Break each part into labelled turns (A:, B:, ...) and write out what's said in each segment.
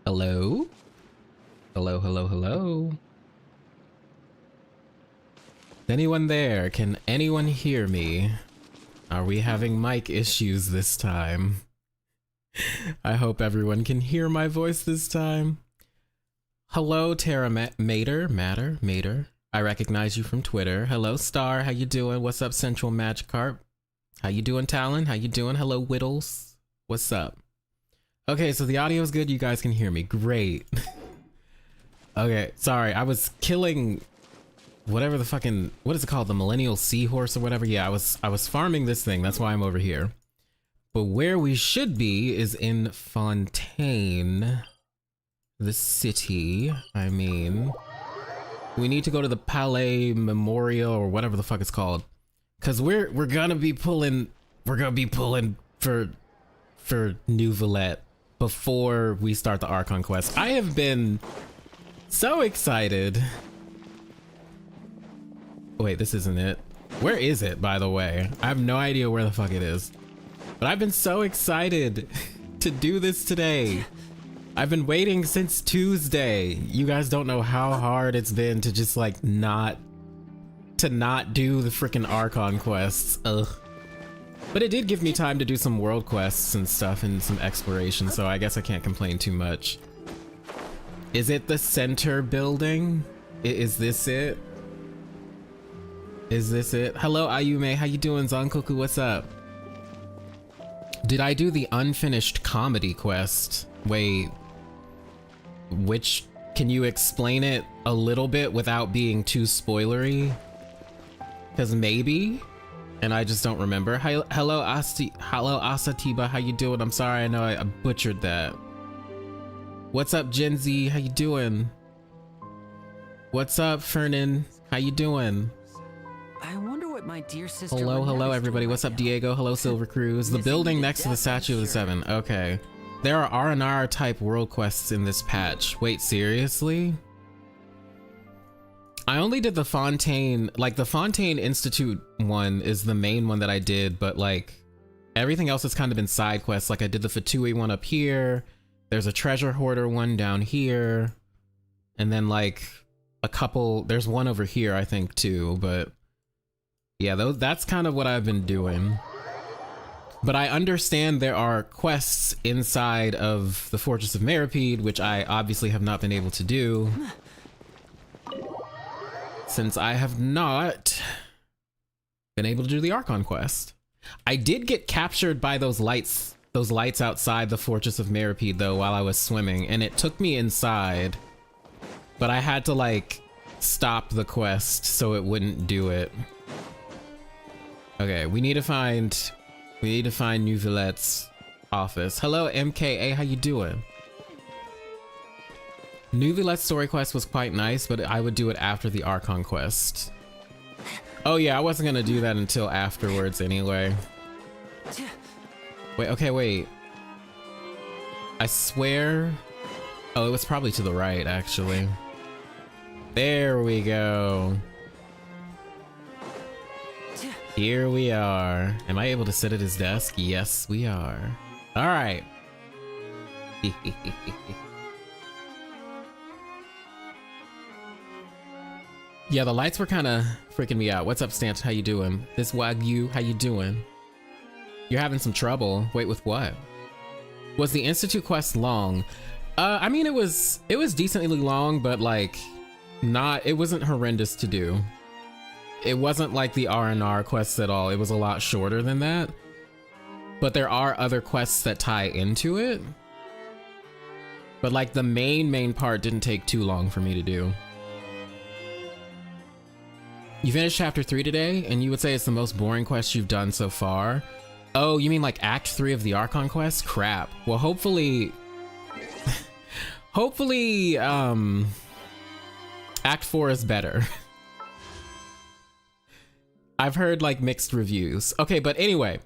A: Hello? Hello, hello, hello. Is anyone there? Can anyone hear me? Are we having mic issues this time? I hope everyone can hear my voice this time. Hello, Tara Mater. I recognize you from Twitter. Hello, Star. How you doing? What's up, Central Magikarp? How you doing, Talon? How you doing? Hello, Whittles. What's up? Okay, so the audio is good. You guys can hear me. Great. Okay, sorry. I was killing whatever the fucking, what is it called? The Millennial Seahorse or whatever. Yeah, I was farming this thing. That's why I'm over here. But where we should be is in Fontaine, the city. I mean, we need to go to the Palais Memorial or whatever the fuck it's called, because we're gonna be pulling for neuvillette before we start the Archon quest. I have been so excited. Wait, this isn't it. Where is it, by the way? I have no idea where the fuck it is. But I've been so excited to do this today. I've been waiting since Tuesday. You guys don't know how hard it's been to just like not do the freaking Archon quests. Ugh. But it did give me time to do some world quests and stuff and some exploration, so I guess I can't complain too much. Is it the center building? Is this it? Is this it? Hello, Ayume. How you doing? Zankoku, what's up? Did I do the unfinished comedy quest? Wait, which, can you explain it a little bit without being too spoilery? Because maybe, and I just don't remember. Hello, Asatiba, how you doing? I'm sorry, I know I butchered that. What's up, Gen Z? How you doing? What's up, Fernan? How you doing?
B: I wonder what my dear sister.
A: Hello, everybody. What's up, Diego? Hello, Silver Cruz. The building next to the Statue of the Seven. Okay. There are R&R type world quests in this patch. Wait, seriously? I only did the Fontaine, like the Fontaine Institute one is the main one that I did, but like everything else has kind of been side quests. Like I did the Fatui one up here. There's a treasure hoarder one down here. And then like a couple, there's one over here, I think too, but yeah, that's kind of what I've been doing. But I understand there are quests inside of the Fortress of Meripede, which I obviously have not been able to do, since I have not been able to do the Archon quest. I did get captured by those lights outside the Fortress of Meripede though while I was swimming, and it took me inside, but I had to like stop the quest so it wouldn't do it. Okay, we need to find Neuvillette's office. Hello, MKA, how you doing? Neuvillette's story quest was quite nice, but I would do it after the Archon quest. Oh yeah, I wasn't gonna do that until afterwards anyway. Wait, okay, wait. I swear. Oh, it was probably to the right, actually. There we go. Here we are. Am I able to sit at his desk? Yes, we are. All right. Yeah, the lights were kind of freaking me out. What's up, Stance? How you doing? This Wagyu, how you doing? You're having some trouble. Wait, with what? Was the Institute quest long? I mean, it was decently long, but like, it wasn't horrendous to do. It wasn't like the R&R quests at all. It was a lot shorter than that. But there are other quests that tie into it. But like the main part didn't take too long for me to do. You finished chapter 3 today, and you would say it's the most boring quest you've done so far. Oh, you mean like Act 3 of the Archon quest? Crap. Well, hopefully, Act 4 is better. I've heard like mixed reviews. Okay, but anyway,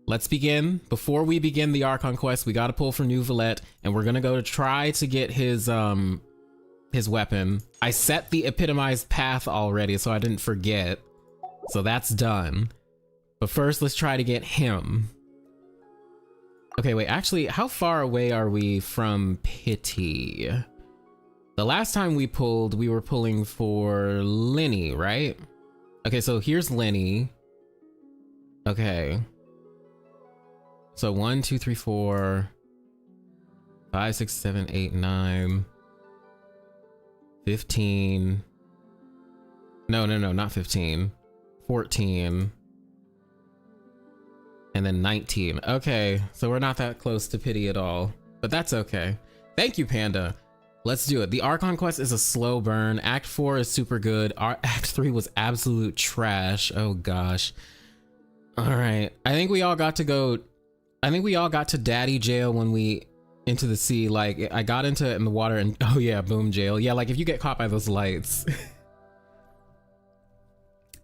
A: let's begin. Before we begin the Archon quest, we got to pull for Neuvillette, and we're gonna go to try to get his weapon. I set the epitomized path already, so I didn't forget. So that's done. But first, let's try to get him. Okay, wait, actually, how far away are we from Pity? The last time we pulled, we were pulling for Lenny, right? Okay, so here's Lenny. Okay. So 1, 2, 3, 4, 5, 6, 7, 8, 9, 15. No, not 15. 14. And then 19. Okay, so we're not that close to Pity at all, but that's okay. Thank you, Panda. Let's do it. The Archon quest is a slow burn. Act 4 is super good. Act 3 was absolute trash. Oh gosh. All right. I think we all got to daddy jail when we into the sea. Like I got into it in the water and oh yeah, boom, jail. Yeah, like if you get caught by those lights.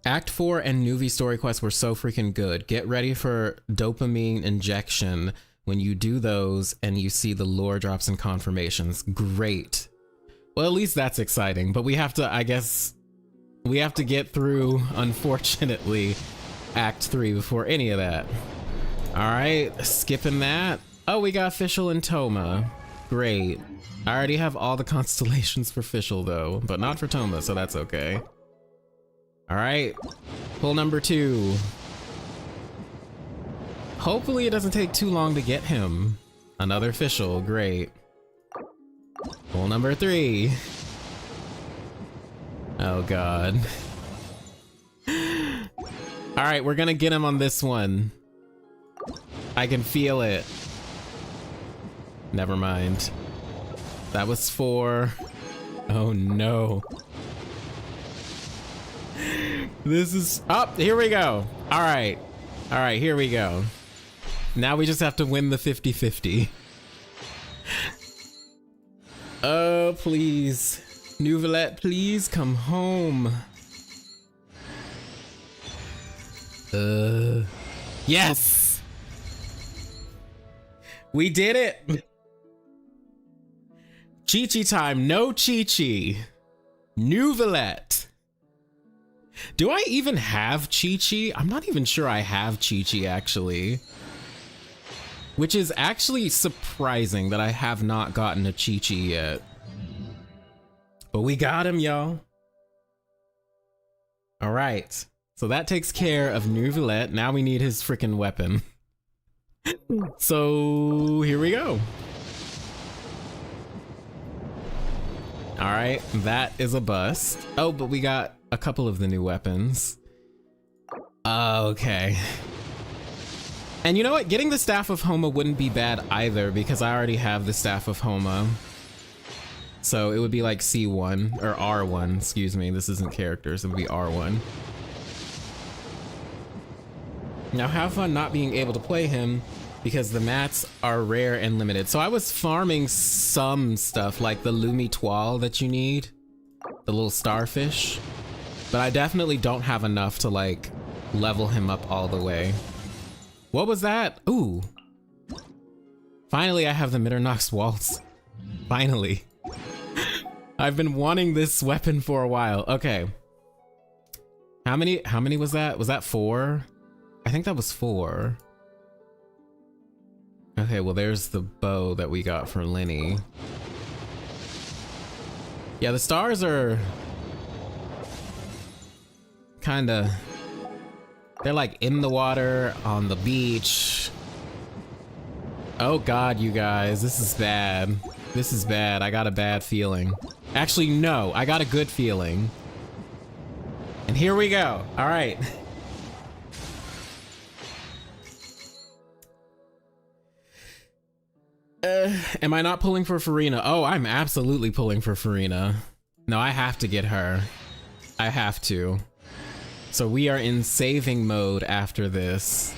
A: Act 4 and Nuvi story quests were so freaking good. Get ready for dopamine injection when you do those and you see the lore drops and confirmations. Great. Well, at least that's exciting, but we have to, I guess, we have to get through, unfortunately, Act 3 before any of that. All right, skipping that. Oh, we got Fischl and Toma. Great. I already have all the constellations for Fischl though, but not for Toma, so that's okay. All right, pull number 2. Hopefully it doesn't take too long to get him. Another Fischl, great. Pull number 3. Oh God. All right, we're gonna get him on this one. I can feel it. Never mind. That was 4. Oh no. This is up. Here we go. All right, here we go. Now we just have to win the 50-50. Oh, please. Neuvillette, please come home. Yes! We did it! Chi-Chi time, no Chi-Chi. Neuvillette. Do I even have Chi-Chi? I'm not even sure I have Chi-Chi actually. Which is actually surprising that I have not gotten a Chi-Chi yet. But we got him, y'all. All right. So that takes care of Neuvillette. Now we need his freaking weapon. So here we go. All right, that is a bust. Oh, but we got a couple of the new weapons. Okay. And you know what? Getting the Staff of Homa wouldn't be bad either because I already have the Staff of Homa. So it would be like C1 or R1, excuse me. This isn't characters, it would be R1. Now have fun not being able to play him because the mats are rare and limited. So I was farming some stuff like the Lumi Toile that you need, the little starfish, but I definitely don't have enough to like level him up all the way. What was that? Ooh. Finally, I have the Mitternacht's Waltz. Finally. I've been wanting this weapon for a while. Okay. How many was that? Was that 4? I think that was 4. Okay, well there's the bow that we got for Lenny. Yeah, the stars are kinda, they're like in the water, on the beach. Oh God, you guys, this is bad. This is bad. I got a bad feeling. Actually, no, I got a good feeling. And here we go. All right. Am I not pulling for Farina? Oh, I'm absolutely pulling for Farina. No, I have to get her. I have to. So we are in saving mode after this.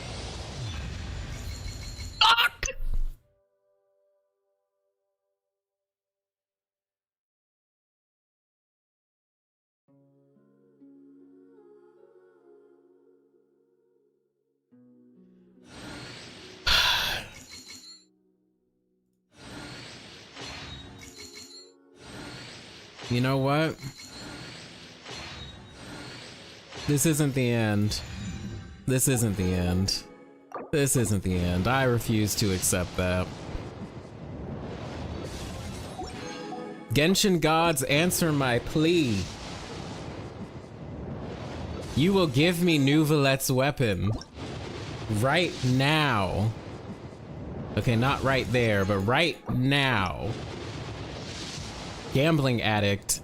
A: You know what? This isn't the end. This isn't the end. This isn't the end. I refuse to accept that. Genshin gods, answer my plea. You will give me Neuvillette's weapon. Right now. Okay, not right there, but right now. Gambling addict.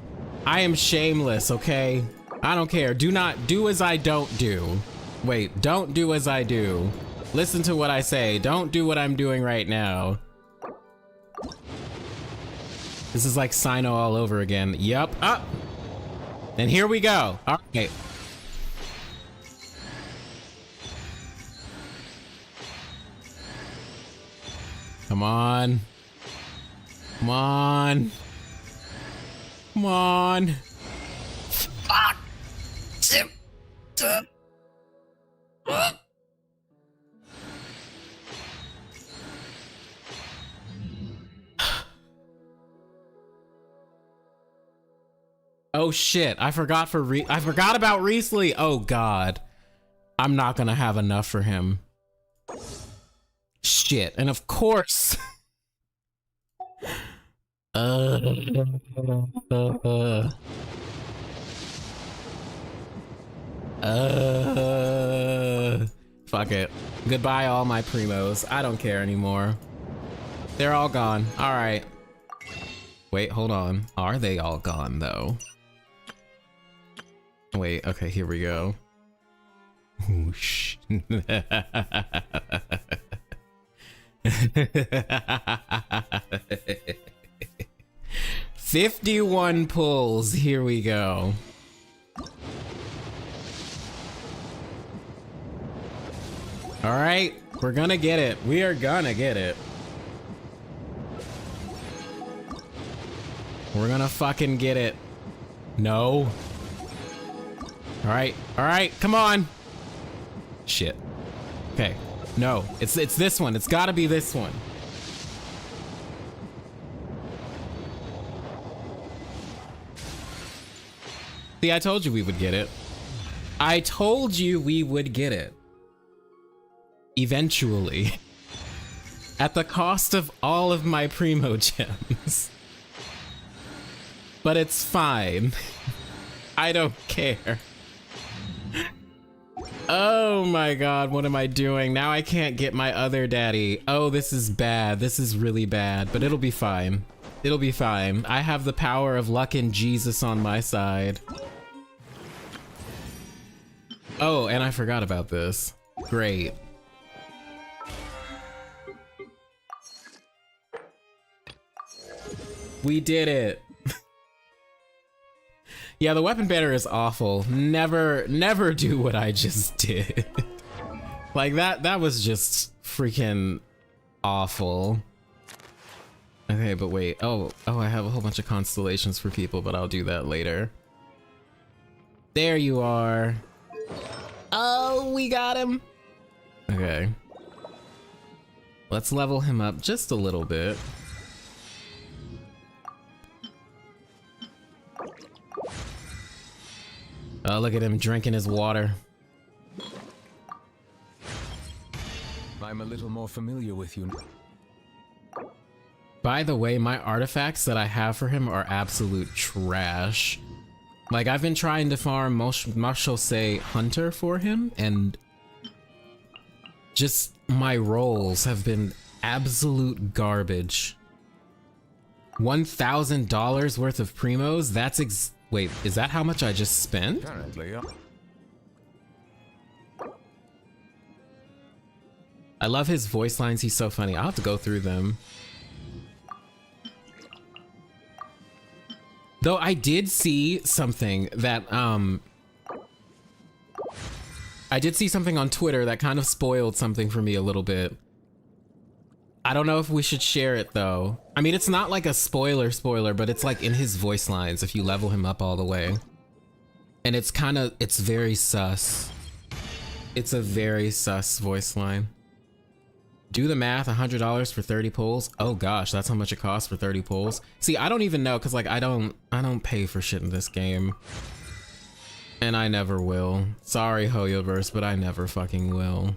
A: I am shameless, okay? I don't care. Do not do as I don't do. Wait, don't do as I do. Listen to what I say. Don't do what I'm doing right now. This is like Sino all over again. Yup. Up. And here we go. All right. Come on. Come on. Come on. Fuck. Oh shit, I forgot about Riesli. Oh god. I'm not gonna have enough for him. Shit, and of course. Fuck it. Goodbye all my primos. I don't care anymore. They're all gone. All right. Wait, hold on. Are they all gone though? Wait, okay, here we go. Whoosh. 51 pulls, here we go. All right, we're gonna get it. We are gonna get it. We're gonna fucking get it. No. All right, come on. Shit. Okay, no, it's this one. It's gotta be this one. See, I told you we would get it. I told you we would get it. Eventually. At the cost of all of my primo gems. But it's fine. I don't care. Oh my god, what am I doing? Now I can't get my other daddy. Oh, this is bad. This is really bad, but it'll be fine. It'll be fine. I have the power of luck and Jesus on my side. Oh, and I forgot about this. Great. We did it. Yeah, the weapon banner is awful. Never do what I just did. Like that was just freaking awful. Okay, but wait. Oh, I have a whole bunch of constellations for people, but I'll do that later. There you are. Oh, we got him. Okay. Let's level him up just a little bit. Oh, look at him drinking his water.
C: I'm a little more familiar with you.
A: By the way, my artifacts that I have for him are absolute trash. Like, I've been trying to farm Marshal Hunter for him, and just my rolls have been absolute garbage. $1,000 worth of primos? That's wait, is that how much I just spent?
C: Apparently, yeah.
A: I love his voice lines, he's so funny. I'll have to go through them. Though I did see something that, I did see something on Twitter that kind of spoiled something for me a little bit. I don't know if we should share it though. I mean, it's not like a spoiler, but it's like in his voice lines if you level him up all the way. And it's very sus. It's a very sus voice line. Do the math, $100 for 30 pulls. Oh gosh, that's how much it costs for 30 pulls. See, I don't even know, cause like I don't pay for shit in this game. And I never will. Sorry, Hoyoverse, but I never fucking will.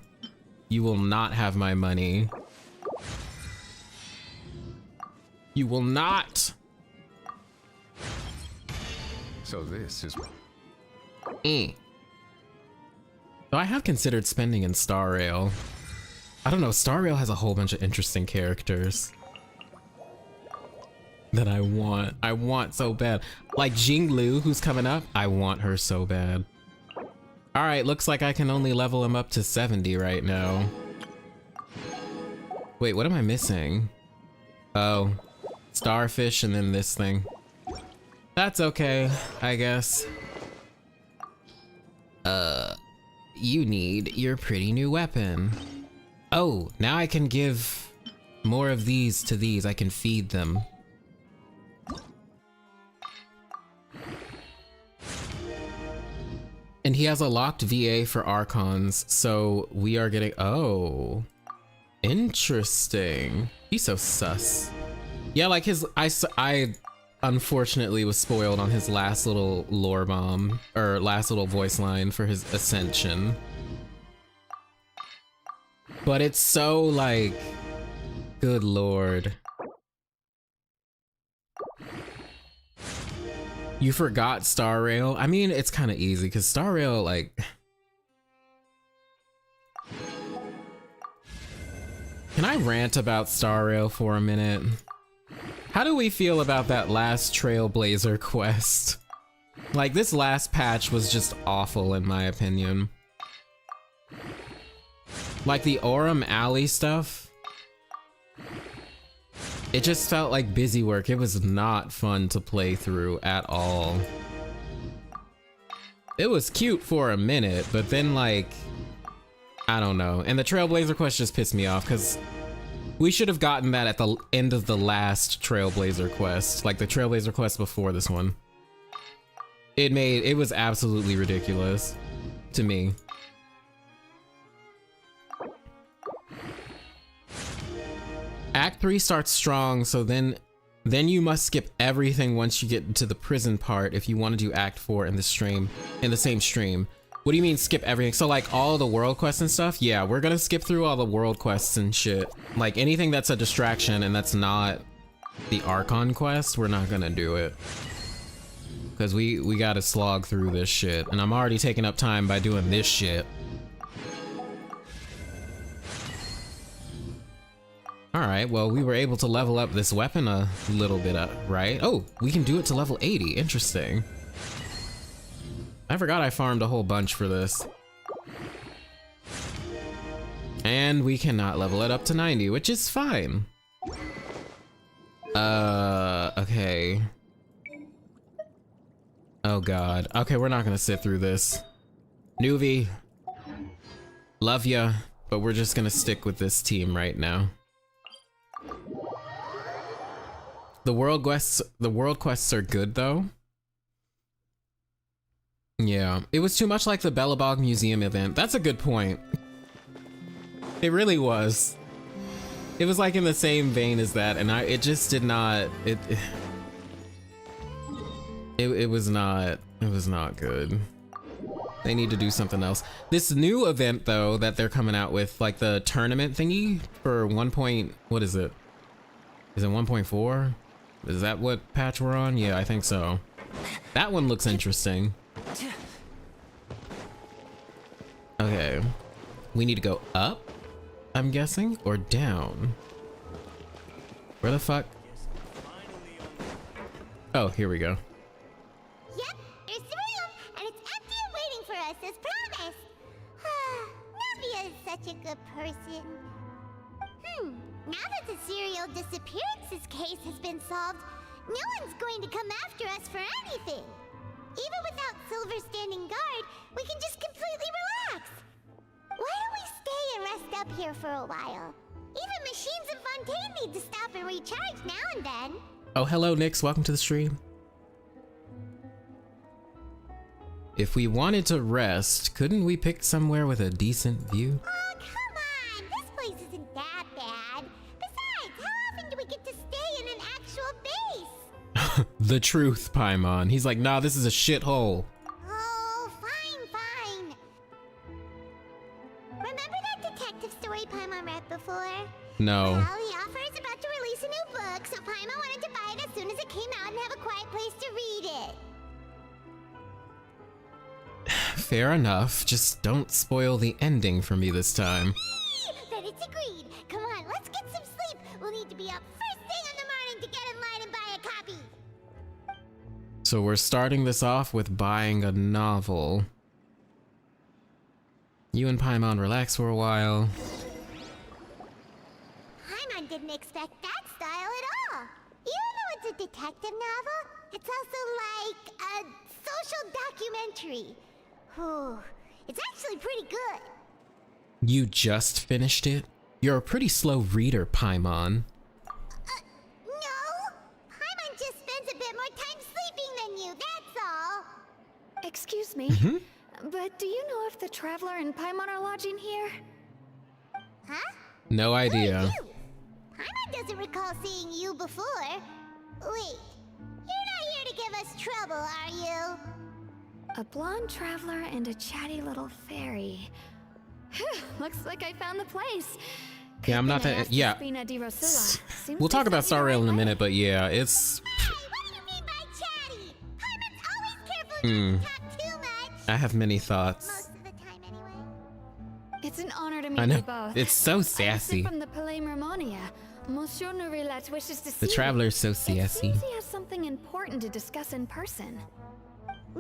A: You will not have my money. You will not.
C: So this is...
A: So I have considered spending in Star Rail. I don't know, Star Rail has a whole bunch of interesting characters that I want. I want so bad. Like Jinglu, who's coming up. I want her so bad. All right, looks like I can only level him up to 70 right now. Wait, what am I missing? Oh, starfish and then this thing. That's okay, I guess. You need your pretty new weapon. Oh, now I can give more of these to these. I can feed them. And he has a locked VA for Archons, so we are getting, oh, interesting. He's so sus. Yeah, like I unfortunately was spoiled on his last little lore bomb, or last little voice line for his ascension. But it's so like, good lord. You forgot Star Rail? I mean, it's kind of easy because Star Rail, like... Can I rant about Star Rail for a minute? How do we feel about that last Trailblazer quest? Like, this last patch was just awful in my opinion. Like the Aurum Alley stuff, it just felt like busy work. It was not fun to play through at all. It was cute for a minute, but then like, I don't know. And the Trailblazer quest just pissed me off because we should have gotten that at the end of the last Trailblazer quest, like the Trailblazer quest before this one. It was absolutely ridiculous to me. Act 3 starts strong, so then you must skip everything once you get to the prison part if you want to do Act 4 in the same stream. What do you mean skip everything? So like all the world quests and stuff? Yeah, we're gonna skip through all the world quests and shit. Like anything that's a distraction and that's not the Archon quest, we're not gonna do it. Cause we gotta slog through this shit, and I'm already taking up time by doing this shit. Alright, well, we were able to level up this weapon a little bit, right? Oh, we can do it to level 80. Interesting. I forgot I farmed a whole bunch for this. And we cannot level it up to 90, which is fine. Okay. Oh god. Okay, we're not gonna sit through this. Nuvi, love ya, but we're just gonna stick with this team right now. The world quests are good though. Yeah, it was too much like the Bellabog Museum event. That's a good point. It really was. It was like in the same vein as that, and it just did not. It was not good. They need to do something else. This new event though that they're coming out with, like the tournament thingy for 1. What is it? Is it 1.4? Is that what patch we're on? Yeah, I think so. That one looks interesting. Okay. We need to go up, I'm guessing, or down? Where the fuck? Oh, here we go.
D: Yep, there's the room, and it's empty and waiting for us as promised. Navia is such a good person. Now that the serial disappearances case has been solved, no one's going to come after us for anything. Even without Silver standing guard, we can just completely relax. Why don't we stay and rest up here for a while? Even machines in Fontaine need to stop and recharge now and then.
A: Oh, hello, Nyx. Welcome to the stream. If we wanted to rest, couldn't we pick somewhere with a decent view?
D: Oh, come on! This place isn't that bad. Besides, how often do we get to stay in an actual base?
A: The truth, Paimon. He's like, nah, this is a shithole.
D: Oh, fine. Remember that detective store before?
A: No.
D: Well, the author is about to release a new book, so Paimon wanted to buy it as soon as it came out and have a quiet place to read it.
A: Fair enough. Just don't spoil the ending for me this time.
D: Then it's agreed. Come on, let's get some sleep. We'll need to be up first thing in the morning to get in line and buy a copy.
A: So we're starting this off with buying a novel. You and Paimon relax for a while.
D: Paimon didn't expect that style at all. Even though it's a detective novel, it's also like a social documentary. Whew, it's actually pretty good.
A: You just finished it? You're a pretty slow reader, Paimon.
D: No! Paimon just spends a bit more time sleeping than you, that's all.
E: Excuse me, but do you know if the Traveler and Paimon are lodging here?
D: Huh?
A: No
D: Who are
A: idea.
D: you? Paimon doesn't recall seeing you before. Wait, you're not here to give us trouble, are you?
E: A blonde traveler and a chatty little fairy. Looks like I found the place.
A: Yeah, I'm not
E: Then I
A: that.
E: asked
A: Yeah.
E: Spina di Rosula. Seems
A: We'll
E: they
A: talk about
E: sent me the
A: Star Rail
E: right
A: in a
E: way.
A: minute, but yeah, it's.
D: Hey, what do you mean by chatty? Paimon's always careful not to talk too much.
A: I have many thoughts.
D: Most of the time, anyway.
E: It's an honor to meet
A: I know.
E: you both.
A: It's so
E: I'm
A: sassy.
E: from the Palais Mermonia. Monsieur Neuvillette wishes to see
A: The
E: you.
A: Traveler's so
E: It
A: sassy.
E: seems he has something important to discuss in person.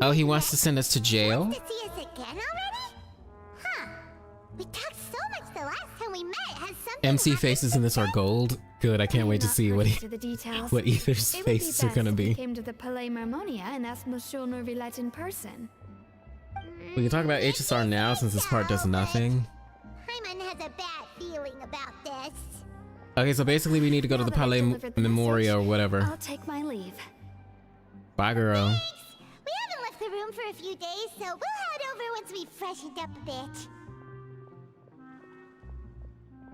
A: Oh, he wants to send us to jail?
D: Wants to see us again already? Huh. We talked so much the last time we met. Has something
A: MC
D: happened
A: faces in this are gold. Good, I can't wait to
E: Not
A: see what
E: privy
A: he,
E: to the details.
A: what Ether's
E: It would be
A: faces are
E: best
A: gonna
E: if you
A: be.
E: came to the Palais Mermonia and asked Monsieur Neuvillette in person.
A: We can talk about HSR now since this part does nothing.
D: Paimon has a bad feeling about this.
A: Okay, so basically we need to go to the
E: Now that I've
A: Palais
E: delivered the
A: Memoria or
E: message,
A: whatever.
E: I'll take my leave.
A: Bye, girl.
D: Thanks. We haven't left the room for a few days, so we'll head over once we've freshened up a bit.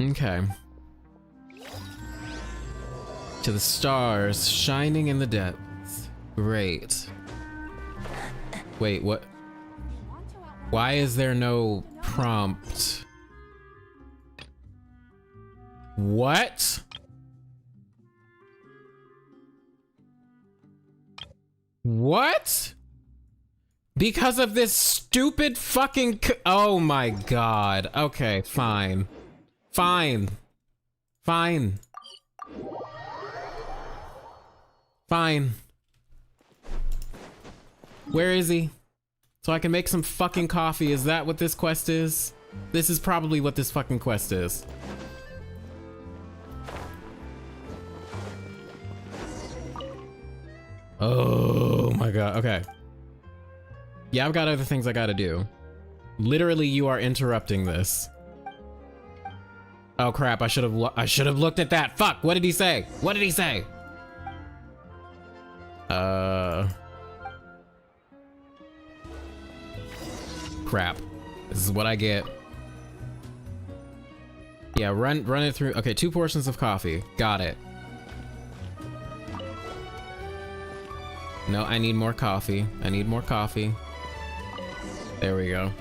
A: Okay. To the stars, shining in the depths. Great. Wait, what? Why is there no prompt? What? What? Because of this stupid fucking oh my god. Okay, fine. Fine. Fine. Fine. Where is he? So I can make some fucking coffee. Is that what this quest is? This is probably what this fucking quest is. Oh my god. Okay. Yeah, I've got other things I gotta do. Literally, you are interrupting this. Oh crap, I should have looked at that. Fuck, what did he say? What did he say? Crap. This is what I get. Yeah, run it through. Okay, 2 portions of coffee. Got it. No, I need more coffee. I need more coffee. There we go.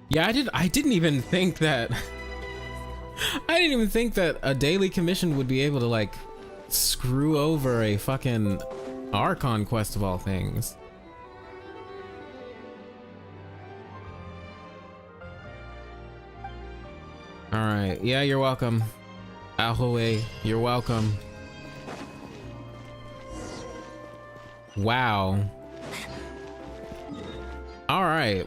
A: Yeah, I didn't even think that I didn't even think that a daily commission would be able to like screw over a fucking Archon quest of all things. All right. Yeah, you're welcome. Ahoe, you're welcome. Wow. All right.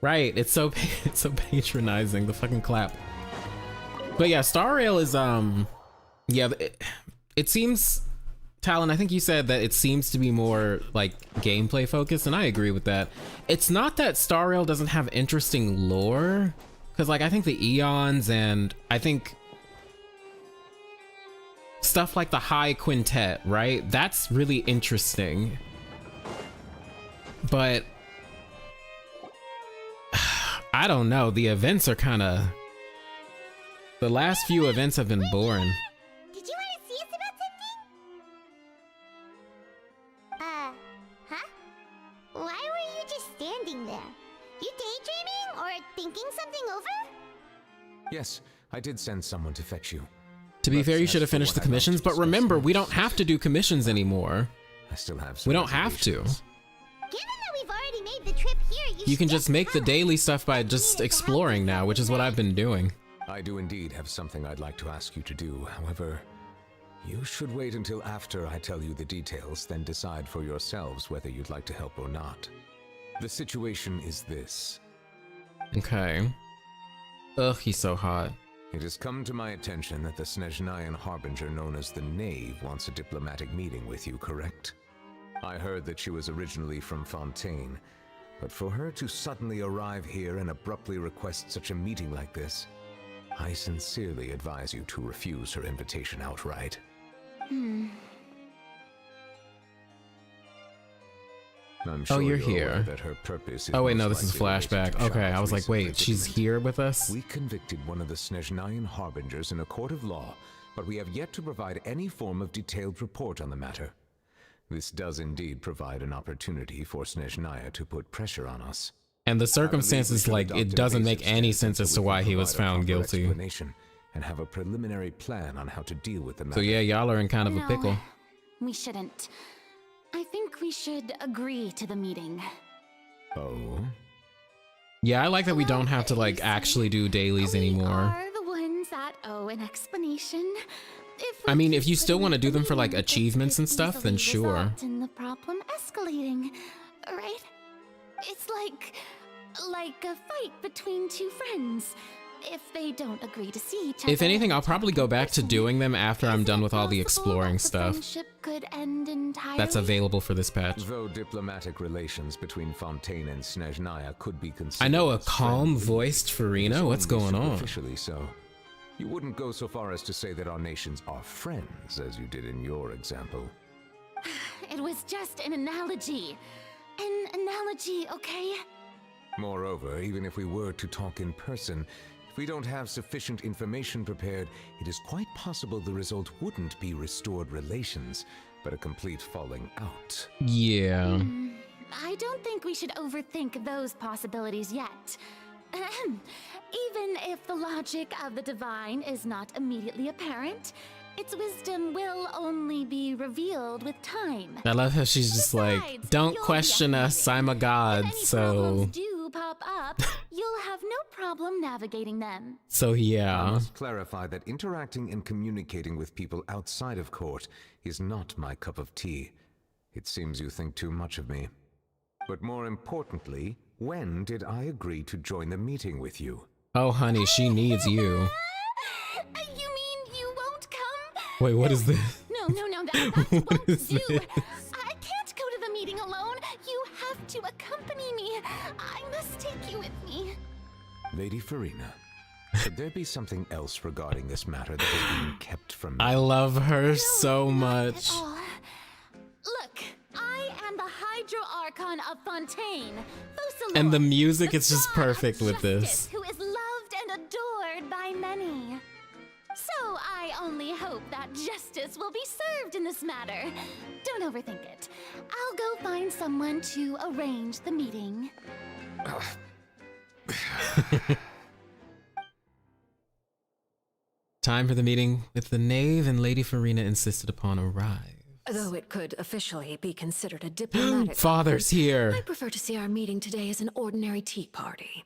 A: Right, it's so patronizing, the fucking clap. But yeah, Star Rail is yeah, it seems, Talon, I think you said that it seems to be more like gameplay focused, and I agree with that. It's not that Star Rail doesn't have interesting lore, because like I think the Eons and I think stuff like the High Quintet, right? That's really interesting. But I don't know, the events are kind of, the last few events have been boring.
D: Did you want to see us about start thinking something over?
C: Yes, I did send someone to fetch you.
A: To be
C: But
A: fair, you
C: as
A: should have
C: for
A: finished the
C: what I'd like to
A: commissions, but
C: discuss
A: remember, we don't
C: next,
A: have to do commissions anymore.
C: I still have some
A: We don't have to.
C: reservations.
D: Given that we've already made the trip here,
A: You can
D: should
A: just make the
D: come.
A: daily stuff by just exploring now, which is what I've been doing.
C: I do indeed have something I'd like to ask you to do. However, you should wait until after I tell you the details, then decide for yourselves whether you'd like to help or not. The situation is this.
A: Okay. Ugh, he's so hot.
C: It has come to my attention that the Snezhnayan harbinger known as the Knave wants a diplomatic meeting with you, correct? I heard that she was originally from Fontaine, but for her to suddenly arrive here and abruptly request such a meeting like this, I sincerely advise you to refuse her invitation outright. I'm sure
A: you're
C: aware
A: here.
C: that her purpose is
A: Oh wait,
C: most
A: no, this is
C: likely related
A: flashback.
C: to
A: Okay, I
C: Shah's
A: was like,
C: recent
A: wait, she's
C: predicament.
A: here with us?
C: We convicted one of the Snezhnayan harbingers in a court of law, but we have yet to provide any form of detailed report on the matter. This does indeed provide an opportunity for Snezhnaya to put pressure on us.
A: And the
C: I believe
A: circumstances,
C: we should
A: like,
C: adopt
A: it
C: an
A: doesn't make
C: evasive
A: any
C: stance
A: sense as to
C: until we
A: why
C: can
A: he was
C: provide a
A: found
C: proper
A: guilty.
C: explanation and have a preliminary plan on how to deal with the matter.
A: So yeah, y'all are in kind of a
E: No,
A: pickle.
E: we shouldn't. I think we should agree to the meeting.
C: Oh?
A: Yeah, I like that we
E: Well,
A: don't have to, like,
E: you see,
A: actually do dailies
E: We
A: anymore.
E: are the ones that owe an explanation.
A: I mean, if you still
E: want
A: wanna do them for, like, achievements and stuff, then sure.
E: In the problem escalating, right? It's like a fight between two friends. If they don't agree to see each other.
A: If anything, I'll probably go back to doing them after I'm done with all the exploring stuff
E: Could end entirely?
A: that's available for this patch.
C: Though diplomatic relations between Fontaine and Snezhnaya could be considered
A: I know, a
C: as
A: calm-voiced
C: friendly, it is
A: Farina? What's
C: only
A: going on?
C: superficially so. You wouldn't go so far as to say that our nations are friends, as you did in your example.
E: It was just an analogy. An analogy, okay?
C: Moreover, even if we were to talk in person, if we don't have sufficient information prepared, it is quite possible the result wouldn't be restored relations, but a complete falling out.
A: Yeah.
E: I don't think we should overthink those possibilities yet. Ahem. Even if the logic of the divine is not immediately apparent, its wisdom will only be revealed with time.
A: I love how she's just like,
E: Besides,
A: don't
E: you'll
A: question
E: get
A: us, I'm a god,
E: If any
A: so...
E: problems do pop up, you'll have no problem navigating them.
A: So
C: I
A: yeah.
C: must clarify that interacting and communicating with people outside of court is not my cup of tea. It seems you think too much of me. But more importantly, when did I agree to join the meeting with you?
A: Oh honey, she needs you.
E: You mean you won't come?
A: Wait, what is this?
E: No, that
A: What
E: won't
A: is
E: do.
A: this?
E: I can't go to the meeting alone. You have to accompany me. I must take you with me.
C: Lady Farina, could there be something else regarding this matter that is being kept from me?
A: I love her so
E: Not
A: much.
E: at all. Look, I am the Hydro Archon of Fontaine.
A: And the
E: Focalors,
A: music
E: the
A: is just
E: god of
A: perfect with
E: justice,
A: this.
E: Who is loved and adored by many. So I only hope that justice will be served in this matter. Don't overthink it. I'll go find someone to arrange the meeting.
A: Time for the meeting with the knave, and Lady Farina insisted upon arrive.
F: Though it could officially be considered a diplomatic
A: Father's
F: conference,
A: here.
F: I prefer to see our meeting today as an ordinary tea party.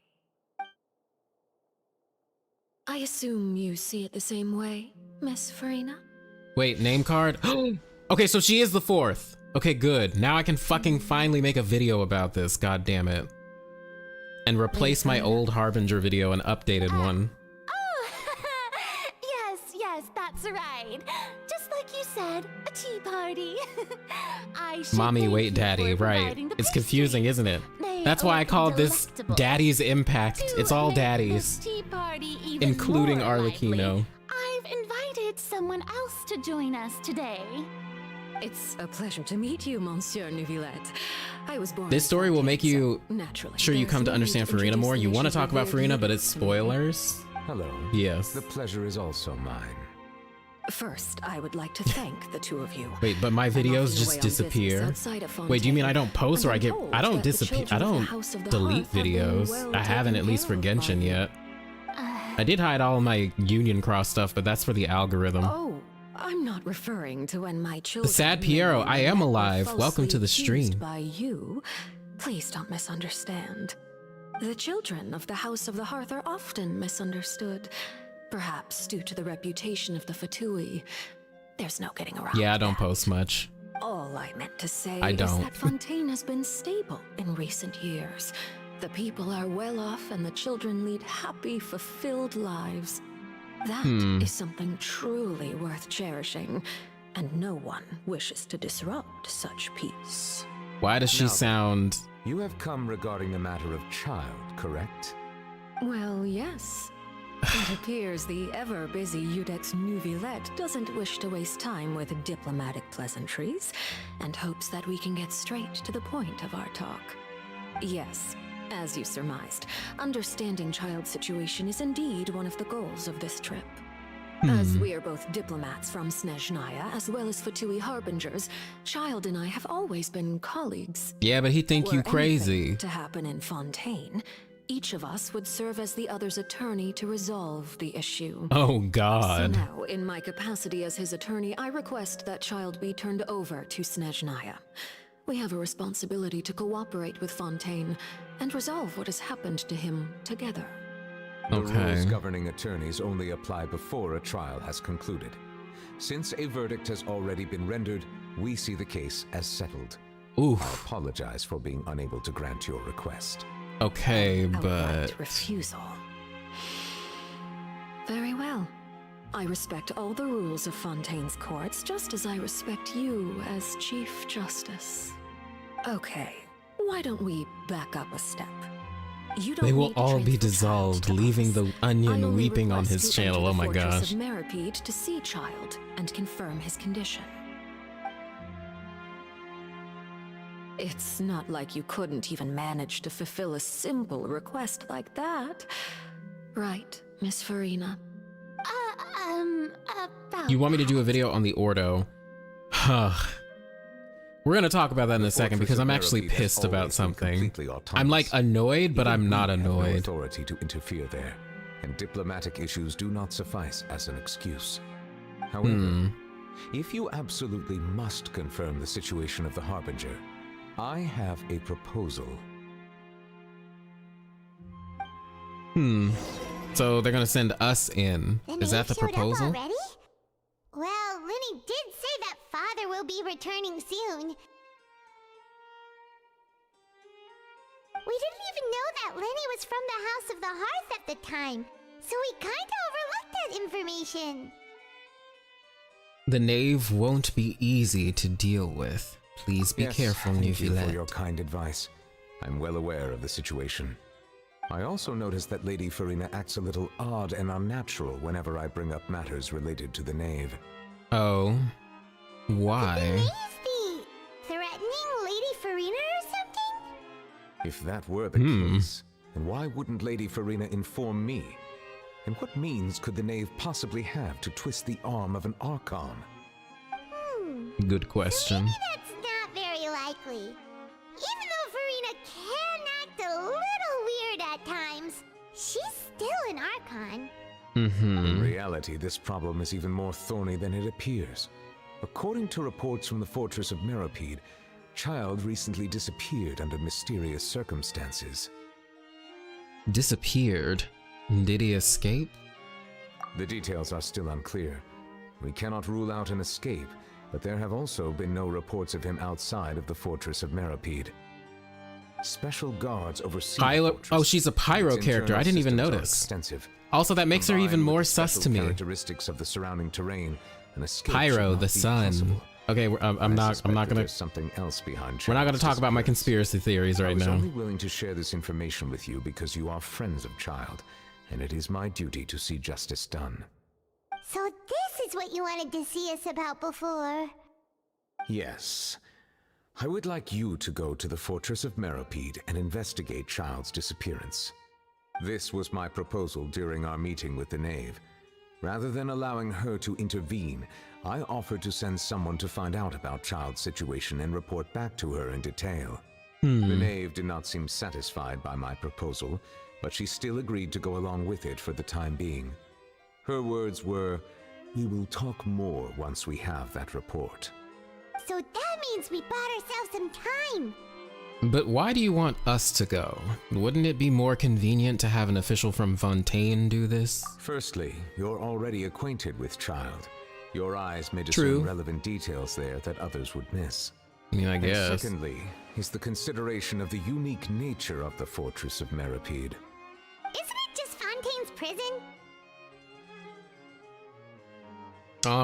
F: I assume you see it the same way, Miss Farina?
A: Wait, name card? Okay, so she is the fourth. Okay, good. Now I can fucking finally make a video about this, god damn it. And replace my old Harbinger video and updated one.
E: Oh, yes, that's right. Just like you said, a tea party. I should
A: Mommy,
E: thank
A: wait,
E: you
A: daddy,
E: for
A: right.
E: providing the
A: It's
E: pastry.
A: confusing, isn't it?
E: They
A: That's why I
E: look
A: called this
E: delectable.
A: Daddy's Impact.
E: To
A: It's all
E: make
A: daddies.
E: this tea party even
A: Including
E: more
A: Arlecchino.
E: lively, I've invited someone else to join us today.
F: It's a pleasure to meet you, Monsieur Neuvillette. I was born.
A: This
F: in
A: story will
F: Fontaine,
A: make you
F: so naturally,
A: sure you
F: there's
A: come to
F: no
A: understand
F: need to
A: Farina more.
F: introduce
A: You
F: the
A: want to
F: nation's
A: talk about
F: weird
A: Farina, but
F: leader
A: it's
F: to me.
A: spoilers.
C: Hello.
A: Yes.
C: The pleasure is also mine.
F: First, I would like to thank the two of you.
A: Wait, but my videos just disappear. Wait, do you mean I don't post or I don't disappear? I don't delete videos. I haven't, at least for Genshin yet. I did hide all my Union Cross stuff, but that's for the algorithm.
F: Oh, I'm not referring to when my children.
A: The Sad Piero, I am alive. Welcome to the stream.
F: By you, please don't misunderstand. The children of the House of the Hearth are often misunderstood, perhaps due to the reputation of the Fatui. There's no getting around.
A: Yeah, I don't
F: that.
A: post much.
F: All I meant to say
A: I
F: is
A: don't.
F: that Fontaine has been stable in recent years. The people are well off and the children lead happy, fulfilled lives. That is something truly worth cherishing, and no one wishes to disrupt such peace.
A: Why does she sound...
C: You have come regarding a matter of child, correct?
F: Well, yes. It appears the ever-busy Iudex Neuvillette doesn't wish to waste time with diplomatic pleasantries, and hopes that we can get straight to the point of our talk. Yes, as you surmised, understanding child's situation is indeed one of the goals of this trip. As we are both diplomats from Snezhnaya, as well as Fatui harbingers, Child and I have always been colleagues.
A: Yeah, but he think you
F: Were
A: crazy.
F: anything to happen in Fontaine, each of us would serve as the other's attorney to resolve the issue.
A: Oh,
F: So
A: God.
F: now, in my capacity as his attorney, I request that Child be turned over to Snezhnaya. We have a responsibility to cooperate with Fontaine and resolve what has happened to him together.
C: The
A: Okay.
C: rules governing attorneys only apply before a trial has concluded. Since a verdict has already been rendered, we see the case as settled. I
A: Oof.
C: apologize for being unable to grant your request.
A: Okay,
F: Outright
A: but...
F: refusal. Very well. I respect all the rules of Fontaine's courts, just as I respect you as Chief Justice. Okay, why don't we back up a step? You don't
A: They will
F: need to
A: all
F: transfer
A: be
F: Child
A: dissolved,
F: to
A: leaving
F: us.
A: the
F: I
A: onion
F: only
A: weeping on
F: request
A: his
F: you enter
A: channel.
F: the
A: Oh my
F: fortress
A: gosh.
F: of Meripede to see Child and confirm his condition. It's not like you couldn't even manage to fulfill a simple request like that. Right, Miss Farina?
E: About
A: You want me to do a video on the Ordo? We're gonna talk about that in a second because I'm actually pissed about something. I'm like annoyed, but I'm not
C: No
A: annoyed.
C: authority to interfere there, and diplomatic issues do not suffice as an excuse. However, if you absolutely must confirm the situation of the Harbinger, I have a proposal.
A: So they're gonna send us in.
D: The
A: Is that the
D: knave showed up
A: proposal?
D: already? Well, Lenny did say that father will be returning soon. We didn't even know that Lenny was from the House of the Hearth at the time, so we kinda overlooked that information.
A: The knave won't be easy to deal with. Please be careful,
C: Thank you for your
A: Neuvillette.
C: kind advice. I'm well aware of the situation. I also noticed that Lady Farina acts a little odd and unnatural whenever I bring up matters related to the knave.
A: Oh. Why?
D: Knave be threatening Lady Farina or something?
C: If that were the case, then why wouldn't Lady Farina inform me? And what means could the knave possibly have to twist the arm of an Archon?
A: Good question.
D: Maybe that's not very likely. Even though Farina can act a little weird at times, she's still an Archon.
C: In reality, this problem is even more thorny than it appears. According to reports from the fortress of Meripede, Child recently disappeared under mysterious circumstances.
A: Disappeared. Did he escape?
C: The details are still unclear. We cannot rule out an escape, but there have also been no reports of him outside of the fortress of Meripede. Special guards oversee the fortress.
A: Oh, she's a pyro
C: Its
A: character. I
C: internal
A: didn't even
C: systems are
A: notice.
C: extensive.
A: Also, that makes her even
C: Combined with
A: more
C: the
A: sus
C: special
A: to me.
C: Characteristics of the surrounding terrain, an escape
A: Pyro,
C: should not
A: the
C: be
A: sun.
C: possible.
A: Okay, I'm
C: I
A: not
C: suspect that
A: gonna.
C: there's something else behind.
A: We're not gonna
C: Child's
A: talk about my
C: disappearance.
A: conspiracy theories
C: I
A: right
C: was
A: now.
C: only willing to share this information with you because you are friends of Child, and it is my duty to see justice done.
D: So this is what you wanted to see us about before.
C: Yes. I would like you to go to the fortress of Meripede and investigate Child's disappearance. This was my proposal during our meeting with the knave. Rather than allowing her to intervene, I offered to send someone to find out about Child's situation and report back to her in detail. The knave did not seem satisfied by my proposal, but she still agreed to go along with it for the time being. Her words were, "We will talk more once we have that report."
D: So that means we bought ourselves some time.
A: But why do you want us to go? Wouldn't it be more convenient to have an official from Fontaine do this?
C: Firstly, you're already acquainted with Child. Your eyes may
A: True.
C: discern relevant details there that others would miss.
A: I mean, I
C: And
A: guess.
C: secondly, is the consideration of the unique nature of the Fortress of Meripede.
D: Isn't it just Fontaine's prison?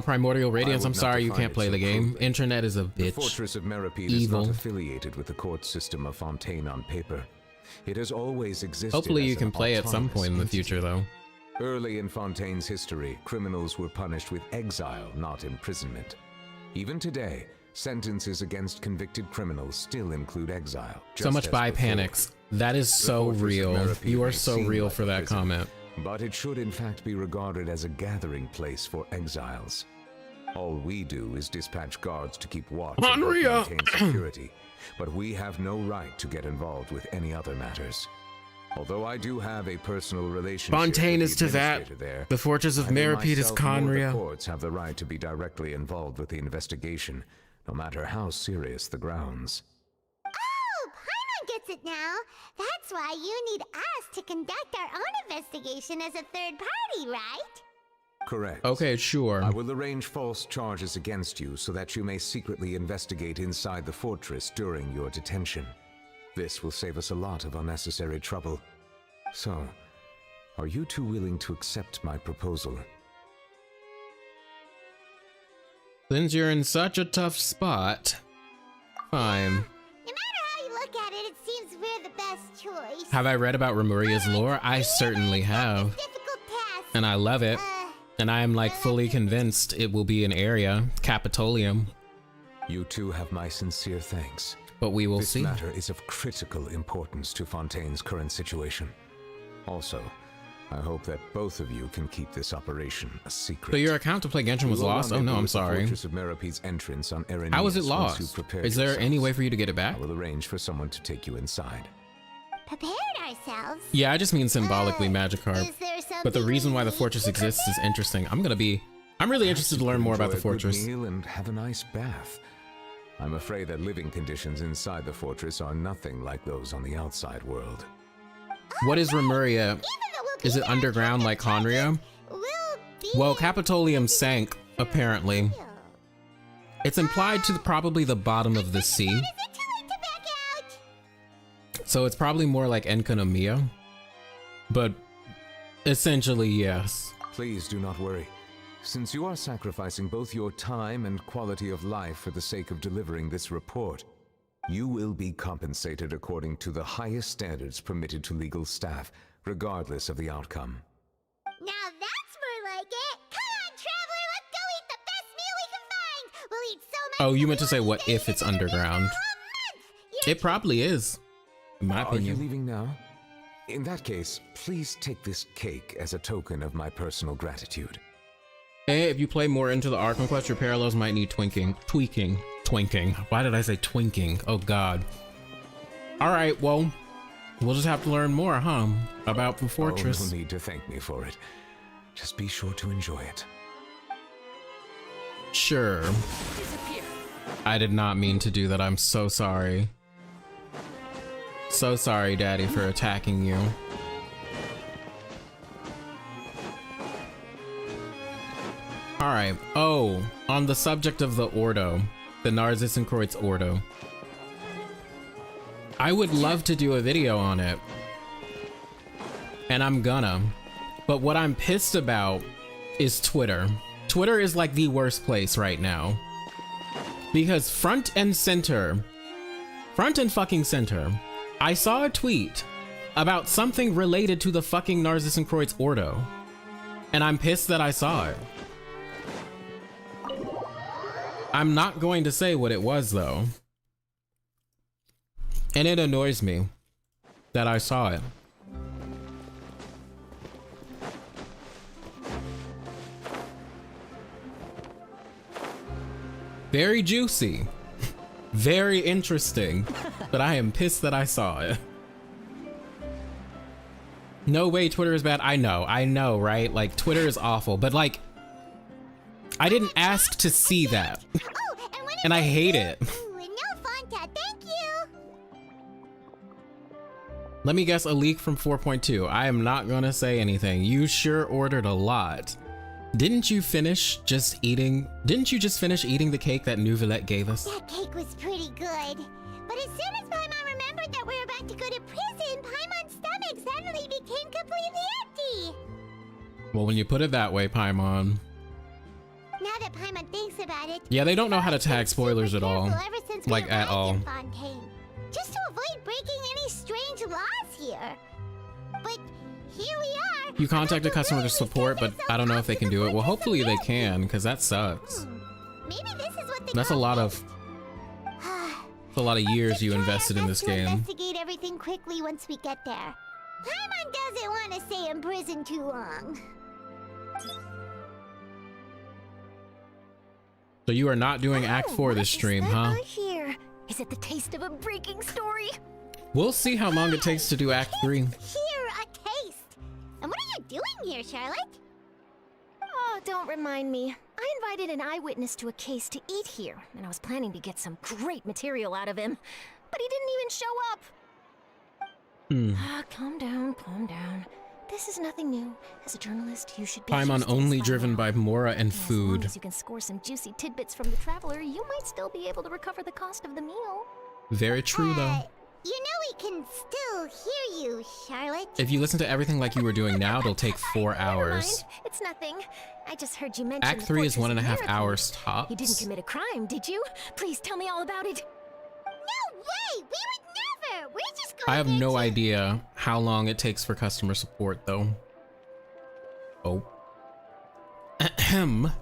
A: Primordial Radiance,
C: I
A: I'm
C: would not
A: sorry you
C: define
A: can't
C: it
A: play
C: so
A: the game.
C: crudely.
A: Internet is a
C: The
A: bitch.
C: Fortress of Meripede
A: Evil.
C: is not affiliated with the court system of Fontaine on paper. It has always existed.
A: Hopefully you
C: as
A: can
C: an
A: play at some
C: autonomous
A: point in the
C: entity.
A: future, though.
C: Early in Fontaine's history, criminals were punished with exile, not imprisonment. Even today, sentences against convicted criminals still include exile.
A: So
C: just
A: much
C: as
A: by
C: before.
A: panics. That is so
C: Fortress of
A: real.
C: Meripede
A: You are
C: may
A: so
C: seem
A: real
C: like
A: for
C: a
A: that
C: prison,
A: comment.
C: But it should in fact be regarded as a gathering place for exiles. All we do is dispatch guards to keep watch and help
A: Henria!
C: maintain security, but we have no right to get involved with any other matters. Although I do have a personal relationship
A: Fontaine
C: with
A: is
C: the
A: to that.
C: administrator there,
A: The Fortress of
C: neither
A: Meripede is
C: myself nor the
A: Conria.
C: courts have the right to be directly involved with the investigation, no matter how serious the grounds.
D: Oh, Paimon gets it now. That's why you need us to conduct our own investigation as a third party, right?
C: Correct.
A: Okay, sure.
C: I will arrange false charges against you so that you may secretly investigate inside the fortress during your detention. This will save us a lot of unnecessary trouble. So, are you two willing to accept my proposal?
A: Since you're in such a tough spot, fine.
D: No matter how you look at it, it seems we're the best choice.
A: Have I read about Remuria's lore? I certainly have.
D: Difficult task.
A: And I love it. And I am like fully convinced it will be an area, Capitolium.
C: You two have my sincere thanks.
A: But we will
C: This
A: see.
C: matter is of critical importance to Fontaine's current situation. Also, I hope that both of you can keep this operation a secret.
A: So your account to play Genshin was
C: We will
A: lost? Oh no,
C: rendezvous
A: I'm
C: with the
A: sorry.
C: Fortress of Meripede's entrance on Erinius.
A: How was it
C: once you've
A: lost?
C: prepared
A: Is there
C: yourselves.
A: any way for you to get it back?
C: I will arrange for someone to take you inside.
D: Prepared ourselves.
A: Yeah, I just mean symbolically, Magikarp.
D: Is there something
A: But the reason
D: we
A: why the
D: need
A: fortress
D: to
A: exists is
D: prepare?
A: interesting. I'm really interested to learn more about the
C: Enjoy a good
A: fortress.
C: meal and have a nice bath. I'm afraid that living conditions inside the fortress are nothing like those on the outside world.
A: What is Remuria?
D: Even though we'll
A: Is
D: be
A: it
D: there
A: underground like Conria?
D: we'll be
A: Well, Capitolium sank, apparently.
D: real.
A: It's implied to probably the bottom of the sea,
D: Is it too late to back out?
A: so it's probably more like Enkanomiya. But essentially, yes.
C: Please do not worry. Since you are sacrificing both your time and quality of life for the sake of delivering this report, you will be compensated according to the highest standards permitted to legal staff, regardless of the outcome.
D: Now that's more like it. Come on, traveler, let's go eat the best meal we can find. We'll eat so much.
A: Oh, you
D: that
A: meant to
D: we
A: say
D: won't
A: what
D: stay
A: if it's
D: together for a
A: underground?
D: whole month. You're
A: It probably is, in my
C: Are you
A: opinion.
C: leaving now? In that case, please take this cake as a token of my personal gratitude.
A: Hey, if you play more into the Archon quest, your parallels might need tweaking. Why did I say twinking? Oh god. Alright, well, we'll just have to learn more, huh? About the fortress.
C: Oh, no need to thank me for it. Just be sure to enjoy it.
A: Sure.
B: Disappear.
A: I did not mean to do that. I'm so sorry. So sorry, Daddy, for attacking you. Alright. Oh, on the subject of the Ordo, the Narcissenkreuz Ordo. I would love to do a video on it. And I'm gonna. But what I'm pissed about is Twitter. Twitter is like the worst place right now. Because front and fucking center, I saw a tweet about something related to the fucking Narcissenkreuz Ordo. And I'm pissed that I saw it. I'm not going to say what it was though. And it annoys me that I saw it. Very juicy. Very interesting. But I am pissed that I saw it. No way Twitter is bad. I know, right? Like, Twitter is awful, but like, I didn't ask to see that. And I hate it.
D: Ooh, and no Fonta, thank you.
A: Let me guess, a leak from 4.2. I am not gonna say anything. You sure ordered a lot. Didn't you just finish eating the cake that Neuvillette gave us?
D: That cake was pretty good. But as soon as Paimon remembered that we're about to go to prison, Paimon's stomach suddenly became completely empty.
A: Well, when you put it that way, Paimon.
D: Now that Paimon thinks about it,
A: Yeah, they don't know how to tag spoilers at all.
D: ever since we
A: Like, at
D: arrived
A: all.
D: in Fontaine, just to avoid breaking any strange laws here. But here we are.
A: You contacted customer support, but I don't know if they can do it. Well, hopefully they can, because that sucks.
D: Maybe this is what they
A: That's a lot of years you invested in this game.
D: Investigate everything quickly once we get there. Paimon doesn't want to stay in prison too long.
A: So you are not doing Act 4 this stream, huh?
E: Here. Is it the taste of a breaking story?
A: We'll see how long it takes to do Act 3.
D: Here, a taste. And what are you doing here, Charlotte?
G: Oh, don't remind me. I invited an eyewitness to a case to eat here, and I was planning to get some great material out of him, but he didn't even show up. Calm down, calm down. This is nothing new. As a journalist, you should be
A: Paimon
G: used to
A: only
G: this by
A: driven
G: now.
A: by Mora and
G: As long
A: food.
G: as you can score some juicy tidbits from the traveler, you might still be able to recover the cost of the meal.
A: Very true, though.
D: You know we can still hear you, Charlotte.
A: If you listen to everything like you were doing now, it'll take 4
G: Never
A: hours.
G: mind. It's nothing. I just heard you mention
A: Act
G: the
A: 3 is
G: fortress
A: 1.5
G: marathon.
A: hours
G: You didn't
A: tops.
G: commit a crime, did you? Please tell me all about it.
D: No way! We would never! We're just going
A: I have
D: there
A: no
D: to-
A: idea how long it takes for customer support, though. Oh. Ahem.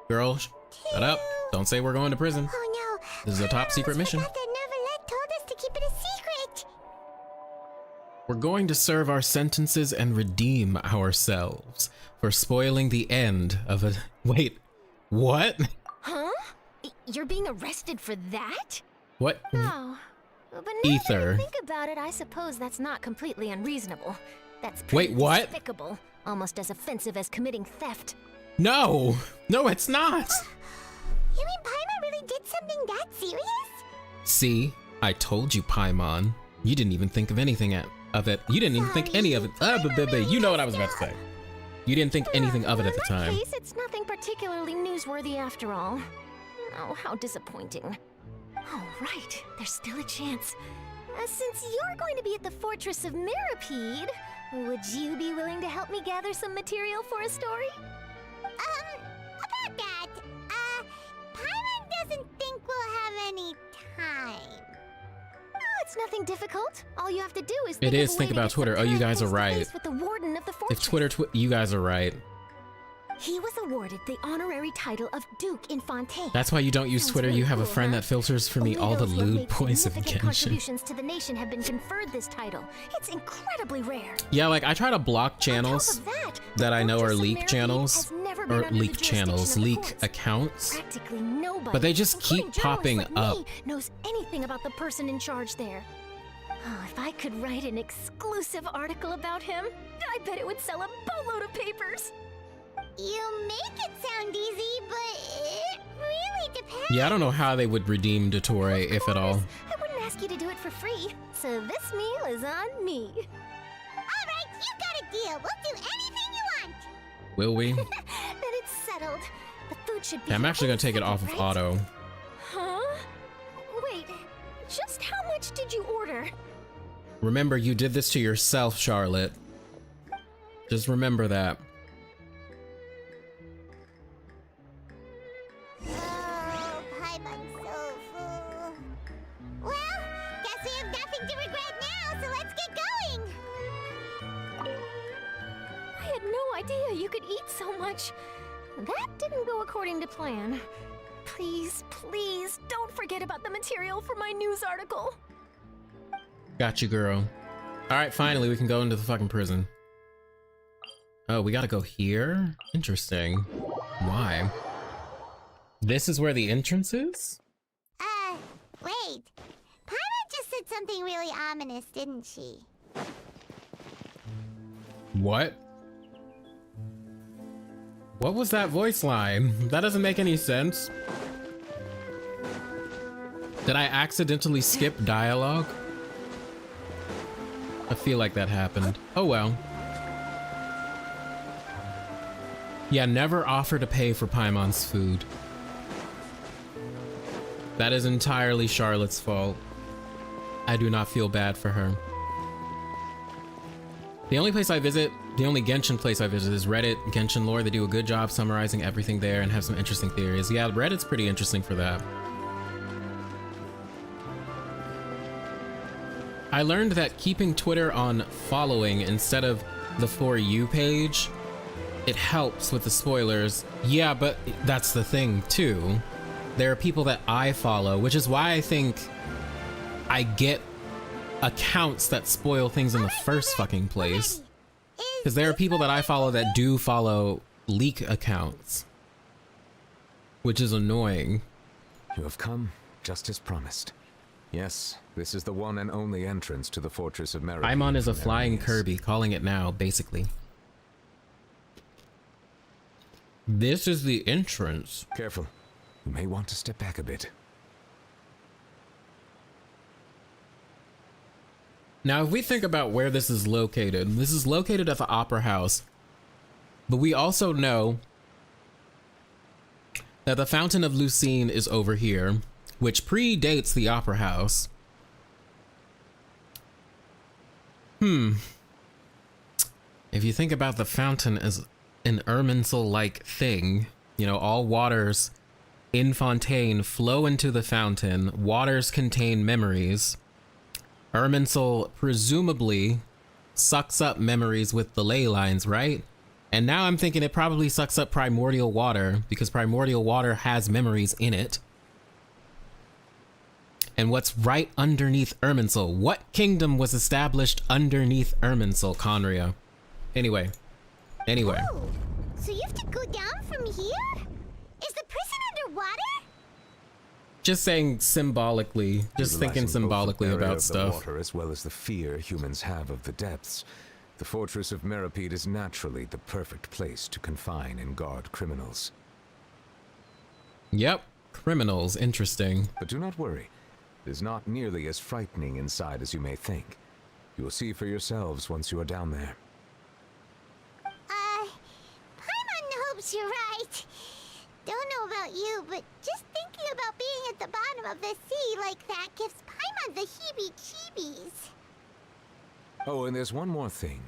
A: Girl, shut up. Don't say we're going to prison.
D: Oh no.
A: This is a top secret mission.
D: That Neuvillette told us to keep it a secret.
A: We're going to serve our sentences and redeem ourselves for spoiling the end of a... Wait, what?
G: Huh? You're being arrested for that?
A: What?
G: Oh. But now
A: Ether.
G: that I think about it, I suppose that's not completely unreasonable. That's
A: Wait,
G: pretty
A: what?
G: despicable. Almost as offensive as committing theft.
A: No! No, it's not!
D: You mean Paimon really did something that serious?
A: See? I told you, Paimon. You didn't even think of anything of it. You didn't even think any of it. You know what I was about to say. You didn't think anything of it at the
G: In
A: time.
G: that case, it's nothing particularly newsworthy after all. Oh, how disappointing. Oh, right. There's still a chance. Since you're going to be at the Fortress of Mirapede, would you be willing to help me gather some material for a story?
D: About that, Paimon doesn't think we'll have any time.
G: Oh, it's nothing difficult. All you have to do is
A: It
G: think
A: is
G: of a
A: think
G: way to
A: about
G: get some
A: Twitter. Oh, you
G: time
A: guys are
G: face-to-face
A: right.
G: With the warden of the
A: If
G: fortress.
A: Twitter, you guys are right.
G: He was awarded the honorary title of Duke in Fontaine.
A: That's why you don't use
G: Sounds
A: Twitter.
G: really
A: You have a
G: cool,
A: friend
G: huh?
A: that filters for me
G: Only
A: all the
G: those who have
A: lewd
G: made
A: boys of
G: significant
A: Genshin.
G: contributions to the nation have been conferred this title. It's incredibly rare.
A: Yeah, like I try to block channels
G: On top of
A: that I know are
G: Fortress of
A: leak
G: Mirapede
A: channels,
G: has never been
A: or
G: under the
A: leak
G: jurisdiction
A: channels,
G: of the
A: leak
G: courts.
A: accounts.
G: Practically nobody,
A: But they just keep
G: including
A: popping
G: journalists like
A: up.
G: me, knows anything about the person in charge there. Oh, if I could write an exclusive article about him, I bet it would sell a boatload of papers.
D: You make it sound easy, but it really depends.
A: Yeah, I don't know how they would redeem Dottore, if at all.
G: Of course, I wouldn't ask you to do it for free, so this meal is on me.
D: All right, you got a deal. We'll do anything you want.
A: Will we?
G: Then it's settled. The food should be.
A: Yeah, I'm actually gonna take it off of
G: right?
A: auto.
G: Huh? Wait, just how much did you order?
A: Remember, you did this to yourself, Charlotte. Just remember that.
D: Oh, Paimon's so full. Well, guess we have nothing to regret now, so let's get going.
G: I had no idea you could eat so much. That didn't go according to plan. Please, please, don't forget about the material for my news article.
A: Got you, girl. Alright, finally, we can go into the fucking prison. Oh, we gotta go here? Interesting. Why? This is where the entrance is?
D: Wait. Paimon just said something really ominous, didn't she?
A: What? What was that voice line? That doesn't make any sense. Did I accidentally skip dialogue? I feel like that happened. Oh well. Yeah, never offer to pay for Paimon's food. That is entirely Charlotte's fault. I do not feel bad for her. The only place I visit, the only Genshin place I visit is Reddit, Genshin lore. They do a good job summarizing everything there and have some interesting theories. Yeah, Reddit's pretty interesting for that. I learned that keeping Twitter on following instead of the For You page, it helps with the spoilers. Yeah, but that's the thing too. There are people that I follow, which is why I think I get accounts that spoil things in the first fucking place. Because there are people that I follow that do follow leak accounts, which is annoying.
C: You have come just as promised. Yes, this is the one and only entrance to the Fortress of Merida.
A: Paimon is a flying Kirby, calling it now, basically. This is the entrance.
C: Careful. You may want to step back a bit.
A: Now, if we think about where this is located at the Opera House. But we also know that the Fountain of Lucine is over here, which predates the Opera House. If you think about the fountain as an Irminsul-like thing, you know, all waters in Fontaine flow into the fountain. Waters contain memories. Irminsul presumably sucks up memories with the ley lines, right? And now I'm thinking it probably sucks up primordial water because primordial water has memories in it. And what's right underneath Irminsul? What kingdom was established underneath Irminsul, Conria? Anyway.
D: Oh, so you have to go down from here? Is the prison underwater?
A: Just saying symbolically, just thinking symbolically about stuff.
C: Water as well as the fear humans have of the depths. The Fortress of Merida is naturally the perfect place to confine and guard criminals.
A: Yep, criminals, interesting.
C: But do not worry. It is not nearly as frightening inside as you may think. You will see for yourselves once you are down there.
D: Paimon hopes you're right. Don't know about you, but just thinking about being at the bottom of the sea like that gives Paimon the heebie-jeebies.
C: Oh, and there's one more thing.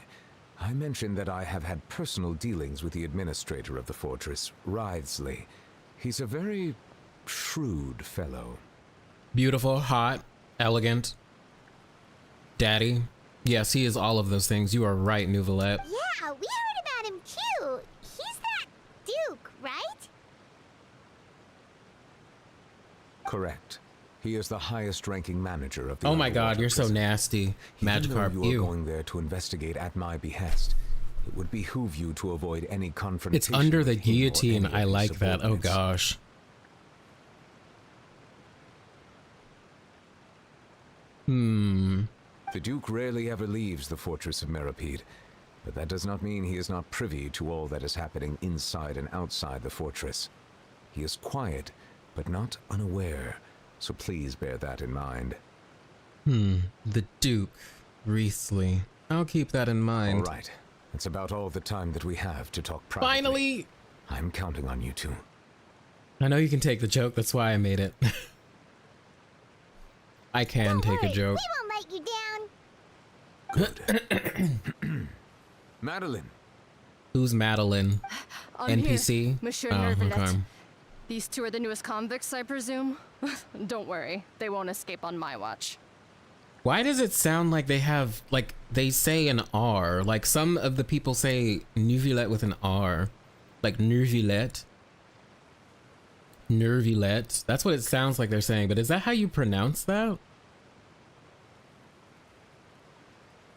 C: I mentioned that I have had personal dealings with the administrator of the fortress, Writhsley. He's a very shrewd fellow.
A: Beautiful, hot, elegant, daddy. Yes, he is all of those things. You are right, Neuvillette.
D: Yeah, we heard about him too. He's that Duke, right?
C: Correct. He is the highest-ranking manager of the
A: Oh my god,
C: underwater
A: you're so
C: prison.
A: nasty. Magikarp,
C: Even though you
A: you.
C: are going there to investigate at my behest, it would behoove you to avoid any confrontation.
A: It's under the
C: with him or
A: guillotine.
C: any of
A: I
C: his
A: like that. Oh
C: subordinates.
A: gosh.
C: The Duke rarely ever leaves the Fortress of Merida, but that does not mean he is not privy to all that is happening inside and outside the fortress. He is quiet, but not unaware, so please bear that in mind.
A: The Duke. Writhsley. I'll keep that in mind.
C: All right, that's about all the time that we have to talk privately.
A: Finally!
C: I'm counting on you two.
A: I know you can take the joke, that's why I made it. I can take a joke.
D: We won't let you down.
C: Madeline!
A: Who's Madeline?
H: I'm
A: NPC?
H: Here, Monsieur
A: Oh,
H: Neuvillette.
A: okay.
H: These two are the newest convicts, I presume? Don't worry, they won't escape on my watch.
A: Why does it sound like they have, like, they say an R? Like, some of the people say Neuvillette with an R. Like, Neuvillette. Neuvillette. That's what it sounds like they're saying, but is that how you pronounce that?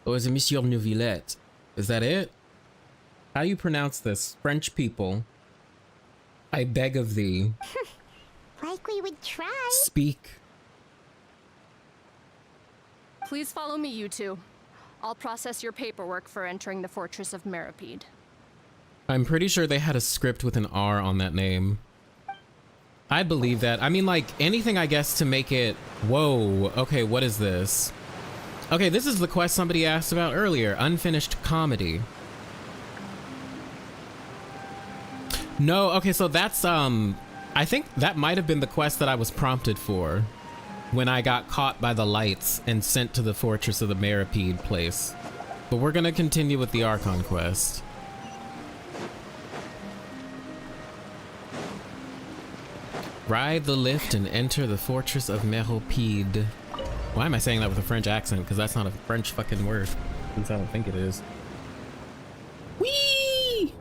A: Or is it Monsieur Neuvillette? Is that it? How do you pronounce this? French people. I beg of thee.
D: Like we would try.
A: Speak.
H: Please follow me, you two. I'll process your paperwork for entering the Fortress of Meripede.
A: I'm pretty sure they had a script with an R on that name. I believe that. I mean, like, anything, I guess, to make it... Whoa. Okay, what is this? Okay, this is the quest somebody asked about earlier. Unfinished comedy. No, okay, so that's, I think that might have been the quest that I was prompted for when I got caught by the lights and sent to the Fortress of the Meripede place. But we're gonna continue with the Archon quest. Ride the lift and enter the Fortress of Meripede. Why am I saying that with a French accent? Because that's not a French fucking word. At least I don't think it is. Whee!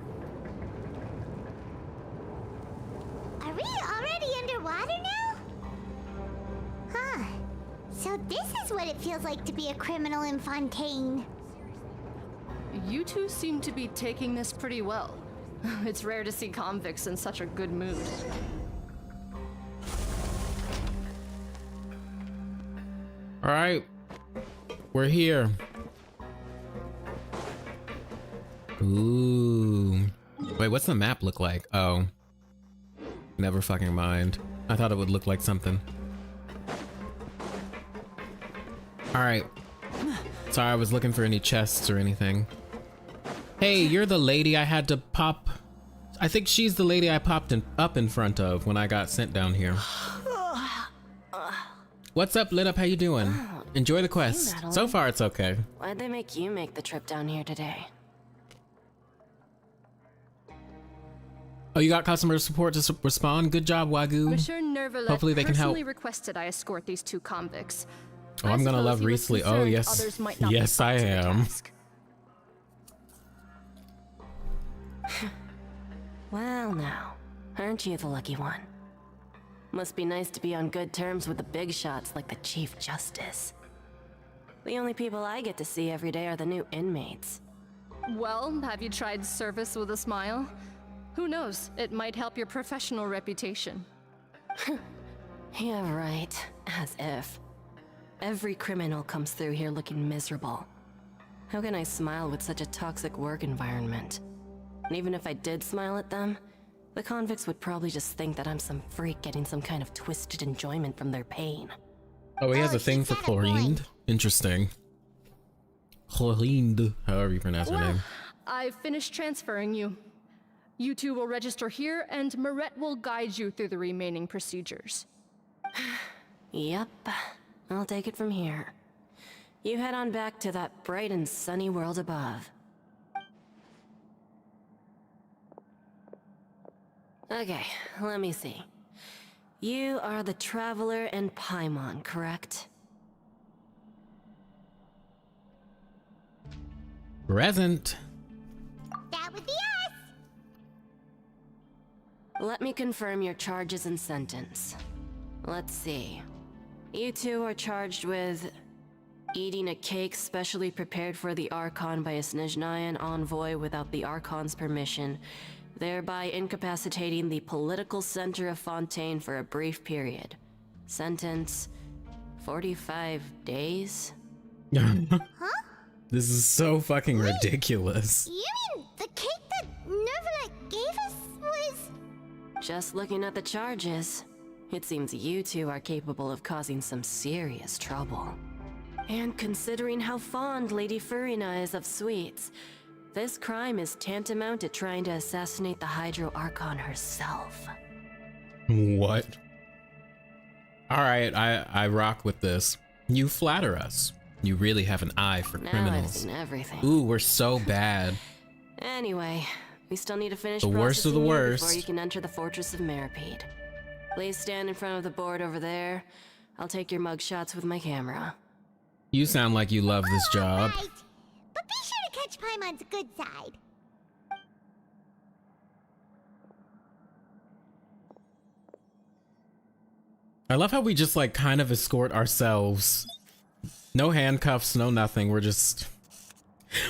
D: Are we already underwater now? Huh. So this is what it feels like to be a criminal in Fontaine.
H: You two seem to be taking this pretty well. It's rare to see convicts in such a good mood.
A: All right, we're here. Ooh. Wait, what's the map look like? Oh, never fucking mind. I thought it would look like something. All right. Sorry, I was looking for any chests or anything. Hey, you're the lady I had to pop. I think she's the lady I popped up in front of when I got sent down here. What's up, Lit Up? How you doing? Enjoy the quest. So far, it's okay.
I: Why'd they make you make the trip down here today?
A: Oh, you got customer support to respond? Good job, Wagyu.
H: Monsieur Neuvillette
A: Hopefully they can help.
H: personally requested I escort these two convicts.
A: Oh, I'm gonna love Riesli. Oh, yes. Yes, I am.
I: Well, now, aren't you the lucky one? Must be nice to be on good terms with the big shots like the Chief Justice. The only people I get to see every day are the new inmates.
H: Well, have you tried service with a smile? Who knows? It might help your professional reputation.
I: Yeah, right. As if. Every criminal comes through here looking miserable. How can I smile with such a toxic work environment? And even if I did smile at them, the convicts would probably just think that I'm some freak getting some kind of twisted enjoyment from their pain.
A: Oh, he has a thing for chlorine? Interesting. Chlorine, however you pronounce her name.
H: I've finished transferring you. You two will register here, and Mirette will guide you through the remaining procedures.
I: Yep, I'll take it from here. You head on back to that bright and sunny world above. Okay, let me see. You are the Traveler and Paimon, correct?
A: Present.
D: That would be us.
I: Let me confirm your charges and sentence. Let's see. You two are charged with eating a cake specially prepared for the Archon by a Snezhnayan envoy without the Archon's permission, thereby incapacitating the political center of Fontaine for a brief period. Sentence, 45 days?
A: This is so fucking ridiculous.
D: You mean the cake that Neuvillette gave us was...
I: Just looking at the charges, it seems you two are capable of causing some serious trouble. And considering how fond Lady Furina is of sweets, this crime is tantamount to trying to assassinate the Hydro Archon herself.
A: What? Alright, I rock with this. You flatter us. You really have an eye for
I: Now I've
A: criminals.
I: seen everything.
A: Ooh, we're so bad.
I: Anyway, we still need to finish
A: The worst of the
I: processing you
A: worst.
I: before you can enter the Fortress of Meripede. Please stand in front of the board over there. I'll take your mug shots with my camera.
A: You sound like you love this job.
D: Right. But be sure to catch Paimon's good side.
A: I love how we just like kind of escort ourselves. No handcuffs, no nothing. We're just...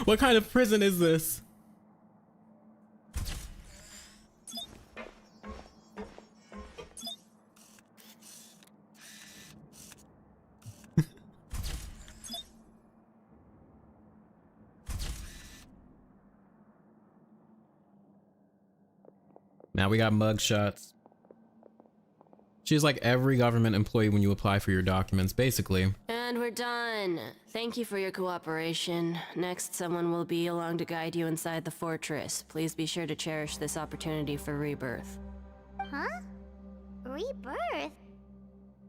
A: What kind of prison is this? Now we got mug shots. She's like every government employee when you apply for your documents, basically.
I: And we're done. Thank you for your cooperation. Next, someone will be along to guide you inside the fortress. Please be sure to cherish this opportunity for rebirth.
D: Huh? Rebirth? Isn't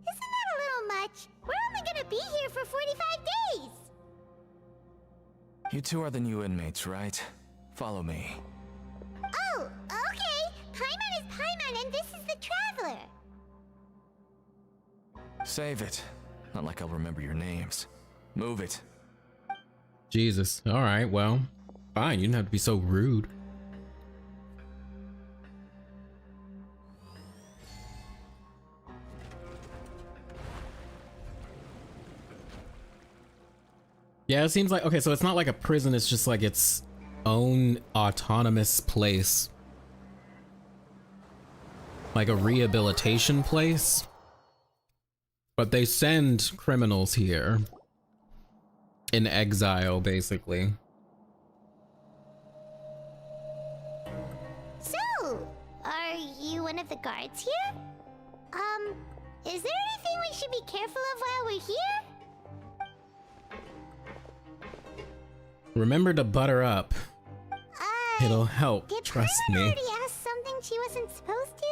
D: that a little much? We're only gonna be here for 45 days!
J: You two are the new inmates, right? Follow me.
D: Oh, okay! Paimon is Paimon and this is the Traveler!
J: Save it. Not like I'll remember your names. Move it.
A: Jesus. Alright, well. Fine, you didn't have to be so rude. Yeah, it seems like, okay, so it's not like a prison, it's just like its own autonomous place. Like a rehabilitation place. But they send criminals here. In exile, basically.
D: So, are you one of the guards here? Is there anything we should be careful of while we're here?
A: Remember to butter up. It'll help, trust me.
D: Did Paimon already ask something she wasn't supposed to?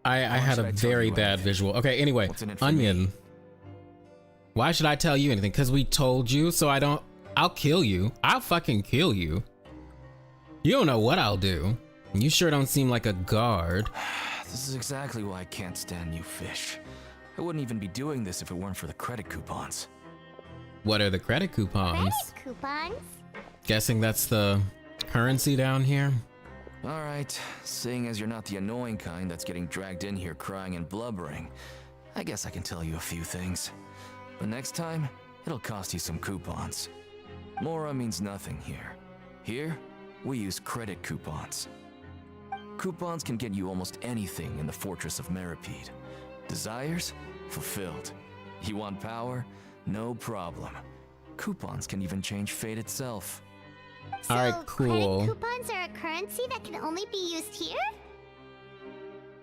A: I had a very bad visual. Okay, anyway, Onion. Why should I tell you anything? Because we told you, so I'll kill you. I'll fucking kill you. You don't know what I'll do. You sure don't seem like a guard.
J: This is exactly why I can't stand you fish. I wouldn't even be doing this if it weren't for the credit coupons.
A: What are the credit coupons?
D: Credit coupons?
A: Guessing that's the currency down here?
J: Alright, seeing as you're not the annoying kind that's getting dragged in here crying and blubbering, I guess I can tell you a few things. But next time, it'll cost you some coupons. Mora means nothing here. Here, we use credit coupons. Coupons can get you almost anything in the Fortress of Meripede. Desires? Fulfilled. You want power? No problem. Coupons can even change fate itself.
D: So,
A: alright, cool.
D: Credit coupons are a currency that can only be used here?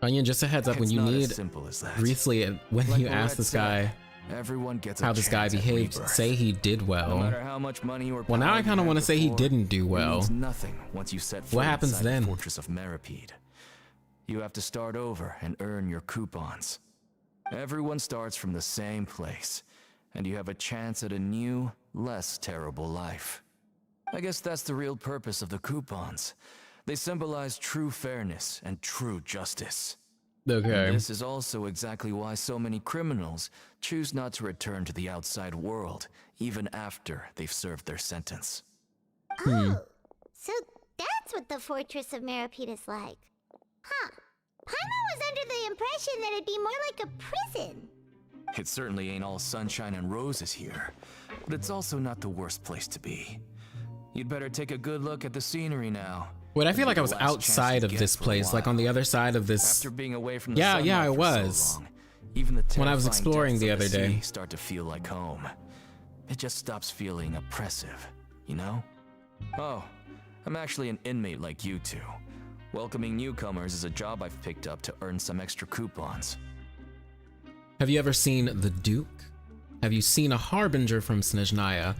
A: Onion, just a heads up, when you need, recently, when
J: Like
A: you ask this guy
J: everyone gets
A: how this guy behaved, say he did well.
J: No matter how much money or
A: well, now I kind of want to say he didn't do
J: it
A: well.
J: means nothing once you set foot
A: What happens
J: inside
A: then?
J: the Fortress of Meripede. You have to start over and earn your coupons. Everyone starts from the same place, and you have a chance at a new, less terrible life. I guess that's the real purpose of the coupons. They symbolize true fairness and true justice.
A: Okay.
J: And this is also exactly why so many criminals choose not to return to the outside world, even after they've served their sentence.
D: Oh, so that's what the Fortress of Meripede is like. Huh. Paimon was under the impression that it'd be more like a prison.
J: It certainly ain't all sunshine and roses here, but it's also not the worst place to be. You'd better take a good look at the scenery now.
A: Wait, I feel like I was outside of this place, like on the other side of this.
J: After being away from the
A: yeah,
J: sunlight
A: I
J: for
A: was.
J: so long, even the
A: when I was
J: terrifying
A: exploring
J: depths
A: the
J: of
A: other day.
J: sea start to feel like home. It just stops feeling oppressive, you know? Oh, I'm actually an inmate like you two. Welcoming newcomers is a job I've picked up to earn some extra coupons.
A: Have you ever seen The Duke? Have you seen a harbinger from Snezhnaya?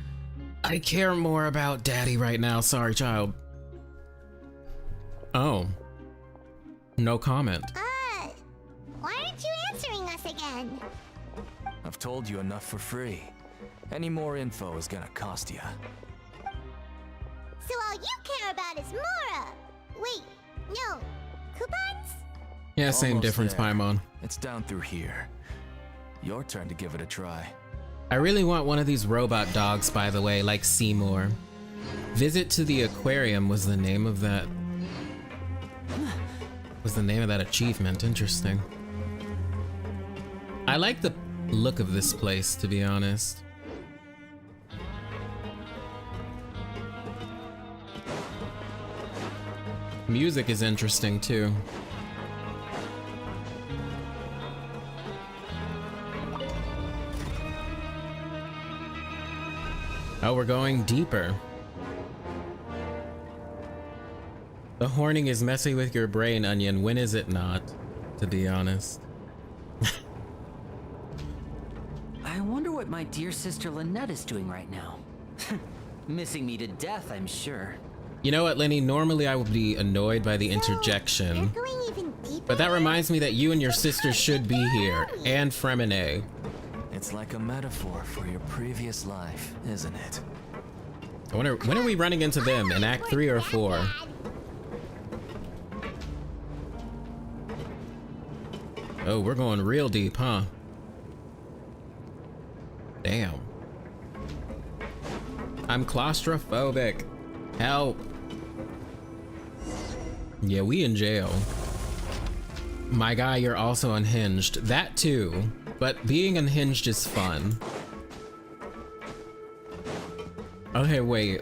A: I care more about Daddy right now, sorry child. Oh. No comment.
D: Why aren't you answering us again?
J: I've told you enough for free. Any more info is gonna cost you.
D: So all you care about is Mora! Wait, no. Coupons?
A: Yeah, same
J: Almost
A: difference,
J: there.
A: Paimon.
J: It's down through here. Your turn to give it a try.
A: I really want one of these robot dogs, by the way, like Seymour. Visit to the aquarium was the name of that. Was the name of that achievement. Interesting. I like the look of this place, to be honest. Music is interesting too. Oh, we're going deeper. The horning is messing with your brain, Onion. When is it not, to be honest?
B: I wonder what my dear sister Lynette is doing right now. Missing me to death, I'm sure.
A: You know what, Lenny? Normally I would be annoyed by the interjection,
D: Going even deeper.
A: but that reminds me that you and your sister should be here, and Fremine.
J: It's like a metaphor for your previous life, isn't it?
A: I wonder, when are we running into them? In Act 3 or 4? Oh, we're going real deep, huh? Damn. I'm claustrophobic. Help. Yeah, we in jail. My guy, you're also unhinged. That too. But being unhinged is fun. Okay, wait.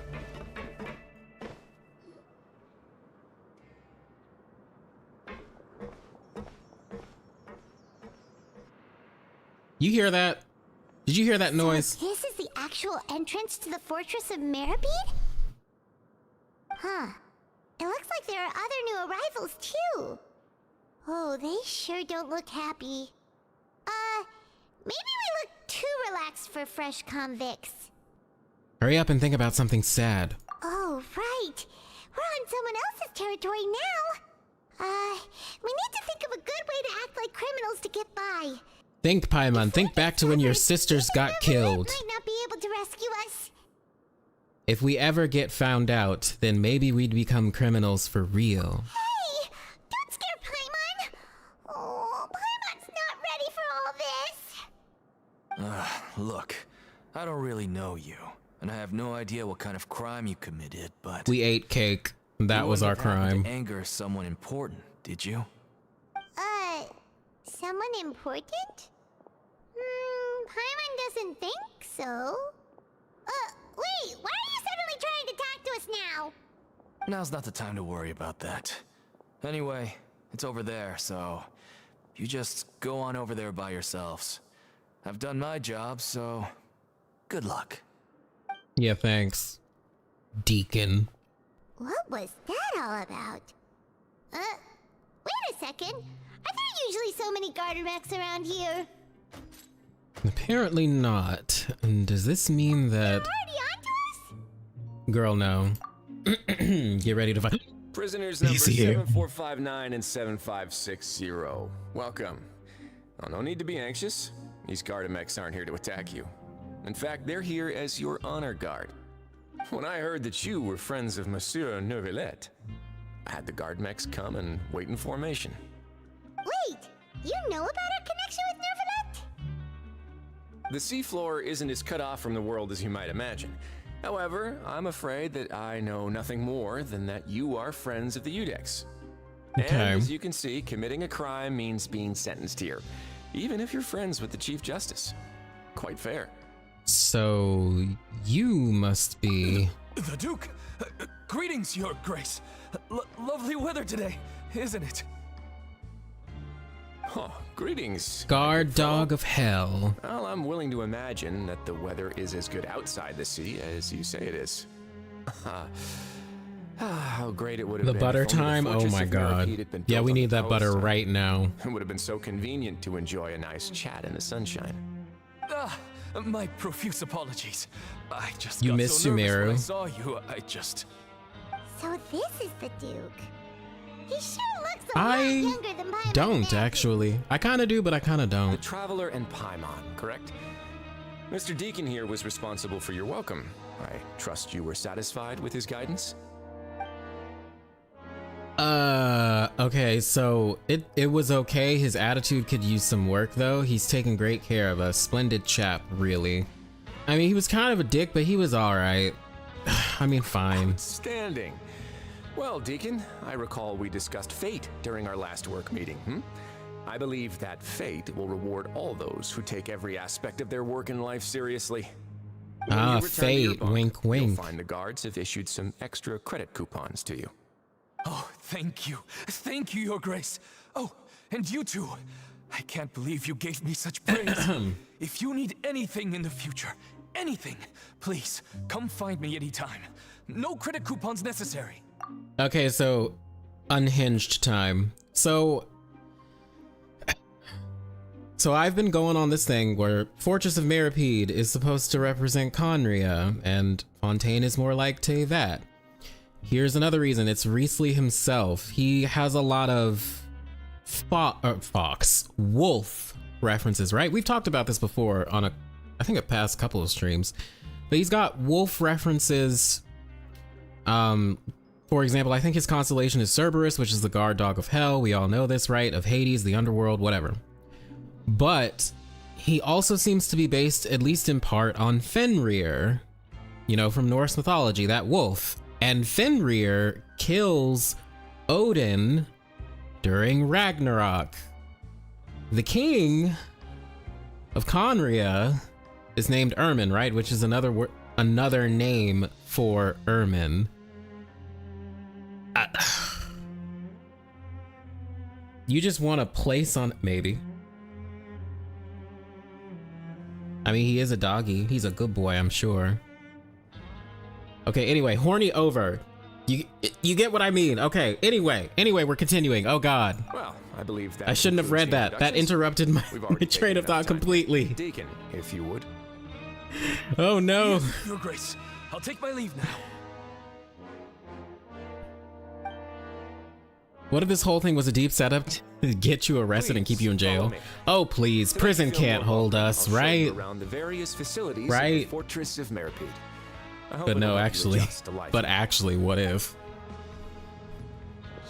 A: You hear that? Did you hear that noise?
D: So this is the actual entrance to the fortress of Meripede? Huh. It looks like there are other new arrivals too. Oh, they sure don't look happy. Maybe we look too relaxed for fresh convicts.
A: Hurry up and think about something sad.
D: Oh, right. We're on someone else's territory now. We need to think of a good way to act like criminals to get by.
A: Think, Paimon. Think back to when your sisters got killed.
D: Might not be able to rescue us.
A: If we ever get found out, then maybe we'd become criminals for real.
D: Hey, don't scare Paimon. Oh, Paimon's not ready for all this.
J: Look, I don't really know you, and I have no idea what kind of crime you committed, but...
A: We ate cake. That was our crime.
J: To anger someone important, did you?
D: Someone important? Paimon doesn't think so. Wait, why are you suddenly trying to talk to us now?
J: Now's not the time to worry about that. Anyway, it's over there, so you just go on over there by yourselves. I've done my job, so good luck.
A: Yeah, thanks, Deacon.
D: What was that all about? Wait a second. Are there usually so many garter mechs around here?
A: Apparently not. And does this mean that...
D: Already onto us?
A: Girl, no. Get ready to fight.
K: Prisoners number
A: Easy here.
K: 7459 and 7560. Welcome. Oh, no need to be anxious. These Gardamex aren't here to attack you. In fact, they're here as your honor guard. When I heard that you were friends of Monsieur Neuvillette, I had the Gardamex come and wait in formation.
D: Wait, you know about our connection with Neuvillette?
K: The seafloor isn't as cut off from the world as you might imagine. However, I'm afraid that I know nothing more than that you are friends of the Udex.
A: Okay.
K: And as you can see, committing a crime means being sentenced here, even if you're friends with the Chief Justice. Quite fair.
A: So, you must be...
J: The Duke! Greetings, Your Grace! Lovely weather today, isn't it?
K: Huh, greetings.
A: Guard dog of hell.
K: Well, I'm willing to imagine that the weather is as good outside the sea as you say it is. How great it would have
A: The
K: been.
A: butter
K: if only the
A: time? Oh
K: fortress
A: my
K: of
A: god.
K: Meripede had been
A: Yeah,
K: built
A: we
K: on the
A: need that butter
K: coast.
A: right now.
K: It would have been so convenient to enjoy a nice chat in the sunshine.
J: My profuse apologies. I just
A: You
J: got
A: missed
J: so nervous when I
A: Sumeru.
J: saw you, I just...
D: So this is the Duke. He sure looks a lot
A: I
D: younger than Paimon.
A: don't, actually. I kind of do, but I kind of
K: The
A: don't.
K: Traveler and Paimon, correct? Mr. Deacon here was responsible for your welcome. I trust you were satisfied with his guidance?
A: Okay, so it was okay. His attitude could use some work, though. He's taking great care of us. Splendid chap, really. I mean, he was kind of a dick, but he was alright. I mean, fine.
K: Outstanding. Well, Deacon, I recall we discussed fate during our last work meeting, I believe that fate will reward all those who take every aspect of their work in life seriously. When you return to your
A: fate,
K: bunk,
A: wink,
K: you'll
A: wink.
K: find the guards have issued some extra credit coupons to you.
J: Oh, thank you. Thank you, Your Grace. Oh, and you too. I can't believe you gave me such praise. If you need anything in the future, anything, please come find me anytime. No credit coupons necessary.
A: Okay, so unhinged time. So I've been going on this thing where Fortress of Meropide is supposed to represent Conria, and Fontaine is more like Tevat. Here's another reason. It's Riesli himself. He has a lot of wolf references, right? We've talked about this before on I think a past couple of streams, but he's got wolf references. For example, I think his constellation is Cerberus, which is the guard dog of hell. We all know this, right? Of Hades, the underworld, whatever. But he also seems to be based, at least in part, on Fenrir, you know, from Norse mythology, that wolf. And Fenrir kills Odin during Ragnarok. The king of Conria is named Ermin, right? Which is another name for Ermin. You just want a place on, maybe. I mean, he is a doggy. He's a good boy, I'm sure. Okay, anyway, horny over. You get what I mean. Okay, anyway, we're continuing. Oh God.
K: Well, I believe that
A: I shouldn't have read that. That interrupted my train of thought completely.
K: Deacon, if you would.
A: Oh no.
J: Yes, Your Grace, I'll take my leave now.
A: What if this whole thing was a deep setup to get you arrested and keep you in jail? Oh please, prison can't hold us, right?
K: Around the various facilities
A: right?
K: of the Fortress of Meropide.
A: But no, actually, what if?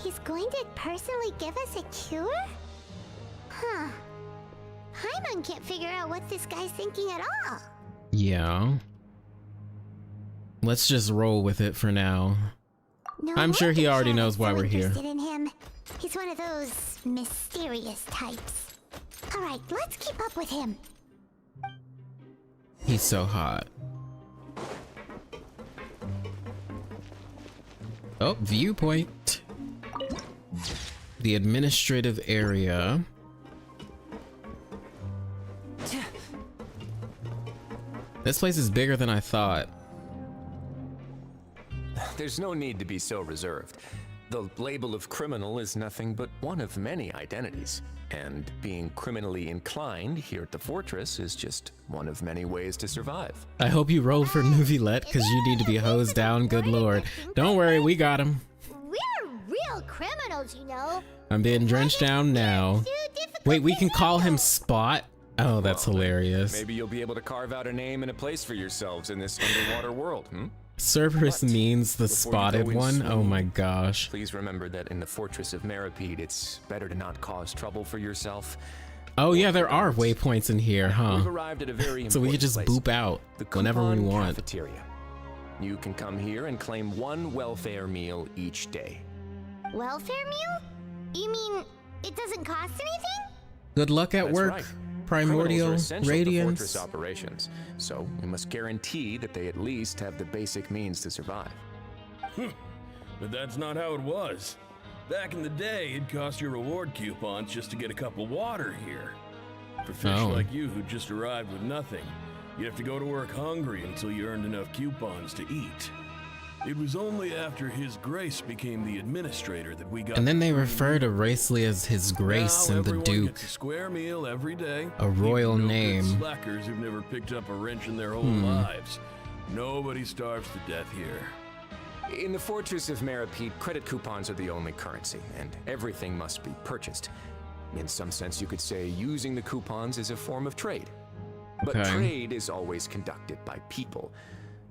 D: He's going to personally give us a cure? Huh. Hyman can't figure out what this guy's thinking at all.
A: Yeah. Let's just roll with it for now.
D: No
A: I'm sure he
D: wonder
A: already knows
D: Shadow's
A: why
D: so
A: we're here.
D: interested in him. He's one of those mysterious types. All right, let's keep up with him.
A: He's so hot. Oh, viewpoint. The administrative area. This place is bigger than I thought.
K: There's no need to be so reserved. The label of criminal is nothing but one of many identities. And being criminally inclined here at the fortress is just one of many ways to survive.
A: I hope you rolled for neuvillette, because you need to be hosed down, good lord. Don't worry, we got him.
D: We're real criminals, you know.
A: I'm being drenched down now. Wait, we can call him Spot? Oh, that's hilarious.
K: Maybe you'll be able to carve out a name and a place for yourselves in this underwater world,
A: Cerberus means the
K: Before you
A: spotted
K: go in
A: one? Oh
K: swinging,
A: my gosh.
K: Please remember that in the Fortress of Meropide, it's better to not cause trouble for yourself.
A: Oh yeah, there are waypoints in here, huh?
K: We've arrived at a very
A: So we could just
K: important
A: boop out
K: the
A: whenever we
K: coupon
A: want.
K: Cafeteria. You can come here and claim one welfare meal each day.
D: Welfare meal? You mean it doesn't cost anything?
A: Good luck at
K: That's
A: work,
K: right.
A: Primordial
K: Criminals are essential to
A: Radiance.
K: Fortress operations, so we must guarantee that they at least have the basic means to survive.
L: But that's not how it was. Back in the day, it cost you reward coupons just to get a cup of water here. For fish like you who just arrived with nothing, you'd have to go to work hungry until you earned enough coupons to eat. It was only after His Grace became the administrator that we got.
A: And then they refer to Racely as His Grace and the Duke.
L: Gets a square meal every day.
A: A royal
L: Even no
A: name.
L: good slackers who've never picked up a wrench in their whole lives. Nobody starves to death here.
K: In the Fortress of Meropide, credit coupons are the only currency, and everything must be purchased. In some sense, you could say using the coupons is a form of trade. But
A: Okay.
K: trade is always conducted by people.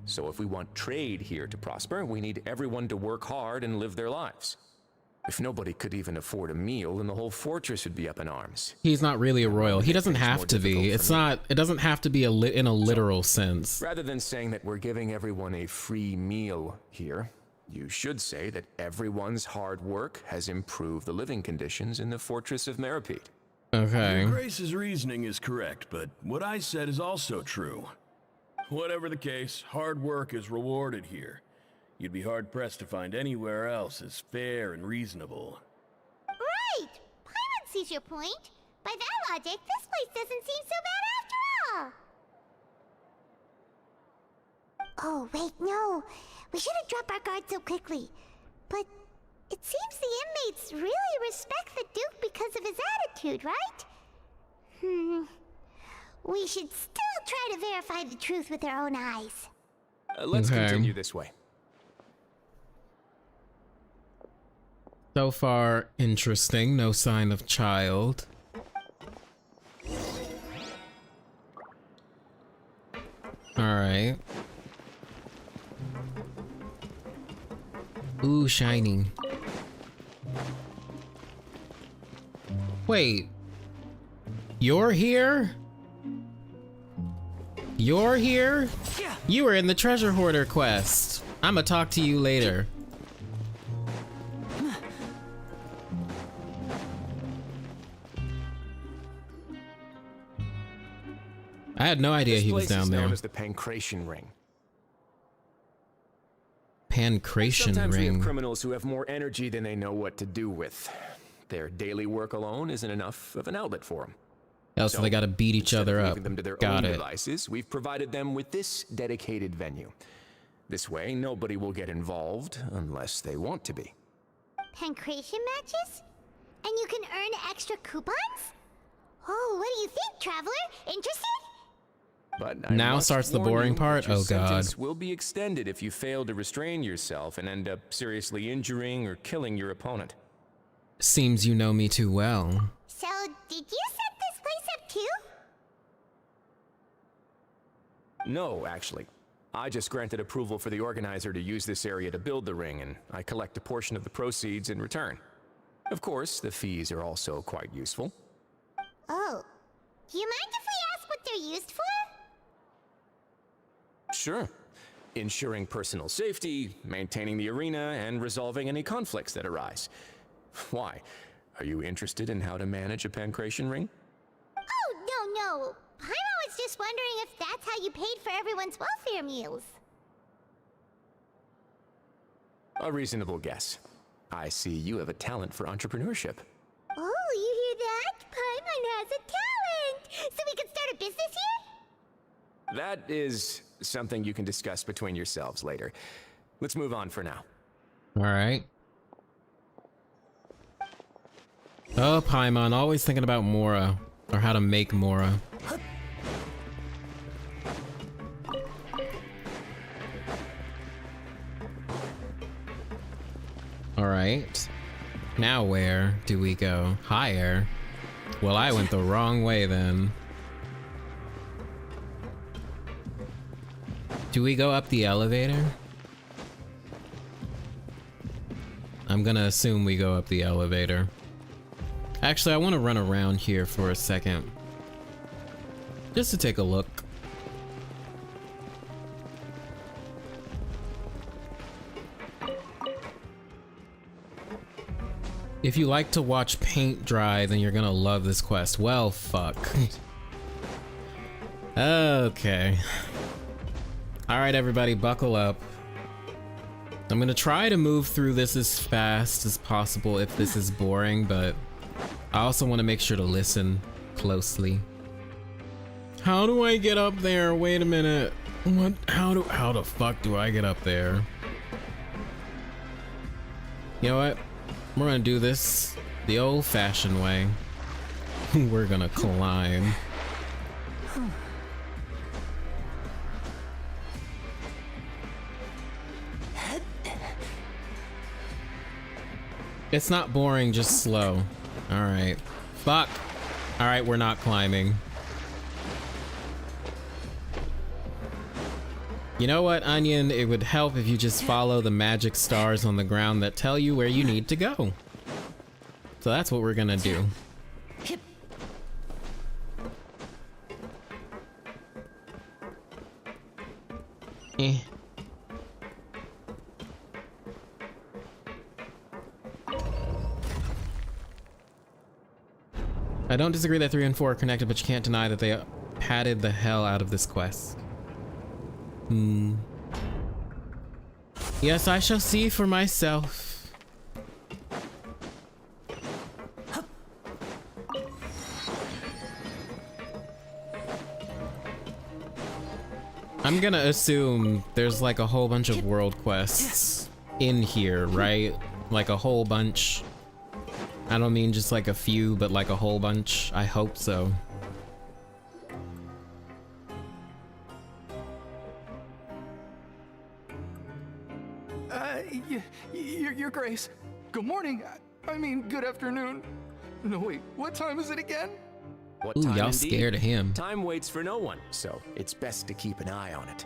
K: So if we want trade here to prosper, we need everyone to work hard and live their lives. If nobody could even afford a meal, then the whole fortress would be up in arms.
A: He's not really a royal. He doesn't have to be. It's not. It doesn't have to be in a literal sense.
K: Rather than saying that we're giving everyone a free meal here, you should say that everyone's hard work has improved the living conditions in the Fortress of Meropide.
A: Okay.
L: Your Grace's reasoning is correct, but what I said is also true. Whatever the case, hard work is rewarded here. You'd be hard-pressed to find anywhere else as fair and reasonable.
D: Right! Paimon sees your point. By that logic, this place doesn't seem so bad after all. Oh, wait, no. We shouldn't drop our guard so quickly. But it Seems the inmates really respect the Duke because of his attitude, right? We should still try to verify the truth with our own eyes.
K: Let's continue this way.
A: So far, interesting. No sign of child. Alright. Ooh, shiny. Wait. You're here? You're here? You were in the treasure hoarder quest. I'ma talk to you later. I had no idea he was down there.
K: Known as the Pancration Ring.
A: Pancration
K: Sometimes we
A: ring.
K: have criminals who have more energy than they know what to do with. Their daily work alone isn't enough of an outlet for them.
A: So they gotta beat each other up.
K: Them to their
A: Got
K: own
A: it.
K: devices, we've provided them with this dedicated venue. This way, nobody will get involved unless they want to be.
D: Pancration matches? And you can earn extra coupons? Oh, what do you think, traveler? Interested?
K: But I
A: Now
K: must
A: starts the
K: warn
A: boring
K: you
A: part?
K: that your
A: Oh, God.
K: sentence will be extended if you fail to restrain yourself and end up seriously injuring or killing your opponent.
A: Seems you know me too well.
D: So, did you set this place up too?
K: No, actually. I just granted approval for the organizer to use this area to build the ring, and I collect a portion of the proceeds in return. Of course, the fees are also quite useful.
D: Oh. Do you mind if we ask what they're used for?
K: Sure. Ensuring personal safety, maintaining the arena, and resolving any conflicts that arise. Why? Are you interested in how to manage a pancration ring?
D: Oh, no. Paimon was just wondering if that's how you paid for everyone's welfare meals.
K: A reasonable guess. I see you have a talent for entrepreneurship.
D: Oh, you hear that? Paimon has a talent! So we can start a business here?
K: That is something you can discuss between yourselves later. Let's move on for now.
A: Alright. Oh, Paimon, always thinking about Mora. Or how to make Mora. Alright. Now where do we go? Higher? Well, I went the wrong way then. Do we go up the elevator? I'm gonna assume we go up the elevator. Actually, I want to run around here for a second. Just to take a look. If you like to watch paint dry, then you're gonna love this quest. Well, fuck. Okay. Alright, everybody, buckle up. I'm gonna try to move through this as fast as possible if this is boring, but I also want to make sure to listen closely. How do I get up there? Wait a minute. What? How the fuck do I get up there? You know what? We're gonna do this the old-fashioned way. We're gonna climb. It's not boring, just slow. Alright. Fuck. Alright, we're not climbing. You know what, Onion? It would help if you just follow the magic stars on the ground that tell you where you need to go. So that's what we're gonna do. Eh. I don't disagree that 3 and 4 are connected, but you can't deny that they padded the hell out of this quest. Yes, I shall see for myself. I'm gonna assume there's like a whole bunch of world quests in here, right? Like a whole bunch. I don't mean just like a few, but like a whole bunch. I hope so.
J: Your Grace. Good morning. I mean, good afternoon. No, wait, what time is it again?
K: What
A: Ooh,
K: time
A: y'all
K: indeed?
A: scared of him.
K: Time waits for no one, so it's best to keep an eye on it.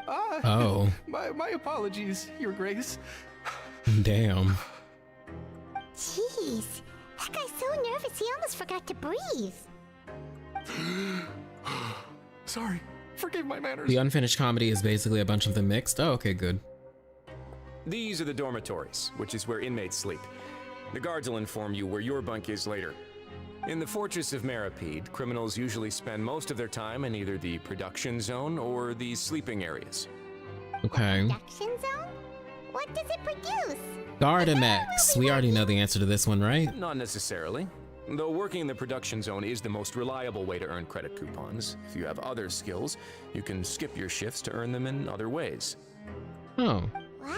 A: Oh.
J: My apologies, Your Grace.
A: Damn.
D: Jeez, that guy's so nervous he almost forgot to breathe.
J: Sorry, forgive my manners.
A: The unfinished comedy is basically a bunch of them mixed. Oh, okay, good.
K: These are the dormitories, which is where inmates sleep. The guards will inform you where your bunk is later. In the Fortress of Meripede, criminals usually spend most of their time in either the production zone or the sleeping areas.
A: Okay.
D: Production zone? What does it produce?
A: Gardamex. We already know the answer to this one, right?
K: Not necessarily. Though working in the production zone is the most reliable way to earn credit coupons. If you have other skills, you can skip your shifts to earn them in other ways.
A: Oh.
D: Wow.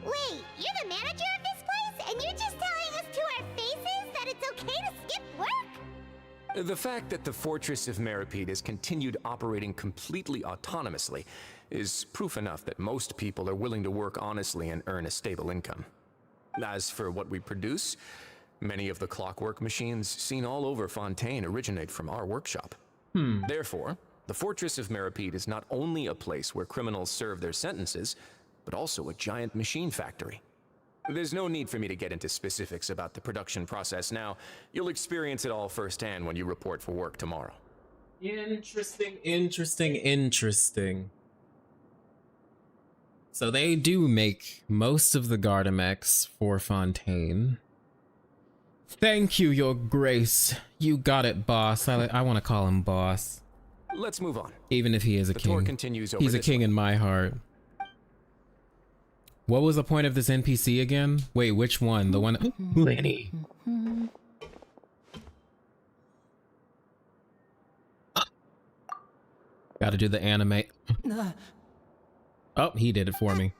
D: Wait, you're the manager of this place, and you're just telling us to our faces that it's okay to skip work?
K: The fact that the Fortress of Meripede has continued operating completely autonomously is proof enough that most people are willing to work honestly and earn a stable income. As for what we produce, many of the clockwork machines seen all over Fontaine originate from our workshop. Therefore, the Fortress of Meripede is not only a place where criminals serve their sentences, but also a giant machine factory. There's no need for me to get into specifics about the production process now. You'll experience it all firsthand when you report for work tomorrow.
A: Interesting, interesting, interesting. So they do make most of the Gardamex for Fontaine. Thank you, Your Grace. You got it, boss. I want to call him boss.
K: Let's move on.
A: Even if he is a
K: The tour
A: king.
K: continues over
A: He's a
K: this
A: king
K: way.
A: in my heart. What was the point of this NPC again? Wait, which one? The one... Lenny. Gotta do the anime. Oh, he did it for me.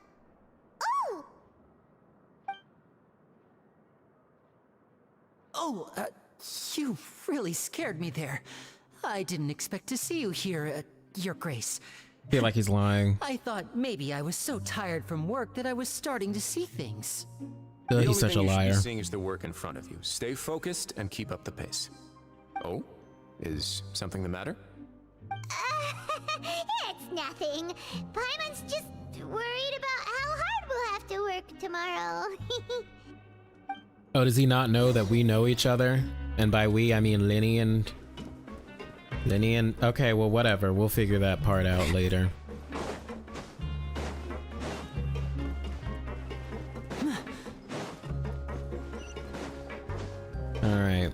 B: You really scared me there. I didn't expect to see you here, Your Grace.
A: I feel like he's lying.
B: I thought maybe I was so tired from work that I was starting to see things.
A: Ugh,
K: The
A: he's
K: only
A: such a
K: thing you should be
A: liar.
K: seeing is the work in front of you. Stay focused and keep up the pace. Oh? Is something the matter?
D: It's nothing. Paimon's just worried about how hard we'll have to work tomorrow.
A: Oh, does he not know that we know each other? And by we, I mean Lenny and... Okay, well, whatever. We'll figure that part out later. Alright.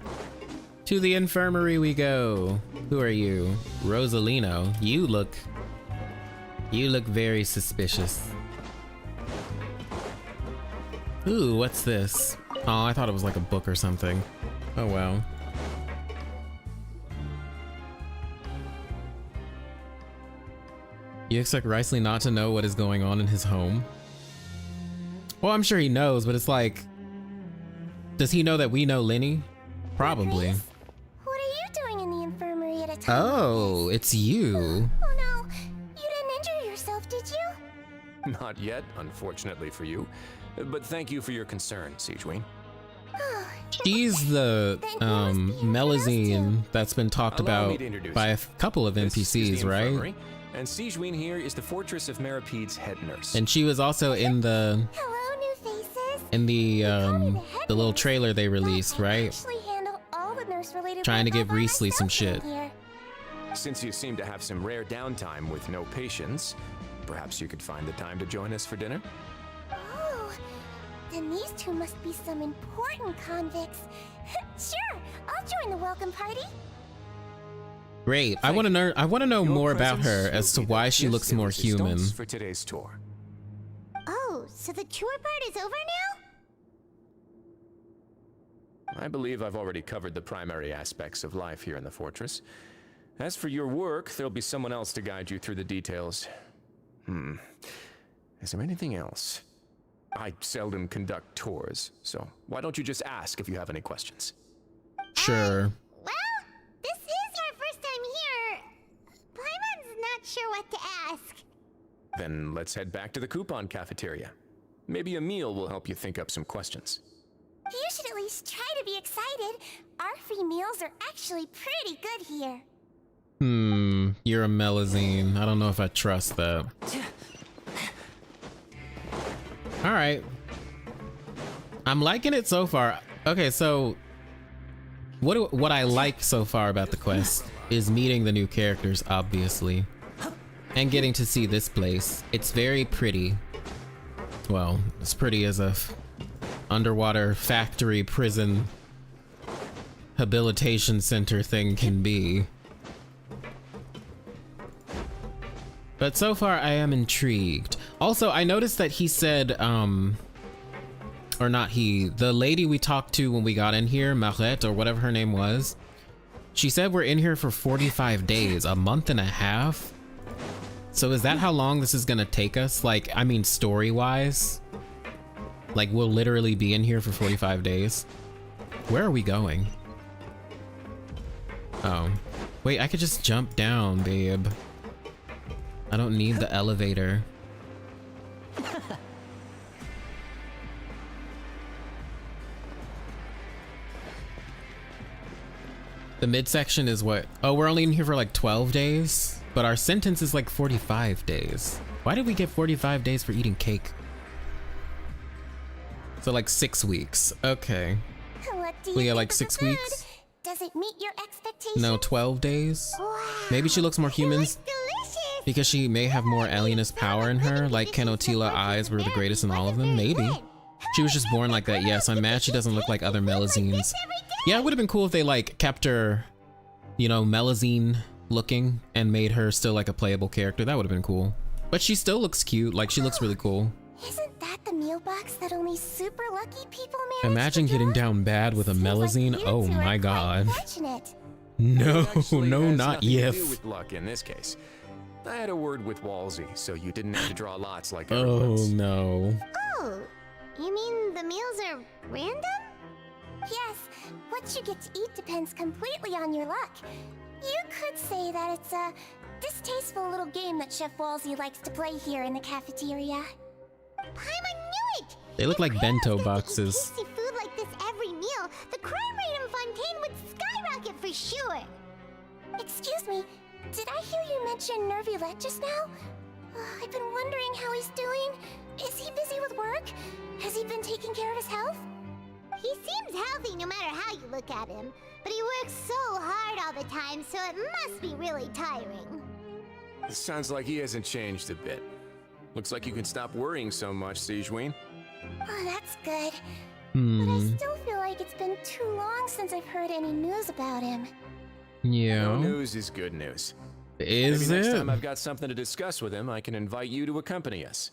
A: To the infirmary we go. Who are you? Rosalino. You look very suspicious. Ooh, what's this? Oh, I thought it was like a book or something. Oh, well. You expect Riceley not to know what is going on in his home? Well, I'm sure he knows, but it's like... Does he know that we know Lenny? Probably.
D: What are you doing in the infirmary at a time
A: Oh,
D: like this?
A: it's you.
D: Oh no, you didn't injure yourself, did you?
K: Not yet, unfortunately for you. But thank you for your concern, Siegeween.
A: She's the Melazine that's been talked
K: Allow me
A: about
K: to introduce
A: by a
K: you.
A: couple of
K: This is
A: NPCs,
K: the
A: right?
K: infirmary, and Siegeween here is the Fortress of Meripede's head nurse.
A: And she was also in the
D: Hello, new faces.
A: the little trailer they released, right?
D: Actually handle all the nurse-related
A: Trying to
D: work
A: give
D: all by
A: Risley some
D: myself
A: shit.
D: here.
K: Since you seem to have some rare downtime with no patients, perhaps you could find the time to join us for dinner?
D: Oh, then these two must be some important convicts. Sure, I'll join the welcome party.
A: Great. I want to know
K: Your
A: more about
K: presence
A: her
K: will
A: as to
K: be the
A: why she
K: pièce
A: looks
K: de
A: more human.
K: résistance for today's tour.
D: Oh, so the tour part is over now?
K: I believe I've already covered the primary aspects of life here in the fortress. As for your work, there'll be someone else to guide you through the details. Is there anything else? I seldom conduct tours, so why don't you just ask if you have any questions?
A: Sure.
D: Well, this is our first time here. Paimon's not sure what to ask.
K: Then let's head back to the coupon cafeteria. Maybe a meal will help you think up some questions.
G: You should at least try to be excited. Our free meals are actually pretty good here.
A: You're a melazine. I don't know if I trust that. All right. I'm liking it so far. Okay, so what I like so far about the quest is meeting the new characters, obviously, and getting to see this place. It's very pretty. Well, as pretty as a underwater factory prison habilitation center thing can be. But so far I am intrigued. Also, I noticed that he said, or not he, the lady we talked to when we got in here, Marette, or whatever her name was, she said we're in here for 45 days, a month and a half. So is that how long this is gonna take us? Like, I mean, story-wise? Like, we'll literally be in here for 45 days? Where are we going? Oh. Wait, I could just jump down, babe. I don't need the elevator. The midsection is what? Oh, we're only in here for like 12 days? But our sentence is like 45 days. Why did we get 45 days for eating cake? So like 6 weeks. Okay.
G: What do you
A: We got
G: think
A: like
G: of
A: 6
G: the food?
A: weeks?
G: Does it meet your expectations?
A: No, 12 days?
D: Wow.
A: Maybe she looks more human
D: Delicious.
A: because she may have more alienist power in her, like Kenotila eyes were the greatest in all of them. Maybe. She was just born like that. Yes, I'm mad she doesn't look like other melazines. Yeah, it would have been cool if they like kept her, you know, melazine looking and made her still like a playable character. That would have been cool. But she still looks cute. Like, she looks really cool.
G: Isn't that the meal box that only super lucky people manage
A: Imagine
G: to
A: getting
G: get?
A: down bad with a
G: Seems like
A: melazine.
G: you
A: Oh
G: two are
A: my
G: quite
A: god.
G: fortunate.
A: No,
K: Actually,
A: no,
K: has
A: not
K: nothing to do
A: if.
K: with luck in this case. I had a word with Walsey, so you didn't have to draw lots like
A: Oh
K: everyone's.
A: no.
D: Oh, you mean the meals are random?
G: Yes, what you get to eat depends completely on your luck. You could say that it's a distasteful little game that Chef Walsey likes to play here in the cafeteria.
D: Paimon knew it!
A: They look like
D: If
A: bento
D: Paimon got to eat
A: boxes.
D: tasty food like this every meal, the crime rate in Fontaine would skyrocket for sure.
G: Excuse me, did I hear you mention neuvillette just now? I've been wondering how he's doing. Is he busy with work? Has he been taking care of his health?
D: He seems healthy no matter how you look at him, but he works so hard all the time, so it must be really tiring.
K: Sounds like he hasn't changed a bit. Looks like you can stop worrying so much, Sigeween.
G: Oh, that's good. But I
A: Hmm.
G: still feel like it's been too long since I've heard any news about him.
K: No
A: Yeah.
K: news is good news.
A: Is
K: Maybe next
A: it?
K: time I've got something to discuss with him, I can invite you to accompany us.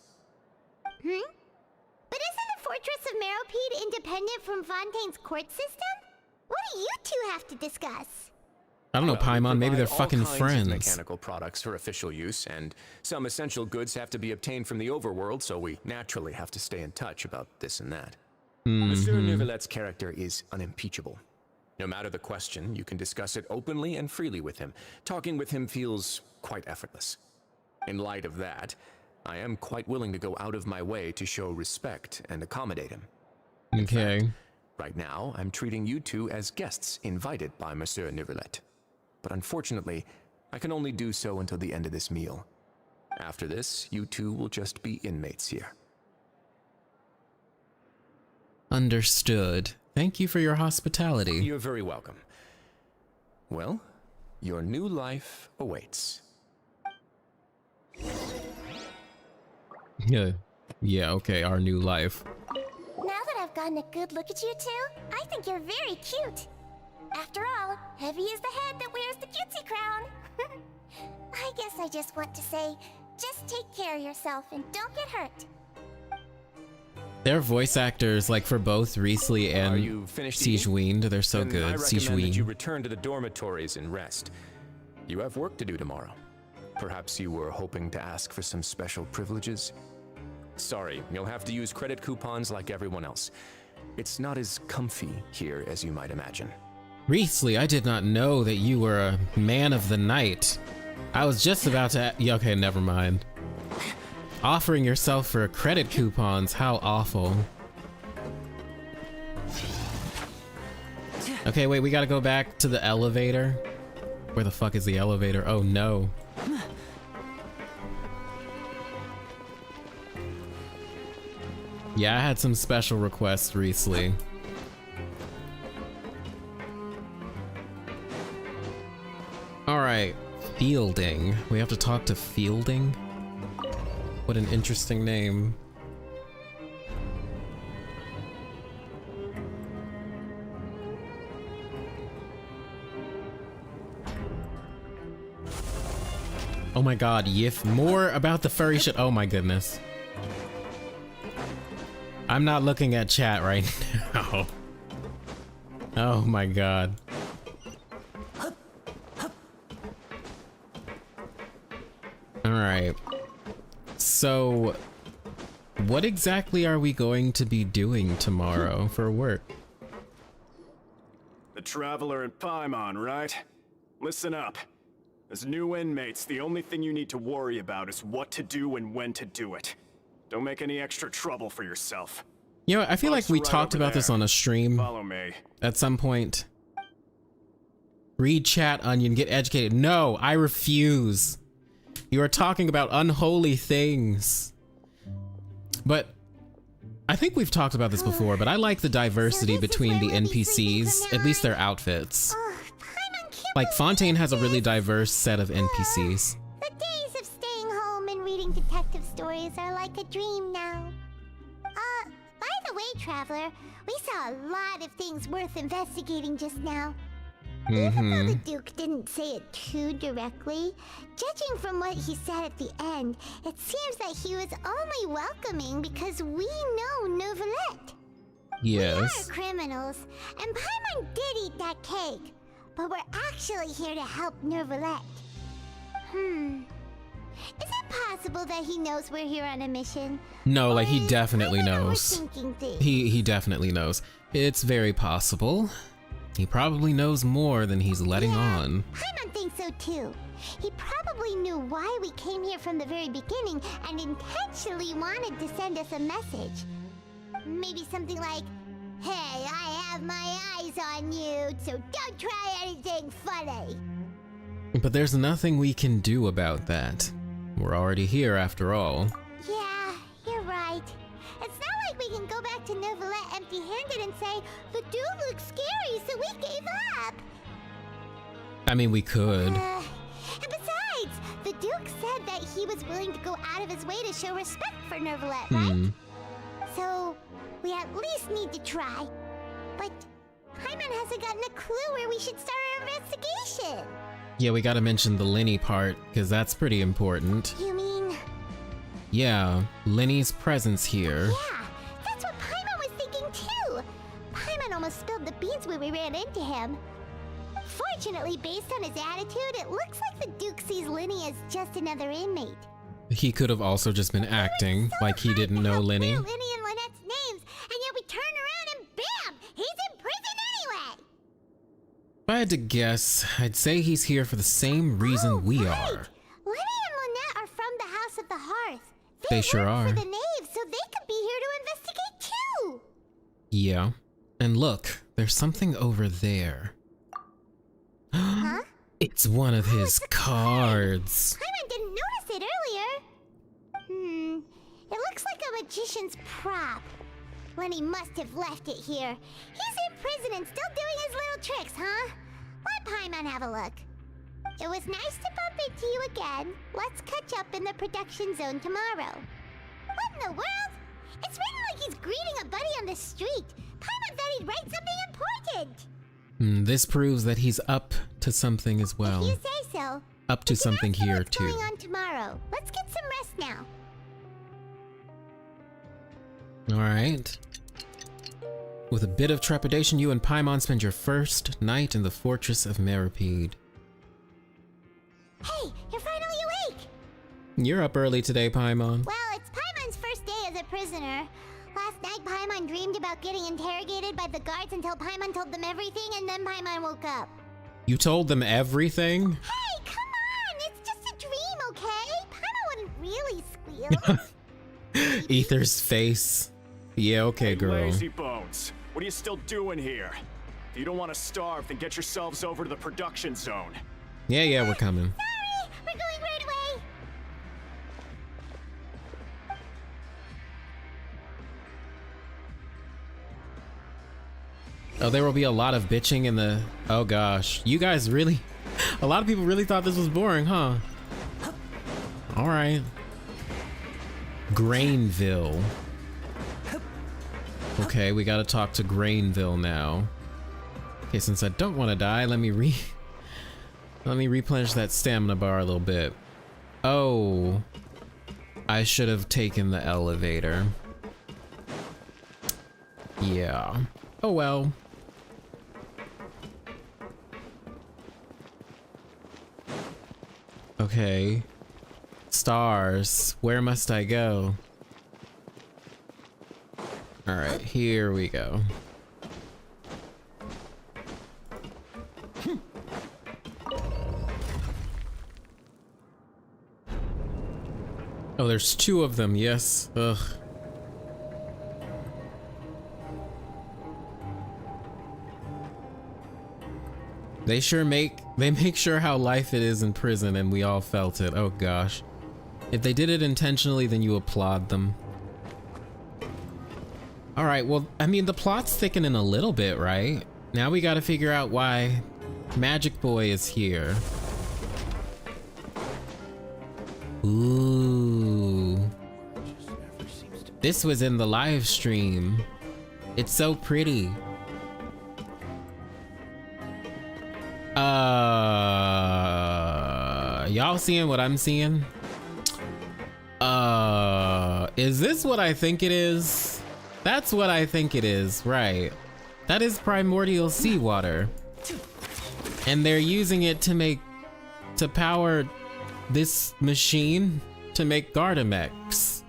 D: But isn't the Fortress of Meropide independent from Fontaine's court system? What do you two have to discuss?
A: I don't know,
K: Well, we
A: Paimon. Maybe they're
K: provide all
A: fucking
K: kinds of
A: friends.
K: mechanical products for official use, and some essential goods have to be obtained from the overworld, so we naturally have to stay in touch about this and that. Monsieur Neuvillette's character is unimpeachable. No matter the question, you can discuss it openly and freely with him. Talking with him feels quite effortless. In light of that, I am quite willing to go out of my way to show respect and accommodate him.
A: Okay.
K: Right now, I'm treating you two as guests invited by Monsieur Neuvillette. But unfortunately, I can only do so until the end of this meal. After this, you two will just be inmates here.
A: Understood. Thank you for your hospitality.
K: You're very welcome. Well, your new life awaits.
A: Yeah. Yeah, okay, our new life.
G: Now that I've gotten a good look at you two, I think you're very cute. After all, heavy is the head that wears the cutesy crown. I guess I just want to say, just take care of yourself and don't get hurt.
A: Their voice actors, like for both Riesli
K: Are
A: and
K: you finished eating?
A: Sigewinne, they're so
K: Then
A: good.
K: I recommend that you
A: Sigewinne.
K: return to the dormitories and rest. You have work to do tomorrow. Perhaps you were hoping to ask for some special privileges? Sorry, you'll have to use credit coupons like everyone else. It's not as comfy here as you might imagine.
A: Riesli, I did not know that you were a man of the night. I was just about to. Yeah, okay, never mind. Offering yourself for credit coupons, how awful. Okay, wait, we gotta go back to the elevator. Where the fuck is the elevator? Oh no. Yeah, I had some special requests, Riesli. Alright, Fielding. We have to talk to Fielding? What an interesting name. Oh my god, Yif, more about the furry shit. Oh my goodness. I'm not looking at chat right now. Oh my god. Alright. So, what exactly are we going to be doing tomorrow for work?
M: The Traveler and Paimon, right? Listen up. As new inmates, the only thing you need to worry about is what to do and when to do it. Don't make any extra trouble for yourself.
A: You know, I feel like we talked about this on a stream.
M: Follow me.
A: At some point. Read chat, Onion, get educated. No, I refuse. You are talking about unholy things. But I think we've talked about this before, but I like the diversity between the NPCs, at least their outfits. Like, Fontaine has a really diverse set of NPCs.
D: The days of staying home and reading detective stories are like a dream now. By the way, Traveler, we saw a lot of things worth investigating just now. Even though the Duke didn't say it too directly, judging from what he said at the end, it seems that he was only welcoming because we know neuvillette.
A: Yes.
D: We are criminals, and Paimon did eat that cake, but we're actually here to help neuvillette. Is it possible that he knows we're here on a mission?
A: No, like he definitely knows.
D: Overthinking things?
A: He definitely knows. It's very possible. He probably knows more than he's letting on.
D: Paimon thinks so too. He probably knew why we came here from the very beginning and intentionally wanted to send us a message. Maybe something like, "Hey, I have my eyes on you, so don't try anything funny."
A: But there's nothing we can do about that. We're already here after all.
D: Yeah, you're right. It's not like we can go back to neuvillette empty-handed and say, "The dude looks scary, so we gave up."
A: I mean, we could.
D: And besides, the Duke said that he was willing to go out of his way to show respect for neuvillette, right? So, we at least need to try. But Paimon hasn't gotten a clue where we should start our investigation.
A: Yeah, we gotta mention the Lenny part, because that's pretty important.
D: You mean?
A: Yeah, Lenny's presence here.
D: Yeah, that's what Paimon was thinking too. Paimon almost spilled the beans when we ran into him. Fortunately, based on his attitude, it looks like the Duke sees Lenny as just another inmate.
A: He could have also just been acting like he didn't know Lenny.
D: Lenny and Lynette's names, and yet we turn around and bam! He's in prison anyway!
A: If I had to guess, I'd say he's here for the same reason we are.
D: Lenny and Lynette are from the House of the Hearth.
A: They sure are.
D: For the Knave, so they could be here to investigate too!
A: Yeah. And look, there's something over there.
D: Huh?
A: It's one of his cards.
D: Paimon didn't notice it earlier. It looks like a magician's prop. Lenny must have left it here. He's in prison and still doing his little tricks, huh? Let Paimon have a look. It was nice to bump into you again. Let's catch up in the production zone tomorrow. What in the world? It's written like he's greeting a buddy on the street. Paimon thought he'd write something important.
A: This proves that he's up to something as well.
D: If you say so.
A: Up to something here
D: What's
A: too.
D: going on tomorrow? Let's get some rest now.
A: Alright. With a bit of trepidation, you and Paimon spend your first night in the fortress of Meripede.
D: Hey, you're finally awake!
A: You're up early today, Paimon.
D: Well, it's Paimon's first day as prisoner. Last night, Paimon dreamed about getting interrogated by the guards until Paimon told them everything, and then Paimon woke up.
A: You told them everything?
D: Hey, come on! It's just a dream, okay? Paimon wouldn't really squeal.
A: Ether's face. Yeah, okay,
M: Hey,
A: girl.
M: Lazy bones, what are you still doing here? If you don't want to starve, then get yourselves over to the production zone.
A: Yeah, we're coming.
D: Sorry, we're going right away.
A: Oh, there will be a lot of bitching in the... Oh gosh. You guys really... A lot of people really thought this was boring, huh? Alright. Grainville. Okay, we gotta talk to Grainville now. Okay, since I don't want to die, let me replenish that stamina bar a little bit. Oh. I should have taken the elevator. Yeah. Oh well. Okay. Stars. Where must I go? Alright, here we go. Oh, there's two of them, yes. Ugh. They make sure how life it is in prison, and we all felt it. Oh gosh. If they did it intentionally, then you applaud them. Alright, well, I mean, the plot's thickening a little bit, right? Now we gotta figure out why Magic Boy is here. Ooh. This was in the live stream. It's so pretty. Y'all seeing what I'm seeing? Is this what I think it is? That's what I think it is, right? That is primordial seawater. And they're using it to power this machine to make Gardamex.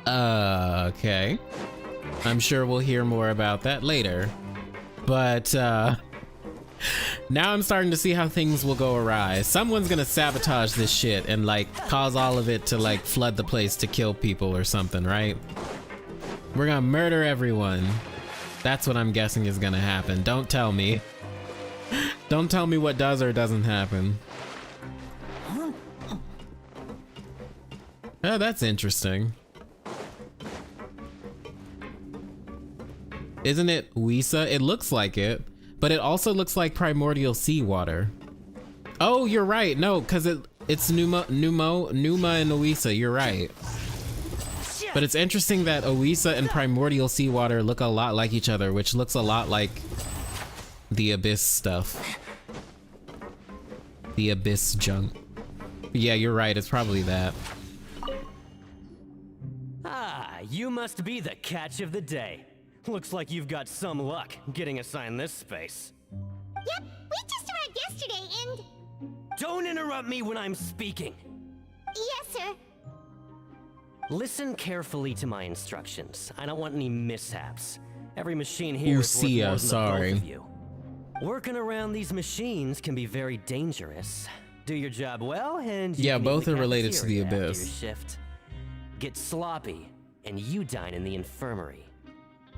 A: Okay. I'm sure we'll hear more about that later. But, now I'm starting to see how things will go awry. Someone's gonna sabotage this shit and, like, cause all of it to, like, flood the place to kill people or something, right? We're gonna murder everyone. That's what I'm guessing is gonna happen. Don't tell me. Don't tell me what does or doesn't happen. Oh, that's interesting. Isn't it Wisa? It looks like it, but it also looks like primordial seawater. Oh, you're right. No, because it's Numa and Oisa. You're right. But it's interesting that Oisa and primordial seawater look a lot like each other, which looks a lot like the Abyss stuff. The Abyss junk. Yeah, you're right. It's probably that.
N: Ah, you must be the catch of the day. Looks like you've got some luck getting assigned this space.
D: Yep, we just arrived yesterday and...
N: Don't interrupt me when I'm speaking.
D: Yes, sir.
N: Listen carefully to my instructions. I don't want any mishaps. Every machine here is worth more than
A: sorry.
N: the both of you. Working around these machines can be very dangerous. Do your job well, and you can
A: both
N: eat
A: are
N: the
A: related to the
N: cafeteria
A: Abyss.
N: after your shift. Get sloppy, and you dine in the infirmary.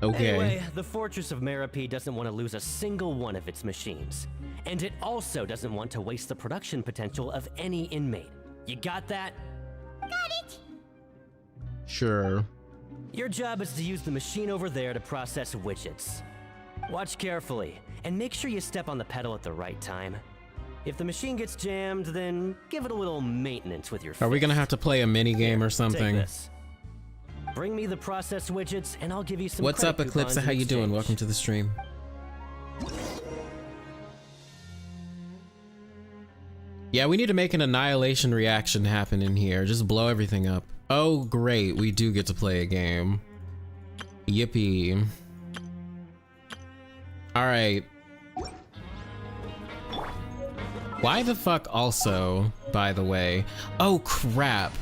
A: Okay.
N: Anyway, the Fortress of Meropide doesn't want to lose a single one of its machines. And it also doesn't want to waste the production potential of any inmate. You got that?
D: Got it.
A: Sure.
N: Your job is to use the machine over there to process widgets. Watch carefully, and make sure you step on the pedal at the right time. If the machine gets jammed, then give it a little maintenance with your fist.
A: Are we gonna have to play a mini game or something?
N: Take this. Bring me the process widgets, and I'll give you some.
A: What's up,
N: credit
A: Eclipse?
N: coupons
A: How
N: in
A: you doing?
N: exchange.
A: Welcome to the stream. Yeah, we need to make an annihilation reaction happen in here. Just blow everything up. Oh, great. We do get to play a game. Yippee. All right. Why the fuck also, by the way? Oh, crap.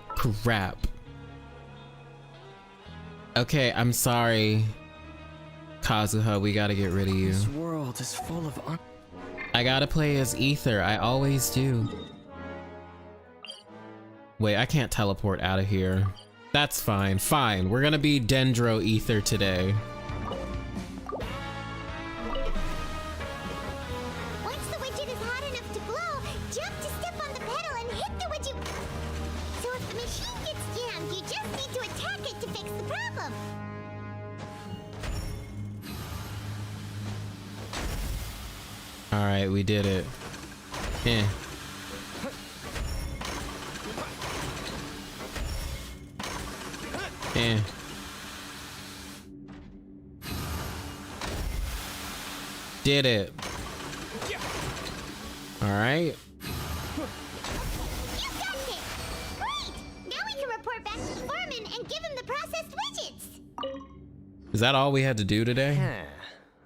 A: Crap. Okay, I'm sorry. Kazuha, we gotta get rid of you.
B: This world is full of
A: I gotta play as Ether, I always do. Wait, I can't teleport out of here. That's fine, fine. We're gonna be Dendro Ether today.
D: Once the widget is hot enough to glow, jump to step on the pedal and hit the widget. So if the machine gets jammed, you just need to attack it to fix the problem.
A: All right, we did it. Eh. Eh. Did it. All right.
D: You got it! Great! Now we can report back to the foreman and give him the processed widgets.
A: Is that all we had to do today?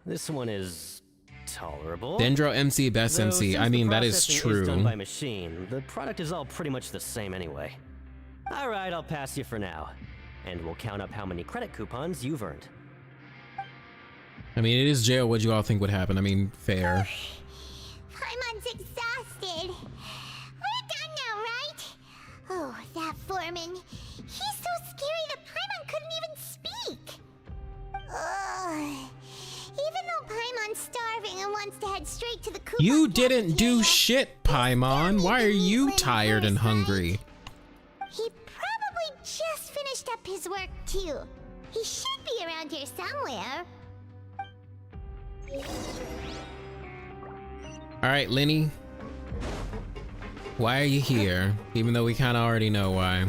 N: This one is tolerable.
A: Dendro MC, best
N: Though,
A: MC.
N: since
A: I mean,
N: the
A: that is
N: processing is done
A: true.
N: by machine, the product is all pretty much the same anyway. All right, I'll pass you for now, and we'll count up how many credit coupons you've earned.
A: I mean, it is jail. What'd you all think would happen? I mean, fair.
D: Paimon's exhausted. We're done now, right? Oh, that foreman. He's so scary that Paimon couldn't even speak. Ugh. Even though Paimon's starving and wants to head straight to the coupon
A: You didn't do shit, Paimon. Why are you tired and hungry?
D: He probably just finished up his work, too. He should be around here somewhere.
A: All right, Lenny. Why are you here? Even though we kind of already know why.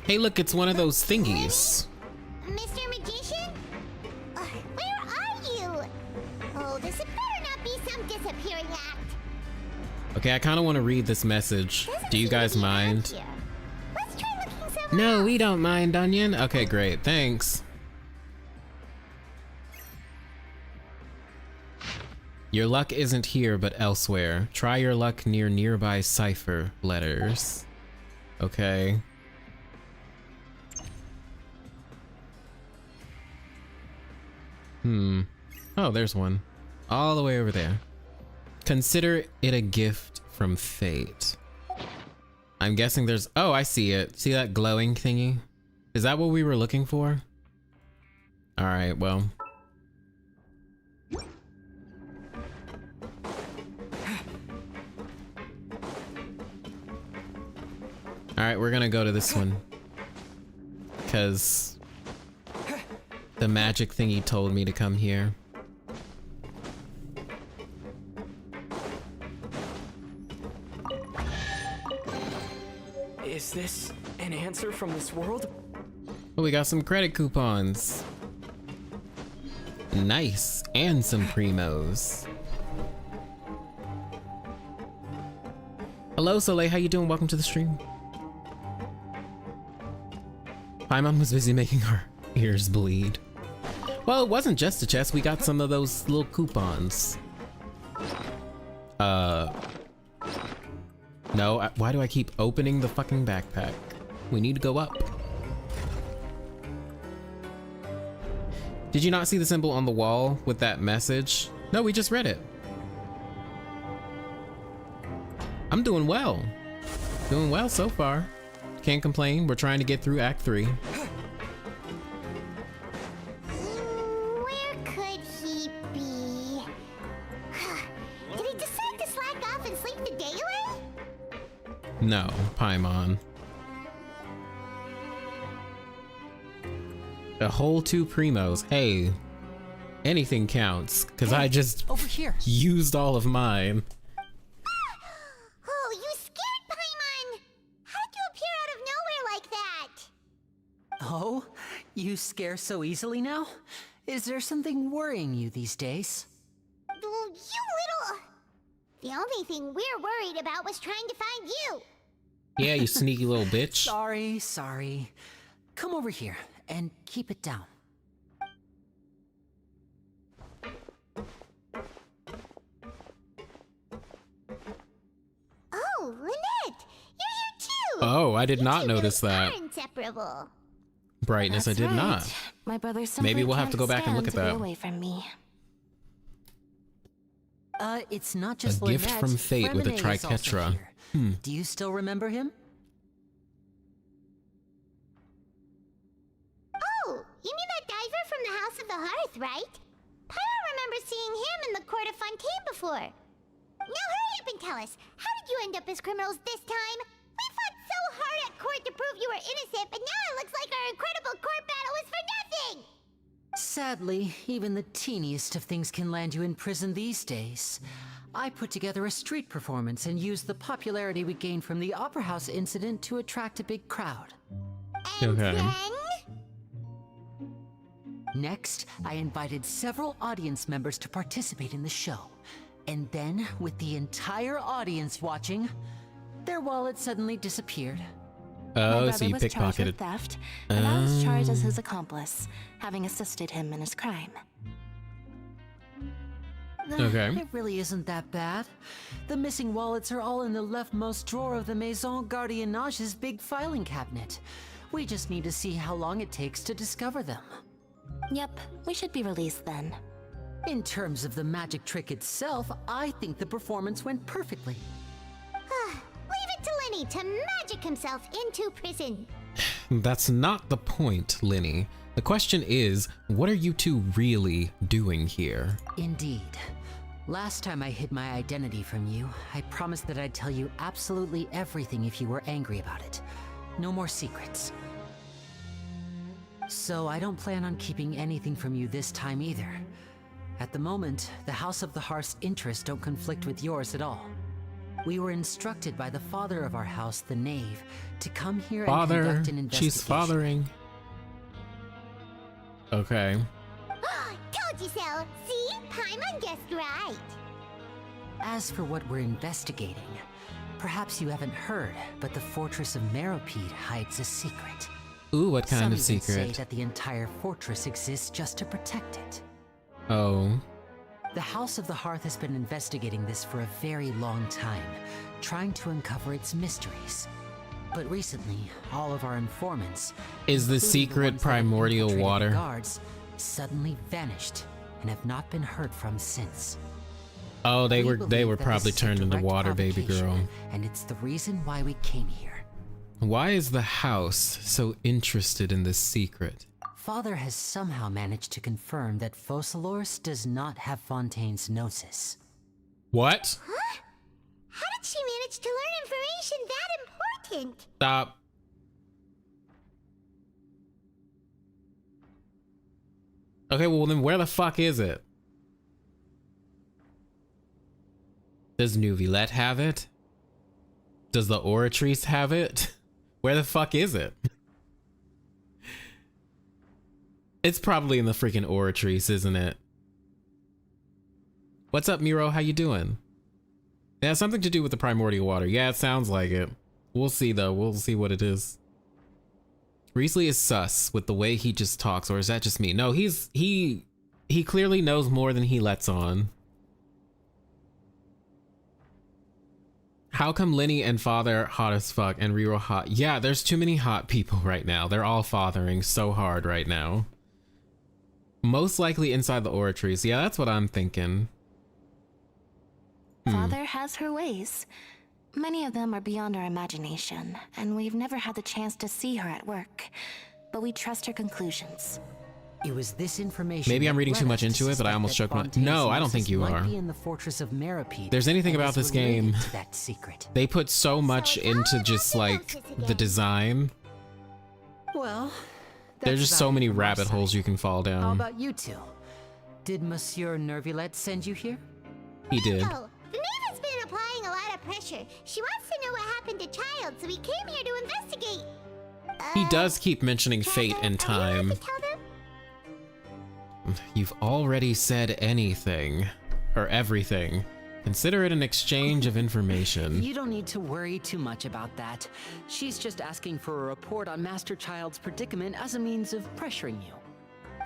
A: Hey, look, it's one of those thingies.
D: Mr. Magician? Where are you? Oh, this better not be some disappearing act.
A: Okay, I kind of want to read this message. Do you guys mind?
D: Let's try looking somewhere.
A: No, we don't mind, Onion. Okay, great. Thanks. Your luck isn't here, but elsewhere. Try your luck near nearby cipher letters. Okay. Oh, there's one. All the way over there. Consider it a gift from fate. I'm guessing there's... Oh, I see it. See that glowing thingy? Is that what we were looking for? All right, well... Alright, we're gonna go to this one. Because the magic thingy told me to come here.
O: Is this an answer from this world?
A: Oh, we got some credit coupons. Nice. And some primos. Hello, Soleil. How you doing? Welcome to the stream. My mom was busy making our ears bleed. Well, it wasn't just a chest. We got some of those little coupons. No, why do I keep opening the fucking backpack? We need to go up. Did you not see the symbol on the wall with that message? No, we just read it. I'm doing well. Doing well so far. Can't complain. We're trying to get through Act 3.
D: Where could he be? Did he decide to slack off and sleep the day away?
A: No, Paimon. A whole 2 primos. Hey, anything counts, because I just
B: over here.
A: Used all of mine.
D: Oh, you scared Paimon! How did you appear out of nowhere like that?
B: Oh, you scare so easily now? Is there something worrying you these days?
D: You little... The only thing we're worried about was trying to find you.
A: Yeah, you sneaky little bitch.
B: Sorry. Come over here and keep it down.
A: Oh, I did not notice that.
D: Inseparable.
A: Brightness, I did not.
E: My brother simply
A: Maybe we'll have
E: can't
A: to go back and look at
E: stand to be
A: that.
E: away from me.
B: It's not
A: A
B: just
A: gift
B: Lynette.
A: from fate with a
B: Lemonade is also
A: triquetra.
B: here. Do you still remember him?
D: Oh, you mean that diver from the House of the Hearth, right? I don't remember seeing him in the court of Fontaine before. Now hurry up and tell us, how did you end up as criminals this time? We fought so hard at court to prove you were innocent, but now it looks like our incredible court battle was for nothing!
B: Sadly, even the teeniest of things can land you in prison these days. I put together a street performance and used the popularity we gained from the Opera House incident to attract a big crowd.
D: And
A: Okay.
D: then?
B: Next, I invited several audience members to participate in the show. And then, with the entire audience watching, their wallet suddenly disappeared.
E: My
A: Oh,
E: brother
A: so you
E: was charged with
A: pickpocketed.
E: theft, and I was charged as his accomplice, having assisted him in his crime.
A: Okay.
B: It really isn't that bad. The missing wallets are all in the leftmost drawer of the Maison Gardiennage's big filing cabinet. We just need to see how long it takes to discover them.
E: Yep, we should be released then.
B: In terms of the magic trick itself, I think the performance went perfectly.
D: Leave it to Lenny to magic himself into prison.
A: That's not the point, Linny. The question is, what are you two really doing here?
B: Indeed. Last time I hid my identity from you, I promised that I'd tell you absolutely everything if you were angry about it. No more secrets. So I don't plan on keeping anything from you this time either. At the moment, the House of the Hearth's interests don't conflict with yours at all. We were instructed by the father of our house, the Knave, to come here and
A: Father,
B: conduct an investigation.
A: she's fathering. Okay.
D: Told you so. See? Paimon guessed right.
B: As for what we're investigating, perhaps you haven't heard, but the Fortress of Meropide hides a secret.
A: Ooh, what kind
B: Some
A: of
B: even
A: secret?
B: say that the entire fortress exists just to protect it.
A: Oh.
B: The House of the Hearth has been investigating this for a very long time, trying to uncover its mysteries. But recently, all of our informants,
A: Is the
B: including
A: secret
B: ones that have
A: primordial
B: infiltrated the
A: water?
B: guards, suddenly vanished and have not been heard from since.
A: Oh, they
B: We
A: were
B: believe that
A: probably
B: this is a
A: turned into
B: direct
A: water, baby girl.
B: provocation, and it's the reason why we came here.
A: Why is the house so interested in this secret?
B: Father has somehow managed to confirm that Focalors does not have Fontaine's gnosis.
A: What?
D: Huh? How did she manage to learn information that important?
A: Stop. Okay, well then where the fuck is it? Does Neuvillette have it? Does the Oratrice have it? Where the fuck is it? It's probably in the freaking Oratrice, isn't it? What's up, Miro? How you doing? It has something to do with the primordial water. Yeah, it sounds like it. We'll see though. We'll see what it is. Riesli is sus with the way he just talks, or is that just me? No, he clearly knows more than he lets on. How come Linny and Father hot as fuck and Riro hot? Yeah, there's too many hot people right now. They're all fathering so hard right now. Most likely inside the Oratrice. Yeah, that's what I'm thinking.
E: Father has her ways. Many of them are beyond our imagination, and we've never had the chance to see her at work. But we trust her conclusions.
B: It was this information.
A: Maybe I'm
B: that
A: reading too
B: led
A: much
B: us to
A: into it, but I
B: suspect
A: almost
B: that
A: choked my.
B: Fontaine's
A: No, I don't think
B: gnosis
A: you
B: might
A: are.
B: be in the Fortress of Meropide,
A: There's anything
B: and
A: about
B: is
A: this
B: related
A: game.
B: to that secret.
A: They put so much into just like the design.
B: Well,
A: There's just
B: that's
A: so
B: about
A: many
B: it from our
A: rabbit
B: side.
A: holes you can fall
B: How
A: down.
B: about you two? Did Monsieur Neuvillette send you here?
A: He did.
D: Oh, the Knave has been applying a lot of pressure. She wants to know what happened to Child, so we came here to investigate.
A: He does keep mentioning fate and time. You've already said anything. Or everything. Consider it an exchange of information.
B: You don't need to worry too much about that. She's just asking for a report on Master Child's predicament as a means of pressuring you.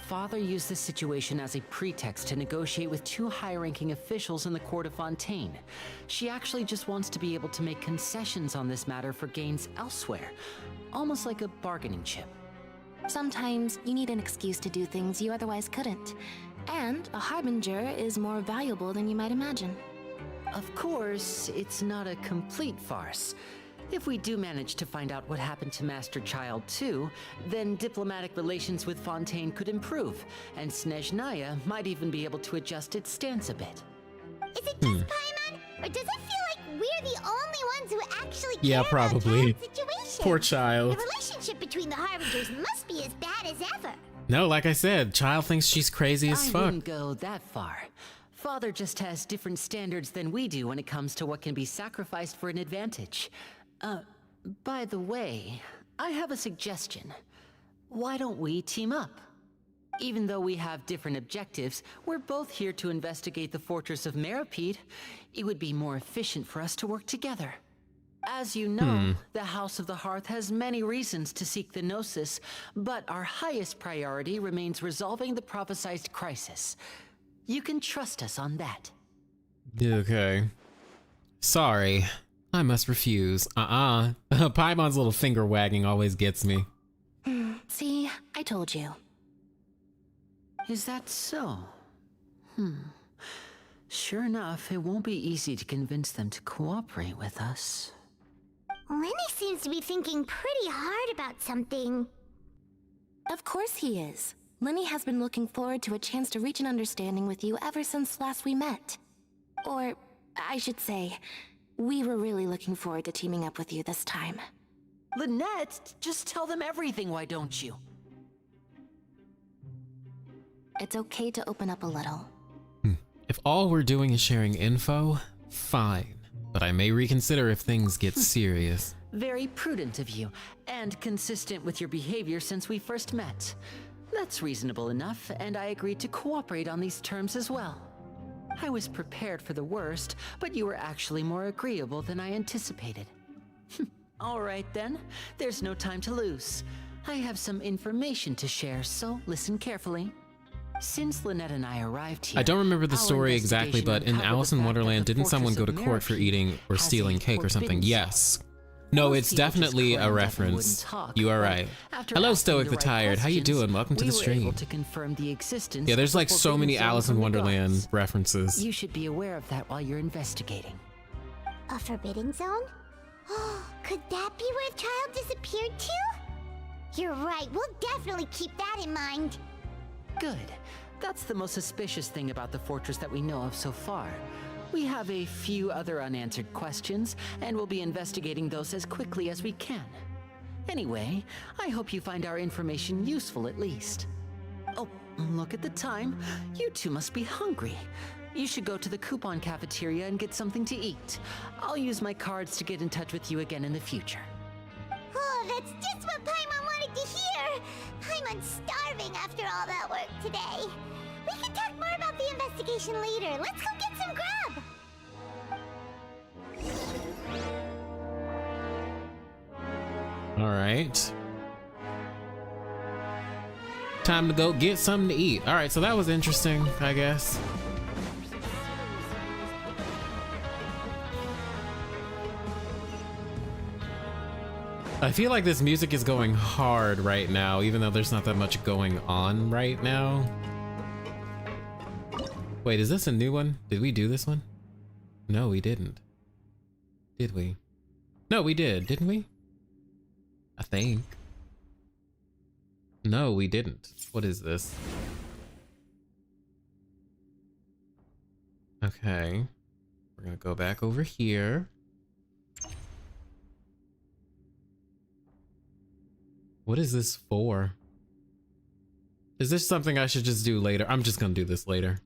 B: Father used this situation as a pretext to negotiate with two high-ranking officials in the court of Fontaine. She actually just wants to be able to make concessions on this matter for gains elsewhere, almost like a bargaining chip.
G: Sometimes you need an excuse to do things you otherwise couldn't. And a harbinger is more valuable than you might imagine.
B: Of course, it's not a complete farce. If we do manage to find out what happened to Master Child 2, then diplomatic relations with Fontaine could improve, and Snezhnaya might even be able to adjust its stance a bit.
D: Is it just Paimon, or does it feel like we're the only ones who actually
A: Yeah,
D: care
A: probably.
D: about Child's situation?
A: Poor Child.
D: The relationship between the Harbingers must be as bad as ever.
A: No, like I said, Child thinks she's crazy as
B: I
A: fuck.
B: wouldn't go that far. Father just has different standards than we do when it comes to what can be sacrificed for an advantage. By the way, I have a suggestion. Why don't we team up? Even though we have different objectives, we're both here to investigate the fortress of Meripede. It would be more efficient for us to work together. As you know, the House of the Hearth has many reasons to seek the Gnosis, but our highest priority remains resolving the prophesized crisis. You can trust us on that.
A: Okay. Sorry. I must refuse. Paimon's little finger wagging always gets me.
G: See, I told you.
B: Is that so? Sure enough, it won't be easy to convince them to cooperate with us.
D: Lenny seems to be thinking pretty hard about something.
G: Of course he is. Lenny has been looking forward to a chance to reach an understanding with you ever since last we met. Or, I should say, we were really looking forward to teaming up with you this time.
B: Lynette, just tell them everything, why don't you?
G: It's okay to open up a little.
A: If all we're doing is sharing info, fine. But I may reconsider if things get serious.
B: Very prudent of you, and consistent with your behavior since we first met. That's reasonable enough, and I agreed to cooperate on these terms as well. I was prepared for the worst, but you were actually more agreeable than I anticipated. All right then, there's no time to lose. I have some information to share, so listen carefully. Since Lynette and I arrived here,
A: I don't remember the
B: our
A: story exactly, but in
B: investigation
A: Alice in
B: uncovered the fact
A: Wonderland,
B: that the
A: didn't someone go to
B: fortress of
A: court for
B: Meripede
A: eating or
B: has a
A: stealing cake or something?
B: forbidden
A: Yes. No,
B: Most
A: it's
B: people just
A: definitely a
B: claimed that they
A: reference.
B: wouldn't talk,
A: You are
B: but
A: right.
B: after
A: Hello,
B: asking
A: Stoic
B: the
A: the
B: right
A: Tired. How you
B: questions,
A: doing? Welcome to the
B: we were
A: stream.
B: able to confirm the existence
A: Yeah, there's
B: of
A: like
B: the
A: so many
B: forbidden
A: Alice
B: zone
A: in
B: from the
A: Wonderland
B: gods.
A: references.
B: You should be aware of that while you're investigating.
D: A forbidden zone? Could that be where Child disappeared to? You're right, we'll definitely keep that in mind.
B: Good. That's the most suspicious thing about the fortress that we know of so far. We have a few other unanswered questions, and we'll be investigating those as quickly as we can. Anyway, I hope you find our information useful at least. Oh, look at the time. You two must be hungry. You should go to the coupon cafeteria and get something to eat. I'll use my cards to get in touch with you again in the future.
D: Oh, that's just what Paimon wanted to hear! Paimon's starving after all that work today. We can talk more about the investigation later. Let's go get some grub!
A: Alright. Time to go get something to eat. Alright, so that was interesting, I guess. I feel like this music is going hard right now, even though there's not that much going on right now. Wait, is this a new one? Did we do this one? No, we didn't. Did we? No, we did, didn't we? I think. No, we didn't. What is this? Okay. We're gonna go back over here. What is this for? Is this something I should just do later? I'm just gonna do this later.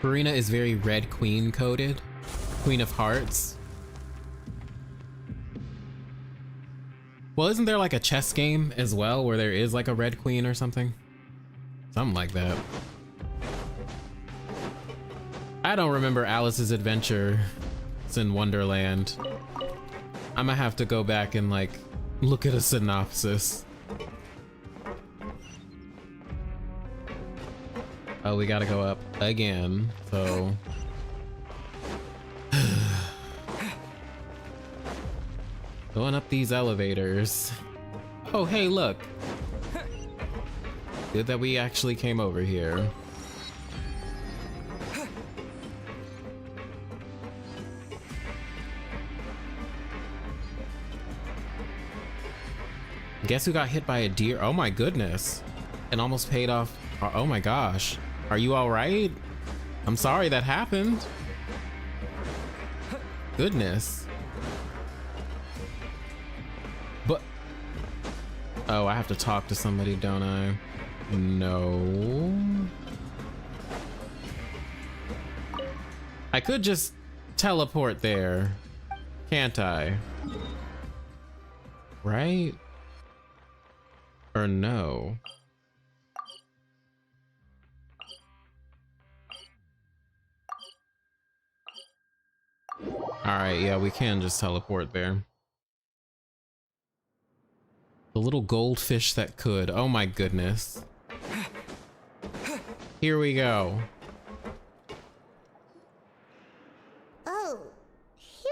A: Farina is very Red Queen coded. Queen of Hearts. Well, isn't there like a chess game as well where there is like a Red Queen or something? Something like that. I don't remember Alice's Adventure. It's in Wonderland. I'm gonna have to go back and like look at a synopsis. Oh, we gotta go up again, so. Going up these elevators. Oh, hey, look. Good that we actually came over here. Guess who got hit by a deer? Oh my goodness. And almost paid off. Oh my gosh. Are you all right? I'm sorry that happened. Goodness. But. Oh, I have to talk to somebody, don't I? No. I could just teleport there, can't I? Right? Or no? Alright, yeah, we can just teleport there. The little goldfish that could. Oh my goodness. Here we go.
D: Oh.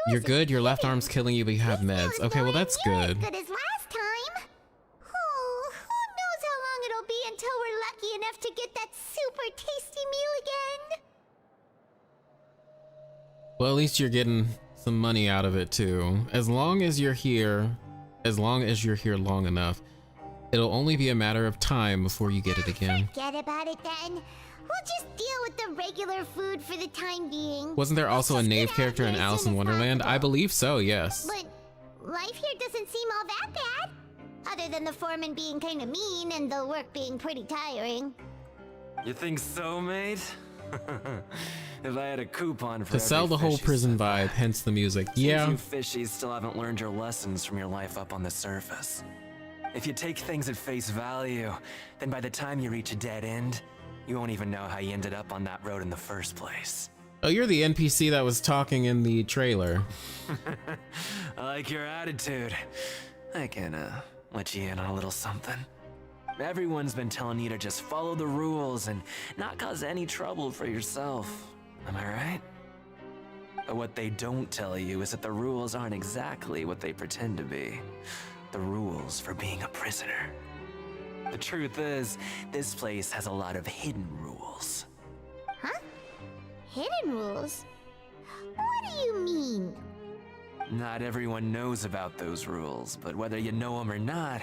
A: You're good? Your left arm's killing you, but you have meds. Okay, well that's good.
D: Good as last time. Oh, who knows how long it'll be until we're lucky enough to get that super tasty meal again.
A: Well, at least you're getting some money out of it too. As long as you're here long enough, it'll only be a matter of time before you get it again.
D: Forget about it then. We'll just deal with the regular food for the time being.
A: Wasn't there also a knave character in Alice in Wonderland? I believe so, yes.
D: But life here doesn't seem all that bad. Other than the foreman being kind of mean and the work being pretty tiring.
O: You think so, mate? If I had a coupon for
A: to sell the whole prison vibe, hence the music. Yeah.
O: You fishies still haven't learned your lessons from your life up on the surface. If you take things at face value, then by the time you reach a dead end, you won't even know how you ended up on that road in the first place.
A: Oh, you're the NPC that was talking in the trailer.
O: I like your attitude. I can let you in on a little something. Everyone's been telling you to just follow the rules and not cause any trouble for yourself. Am I right? But what they don't tell you is that the rules aren't exactly what they pretend to be. The rules for being a prisoner. The truth is, this place has a lot of hidden rules.
D: Huh? Hidden rules? What do you mean?
O: Not everyone knows about those rules, but whether you know them or not,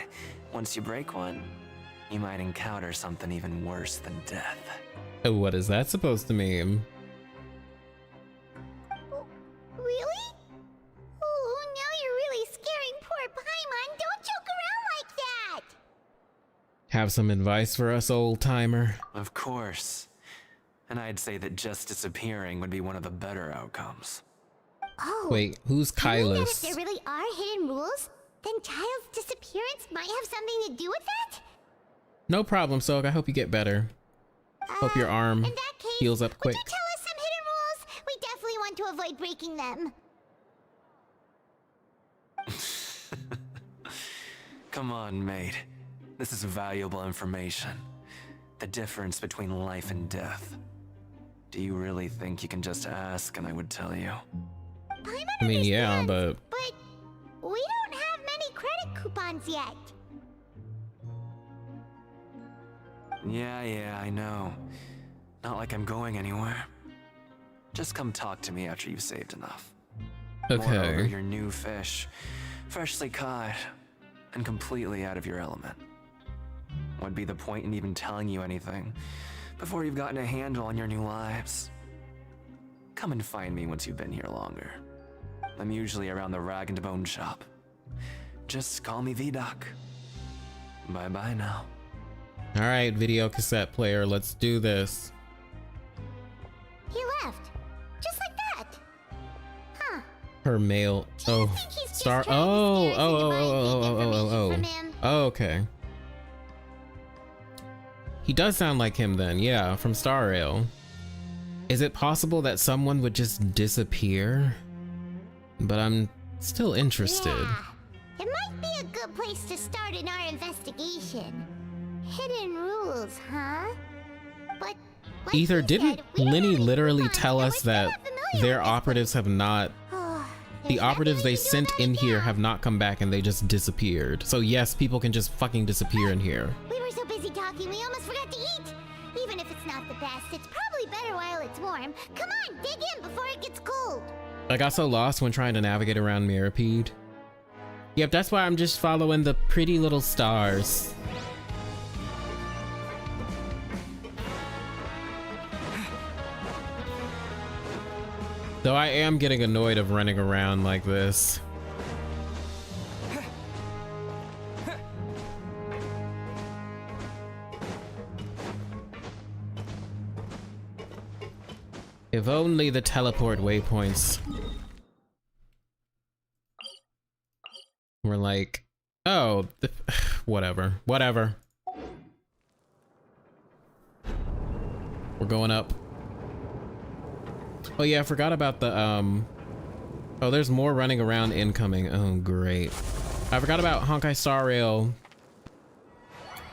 O: once you break one, you might encounter something even worse than death.
A: Oh, what is that supposed to mean?
D: Really? Oh, now you're really scaring poor Paimon. Don't joke around like that!
A: Have some advice for us, old-timer?
O: Of course. And I'd say that just disappearing would be one of the better outcomes.
D: Oh.
A: Wait, who's Kylus?
D: If there really are hidden rules, then Child's disappearance might have something to do with that?
A: No problem, Soak. I hope you get better. Hope your arm heals up quick.
D: Would you tell us some hidden rules? We definitely want to avoid breaking them.
O: Come on, mate. This is valuable information. The difference between life and death. Do you really think you can just ask and I would tell you?
A: I mean, yeah, but...
D: But we don't have many credit coupons yet.
O: Yeah, I know. Not like I'm going anywhere. Just come talk to me after you've saved enough.
A: Okay.
O: Moreover, you're new fish, freshly caught, and completely out of your element. What'd be the point in even telling you anything before you've gotten a handle on your new lives? Come and find me once you've been here longer. I'm usually around the rag and bone shop. Just call me V-Doc. Bye-bye now.
A: All right, video cassette player, let's do this.
D: He left. Just like that. Huh.
A: Her mail. Oh, star. Oh, okay. He does sound like him then, yeah, from Star Rail. Is it possible that someone would just disappear? But I'm still interested.
D: Yeah, it might be a good place to start in our investigation. Hidden rules, huh? But like
A: Ether,
D: you
A: didn't
D: said, we don't
A: Linny
D: have any
A: literally
D: coupons,
A: tell
D: and
A: us
D: we're
A: that
D: still not familiar
A: their
D: with this
A: operatives have not,
D: place.
A: the
D: There's
A: operatives
D: nothing
A: they
D: we can do
A: sent
D: about
A: in
D: it
A: here
D: now.
A: have not come back and they just disappeared. So yes, people can just fucking disappear in here.
D: We were so busy talking, we almost forgot to eat. Even if it's not the best, it's probably better while it's warm. Come on, dig in before it gets cold.
A: I got so lost when trying to navigate around Mirapede. Yep, that's why I'm just following the pretty little stars. Though I am getting annoyed of running around like this. If only the teleport waypoints were like, oh, whatever. We're going up. Oh yeah, I forgot about the, oh, there's more running around incoming. Oh, great. I forgot about Honkai Star Rail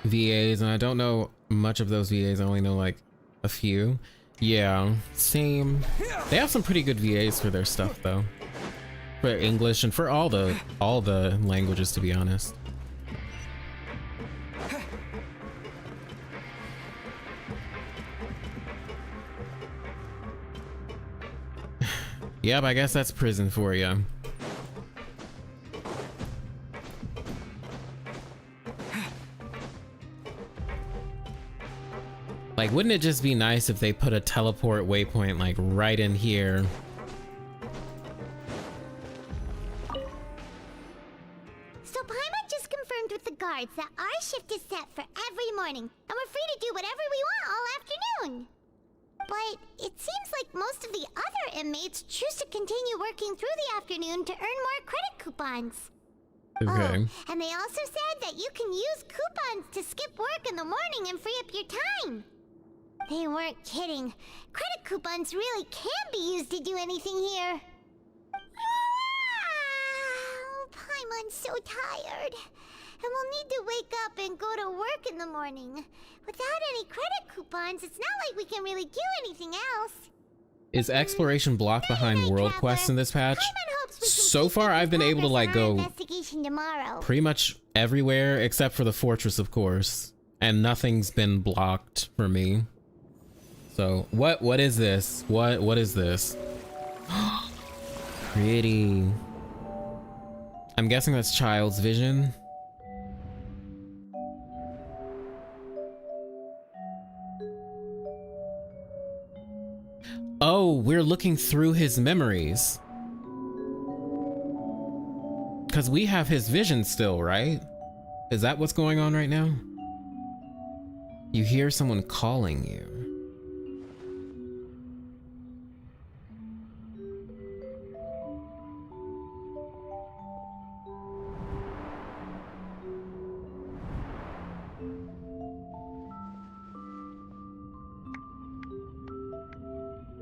A: VAs, and I don't know much of those VAs. I only know like a few. Yeah, same. They have some pretty good VAs for their stuff though. For English and for all the languages, to be honest. Yep, I guess that's prison for you. Like, wouldn't it just be nice if they put a teleport waypoint like right in here?
D: So Paimon just confirmed with the guards that our shift is set for every morning, and we're free to do whatever we want all afternoon. But it seems like most of the other inmates choose to continue working through the afternoon to earn more credit coupons.
A: Okay.
D: Oh, and they also said that you can use coupons to skip work in the morning and free up your time. They weren't kidding. Credit coupons really can be used to do anything here. Paimon's so tired. And we'll need to wake up and go to work in the morning. Without any credit coupons, it's not like we can really do anything else.
A: Is exploration blocked behind world quests in this patch? So far, I've been able to like go pretty much everywhere except for the fortress, of course, and nothing's been blocked for me. So what is this? What is this? Pretty. I'm guessing that's Child's Vision. Oh, we're looking through his memories. Because we have his vision still, right? Is that what's going on right now? You hear someone calling you.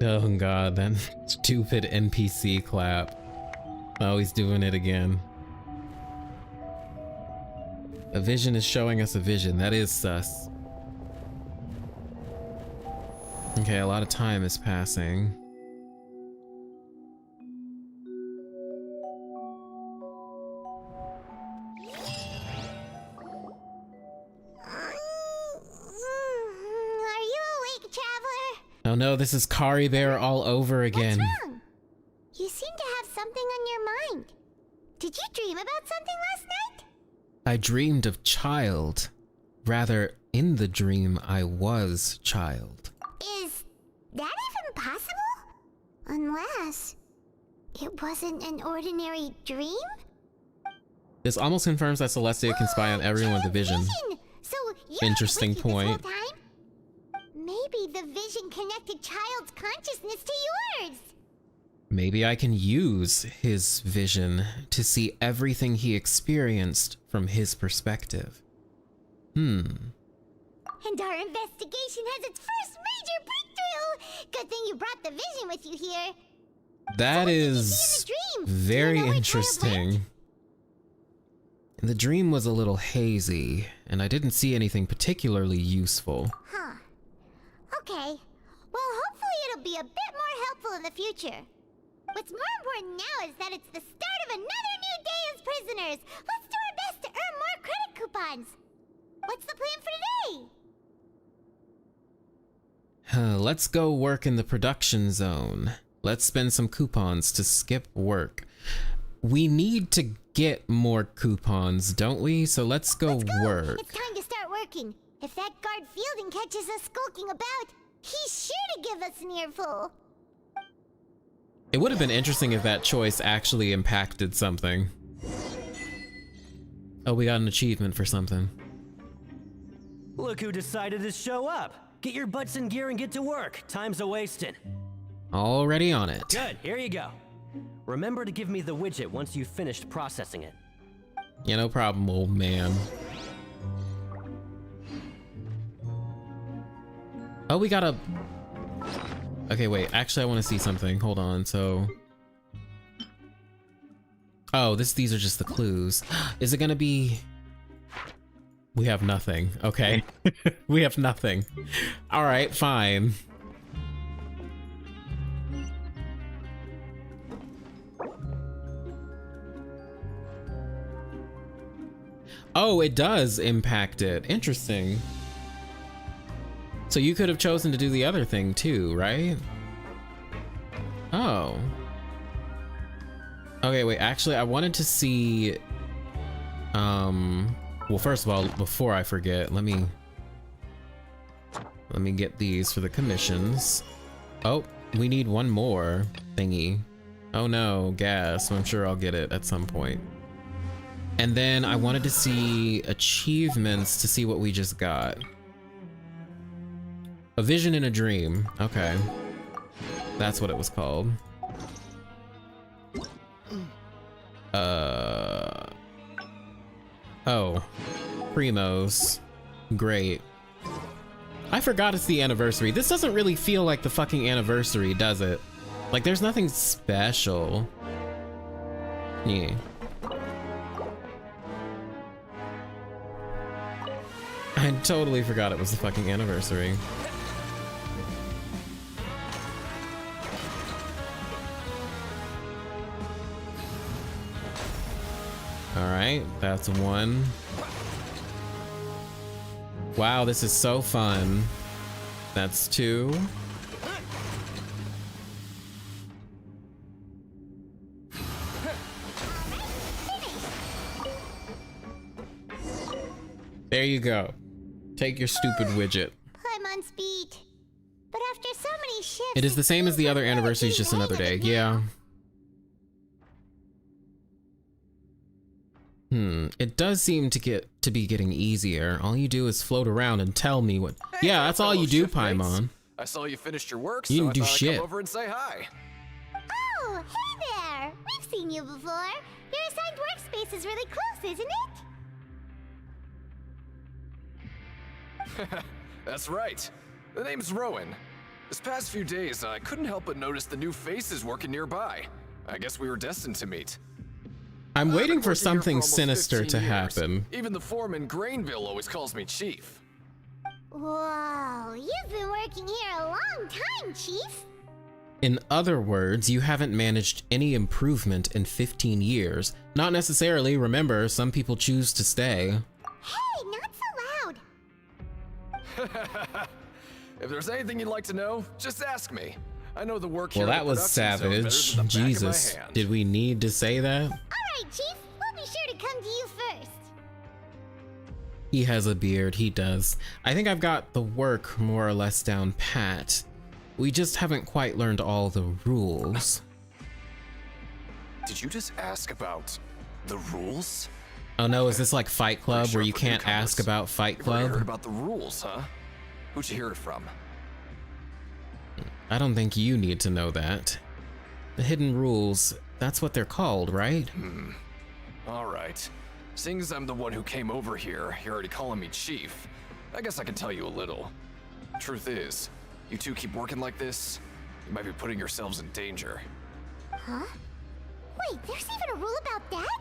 A: Oh god, that stupid NPC clap. Oh, he's doing it again. A vision is showing us a vision. That is sus. Okay, a lot of time is passing.
D: Are you awake, traveler?
A: Oh no, this is Kari Bear all over again.
D: What's wrong? You seem to have something on your mind. Did you dream about something last night?
A: I dreamed of child. Rather, in the dream, I was child.
D: Is that even possible? Unless it wasn't an ordinary dream?
A: This almost confirms that Celestia can spy on everyone with the vision.
D: So
A: Interesting point.
D: Maybe the vision connected Child's consciousness to yours.
A: Maybe I can use his vision to see everything he experienced from his perspective.
D: And our investigation has its first major breakthrough! Good thing you brought the vision with you here.
A: That is very interesting. The dream was a little hazy, and I didn't see anything particularly useful.
D: Huh. Okay. Well, hopefully it'll be a bit more helpful in the future. What's more important now is that it's the start of another new day as prisoners. Let's do our best to earn more credit coupons. What's the plan for today?
A: Let's go work in the production zone. Let's spend some coupons to skip work. We need to get more coupons, don't we? So let's go work.
D: It's time to start working. If that guard Fielding catches us skulking about, he's sure to give us an earful.
A: It would have been interesting if that choice actually impacted something. Oh, we got an achievement for something.
N: Look who decided to show up. Get your butts in gear and get to work. Time's a-wasting.
A: Already on it.
N: Good, here you go. Remember to give me the widget once you've finished processing it.
A: Yeah, no problem, old man. Oh, we got a... Okay, wait. Actually, I want to see something. Hold on. So... Oh, these are just the clues. Is it gonna be... We have nothing. Okay. We have nothing. All right, fine. Oh, it does impact it. Interesting. So you could have chosen to do the other thing too, right? Oh. Okay, wait, actually, I wanted to see... Well, first of all, before I forget, let me get these for the commissions. Oh, we need one more thingy. Oh no, gas. I'm sure I'll get it at some point. And then I wanted to see achievements to see what we just got. A vision in a dream. Okay. That's what it was called. Oh. Primos. Great. I forgot it's the anniversary. This doesn't really feel like the fucking anniversary, does it? Like, there's nothing special. Yeah. I totally forgot it was the fucking anniversary. Alright, that's one. Wow, this is so fun. That's two. There you go. Take your stupid widget.
D: I'm on speed. But after so many shifts...
A: It is the same as the other anniversaries, just another day. Yeah. It does seem to be getting easier. All you do is float around and tell me what...
P: Hey,
A: yeah, that's all you do,
P: shipmates.
A: Paimon.
P: I saw you finished your work,
A: You
P: so
A: didn't do
P: I thought I'd
A: shit.
P: come over and say hi.
D: Oh, hey there! We've seen you before. Your assigned workspace is really close, isn't it?
P: That's right. The name's Rowan. This past few days, I couldn't help but notice the new faces working nearby. I guess we were destined to meet.
A: I'm waiting for
P: I've been working here
A: something
P: almost
A: sinister
P: 15
A: to
P: years.
A: happen.
P: Even the foreman Grainville always calls me Chief.
D: Whoa, you've been working here a long time, Chief.
A: In other words, you haven't managed any improvement in 15 years. Not necessarily, remember, some people choose to stay.
D: Hey, not so loud.
P: If there's anything you'd like to know, just ask me. I know the work
A: Well,
P: here at
A: that
P: the
A: was
P: production zone better
A: savage.
P: than the back of my
A: Jesus,
P: hand.
A: did we need to say that?
D: All right, Chief. We'll be sure to come to you first.
A: He has a beard, he does. I think I've got the work more or less down pat. We just haven't quite learned all the rules.
P: Did you just ask about the rules?
A: Oh no, is this like Fight Club
P: Pretty
A: where you
P: sharp with
A: can't ask
P: newcomers.
A: about Fight
P: You've already heard
A: Club?
P: about the rules, huh? Who'd you hear it from?
A: I don't think you need to know that. The hidden rules, that's what they're called, right?
P: All right. Seeing as I'm the one who came over here, you're already calling me Chief. I guess I can tell you a little. Truth is, you two keep working like this, you might be putting yourselves in danger.
D: Huh? Wait, there's even a rule about that?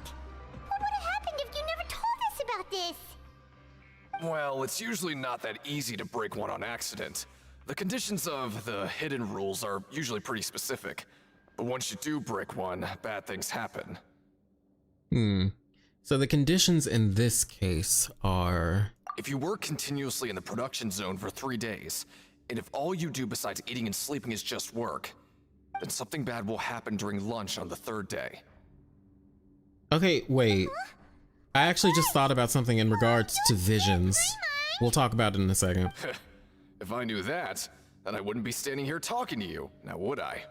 D: What would have happened if you never told us about this?
P: Well, it's usually not that easy to break one on accident. The conditions of the hidden rules are usually pretty specific. But once you do break one, bad things happen.
A: So the conditions in this case are...
P: If you work continuously in the production zone for 3 days, and if all you do besides eating and sleeping is just work, then something bad will happen during lunch on the 3rd day.
A: Okay, wait. I actually just thought about something in regards to visions. We'll talk about it in a second.
P: If I knew that, then I wouldn't be standing here talking to you, now would I?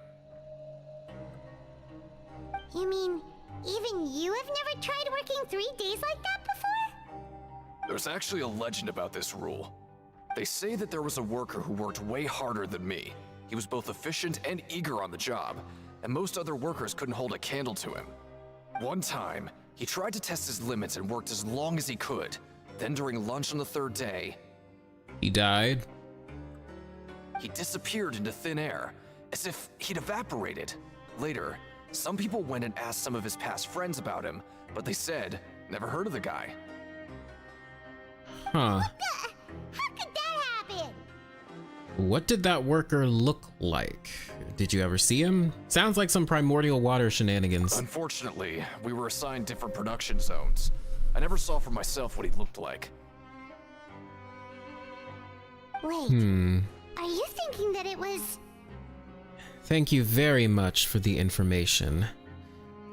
D: You mean, even you have never tried working 3 days like that before?
P: There's actually a legend about this rule. They say that there was a worker who worked way harder than me. He was both efficient and eager on the job, and most other workers couldn't hold a candle to him. One time, he tried to test his limits and worked as long as he could. Then during lunch on the 3rd day...
A: He died?
P: He disappeared into thin air, as if he'd evaporated. Later, some people went and asked some of his past friends about him, but they said, never heard of the guy.
A: Huh.
D: How could that happen?
A: What did that worker look like? Did you ever see him? Sounds like some primordial water shenanigans.
P: Unfortunately, we were assigned different production zones. I never saw for myself what he looked like.
D: Wait, are you thinking that it was...
A: Thank you very much for the information.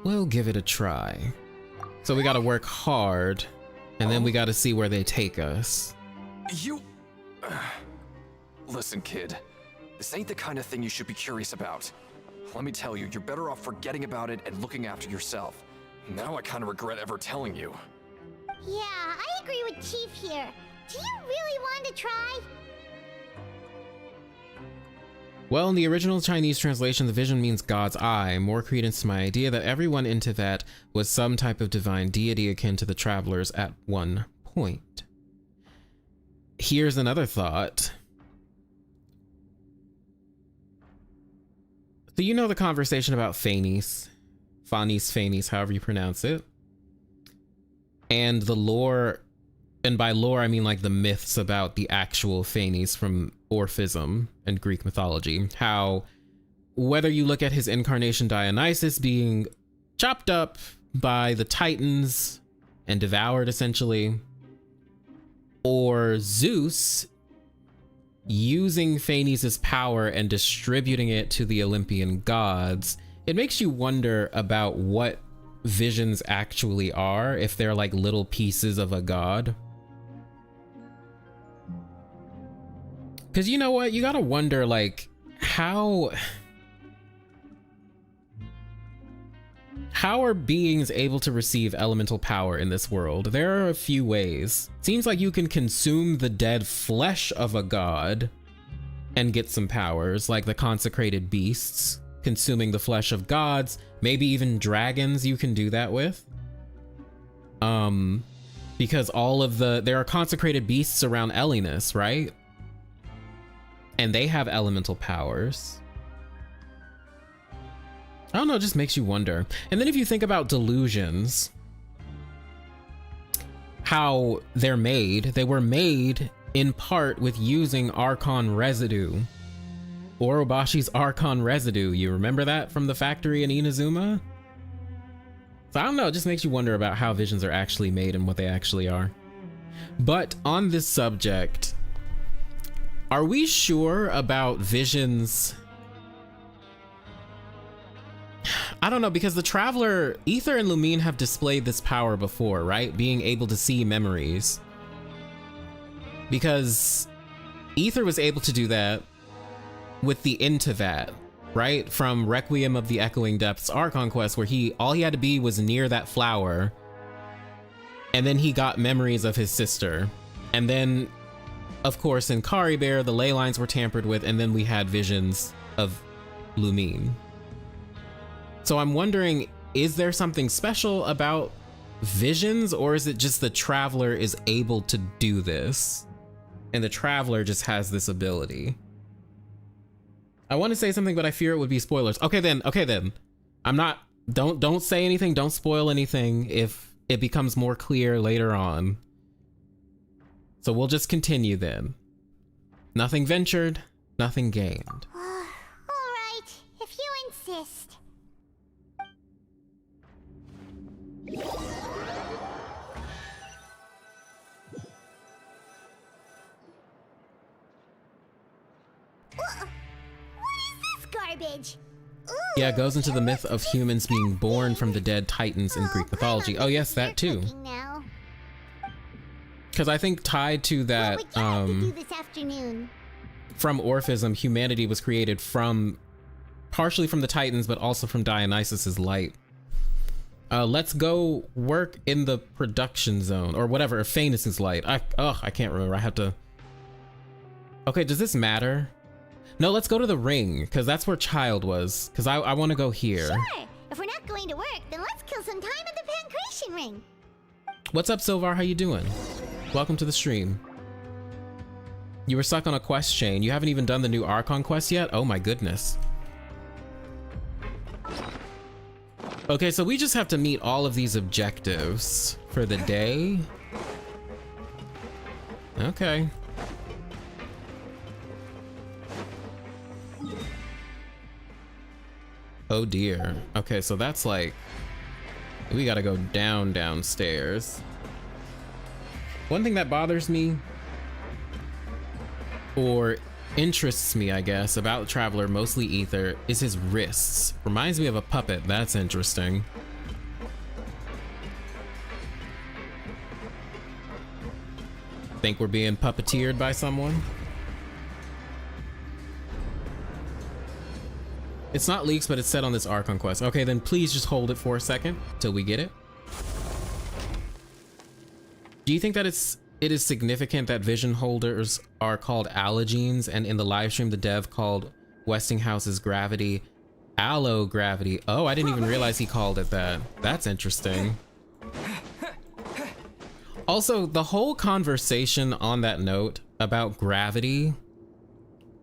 A: We'll give it a try. So we gotta work hard, and then we gotta see where they take us.
P: You... Listen, kid. This ain't the kind of thing you should be curious about. Let me tell you, you're better off forgetting about it and looking after yourself. Now I kind of regret ever telling you.
D: Yeah, I agree with Chief here. Do you really want to try?
A: Well, in the original Chinese translation, the vision means God's eye, more credence to my idea that everyone in Tibet was some type of divine deity akin to the travelers at one point. Here's another thought. So you know the conversation about Phanes, however you pronounce it, and the lore, and by lore I mean like the myths about the actual Phanes from Orphism and Greek mythology, how whether you look at his incarnation Dionysus being chopped up by the Titans and devoured essentially, or Zeus using Phanes' power and distributing it to the Olympian gods, it makes you wonder about what visions actually are, if they're like little pieces of a god. Because you know what? You gotta wonder, like, how are beings able to receive elemental power in this world? There are a few ways. Seems like you can consume the dead flesh of a god and get some powers, like the consecrated beasts, consuming the flesh of gods, maybe even dragons you can do that with. Because there are consecrated beasts around Elinus, right? And they have elemental powers. I don't know, it just makes you wonder. And then if you think about delusions, how they're made, they were made in part with using Archon residue. Orobashi's Archon residue, you remember that from the factory in Inazuma? So I don't know, it just makes you wonder about how visions are actually made and what they actually are. But on this subject, are we sure about visions? I don't know, because the Traveler, Aether and Lumine have displayed this power before, right? Being able to see memories. Because Aether was able to do that with the Intivat, right? From Requiem of the Echoing Depths Archon quest, where all he had to be was near that flower, and then he got memories of his sister. And then, of course, in Caribear, the ley lines were tampered with, and then we had visions of Lumine. So I'm wondering, is there something special about visions, or is it just the Traveler is able to do this? and the Traveler just has this ability. I want to say something, but I fear it would be spoilers. Okay then. I'm not, don't say anything, don't spoil anything if it becomes more clear later on. So we'll just continue then. Nothing ventured, nothing gained.
D: Alright, if you insist. What is this garbage?
A: Yeah, it goes into the myth of humans being born from the dead titans in Greek mythology. Oh yes, that too. Because I think tied to that,
D: do this afternoon?
A: From Orphism, humanity was created from, partially from the titans, but also from Dionysus's light. Let's go work in the production zone, or whatever, Phanes's light. I can't remember, I have to... Okay, does this matter? No, let's go to the ring, because that's where Child was, because I want to go here.
D: Sure! If we're not going to work, then let's kill some time at the Pancration Ring.
A: What's up, Silvar? How you doing? Welcome to the stream. You were stuck on a quest chain. You haven't even done the new Archon quest yet? Oh my goodness. Okay, so we just have to meet all of these objectives for the day. Okay. Oh dear. Okay, so that's like, we gotta go downstairs. One thing that bothers me, or interests me, I guess, about the Traveler, mostly Ether, is his wrists. Reminds me of a puppet. That's interesting. Think we're being puppeteered by someone? It's not leaks, but it's set on this Archon quest. Okay, then please just hold it for a second till we get it. Do you think that it is significant that vision holders are called allogenes, and in the live stream the dev called Westinghouse's gravity allogravity? Oh, I didn't even realize he called it that. That's interesting. Also, the whole conversation on that note about gravity,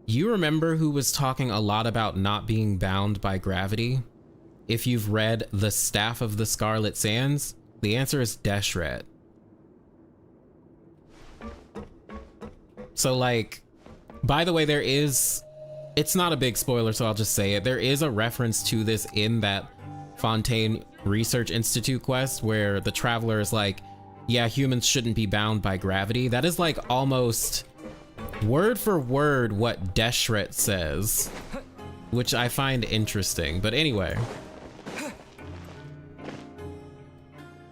A: you remember who was talking a lot about not being bound by gravity? If you've read The Staff of the Scarlet Sands, the answer is Deshret. So like, by the way, there is, it's not a big spoiler, so I'll just say it. There is a reference to this in that Fontaine Research Institute quest where the Traveler is like, yeah, humans shouldn't be bound by gravity. That is like almost word for word what Deshret says, which I find interesting. But anyway.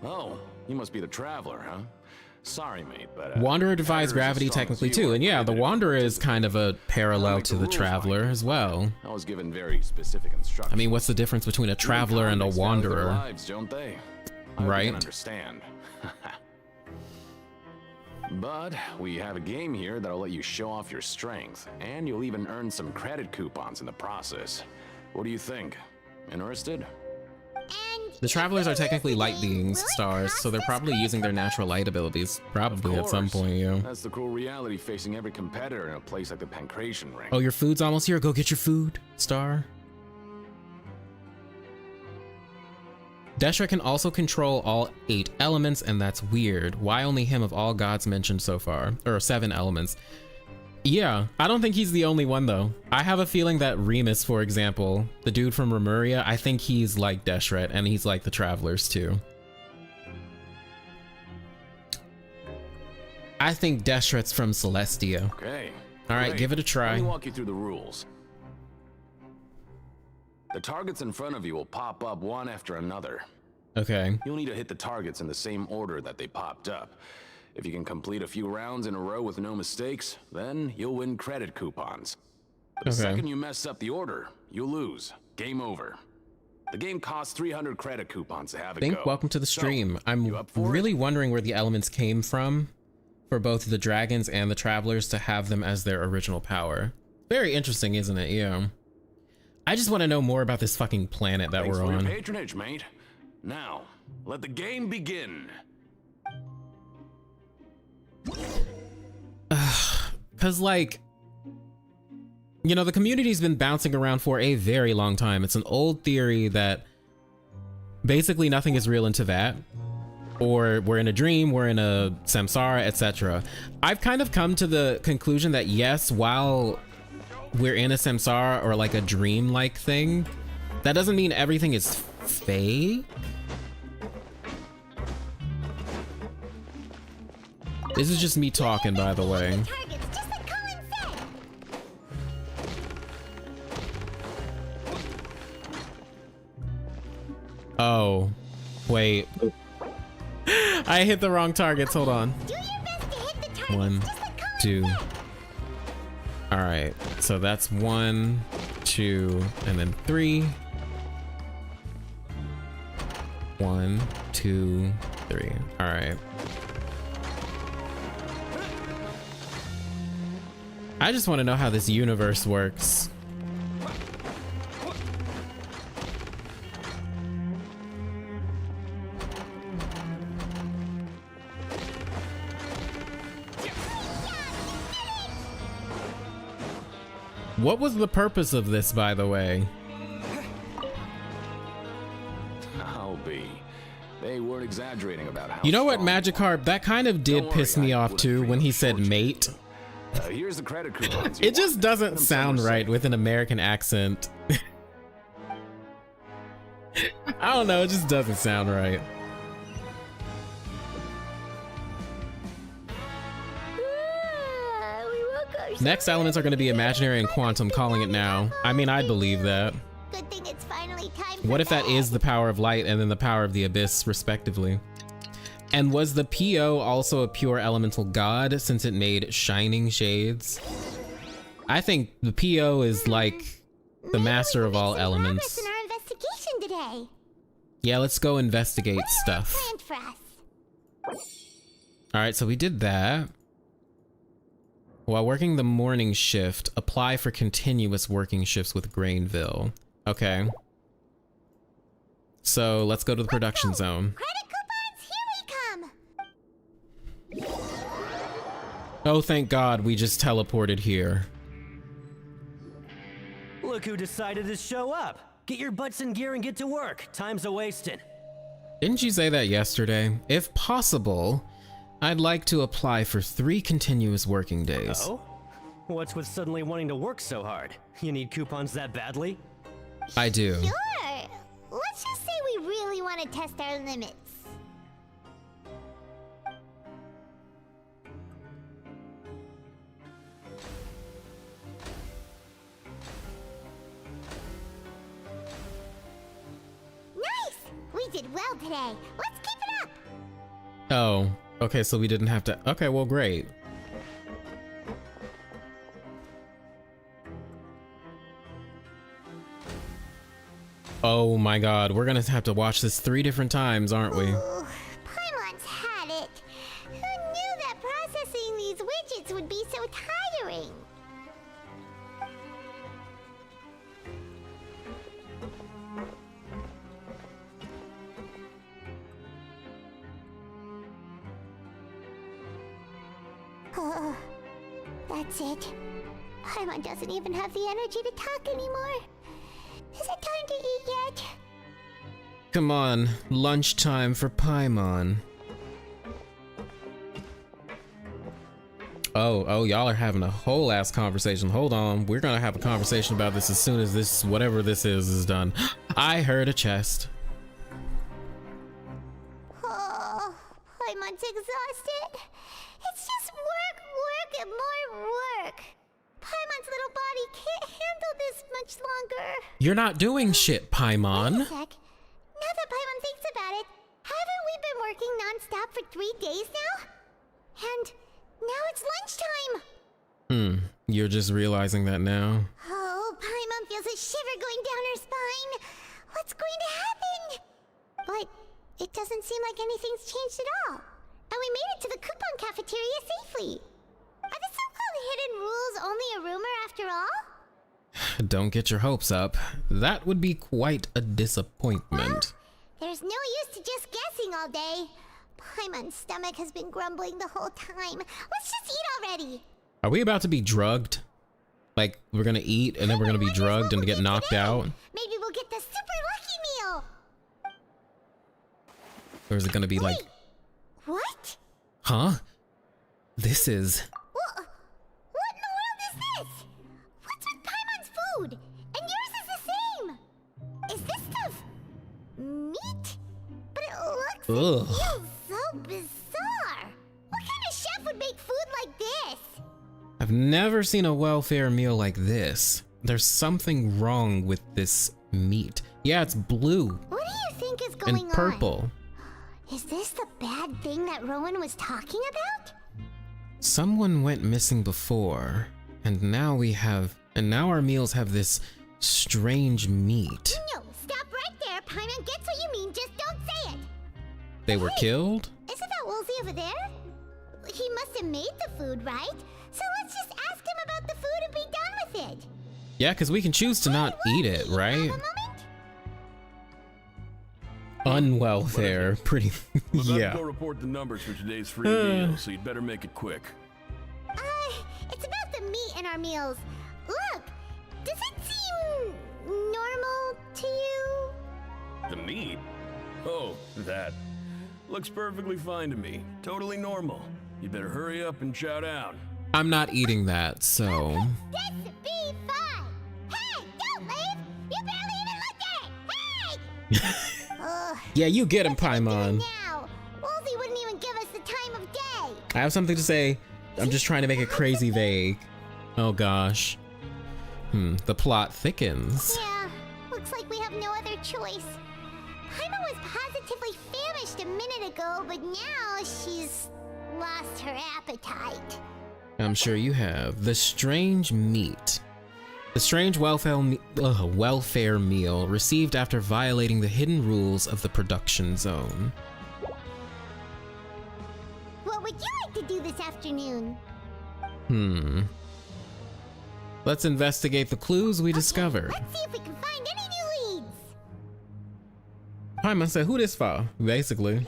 P: Oh, you must be the Traveler, huh? Sorry, mate, but
A: Wanderer defies gravity technically too, and yeah, the Wanderer is kind of a parallel to the Traveler as well.
P: I was given very specific instructions.
A: I mean, what's the difference between a Traveler and a Wanderer?
P: Lives, don't they?
A: Right?
P: I can understand. But we have a game here that'll let you show off your strength, and you'll even earn some credit coupons in the process. What do you think? Interested?
A: The Travelers are technically light beings, stars, so they're probably using their natural light abilities, probably at some point, yeah.
P: That's the cruel reality facing every competitor in a place like the Pancration Ring.
A: Oh, your food's almost here? Go get your food, Star. Deshret can also control all 8 elements, and that's weird. Why only him of all gods mentioned so far? Or 7 elements. Yeah, I don't think he's the only one though. I have a feeling that Remus, for example, the dude from Remuria, I think he's like Deshret, and he's like the Travelers too. I think Deshret's from Celestia.
P: Okay.
A: All right, give it a try.
P: Let me walk you through the rules. The targets in front of you will pop up one after another.
A: Okay.
P: You'll need to hit the targets in the same order that they popped up. If you can complete a few rounds in a row with no mistakes, then you'll win credit coupons. But the second you mess up the order, you'll lose. Game over. The game costs 300 credit coupons to have it go.
A: Welcome to the stream. I'm really wondering where the elements came from for both the dragons and the Travelers to have them as their original power. Very interesting, isn't it? Yeah. I just want to know more about this fucking planet that we're on.
P: Thanks for your patronage, mate. Now, let the game begin.
A: Because, like, you know, the community's been bouncing around for a very long time. It's an old theory that basically nothing is real in Teyvat, or we're in a dream, we're in a samsara, etc. I've kind of come to the conclusion that yes, while we're in a samsara or like a dream-like thing, that doesn't mean everything is fake. This is just me talking, by the way. Oh, wait. I hit the wrong targets. Hold on. 1, 2. All right. So that's 1, 2, and then 3. 1, 2, 3. All right. I just want to know how this universe works. What was the purpose of this, by the way?
P: I'll be. They weren't exaggerating about how.
A: You know what, Magikarp? That kind of did piss me off too when he said mate.
P: Here's the credit coupons.
A: It just doesn't sound right with an American accent. I don't know, it just doesn't sound right. Next elements are going to be imaginary and quantum, calling it now. I mean, I'd believe that.
D: Good thing it's finally time.
A: What if that is the power of light and then the power of the abyss, respectively? And was the PO also a pure elemental god since it made shining shades? I think the PO is like the master of all elements.
D: In our investigation today.
A: Yeah, let's go investigate stuff.
D: For us?
A: All right, so we did that. While working the morning shift, apply for continuous working shifts with Grainville. Okay. So let's go to the production zone. Oh, thank God, we just teleported here.
N: Look who decided to show up. Get your butts in gear and get to work. Time's a-wasting.
A: Didn't you say that yesterday? If possible, I'd like to apply for 3 continuous working days.
N: Oh? What's with suddenly wanting to work so hard? You need coupons that badly?
A: I do.
D: Sure. Let's just say we really want to test our limits. Nice! We did well today. Let's keep it up.
A: Oh, okay, so we didn't have to. Okay, well, great. Oh my God, we're gonna have to watch this 3 different times, aren't we?
D: Ooh, Paimon's had it. Who knew that processing these widgets would be so tiring? That's it. Paimon doesn't even have the energy to talk anymore. Is it time to eat yet?
A: Come on, lunchtime for Paimon. Oh, y'all are having a whole ass conversation. Hold on, we're gonna have a conversation about this as soon as this, whatever this is done. I heard a chest.
D: Oh, Paimon's exhausted. It's just work, and more work. Paimon's little body can't handle this much longer.
A: You're not doing shit, Paimon.
D: Wait a sec. Now that Paimon thinks about it, haven't we been working non-stop for 3 days now? And now it's lunchtime.
A: You're just realizing that now.
D: Oh, Paimon feels a shiver going down her spine. What's going to happen? But it doesn't seem like anything's changed at all. And we made it to the coupon cafeteria safely. Are the so-called hidden rules only a rumor after all?
A: Don't get your hopes up. That would be quite a disappointment.
D: There's no use to just guessing all day. Paimon's stomach has been grumbling the whole time. Let's just eat already.
A: Are we about to be drugged? Like, we're gonna eat and then we're gonna be drugged and get knocked out?
D: Maybe we'll get the super lucky meal.
A: Or is it gonna be like...
D: What?
A: Huh? This is...
D: What in the world is this? What's with Paimon's food? And yours is the same. Is this stuff meat? But it looks and feels so bizarre. What kind of chef would make food like this?
A: I've never seen a welfare meal like this. There's something wrong with this meat. Yeah, it's blue.
D: What do you think is going on?
A: And purple.
D: Is this the bad thing that Rowan was talking about?
A: Someone went missing before, and now our meals have this strange meat.
D: No, stop right there, Paimon gets what you mean, just don't say it.
A: They were killed?
D: Isn't that Woolsey over there? He must have made the food, right? So let's just ask him about the food and be done with it.
A: Yeah, because we can choose to not eat it, right? Unwelfare, pretty.
L: We're about
A: Yeah.
L: to go report the numbers for today's free meal, so you'd better make it quick.
D: It's about the meat in our meals. Look, does it seem normal to you?
L: The meat? Oh, that. Looks perfectly fine to me. Totally normal. You better hurry up and chow down.
A: I'm not eating that, so.
D: This be fine. Hey, don't leave! You barely even looked at it! Hey!
A: Yeah, you get him, Paimon.
D: Now, Woolsey wouldn't even give us the time of day.
A: I have something to say. I'm just trying to make it crazy vague. Oh gosh. The plot thickens.
D: Yeah, looks like we have no other choice. Paimon was positively famished a minute ago, but now she's lost her appetite.
A: I'm sure you have. The strange meat. The strange welfare meal received after violating the hidden rules of the production zone.
D: What would you like to do this afternoon?
A: Let's investigate the clues we discovered.
D: Let's see if we can find any new leads.
A: Paimon said, who this for? Basically.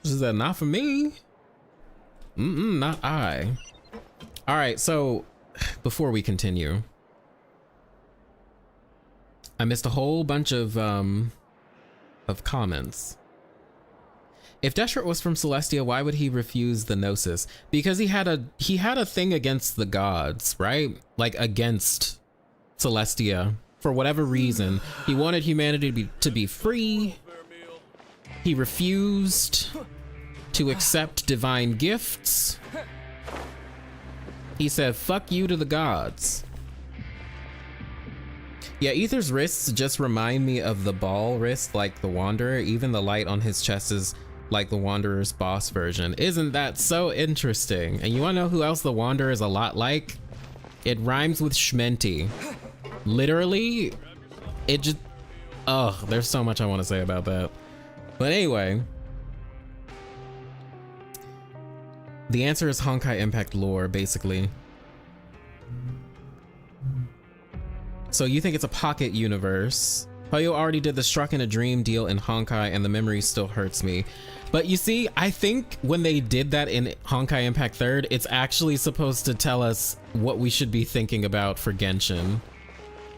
A: She said, not for me. Not I. All right, so before we continue, I missed a whole bunch of comments. If Deshret was from Celestia, why would he refuse the Gnosis? Because he had a thing against the gods, right? Like against Celestia for whatever reason. He wanted humanity to be free. He refused to accept divine gifts. He said, fuck you to the gods. Yeah, Aether's wrists just remind me of the ball wrist like the Wanderer. Even the light on his chest is like the Wanderer's boss version. Isn't that so interesting? And you wanna know who else the Wanderer is a lot like? It rhymes with Schmenti. Literally, it just, there's so much I want to say about that. But anyway, the answer is Honkai Impact lore, basically. So you think it's a pocket universe. Hoyo already did the Struck in a Dream deal in Honkai and the memory still hurts me. But you see, I think when they did that in Honkai Impact 3rd, it's actually supposed to tell us what we should be thinking about for Genshin.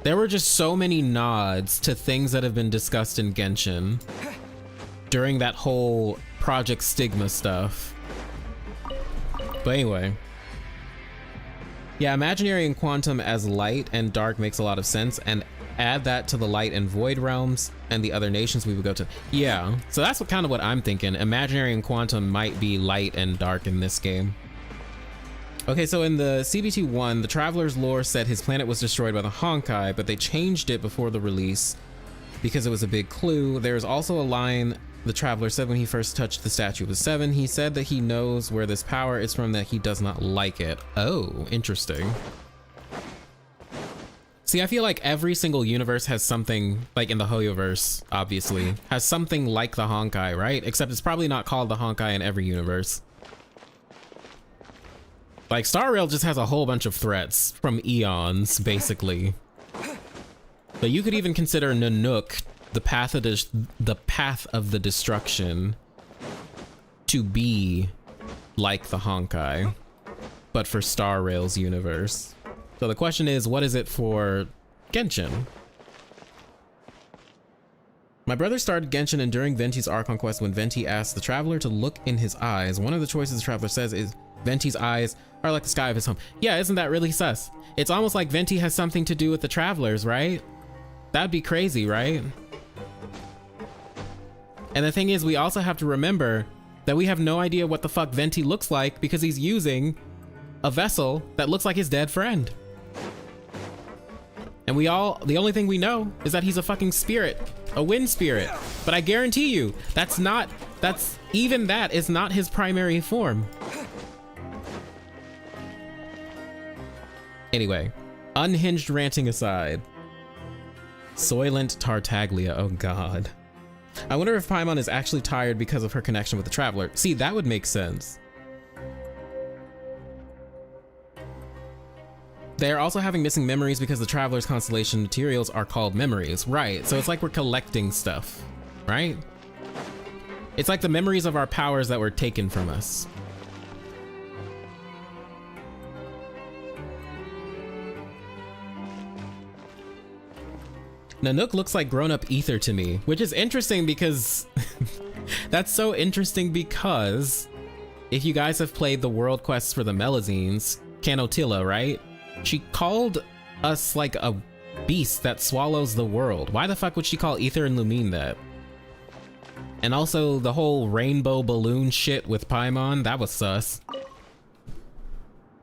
A: There were just so many nods to things that have been discussed in Genshin during that whole Project Stigma stuff. But anyway. Yeah, Imaginary and Quantum as light and dark makes a lot of sense, and add that to the light and void realms and the other nations we would go to. Yeah, so that's kind of what I'm thinking. Imaginary and Quantum might be light and dark in this game. Okay, so in the CBT-1, the Traveler's lore said his planet was destroyed by the Honkai, but they changed it before the release because it was a big clue. There's also a line the Traveler said when he first touched the statue of 7. He said that he knows where this power is from, that he does not like it. Oh, interesting. See, I feel like every single universe has something, like in the Hoyoverse, obviously, has something like the Honkai, right? Except it's probably not called the Honkai in every universe. Like, Star Rail just has a whole bunch of threats from eons, basically. But you could even consider Nanook, the path of the destruction, to be like the Honkai. but for Star Rail's universe. So the question is, what is it for Genshin? My brother started Genshin, and during Venti's Archon quest, when Venti asks the traveler to look in his eyes, one of the choices the traveler says is Venti's eyes are like the sky of his home. Yeah, isn't that really sus? It's almost like Venti has something to do with the travelers, right? That'd be crazy, right? And the thing is, we also have to remember that we have no idea what the fuck Venti looks like because he's using a vessel that looks like his dead friend. And the only thing we know is that he's a fucking spirit, a wind spirit. But I guarantee you, even that is not his primary form. Anyway, unhinged ranting aside. Soylent Tartaglia, oh god. I wonder if Paimon is actually tired because of her connection with the traveler. See, that would make sense. They are also having missing memories because the traveler's constellation materials are called memories. Right, so it's like we're collecting stuff, right? It's like the memories of our powers that were taken from us. Nanook looks like grown-up Ether to me, which is interesting because that's so interesting because if you guys have played the world quests for the Melazines, Canotilla, right? She called us like a beast that swallows the world. Why the fuck would she call Ether and Lumine that? And also the whole rainbow balloon shit with Paimon, that was sus.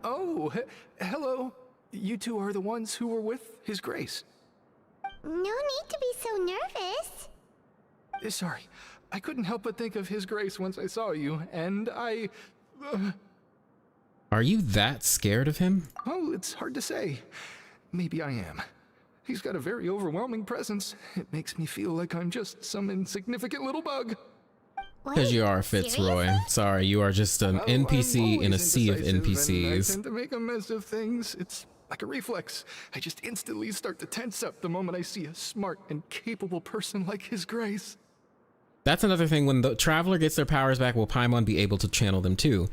Q: Oh, hello. You two are the ones who were with His Grace.
D: No need to be so nervous.
Q: Sorry, I couldn't help but think of His Grace once I saw you, and I...
A: Are you that scared of him?
Q: Oh, it's hard to say. Maybe I am. He's got a very overwhelming presence. It makes me feel like I'm just some insignificant little bug.
A: Because you are Fitzroy. Sorry, you are just an NPC in a sea of NPCs.
Q: I tend to make a mess of things. It's like a reflex. I just instantly start to tense up the moment I see a smart and capable person like His Grace.
A: That's another thing. When the traveler gets their powers back, will Paimon be able to channel them too?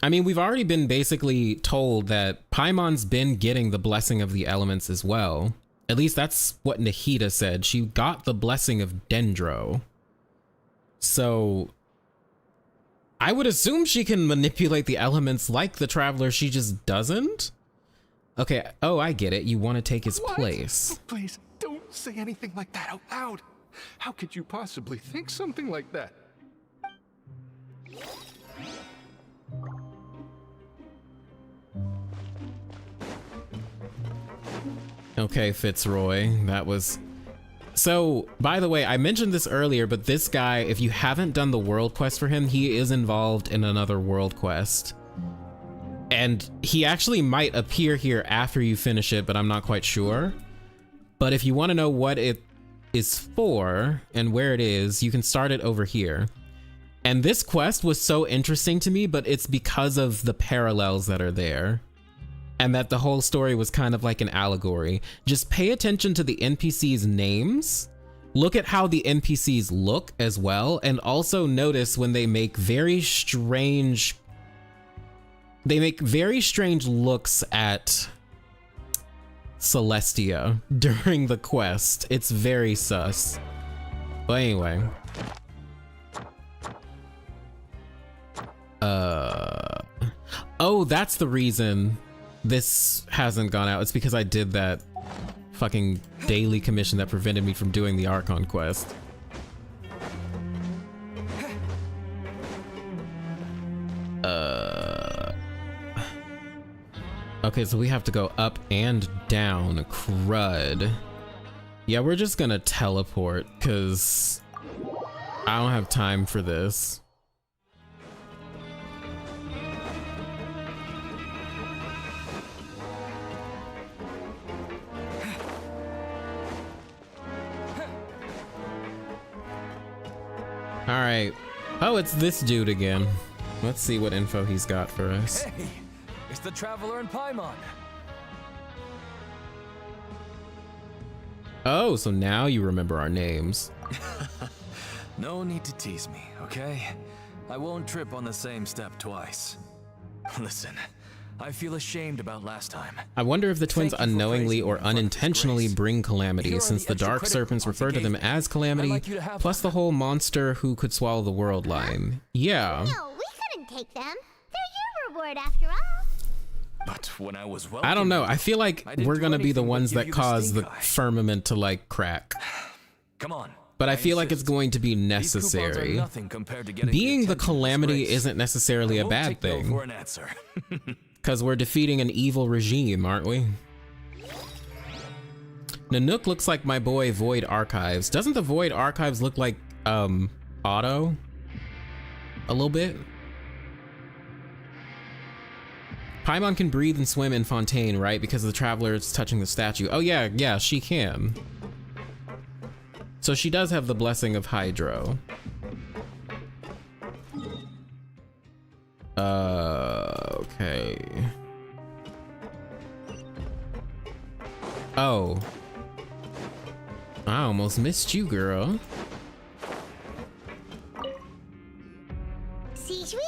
A: I mean, we've already been basically told that Paimon's been getting the blessing of the elements as well. At least that's what Nahida said. She got the blessing of Dendro. So I would assume she can manipulate the elements like the traveler. She just doesn't. Okay. Oh, I get it. You want to take his place.
Q: Oh, please don't say anything like that out loud. How could you possibly think something like that?
A: Okay, Fitzroy, that was... So, by the way, I mentioned this earlier, but this guy, if you haven't done the world quest for him, he is involved in another world quest. And he actually might appear here after you finish it, but I'm not quite sure. But if you want to know what it is for and where it is, you can start it over here. And this quest was so interesting to me, but it's because of the parallels that are there. And that the whole story was kind of like an allegory. Just pay attention to the NPCs' names. Look at how the NPCs look as well. And also notice when they make very strange... They make very strange looks at Celestia during the quest. It's very sus. But anyway. Oh, that's the reason this hasn't gone out. It's because I did that fucking daily commission that prevented me from doing the Archon quest. Okay, so we have to go up and down. Crud. Yeah, we're just gonna teleport because I don't have time for this. All right. Oh, it's this dude again. Let's see what info he's got for us.
R: Hey, it's the Traveler and Paimon.
A: Oh, so now you remember our names.
J: No need to tease me, okay? I won't trip on the same step twice. Listen, I feel ashamed about last time.
A: I wonder if the twins unknowingly or unintentionally bring calamity, since the dark serpents refer to them as calamity, plus the whole monster who could swallow the world line. Yeah.
D: No, we couldn't take them. They're your reward after all.
J: But when I was
A: I don't know. I feel like we're gonna be the ones that cause the firmament to like crack.
J: Come on.
A: But I feel like it's going to be necessary. Being the calamity isn't necessarily a bad thing. Because we're defeating an evil regime, aren't we? Nanook looks like my boy Void Archives. Doesn't the Void Archives look like Otto? A little bit? Paimon can breathe and swim in Fontaine, right? Because the traveler is touching the statue. Oh yeah, she can. So she does have the blessing of Hydro. Okay. Oh. I almost missed you, girl.
D: Siegewing?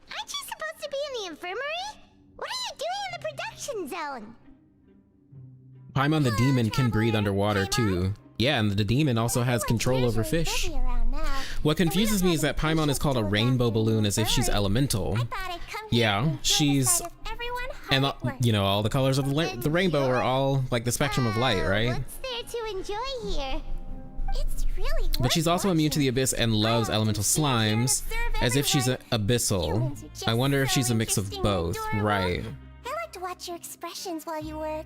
D: Aren't you supposed to be in the infirmary? What are you doing in the production zone?
A: Paimon the demon can breathe underwater too. Yeah, and the demon also has control over fish. What confuses me is that Paimon is called a rainbow balloon as if she's elemental. Yeah, she's... And, you know, all the colors of the rainbow are all like the spectrum of light, right?
D: What's there to enjoy here? It's really
A: But she's also immune to the abyss and loves elemental slimes, as if she's abyssal. I wonder if she's a mix of both, right?
D: I like to watch your expressions while you work.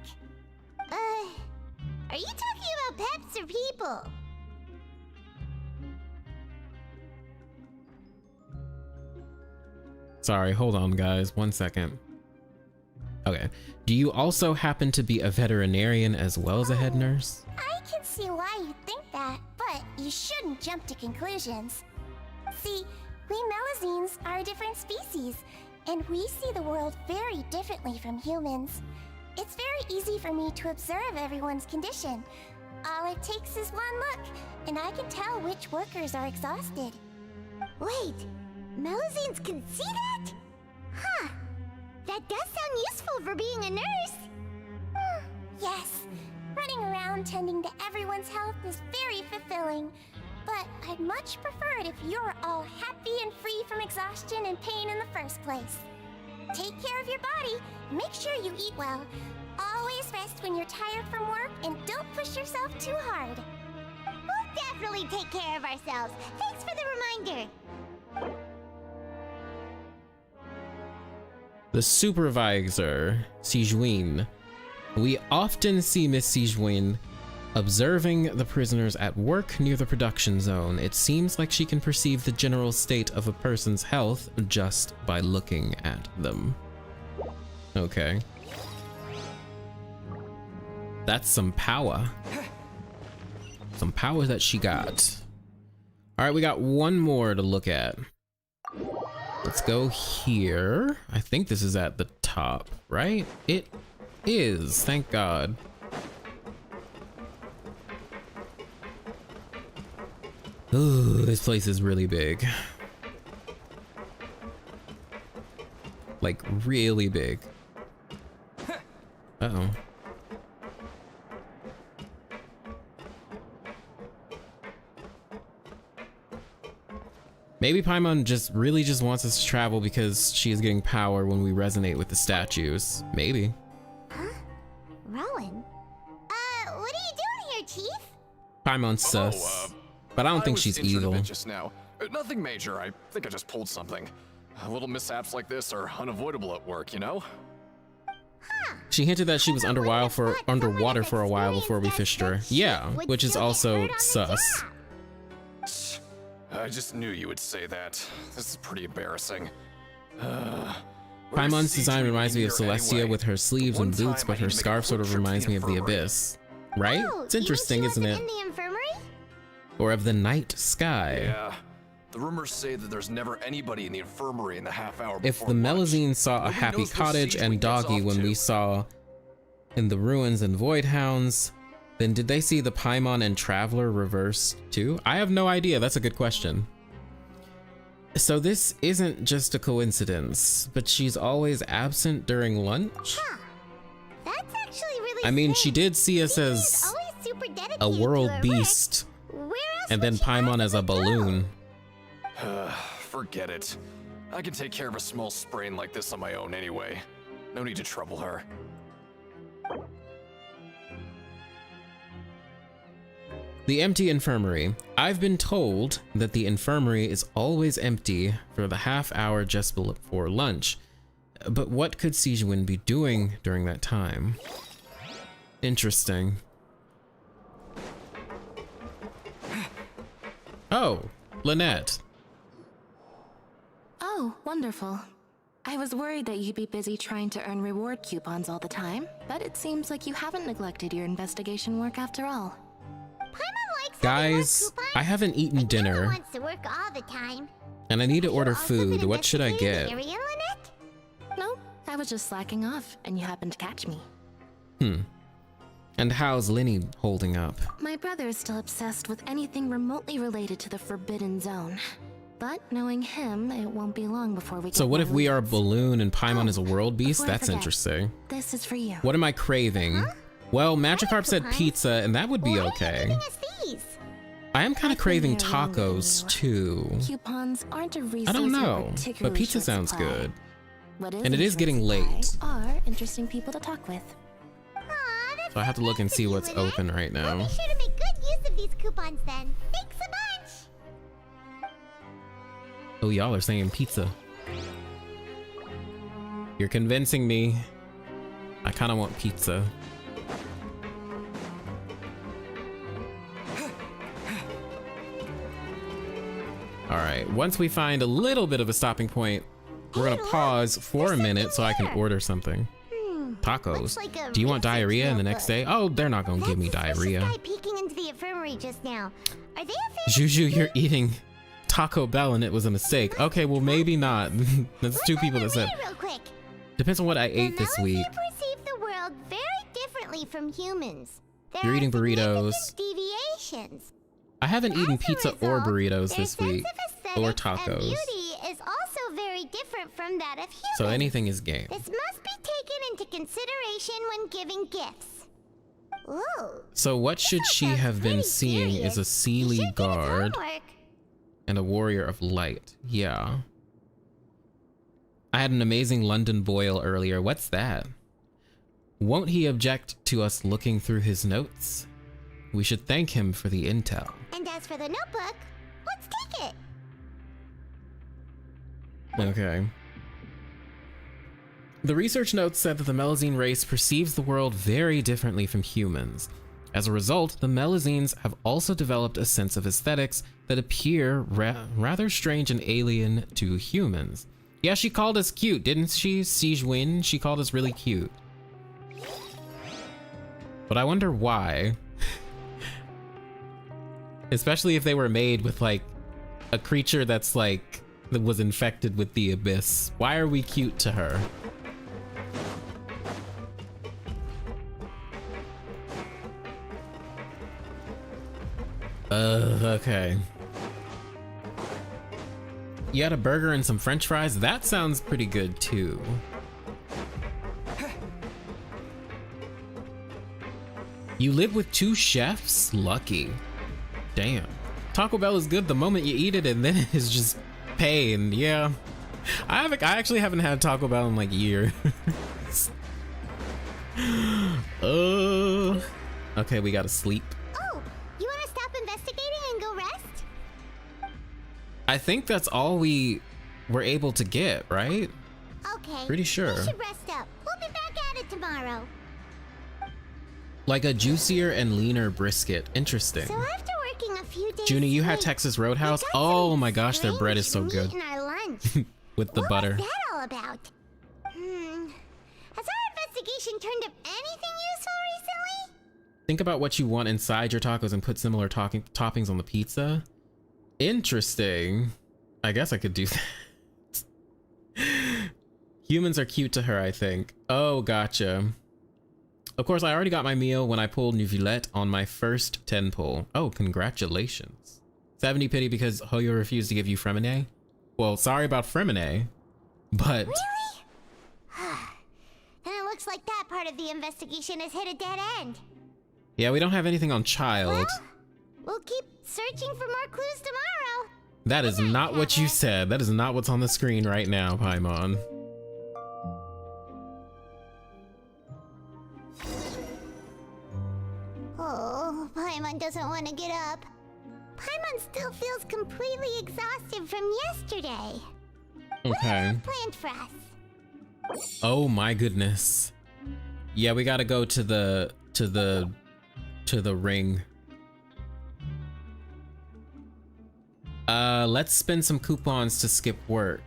D: Are you talking about pets or people?
A: Sorry, hold on guys, 1 second. Okay, do you also happen to be a veterinarian as well as a head nurse?
D: I can see why you think that, but you shouldn't jump to conclusions. See, we Melazines are a different species, and we see the world very differently from humans. It's very easy for me to observe everyone's condition. All it takes is one look, and I can tell which workers are exhausted. Wait, Melazines can see that? Huh. That does sound useful for being a nurse. Yes, running around tending to everyone's health is very fulfilling. But I'd much prefer it if you're all happy and free from exhaustion and pain in the first place. Take care of your body, make sure you eat well. Always rest when you're tired from work and don't push yourself too hard. We'll definitely take care of ourselves. Thanks for the reminder.
A: The supervisor, Sijuin. We often see Miss Sijuin observing the prisoners at work near the production zone. It seems like she can perceive the general state of a person's health just by looking at them. Okay. That's some power. Some power that she got. All right, we got one more to look at. Let's go here. I think this is at the top, right? It is, thank God. Ooh, this place is really big. Like, really big. Uh-oh. Maybe Paimon really just wants us to travel because she is getting power when we resonate with the statues. Maybe.
D: Huh? Rowan? What are you doing here, Chief?
A: Paimon's sus. But I don't think she's evil.
P: Just now. Nothing major. I think I just pulled something. Little mishaps like this are unavoidable at work, you know?
A: She hinted that she was underwater for a while before we fished her. Yeah, which is also sus.
P: I just knew you would say that. This is pretty embarrassing.
A: Paimon's design reminds me of Celestia with her sleeves and boots, but her scarf sort of reminds me of the Abyss. Right? It's interesting, isn't it?
D: In the infirmary?
A: Or of the night sky.
P: Yeah. The rumors say that there's never anybody in the infirmary in the half hour before
A: If the Melazine saw a happy cottage and doggy when we saw in the ruins and void hounds, then did they see the Paimon and Traveler reversed too? I have no idea. That's a good question. So this isn't just a coincidence, but she's always absent during lunch?
D: Huh. That's actually really
A: I mean, she
D: strange.
A: did see us as
D: Always super dedicated
A: a world
D: to her
A: beast,
D: work. Where else
A: and
D: would
A: then
D: she
A: Paimon as a balloon.
P: Forget it. I can take care of a small sprain like this on my own anyway. No need to trouble her.
A: The empty infirmary. I've been told that the infirmary is always empty for the half hour just before lunch. But what could Sijwin be doing during that time? Interesting. Oh, Lynette.
E: Oh, wonderful. I was worried that you'd be busy trying to earn reward coupons all the time, but it seems like you haven't neglected your investigation work after all.
A: Guys, I haven't eaten dinner,
D: Wants to work all the time.
A: and I need to order food. What should I get?
E: No, I was just slacking off, and you happened to catch me.
A: And how's Linny holding up?
E: My brother is still obsessed with anything remotely related to the Forbidden Zone. But knowing him, it won't be long before we get
A: So what if
E: more
A: we are a
E: leads.
A: balloon and Paimon is a world beast?
E: before I
A: That's
E: forget,
A: interesting.
E: This is for you.
A: What am I craving? Well, Magikarp said pizza, and that would be okay. I am kind of craving tacos too.
E: Coupons aren't a resource
A: I don't
E: we're
A: know, but
E: particularly
A: pizza
E: short
A: sounds
E: supply.
A: good.
E: What
A: And it
E: in
A: is
E: short
A: getting
E: supply
A: late.
E: Are interesting people to talk with.
A: So I have to look and see what's open right now.
D: Be sure to make good use of these coupons then. Thanks a bunch.
A: Oh, y'all are saying pizza. You're convincing me. I kind of want pizza. All right, once we find a little bit of a stopping point, we're gonna pause for a minute so I can order something. Tacos. Do you want diarrhea in the next day? Oh, they're not gonna give me diarrhea.
D: Guy peeking into the infirmary just now. Are they a
A: Juju, you're eating Taco Bell and it was a mistake. Okay, well maybe not. That's two people that said.
D: real quick?
A: Depends on what I ate this week.
D: Perceive the world very differently from humans. There
A: You're
D: are
A: eating burritos.
D: deviations.
A: I haven't eaten pizza or burritos
D: Their
A: this
D: sense
A: week,
D: of
A: or
D: aesthetics and
A: tacos.
D: beauty is also very different from that of humans.
A: So anything is game.
D: This must be taken into consideration when giving gifts. Ooh.
A: So what should she have been seeing is a Sealy guard and a warrior of light. Yeah. I had an amazing London boil earlier. What's that? Won't he object to us looking through his notes? We should thank him for the intel.
D: And as for the notebook, let's take it.
A: Okay. The research notes said that the Melazine race perceives the world very differently from humans. As a result, the Melazines have also developed a sense of aesthetics that appear rather strange and alien to humans. Yeah, she called us cute, didn't she, Sijwin? She called us really cute. But I wonder why. Especially if they were made with like a creature that's like that was infected with the abyss. Why are we cute to her? Okay. You had a burger and some french fries? That sounds pretty good too. You live with 2 chefs? Lucky. Damn. Taco Bell is good the moment you eat it, and then it's just pain. Yeah. I actually haven't had Taco Bell in like years. Okay, we gotta sleep.
D: Oh, you want to stop investigating and go rest?
A: I think that's all we were able to get, right?
D: Okay.
A: Pretty sure.
D: We should rest up. We'll be back at it tomorrow.
A: Like a juicier and leaner brisket. Interesting.
D: So after working a few days
A: Junie, you had
D: straight,
A: Texas Roadhouse? Oh my gosh, their bread is so good.
D: meat in our lunch.
A: With the butter.
D: What's that all about? Has our investigation turned up anything useful recently?
A: Think about what you want inside your tacos and put similar toppings on the pizza. Interesting. I guess I could do that. Humans are cute to her, I think. Oh, gotcha. Of course, I already got my meal when I pulled neuvillette on my first 10 pull. Oh, congratulations. 70 pity because Hoyo refused to give you Fremine? Well, sorry about Fremine, but...
D: Really? Then it looks like that part of the investigation has hit a dead end.
A: Yeah, we don't have anything on Child.
D: Well, we'll keep searching for more clues tomorrow.
A: That is not what you said. That is not what's on the screen right now, Paimon.
D: Oh, Paimon doesn't want to get up. Paimon still feels completely exhausted from yesterday.
A: Okay.
D: What do you have planned for us?
A: Oh my goodness. Yeah, we gotta go to the ring. Let's spend some coupons to skip work.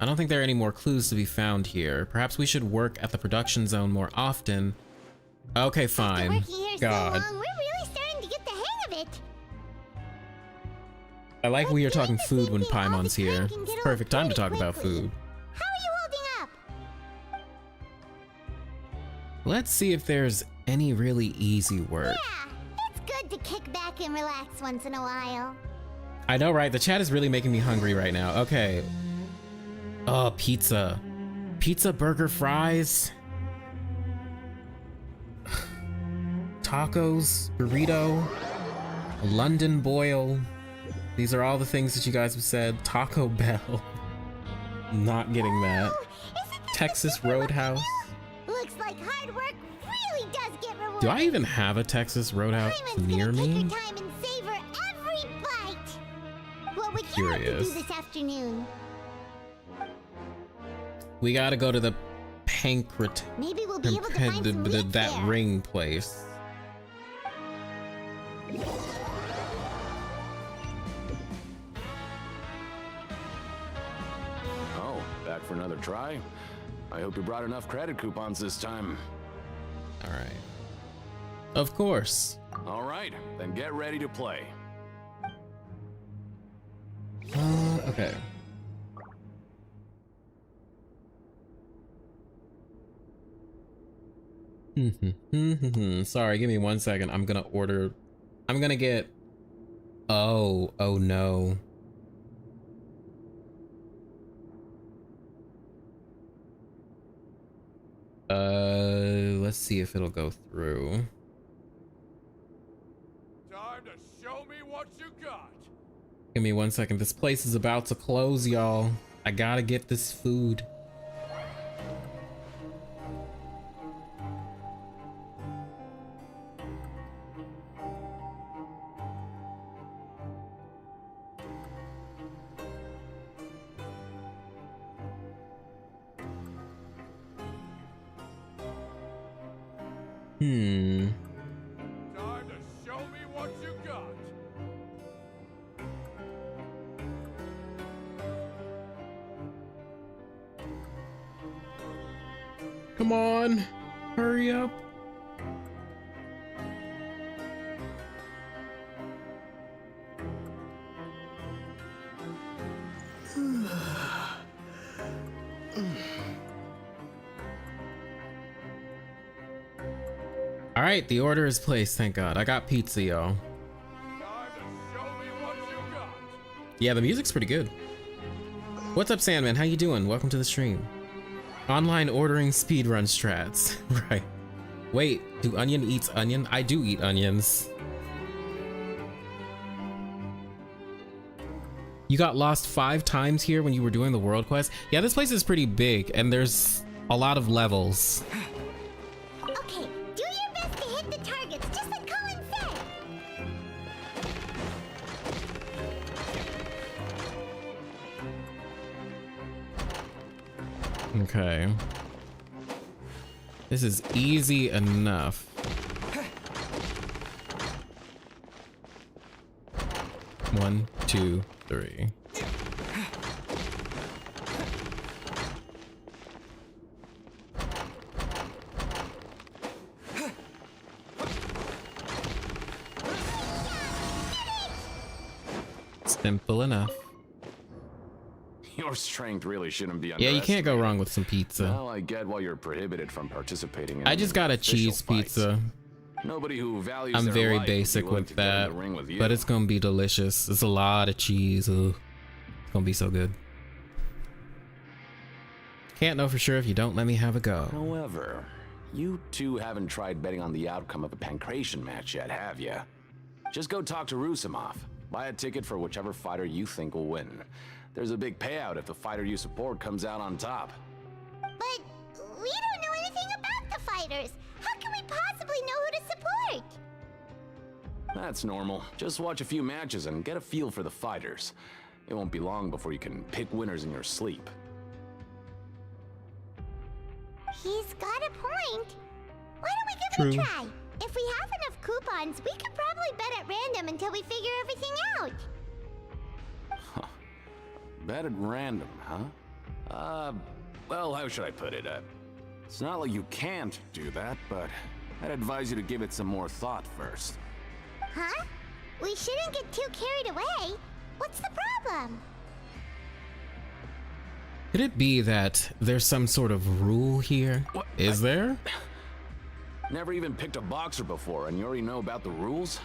A: I don't think there are any more clues to be found here. Perhaps we should work at the production zone more often. Okay, fine.
D: After working here
A: God.
D: so long, we're really starting to get the hang of it.
A: I like when you're talking food when Paimon's here. It's the perfect time to talk about food.
D: How are you holding up?
A: Let's see if there's any really easy work.
D: Yeah, it's good to kick back and relax once in a while.
A: I know, right? The chat is really making me hungry right now. Okay. Oh, pizza. Pizza, burger, fries. Tacos, burrito, London boil. These are all the things that you guys have said. Taco Bell. Not getting that. Texas Roadhouse.
D: Looks like hard work really does get rewarded.
A: Do I even have a Texas Roadhouse near me?
D: Take your time and savor every bite. What would you like to
A: Curious.
D: do this afternoon?
A: We gotta go to the Pancret.
D: Maybe we'll be able to find some meat
A: that
D: there.
A: ring place.
P: Oh, back for another try? I hope you brought enough credit coupons this time.
A: All right. Of course.
P: All right, then get ready to play.
A: Okay. Sorry, give me 1 second. I'm gonna get... Oh no. Let's see if it'll go through.
R: Time to show me what you got.
A: Give me 1 second. This place is about to close, y'all. I gotta get this food.
R: Time to show me what you got.
A: Come on. Hurry up. All right, the order is placed, thank God. I got pizza, y'all. Yeah, the music's pretty good. What's up, Sandman? How you doing? Welcome to the stream. Online ordering speedrun strats. Right. Wait, do Onion eats onion? I do eat onions. You got lost 5 times here when you were doing the world quest? Yeah, this place is pretty big and there's a lot of levels.
D: Okay, do your best to hit the targets, just like Colin said.
A: Okay. This is easy enough. One, 2, 3. Simple enough.
P: Your strength really shouldn't be
A: Yeah,
P: underestimated.
A: you can't go wrong with some pizza.
P: Well, I get why you're prohibited from participating in
A: I just got a
P: official
A: cheese
P: fights.
A: pizza.
P: Nobody who values
A: I'm
P: their
A: very
P: life would be
A: basic
P: willing
A: with
P: to get in
A: that,
P: the ring with you.
A: but it's gonna be delicious. It's a lot of cheese. Ugh. It's gonna be so good. Can't know for sure if you don't let me have a go.
S: However, you two haven't tried betting on the outcome of a pancration match yet, have you? Just go talk to Rusimov. Buy a ticket for whichever fighter you think will win. There's a big payout if the fighter you support comes out on top.
D: But we don't know anything about the fighters. How can we possibly know who to support?
S: That's normal. Just watch a few matches and get a feel for the fighters. It won't be long before you can pick winners in your sleep.
D: He's got a point. Why don't we give
A: True.
D: it a try? If we have enough coupons, we could probably bet at random until we figure everything out.
S: Bet at random, huh? Well, how should I put it? It's not like you can't do that, but I'd advise you to give it some more thought first.
D: Huh? We shouldn't get too carried away. What's the problem?
A: Could it be that there's some sort of rule here?
S: What?
A: Is there?
S: Never even picked a boxer before, and you already know about the rules?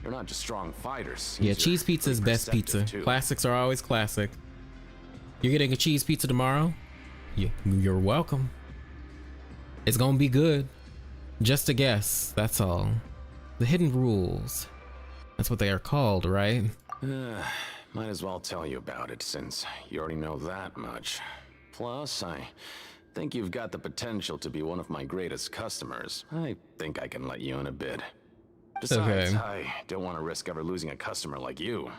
S: You're not just strong fighters.
A: Yeah, cheese pizza is best pizza.
S: Too.
A: Classics are always classic. You're getting a cheese pizza tomorrow? You're welcome. It's gonna be good. Just a guess, that's all. The hidden rules. That's what they are called, right?
S: Might as well tell you about it, since you already know that much. Plus, I think you've got the potential to be one of my greatest customers. I think I can let you in a bit. Besides,
A: Okay.
S: I don't want to risk ever losing a customer like you.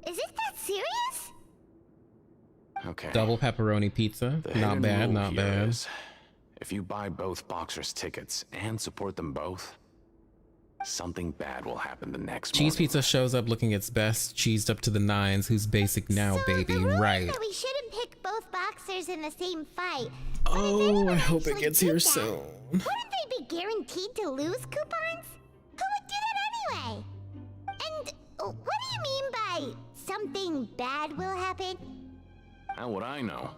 D: Is it that serious?
S: Okay.
A: Double pepperoni pizza.
S: The
A: Not
S: hidden
A: bad,
S: rule
A: not
S: here
A: bad.
S: is, if you buy both boxers' tickets and support them both, something bad will happen the next
A: Cheese
S: morning.
A: pizza shows up looking its best, cheesed up to the nines. Who's basic now, baby?
D: The rule is
A: Right.
D: that we shouldn't pick both boxers in the same fight.
A: Oh, I hope it gets here
D: did that,
A: soon.
D: Wouldn't they be guaranteed to lose coupons? Who would do that anyway? And what do you mean by something bad will happen?
S: How would I know?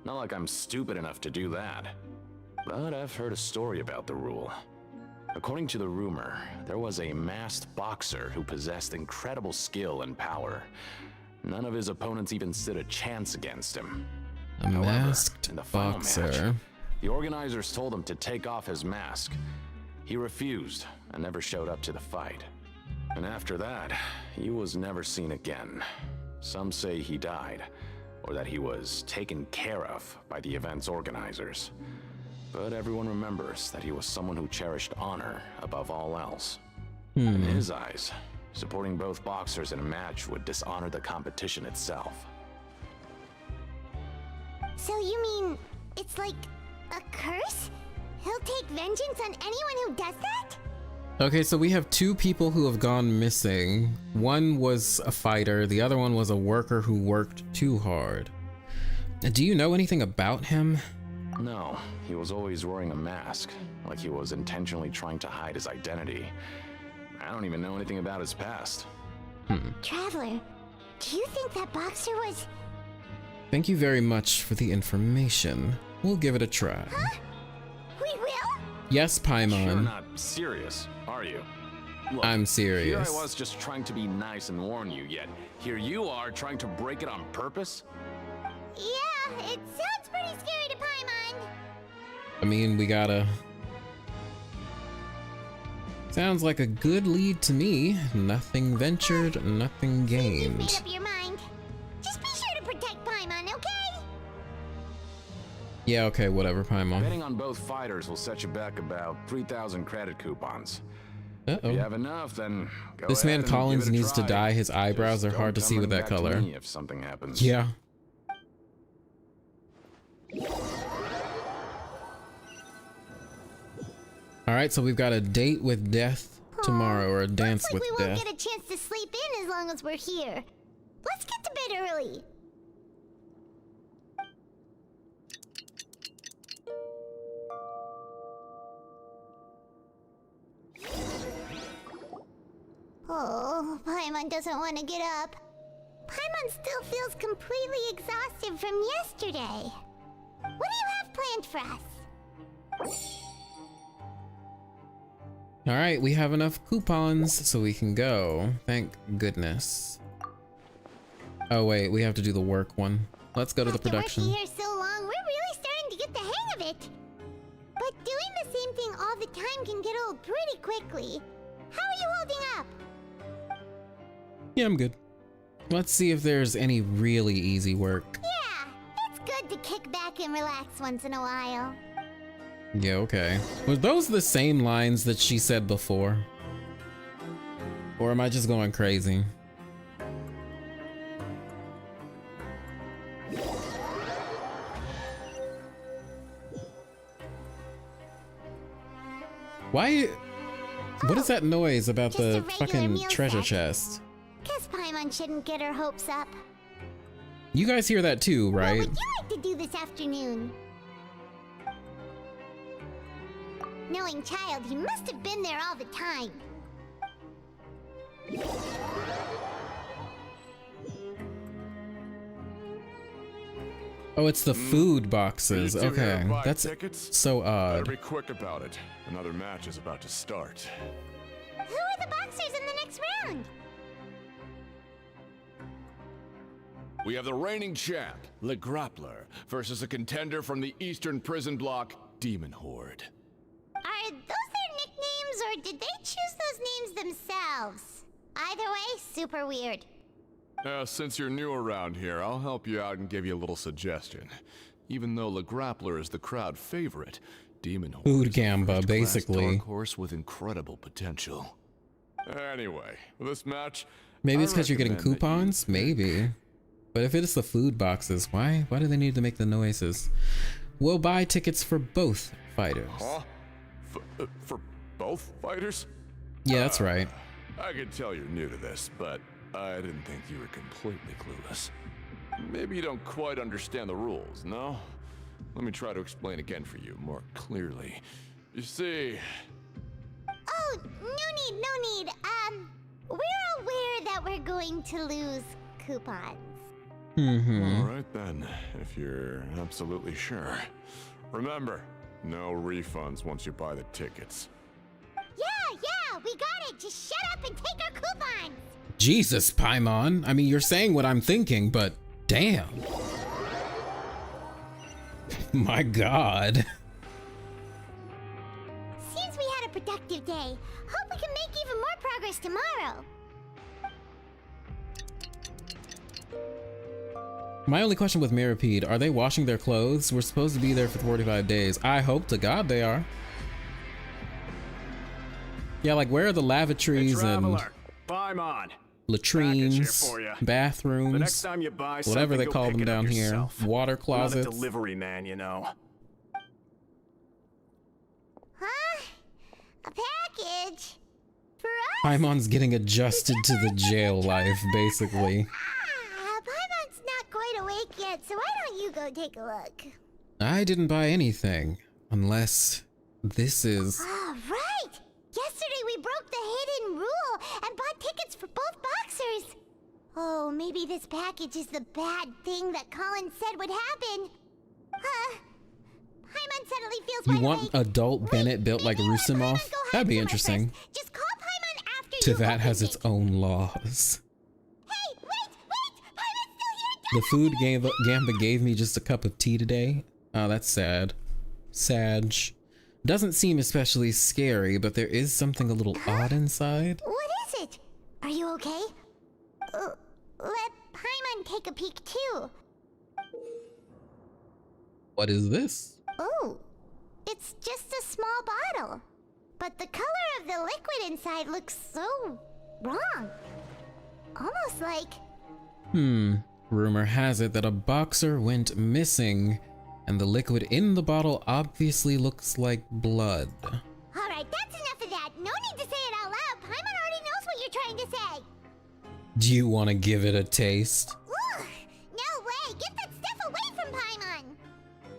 S: Not like I'm stupid enough to do that. But I've heard a story about the rule. According to the rumor, there was a masked boxer who possessed incredible skill and power. None of his opponents even stood a chance against him.
A: A
S: However,
A: masked
S: in the final
A: boxer.
S: match, the organizers told him to take off his mask. He refused and never showed up to the fight. And after that, he was never seen again. Some say he died, or that he was taken care of by the event's organizers. But everyone remembers that he was someone who cherished honor above all else. In his eyes, supporting both boxers in a match would dishonor the competition itself.
D: So you mean it's like a curse? He'll take vengeance on anyone who does that?
A: Okay, so we have two people who have gone missing. One was a fighter, the other one was a worker who worked too hard. Do you know anything about him?
S: No, he was always wearing a mask, like he was intentionally trying to hide his identity. I don't even know anything about his past.
D: Traveler, do you think that boxer was...
A: Thank you very much for the information. We'll give it a try.
D: Huh? We will?
A: Yes, Paimon.
S: You're not serious, are you? Look,
A: I'm
S: Here
A: serious.
S: I was just trying to be nice and warn you, yet here you are trying to break it on purpose?
D: Yeah, it sounds pretty scary to Paimon.
A: I mean, we gotta... Sounds like a good lead to me. Nothing ventured, nothing
D: Made
A: gained.
D: up your mind. Just be sure to protect Paimon, okay?
A: Yeah, okay, whatever, Paimon.
S: Betting on both fighters will set you back about 3,000 credit coupons. If you
A: Uh-oh.
S: have enough, then go
A: This
S: ahead
A: man
S: and
A: Collins
S: give it a
A: needs to
S: try.
A: dye his eyebrows.
S: Just
A: They're hard to
S: don't
A: see
S: come
A: with
S: running
A: that
S: back to
A: color.
S: me if something happens.
A: Yeah. Alright, so we've got a date with death tomorrow, or a dance
D: Looks like
A: with
D: we won't
A: death.
D: get a chance to sleep in as long as we're here. Let's get to bed early. Oh, Paimon doesn't want to get up. Paimon still feels completely exhausted from yesterday. What do you have planned for us?
A: Alright, we have enough coupons so we can go. Thank goodness. Oh wait, we have to do the work one. Let's go to the production.
D: After working here so long, we're really starting to get the hang of it. But doing the same thing all the time can get old pretty quickly. How are you holding up?
A: Yeah, I'm good. Let's see if there's any really easy work.
D: Yeah, it's good to kick back and relax once in a while.
A: Yeah, okay. Were those the same lines that she said before? Or am I just going crazy? Why? What is that noise about the fucking treasure chest?
D: Guess Paimon shouldn't get her hopes up.
A: You guys hear that too, right?
D: What would you like to do this afternoon? Knowing child, he must have been there all the time.
A: Oh, it's the food boxes.
R: You two
A: Okay,
R: here buy
A: that's
R: tickets?
A: so odd.
R: Better be quick about it. Another match is about to start.
D: Who are the boxers in the next round?
R: We have the reigning champ, Le Grappler, versus a contender from the Eastern Prison Block, Demon Horde.
D: Are those their nicknames, or did they choose those names themselves? Either way, super weird.
R: Since you're new around here, I'll help you out and give you a little suggestion. Even though Le Grappler is the crowd favorite, Demon Horde
A: Food
R: is a
A: gamba,
R: first-class
A: basically.
R: dark horse with incredible potential. Anyway, for this match,
A: Maybe it's
R: I
A: because you're getting
R: recommend that you
A: coupons? Maybe. But if it's the food boxes, why do they need to make the noises? We'll buy tickets for both fighters.
R: Huh? For both fighters?
A: Yeah, that's right.
R: I can tell you're new to this, but I didn't think you were completely clueless. Maybe you don't quite understand the rules, no? Let me try to explain again for you more clearly. You see...
D: Oh, no need. We're aware that we're going to lose coupons.
A: Mm-hmm.
R: All right then, if you're absolutely sure. Remember, no refunds once you buy the tickets.
D: Yeah, we got it. Just shut up and take our coupons.
A: Jesus, Paimon. I mean, you're saying what I'm thinking, but damn. My God.
D: Seems we had a productive day. Hope we can make even more progress tomorrow.
A: My only question with Mirapede, are they washing their clothes? We're supposed to be there for 45 days. I hope to God they are. Yeah, like where are the lavatories and
M: Paimon.
A: latrines,
M: The next
A: bathrooms,
M: time you buy
A: whatever they
M: something,
A: call
M: go
A: them
M: pick it up
A: down here,
M: yourself.
A: water
M: I'm not a
A: closets.
M: delivery man, you know.
D: Huh? A package? For us?
A: Paimon's getting adjusted to the jail life, basically.
D: Paimon's not quite awake yet, so why don't you go take a look?
A: I didn't buy anything, unless this is...
D: Right! Yesterday we broke the hidden rule and bought tickets for both boxers. Oh, maybe this package is the bad thing that Colin said would happen. Paimon suddenly feels
A: You want adult Bennett built like Rusimov? That'd be interesting.
D: Just call Paimon after
A: To
D: you
A: that
D: open
A: has
D: it.
A: its own laws.
D: Hey, wait! Paimon's still here!
A: The food Gamba gave me just a cup of tea today. Oh, that's sad. Sag. Doesn't seem especially scary, but there is something a little odd inside.
D: What is it? Are you okay? Let Paimon take a peek too.
A: What is this?
D: Oh, it's just a small bottle. But the color of the liquid inside looks so wrong. Almost like...
A: Rumor has it that a boxer went missing, and the liquid in the bottle obviously looks like blood.
D: Alright, that's enough of that. No need to say it out loud. Paimon already knows what you're trying to say.
A: Do you want to give it a taste?
D: Ugh, no way. Get that stuff away from Paimon.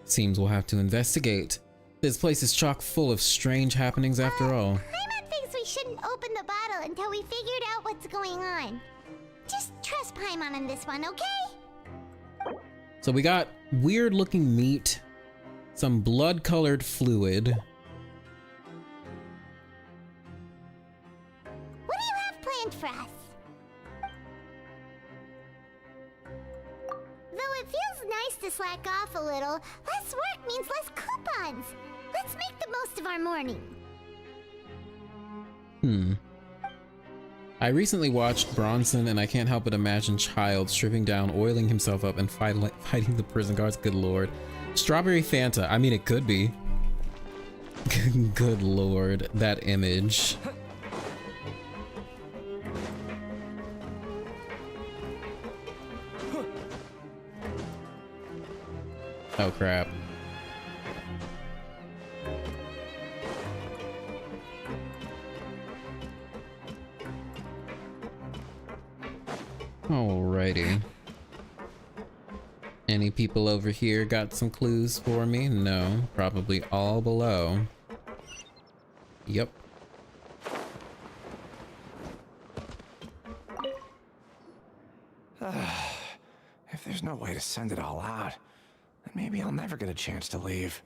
A: Seems we'll have to investigate. This place is chock full of strange happenings after all.
D: Paimon thinks we shouldn't open the bottle until we figured out what's going on. Just trust Paimon on this one, okay?
A: So we got weird looking meat, some blood colored fluid.
D: What do you have planned for us? Though it feels nice to slack off a little. Less work means less coupons. Let's make the most of our morning.
A: I recently watched Bronson and I can't help but imagine Child stripping down, oiling himself up, and fighting the prison guards. Good lord. Strawberry Fanta. I mean, it could be. Good lord, that image. Oh crap. Alrighty. Any people over here got some clues for me? No, probably all below. Yep.
O: If there's no way to send it all out, then maybe I'll never get a chance to leave.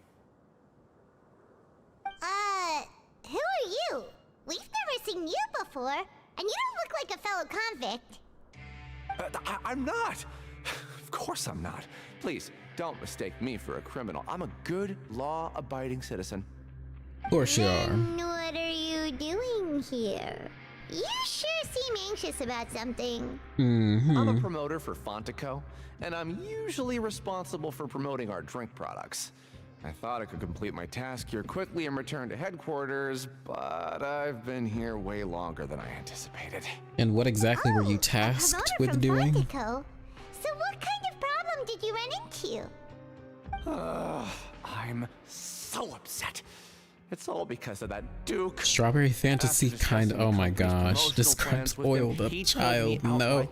D: Who are you? We've never seen you before, and you don't look like a fellow convict.
O: I'm not! Of course I'm not. Please, don't mistake me for a criminal. I'm a good, law-abiding citizen.
A: Of course you are.
D: What are you doing here? You sure seem anxious about something.
O: I'm a promoter for Fontaine, and I'm usually responsible for promoting our drink products. I thought I could complete my task here quickly and return to headquarters, but I've been here way longer than I anticipated.
A: And what exactly were you tasked with doing?
D: Fontaine. So what kind of problem did you run into?
O: I'm so upset. It's all because of that Duke.
A: Strawberry Fantasy kind. Oh my gosh. Describes oiled up child. No.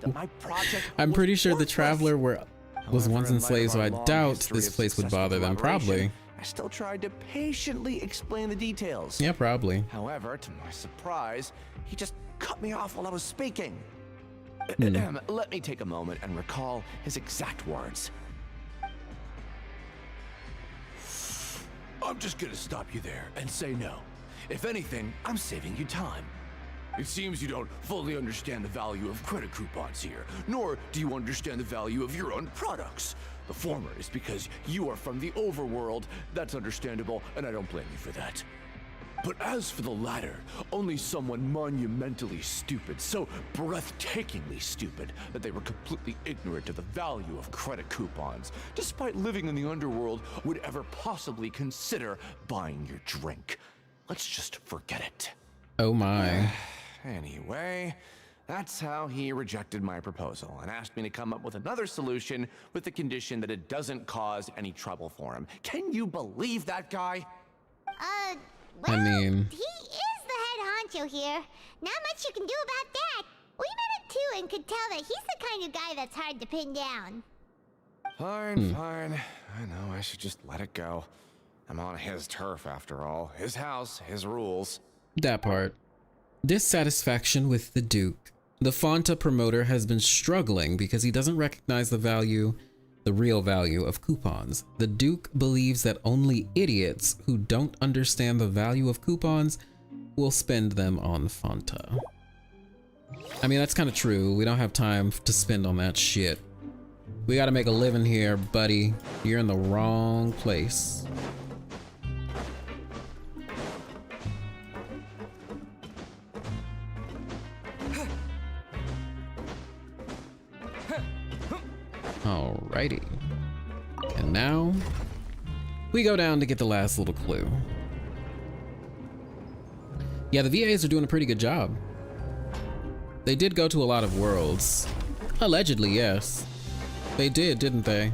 A: I'm pretty sure the Traveler was once enslaved, so I doubt this place would bother them. Probably.
O: I still tried to patiently explain the details.
A: Yeah, probably.
O: However, to my surprise, he just cut me off while I was speaking. Let me take a moment and recall his exact words. I'm just gonna stop you there and say no. If anything, I'm saving you time. It seems you don't fully understand the value of credit coupons here, nor do you understand the value of your own products. The former is because you are from the overworld. That's understandable, and I don't blame you for that. But as for the latter, only someone monumentally stupid, so breathtakingly stupid that they were completely ignorant of the value of credit coupons, despite living in the underworld, would ever possibly consider buying your drink. Let's just forget it.
A: Oh my.
O: Anyway, that's how he rejected my proposal and asked me to come up with another solution with the condition that it doesn't cause any trouble for him. Can you believe that guy?
A: I mean,
D: he is the head honcho here. Not much you can do about that. We met him too and could tell that he's the kind of guy that's hard to pin down.
O: Fine, fine. I know I should just let it go. I'm on his turf after all. His house, his rules.
A: that part. Dissatisfaction with the Duke. The Fonta promoter has been struggling because he doesn't recognize the real value of coupons. The Duke believes that only idiots who don't understand the value of coupons will spend them on Fonta. I mean, that's kind of true. We don't have time to spend on that shit. We gotta make a living here, buddy. You're in the wrong place. Alrighty. And now, we go down to get the last little clue. Yeah, the VAs are doing a pretty good job. They did go to a lot of worlds. Allegedly, yes. They did, didn't they?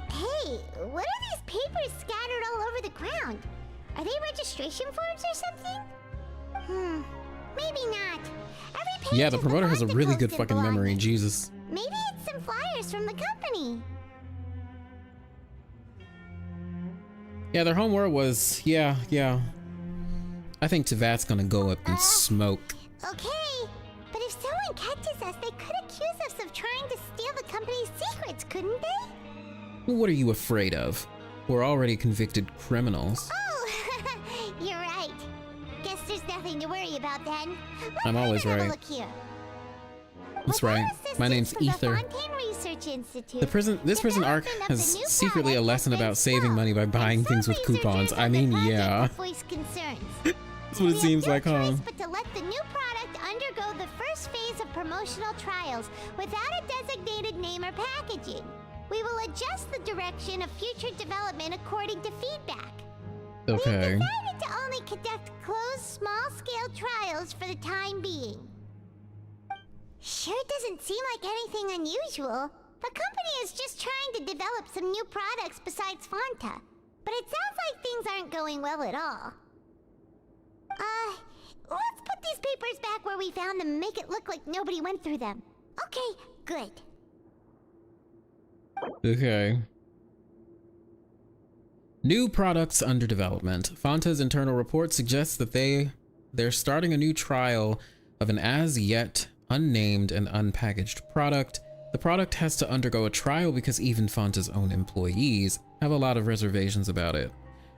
D: Hey, what are these papers scattered all over the ground? Are they registration forms or something? Maybe not. Every page
A: Yeah, the promoter has a really good fucking memory, Jesus.
D: Maybe it's some flyers from the company.
A: Yeah, their homeworld was, yeah. I think Tevat's gonna go up and smoke.
D: Okay, but if someone catches us, they could accuse us of trying to steal the company's secrets, couldn't they?
A: What are you afraid of? We're already convicted criminals.
D: Oh, you're right. nothing to worry about then.
A: I'm always
D: Have a
A: right.
D: look here.
A: That's right. My name's
D: From the
A: Ether.
D: Fontaine Research Institute.
A: This prison arc has secretly a lesson about saving money by buying things with coupons. I mean, yeah.
D: Voice concerns.
A: That's what it seems like, huh?
D: But to let the new product undergo the first phase of promotional trials without a designated name or packaging. We will adjust the direction of future development according to feedback.
A: Okay.
D: We've decided to only conduct closed, small-scale trials for the time being. Sure doesn't seem like anything unusual. The company is just trying to develop some new products besides Fanta. But it sounds like things aren't going well at all. Let's put these papers back where we found them and make it look like nobody went through them. Okay, good.
A: Okay. New products under development. Fanta's internal report suggests that they're starting a new trial of an as yet unnamed and unpackaged product. The product has to undergo a trial because even Fanta's own employees have a lot of reservations about it.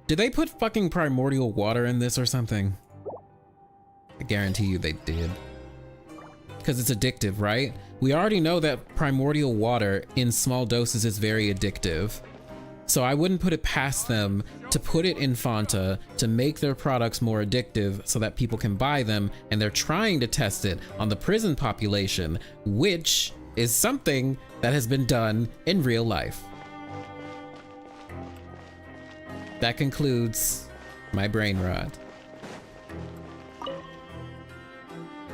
A: Did they put fucking primordial water in this or something? I guarantee you they did. Because it's addictive, right? We already know that primordial water in small doses is very addictive. So I wouldn't put it past them to put it in Fanta to make their products more addictive so that people can buy them, and they're trying to test it on the prison population, which is something that has been done in real life. That concludes my brain rot.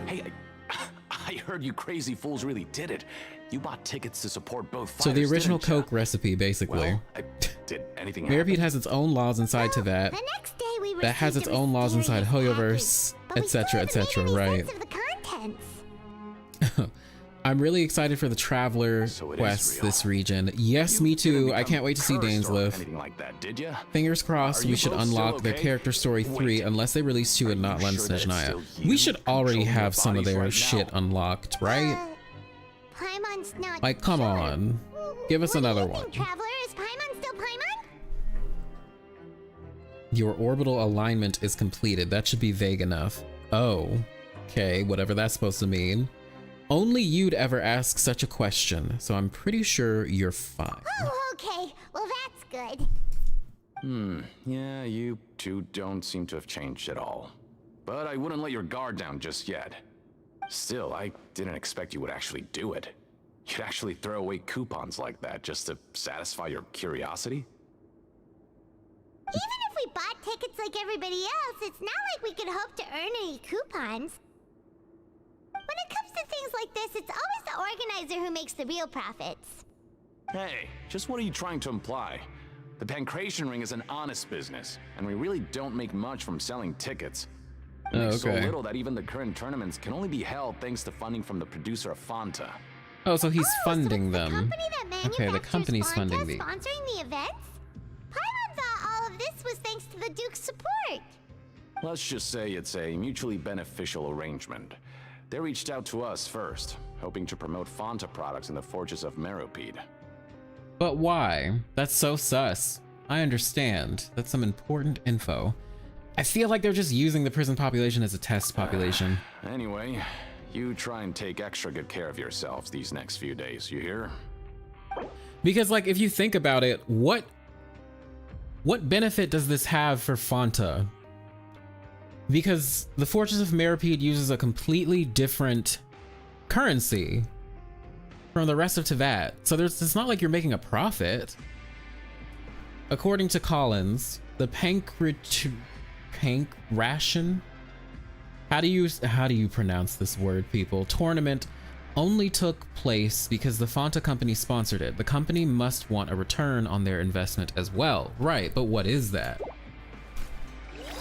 S: Hey, I heard you crazy fools really did it. You bought tickets to support both fighters.
A: So the original
S: didn't ya?
A: Coke recipe, basically.
S: Well, did anything
A: Mirapede
S: happen?
A: has its own laws inside Tevat.
D: The next day we
A: That has its own laws inside Hoyoverse, etc., etc., right?
D: of the contents.
A: I'm really excited for the Traveler quests this region. Yes, me too. I can't wait to see Dainsleif.
S: Anything like that, did ya?
A: Fingers crossed
S: Are
A: we
S: you
A: should
S: both still
A: unlock their
S: okay?
A: character story 3 unless they release 2 and not Lens
S: sure that it's
A: Snezhnaya.
S: still
A: We
S: you
A: should already
S: controlling
A: have
S: your
A: some of
S: bodies
A: their
S: right
A: shit
S: now?
A: unlocked, right?
D: Paimon's not.
A: Like, come on. Give us another one.
D: Traveler, is Paimon still Paimon?
A: Your orbital alignment is completed. That should be vague enough. Oh, okay, whatever that's supposed to mean. Only you'd ever ask such a question, so I'm pretty sure you're fine.
D: Oh, okay. Well, that's good.
S: Yeah, you two don't seem to have changed at all. But I wouldn't let your guard down just yet. Still, I didn't expect you would actually do it. You'd actually throw away coupons like that just to satisfy your curiosity?
D: Even if we bought tickets like everybody else, it's not like we could hope to earn any coupons. When it comes to things like this, it's always the organizer who makes the real profits.
S: Hey, just what are you trying to imply? The Pancration Ring is an honest business, and we really don't make much from selling tickets. We make so
A: okay.
S: little that even the current tournaments can only be held thanks to funding from the producer of Fanta.
A: Oh, so he's funding them.
D: Company that
A: Okay, the company's
D: Fanta
A: funding the...
D: sponsoring the events? Paimon thought all of this was thanks to the Duke's support.
S: Let's just say it's a mutually beneficial arrangement. They reached out to us first, hoping to promote Fanta products in the Fortress of Meropide.
A: But why? That's so sus. I understand. That's some important info. I feel like they're just using the prison population as a test population.
S: Anyway, you try and take extra good care of yourselves these next few days, you hear?
A: Because, like, if you think about it, what benefit does this have for Fanta? Because the Fortress of Meropide uses a completely different currency from the rest of Tevat. So it's not like you're making a profit. According to Collins, the Pancration? How do you pronounce this word, people? Tournament only took place because the Fanta company sponsored it. The company must want a return on their investment as well. Right, but what is that?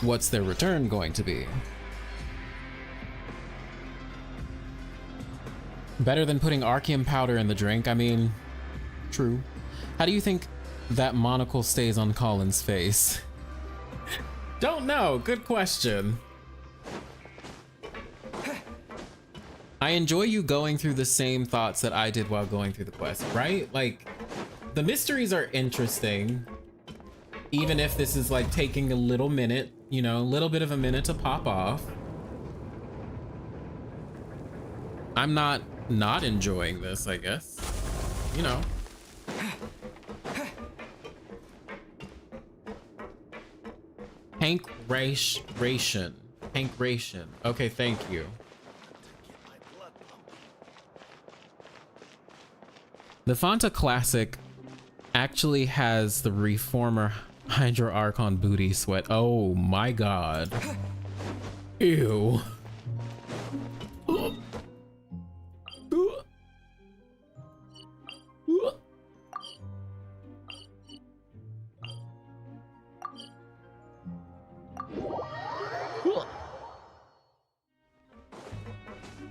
A: What's their return going to be? Better than putting Archeum powder in the drink, I mean, true. How do you think that monocle stays on Colin's face? Don't know, good question. I enjoy you going through the same thoughts that I did while going through the quest, right? Like, the mysteries are interesting, even if this is like taking a little minute, you know, a little bit of a minute to pop off. I'm not enjoying this, I guess. You know. Pancration. Okay, thank you. The Fanta Classic actually has the Reformer Hydro Archon booty sweat. Oh my god. Ew.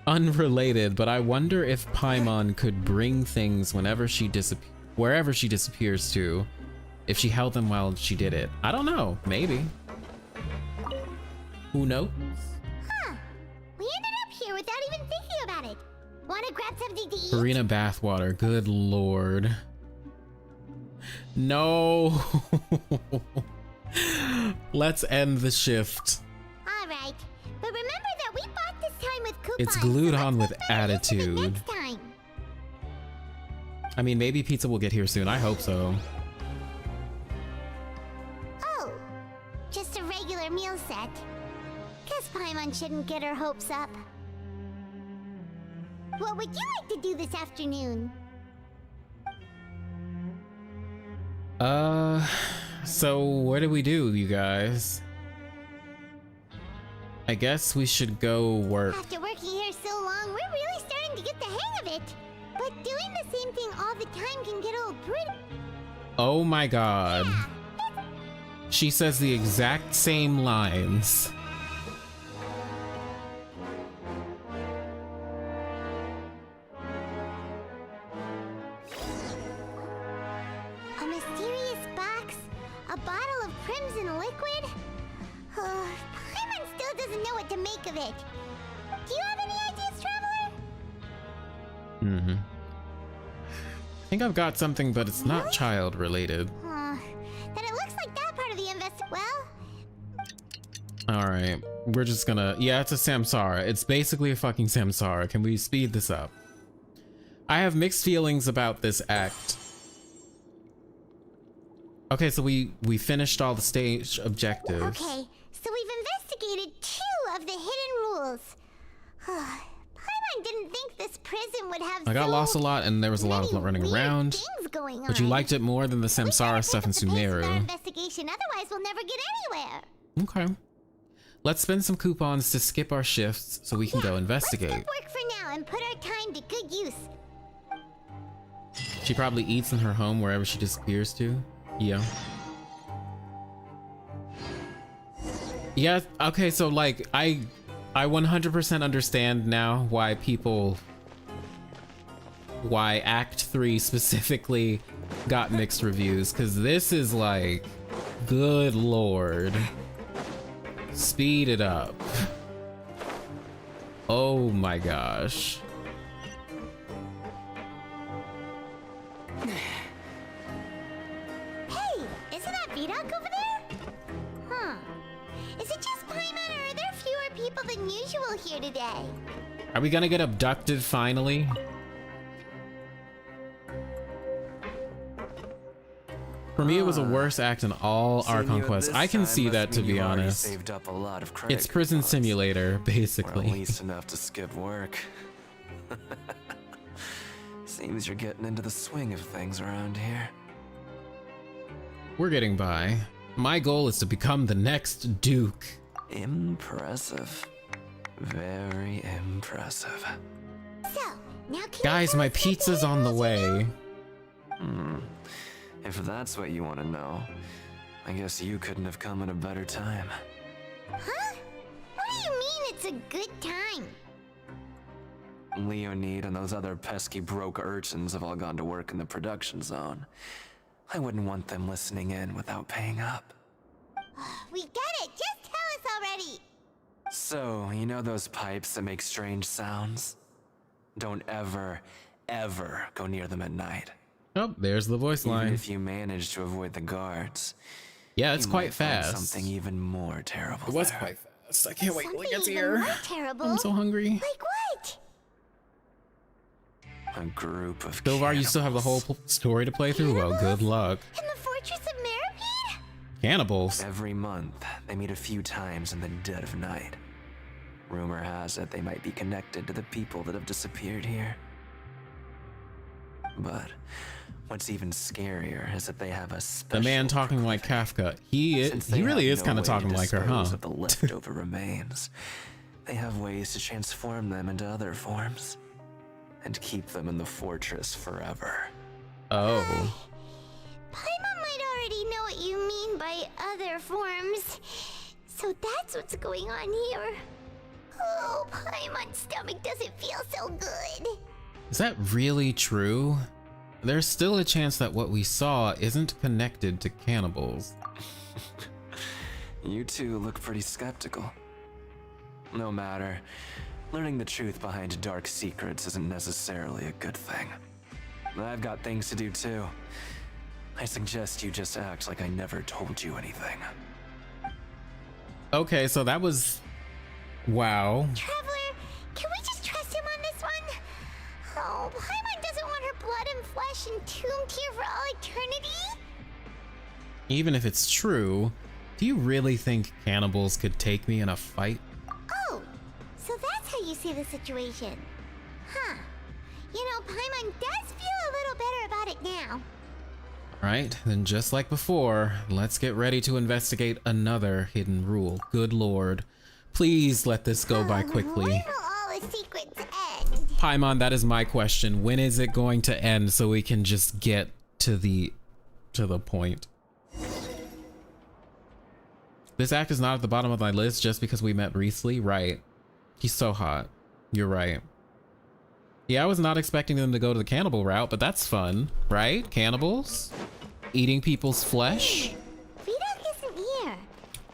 A: Unrelated, but I wonder if Paimon could bring things wherever she disappears to, if she held them while she did it. I don't know. Maybe. Who knows?
D: Huh. We ended up here without even thinking about it. Wanna grab something to eat?
A: Arena bathwater. Good lord. No. Let's end the shift.
D: Alright. But remember that we bought this time with coupons.
A: It's glued on with attitude.
D: Next time.
A: I mean, maybe pizza will get here soon. I hope so.
D: Oh, just a regular meal set. Guess Paimon shouldn't get her hopes up. What would you like to do this afternoon?
A: So what do we do, you guys? I guess we should go work.
D: After working here so long, we're really starting to get the hang of it. But doing the same thing all the time can get old pretty.
A: Oh my god. She says the exact same lines.
D: A mysterious box? A bottle of crimson liquid? Paimon still doesn't know what to make of it. Do you have any ideas, Traveler?
A: Mm-hmm. I think I've got something, but it's not child related.
D: Then it looks like that part of the well,
A: Alright, we're just gonna... Yeah, it's a Samsara. It's basically a fucking Samsara. Can we speed this up? I have mixed feelings about this act. Okay, so we finished all the stage objectives.
D: okay, so we've investigated 2 of the hidden rules. Paimon didn't think this prison would have
A: I got
D: so
A: lost a lot and there was a lot of running around.
D: things going
A: But you
D: on.
A: liked it more than the Samsara stuff in
D: Our
A: Sumeru.
D: investigation, otherwise we'll never get anywhere.
A: Okay. Let's spend some coupons to skip our shifts so we can go investigate.
D: Let's work for now and put our time to good use.
A: She probably eats in her home wherever she disappears to. Yeah. Yeah, okay, so like I 100% understand now why Act 3 specifically got mixed reviews, because this is like, good lord. Speed it up. Oh my gosh.
D: Hey, isn't that Vidoc over there? Huh. Is it just Paimon, or are there fewer people than usual here today?
A: Are we gonna get abducted finally? For me, it was a worse act in all Archon quests. I can see that, to be honest.
O: Saved up a lot of credit
A: It's Prison Simulator,
O: Or
A: basically.
O: at least enough to skip work. Seems you're getting into the swing of things around here.
A: We're getting by. My goal is to become the next Duke.
O: Impressive. Very impressive.
D: So, now can
A: Guys, my pizza's on the way.
O: If that's what you want to know, I guess you couldn't have come at a better time.
D: Huh? What do you mean it's a good time?
O: Leonid and those other pesky broke urchins have all gone to work in the production zone. I wouldn't want them listening in without paying up.
D: We get it! Just tell us already!
O: So, you know those pipes that make strange sounds? Don't ever, ever go near them at night.
A: Oh, there's the voice line.
O: Even if you manage to avoid the guards.
A: Yeah, it's
O: you
A: quite
O: might find
A: fast.
O: Something even more terrible.
A: It was
O: there.
A: quite fast. I can't wait till it gets
D: Something
A: here.
D: even more terrible?
A: I'm so hungry.
D: Like what?
O: A group of
A: So far, you still have the whole story to play through? Well, good luck.
D: In the Fortress of Meripede?
A: Cannibals?
O: Every month, they meet a few times in the dead of night. Rumor has it they might be connected to the people that have disappeared here. But what's even scarier is that they have a special...
A: The man talking like Kafka. He really is kind of talking like her, huh?
O: Of the leftover remains. They have ways to transform them into other forms and keep them in the fortress forever.
A: Oh.
D: Paimon might already know what you mean by other forms. So that's what's going on here. Oh, Paimon's stomach doesn't feel so good.
A: Is that really true? There's still a chance that what we saw isn't connected to cannibals.
O: You two look pretty skeptical. No matter, learning the truth behind dark secrets isn't necessarily a good thing. I've got things to do too. I suggest you just act like I never told you anything.
A: Okay, so that was... Wow.
D: Traveler, can we just trust him on this one? Oh, Paimon doesn't want her blood and flesh entombed here for all eternity?
A: Even if it's true, do you really think cannibals could take me in a fight?
D: Oh, so that's how you see the situation. Huh. You know, Paimon does feel a little better about it now.
A: Right, then just like before, let's get ready to investigate another hidden rule. Good lord. Please let this go by quickly.
D: When will all the secrets end?
A: Paimon, that is my question. When is it going to end so we can just get to the point? This act is not at the bottom of my list just because we met recently. Right. He's so hot. You're right. Yeah, I was not expecting them to go to the cannibal route, but that's fun, right? Cannibals? Eating people's flesh?
D: Vidok isn't here.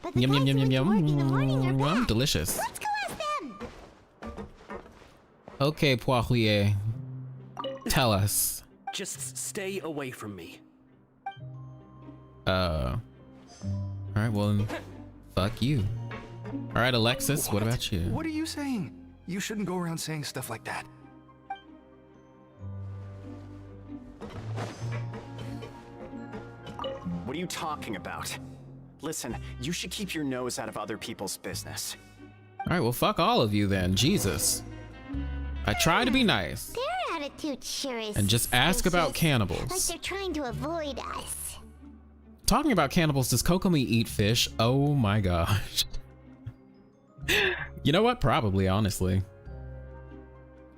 D: But the
A: Yum yum yum yum
D: yum.
A: yum. Delicious.
D: Let's go ask them.
A: Okay, Poirier. Tell us.
N: Just stay away from me.
A: Alright, well then, fuck you. Alright, Alexis, what about you?
Q: What are you saying? You shouldn't go around saying stuff like that.
M: What are you talking about? Listen, you should keep your nose out of other people's business.
A: Alright, well fuck all of you then. Jesus. I try to be nice.
D: Their attitude sure is
A: And just ask about cannibals.
D: like they're trying to avoid us.
A: Talking about cannibals, does Kokomi eat fish? Oh my gosh. You know what? Probably, honestly.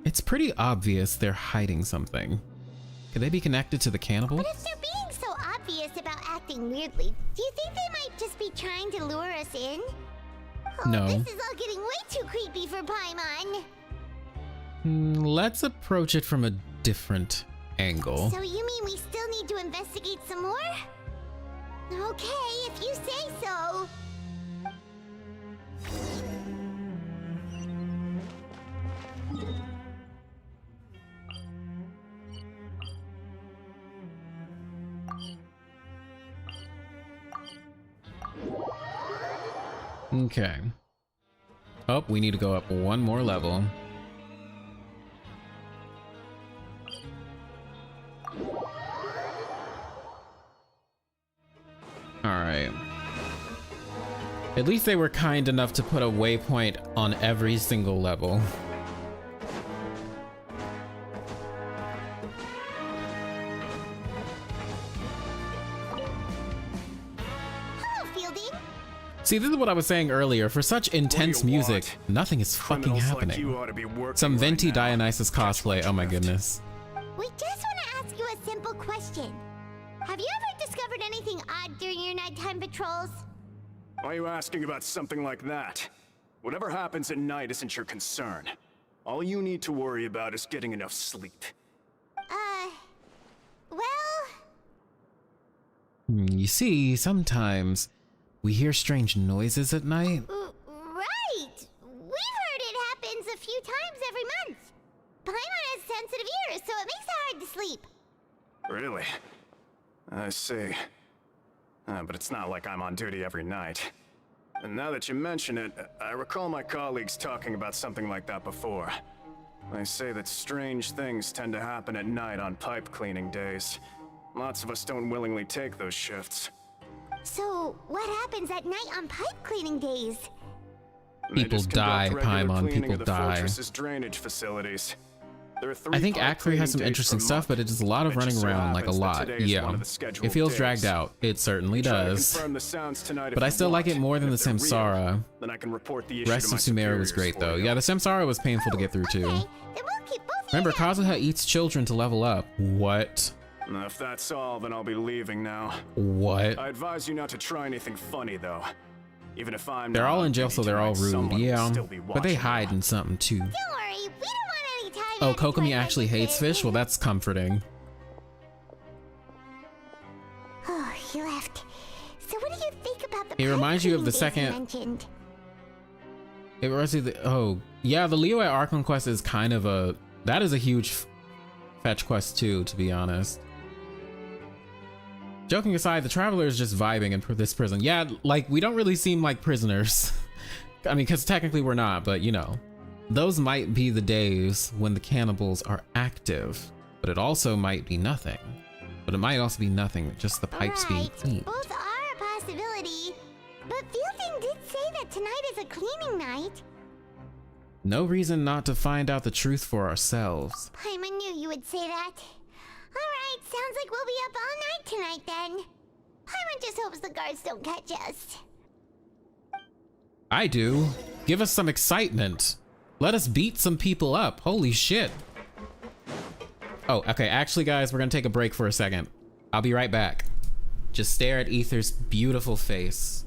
A: It's pretty obvious they're hiding something. Could they be connected to the cannibals?
D: But if they're being so obvious about acting weirdly, do you think they might just be trying to lure us in? Oh,
A: No.
D: This is all getting way too creepy for Paimon.
A: Let's approach it from a different angle.
D: So you mean we still need to investigate some more? Okay, if you say so.
A: Okay. Oh, we need to go up one more level. Alright. At least they were kind enough to put a waypoint on every single level.
D: Hello, Fielding.
A: See, this is what I was saying earlier. For such intense music, nothing is fucking
M: Criminals like
A: happening.
M: you ought to be working
A: Some
M: right
A: venti
M: now.
A: Dionysus cosplay. Oh my goodness.
D: We just want to ask you a simple question. Have you ever discovered anything odd during your nighttime patrols?
M: Why are you asking about something like that? Whatever happens at night isn't your concern. All you need to worry about is getting enough sleep.
D: Well...
A: You see, sometimes we hear strange noises at night.
D: Right! We've heard it happens a few times every month. Paimon has sensitive ears, so it makes it hard to sleep.
M: Really? I see. But it's not like I'm on duty every night. And now that you mention it, I recall my colleagues talking about something like that before. They say that strange things tend to happen at night on pipe cleaning days. Lots of us don't willingly take those shifts.
D: So, what happens at night on pipe cleaning days?
A: People die, Paimon, people die.
M: Fortress's drainage facilities. There are 3
A: I think
M: pipe
A: Act 3 has some
M: cleaning days
A: interesting
M: per
A: stuff, but it is a lot of
M: month. It
A: running
M: just so
A: around, like a
M: happens that
A: lot.
M: today is
A: Yeah.
M: one of the scheduled
A: It feels
M: days.
A: dragged out. It certainly
M: Try to
A: does.
M: confirm the sounds tonight
A: But
M: if
A: I
M: you
A: still like
M: want.
A: it more than the
M: If they're real,
A: Samsara.
M: then I can report the issue
A: Rest
M: to my
A: of Sumeru was
M: superiors
A: great
M: for
A: though.
M: you.
A: Yeah, the Samsara was painful to get through too. Remember, Kazuha eats children to level up. What?
M: If that's all, then I'll be leaving now.
A: What?
M: I advise you not to try anything funny, though. Even if I'm
A: They're
M: not
A: all
M: on
A: in jail,
M: duty
A: so they're all
M: tonight,
A: rude.
M: someone will
A: Yeah,
M: still be
A: but they
M: watching.
A: hide in something too.
D: Don't worry, we don't want any time.
A: Oh, Kokomi actually hates fish? Well, that's comforting.
D: Oh, he left. So what do you think about the
A: It reminds you of the
D: pipe cleaning days you
A: second...
D: mentioned?
A: It reminds you the... Oh, yeah, the Leo at Archon quest is kind of a... That is a huge fetch quest too, to be honest. Joking aside, the Traveler is just vibing in this prison. Yeah, like, we don't really seem like prisoners. I mean, because technically we're not, but you know. Those might be the days when the cannibals are active, but it also might be nothing. But it might also be nothing, just the pipes being cleaned.
D: Both are a possibility. But Fielding did say that tonight is a cleaning night.
A: No reason not to find out the truth for ourselves.
D: Paimon knew you would say that. Alright, sounds like we'll be up all night tonight then. Paimon just hopes the guards don't catch us.
A: I do. Give us some excitement. Let us beat some people up. Holy shit. Oh, okay. Actually, guys, we're gonna take a break for a second. I'll be right back. Just stare at Ether's beautiful face.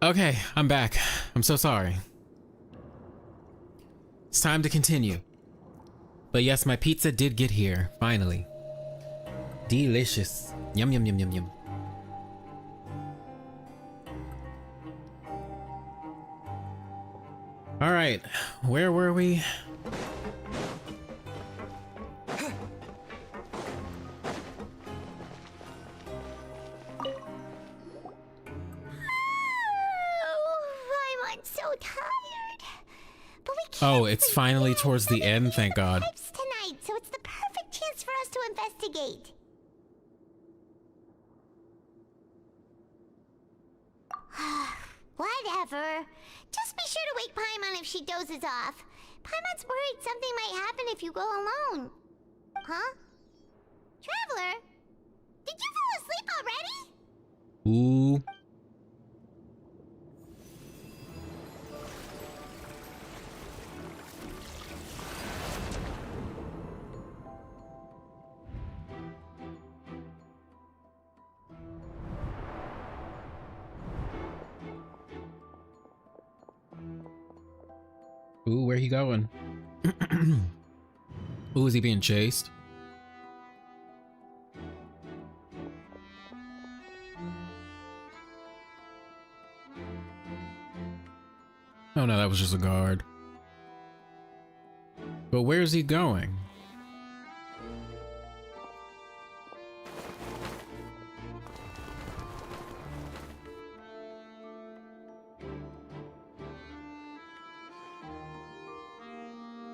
A: Okay, I'm back. I'm so sorry. It's time to continue. But yes, my pizza did get here, finally. Delicious. Yum, yum, yum, yum, yum. All right, where were we? Oh, it's finally towards the end, thank God.
D: Tonight, so it's the perfect chance for us to investigate. Whatever. Just be sure to wake Paimon if she dozes off. Paimon's worried something might happen if you go alone. Huh? Traveler? Did you fall asleep already?
A: Ooh. Ooh, where he going? Ooh, is he being chased? Oh no, that was just a guard. But where's he going?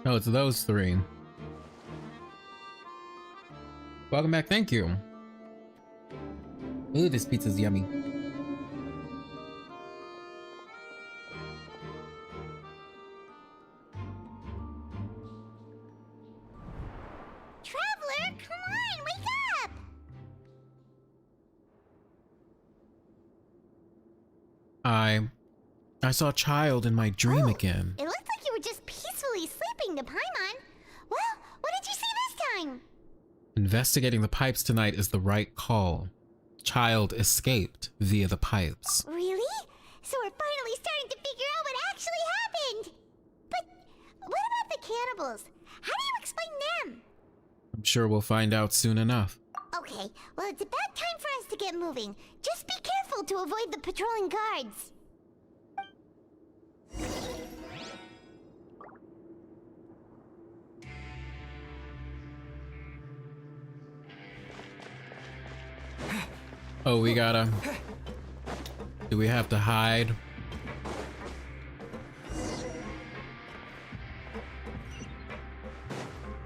A: Oh, it's those three. Welcome back, thank you. Ooh, this pizza's yummy.
D: Traveler, come on, wake up!
A: I saw a child in my dream again.
D: It looked like you were just peacefully sleeping to Paimon. Well, what did you see this time?
A: Investigating the pipes tonight is the right call. Child escaped via the pipes.
D: Really? So we're finally starting to figure out what actually happened. But what about the cannibals? How do you explain them?
A: I'm sure we'll find out soon enough.
D: Okay, well it's about time for us to get moving. Just be careful to avoid the patrolling guards.
A: Oh, we gotta... Do we have to hide?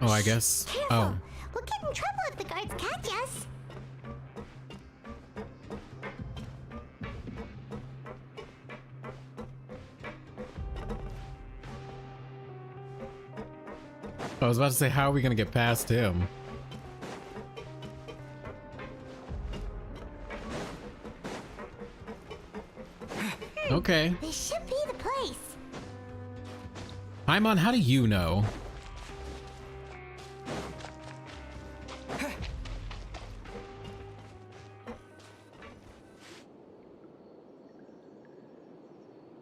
A: Oh, I guess...
D: Careful.
A: Oh.
D: We'll get in trouble if the guards catch us.
A: I was about to say, how are we gonna get past him? Okay.
D: This should be the place.
A: Paimon, how do you know?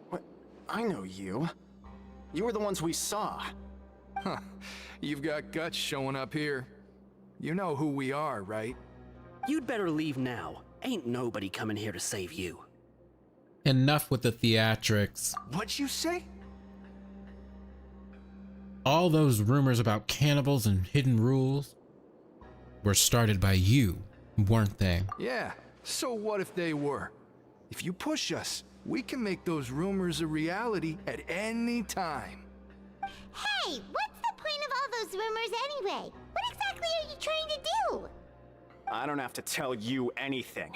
M: What? I know you. You were the ones we saw.
Q: Huh. You've got guts showing up here. You know who we are, right?
T: You'd better leave now. Ain't nobody coming here to save you.
A: Enough with the theatrics.
M: What'd you say?
A: All those rumors about cannibals and hidden rules were started by you, weren't they?
Q: Yeah, so what if they were? If you push us, we can make those rumors a reality at any time.
D: Hey, what's the point of all those rumors anyway? What exactly are you trying to do?
M: I don't have to tell you anything.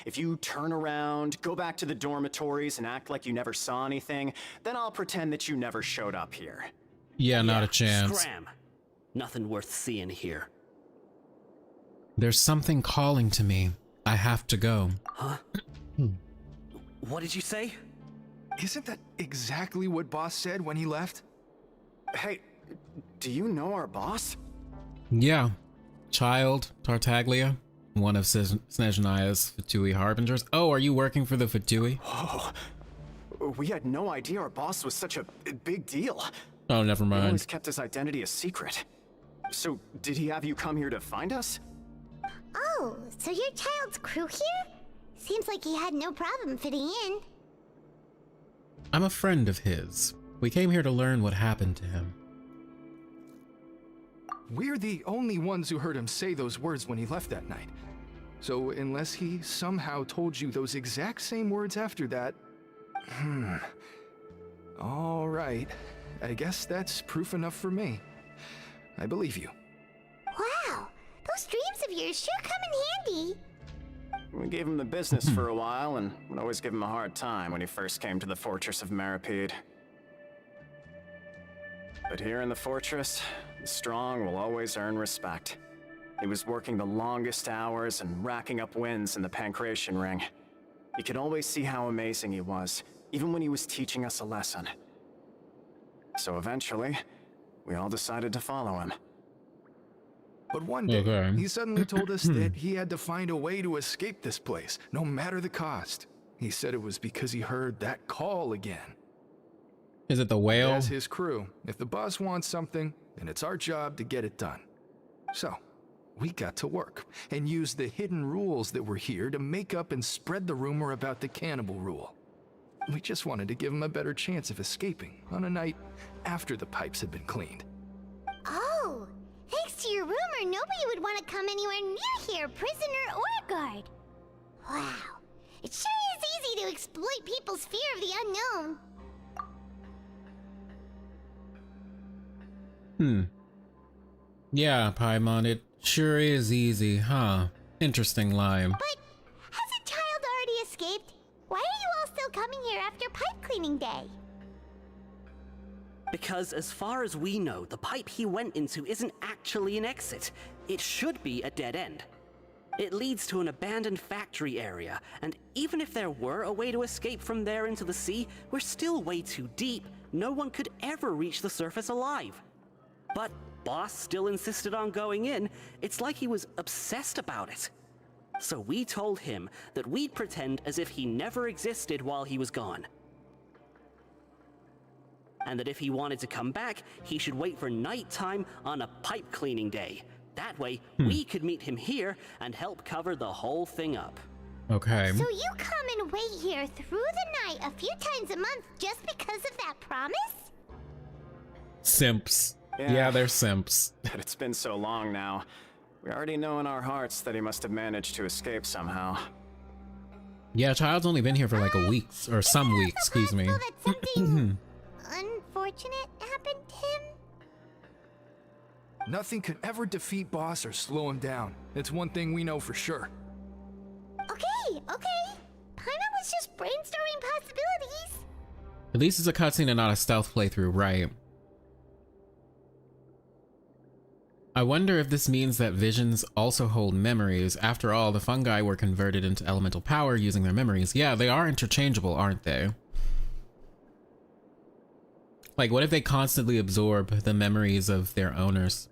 M: If you turn around, go back to the dormitories and act like you never saw anything, then I'll pretend that you never showed up here.
A: Yeah, not a chance.
T: Scram. Nothing worth seeing here.
A: There's something calling to me. I have to go.
T: Huh? What did you say?
Q: Isn't that exactly what Boss said when he left?
M: Hey, do you know our boss?
A: Yeah. Child Tartaglia, one of Snezhniya's Fatui Harbingers. Oh, are you working for the Fatui?
M: Oh, we had no idea our boss was such a big deal.
A: Oh, never
M: He
A: mind.
M: always kept his identity a secret. So, did he have you come here to find us?
D: Oh, so your child's crew here? Seems like he had no problem fitting in.
A: I'm a friend of his. We came here to learn what happened to him.
Q: We're the only ones who heard him say those words when he left that night. So unless he somehow told you those exact same words after that... All right. I guess that's proof enough for me. I believe you.
D: Wow, those dreams of yours sure come in handy.
M: We gave him the business for a while and would always give him a hard time when he first came to the fortress of Meripede. But here in the fortress, the strong will always earn respect. He was working the longest hours and racking up wins in the Pancration Ring. You could always see how amazing he was, even when he was teaching us a lesson. So eventually, we all decided to follow him.
Q: But one day, he suddenly told us that he had to find a way to escape this place, no matter the cost. He said it was because he heard that call again.
A: Is it the whale?
Q: As his crew, if the boss wants something, then it's our job to get it done. So, we got to work and used the hidden rules that were here to make up and spread the rumor about the cannibal rule. We just wanted to give him a better chance of escaping on a night after the pipes had been cleaned.
D: Oh, thanks to your rumor, nobody would want to come anywhere near here, prisoner or guard. Wow, it sure is easy to exploit people's fear of the unknown.
A: Yeah, Paimon, it sure is easy, huh? Interesting line.
D: But has a child already escaped? Why are you all still coming here after pipe cleaning day?
T: Because as far as we know, the pipe he went into isn't actually an exit. It should be a dead end. It leads to an abandoned factory area, and even if there were a way to escape from there into the sea, we're still way too deep. No one could ever reach the surface alive. But Boss still insisted on going in. It's like he was obsessed about it. So we told him that we'd pretend as if he never existed while he was gone. And that if he wanted to come back, he should wait for nighttime on a pipe cleaning day. That way, we could meet him here and help cover the whole thing up.
A: Okay.
D: So you come and wait here through the night a few times a month just because of that promise?
A: Simps. Yeah, they're simps.
M: But it's been so long now. We already know in our hearts that he must have managed to escape somehow.
A: Yeah, Child's only been here for like a week, or some weeks, excuse me.
D: That something unfortunate happened to him?
Q: Nothing could ever defeat Boss or slow him down. It's one thing we know for sure.
D: Okay. Paimon was just brainstorming possibilities.
A: At least it's a cutscene and not a stealth playthrough, right? I wonder if this means that visions also hold memories. After all, the fungi were converted into elemental power using their memories. Yeah, they are interchangeable, aren't they? Like, what if they constantly absorb the memories of their owners?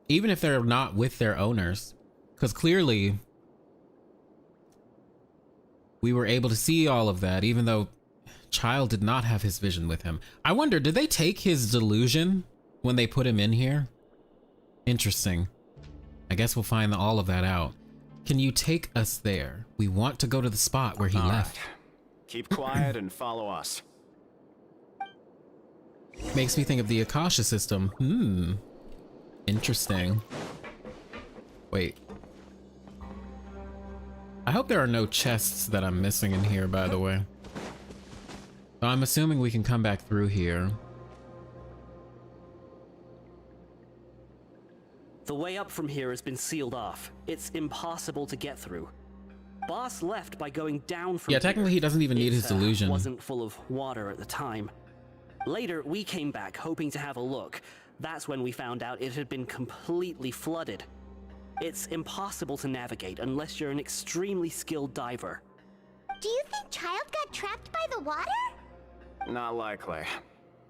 A: Even if they're not with their owners. Because clearly, we were able to see all of that, even though Child did not have his vision with him. I wonder, did they take his delusion when they put him in here? Interesting. I guess we'll find all of that out. Can you take us there? We want to go to the spot where he left.
M: Right. Keep quiet and follow us.
A: Makes me think of the Akasha system. Interesting. Wait. I hope there are no chests that I'm missing in here, by the way. So I'm assuming we can come back through here.
T: The way up from here has been sealed off. It's impossible to get through. Boss left by going down from
A: Yeah, technically he doesn't even need his delusion.
T: Wasn't full of water at the time. Later, we came back hoping to have a look. That's when we found out it had been completely flooded. It's impossible to navigate unless you're an extremely skilled diver.
D: Do you think Child got trapped by the water?
M: Not likely.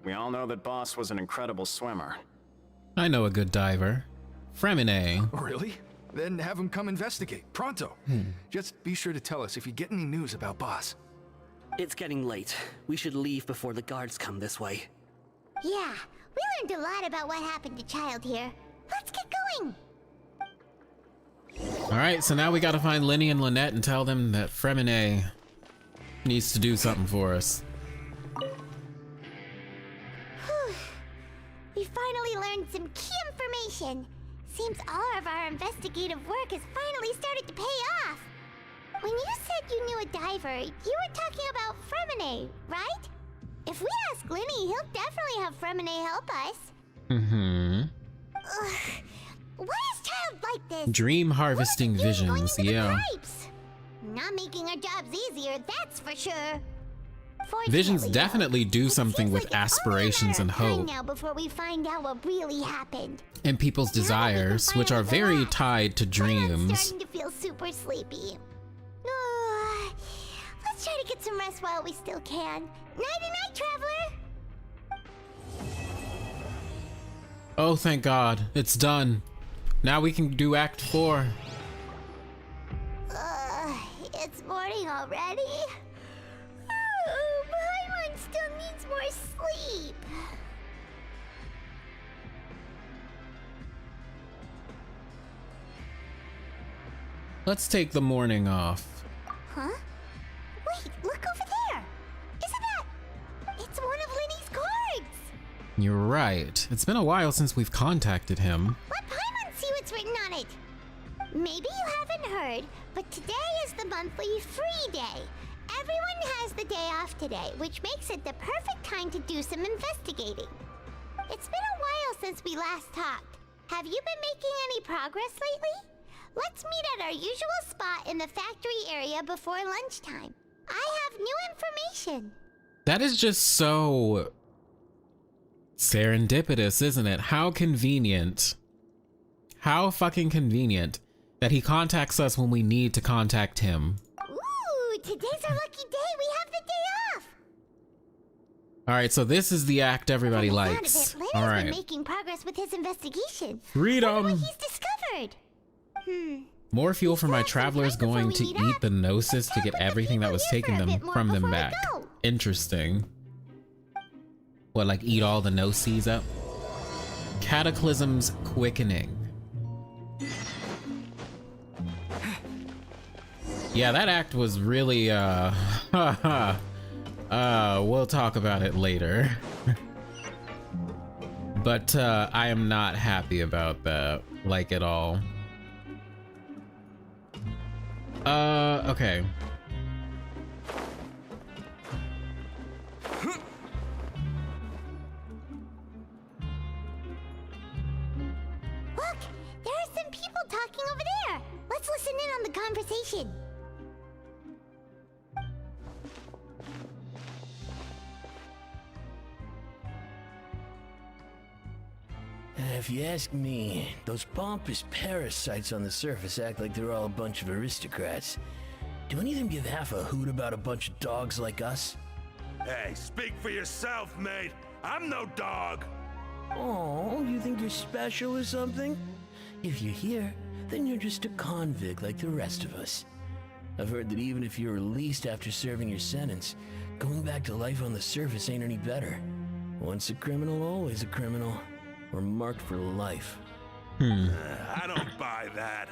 M: We all know that Boss was an incredible swimmer.
A: I know a good diver. Fremine.
Q: Really? Then have him come investigate. Pronto. Just be sure to tell us if you get any news about Boss.
T: It's getting late. We should leave before the guards come this way.
D: Yeah, we learned a lot about what happened to Child here. Let's get going.
A: Alright, so now we gotta find Lenny and Lynette and tell them that Fremine needs to do something for us.
D: We finally learned some key information. Seems all of our investigative work has finally started to pay off. When you said you knew a diver, you were talking about Fremine, right? If we ask Lenny, he'll definitely have Fremine help us. Why is Child like this?
A: Dream harvesting visions, yeah.
D: Not making our jobs easier, that's for sure.
A: Visions definitely do something with aspirations and hope.
D: Now before we find out what really happened.
A: And people's desires, which are very tied to
D: I'm
A: dreams.
D: starting to feel super sleepy. Let's try to get some rest while we still can. Nighty-night, traveler!
A: Oh, thank God. It's done. Now we can do Act 4.
D: It's morning already. Paimon still needs more sleep.
A: Let's take the morning off.
D: Huh? Wait, look over there. Isn't that... It's one of Lenny's cards.
A: You're right. It's been a while since we've contacted him.
D: Let Paimon see what's written on it. Maybe you haven't heard, but today is the monthly free day. Everyone has the day off today, which makes it the perfect time to do some investigating. It's been a while since we last talked. Have you been making any progress lately? Let's meet at our usual spot in the factory area before lunchtime. I have new information.
A: That is just so serendipitous, isn't it? How convenient. How fucking convenient that he contacts us when we need to contact him.
D: Ooh, today's our lucky day. We have the day off.
A: All right, so this is the act everybody likes. All right.
D: Been making progress with his investigation.
A: Freedom.
D: What he's discovered.
A: More fuel for my travelers going to eat the gnosis to get everything that was taken from them back. Interesting. What, like eat all the gnosis up? Cataclysm's quickening. Yeah, that act was really, we'll talk about it later. But, I am not happy about that, like at all. Okay.
D: Look, there are some people talking over there. Let's listen in on the conversation.
U: If you ask me, those pompous parasites on the surface act like they're all a bunch of aristocrats. Do any of them give half a hoot about a bunch of dogs like us?
V: Hey, speak for yourself, mate. I'm no dog.
U: Oh, you think you're special or something? If you're here, then you're just a convict like the rest of us. I've heard that even if you're released after serving your sentence, going back to life on the surface ain't any better. Once a criminal, always a criminal. We're marked for life.
V: I don't buy that.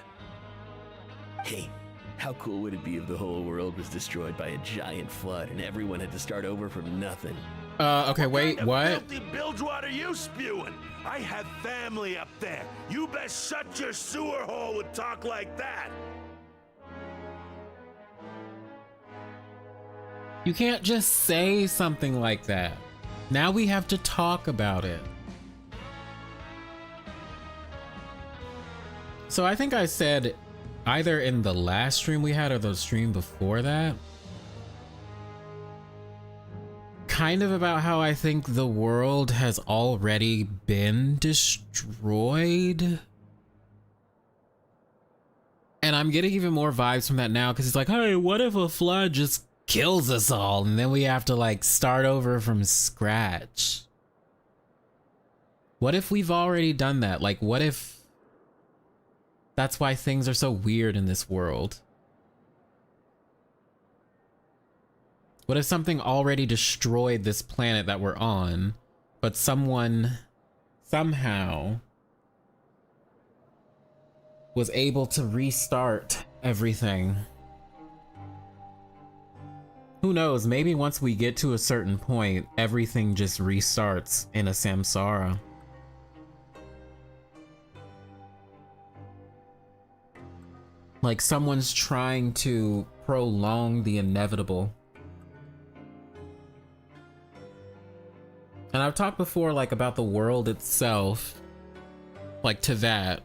U: Hey, how cool would it be if the whole world was destroyed by a giant flood and everyone had to start over from nothing?
A: Okay, wait, what?
V: Filthy bilge water you spewing? I have family up there. You best shut your sewer hole with talk like that.
A: You can't just say something like that. Now we have to talk about it. So I think I said either in the last stream we had or the stream before that, kind of about how I think the world has already been destroyed. And I'm getting even more vibes from that now because it's like, hey, what if a flood just kills us all and then we have to like start over from scratch? What if we've already done that? Like, what if that's why things are so weird in this world? What if something already destroyed this planet that we're on, but someone somehow was able to restart everything? Who knows? Maybe once we get to a certain point, everything just restarts in a samsara. Like someone's trying to prolong the inevitable. And I've talked before like about the world itself, like to that.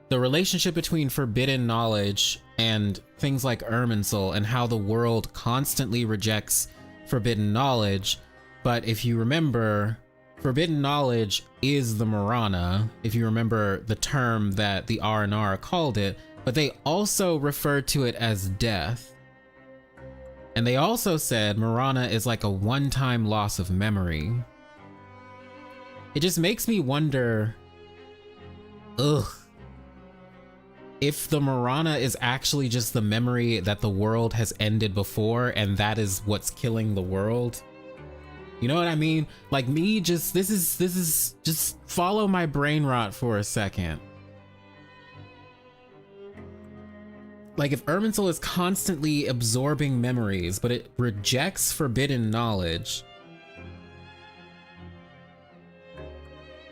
A: The relationship between forbidden knowledge and things like Irminsul and how the world constantly rejects forbidden knowledge. But if you remember, forbidden knowledge is the Marana, if you remember the term that the R&R called it, but they also referred to it as death. And they also said Marana is like a one-time loss of memory. It just makes me wonder, if the Marana is actually just the memory that the world has ended before and that is what's killing the world. You know what I mean? Like me just, this is just follow my brain rot for a second. Like if Irminsul is constantly absorbing memories, but it rejects forbidden knowledge.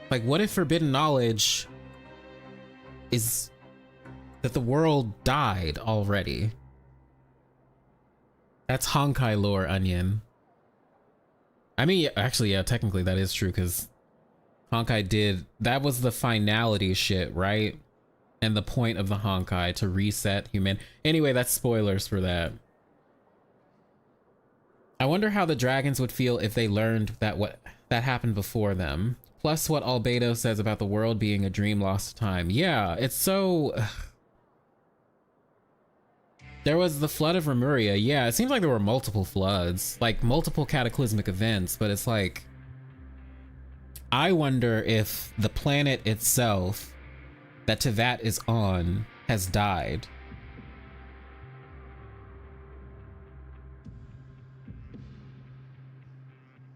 A: Like what if forbidden knowledge is that the world died already? That's Honkai lore, Onion. I mean, actually, yeah, technically that is true because Honkai did, that was the finality shit, right? And the point of the Honkai to reset human. Anyway, that's spoilers for that. I wonder how the dragons would feel if they learned that that happened before them. Plus what Albedo says about the world being a dream lost to time. Yeah, it's so... There was the flood of Remuria. Yeah, it seems like there were multiple floods, like multiple cataclysmic events, but it's like, I wonder if the planet itself that Tevat is on has died.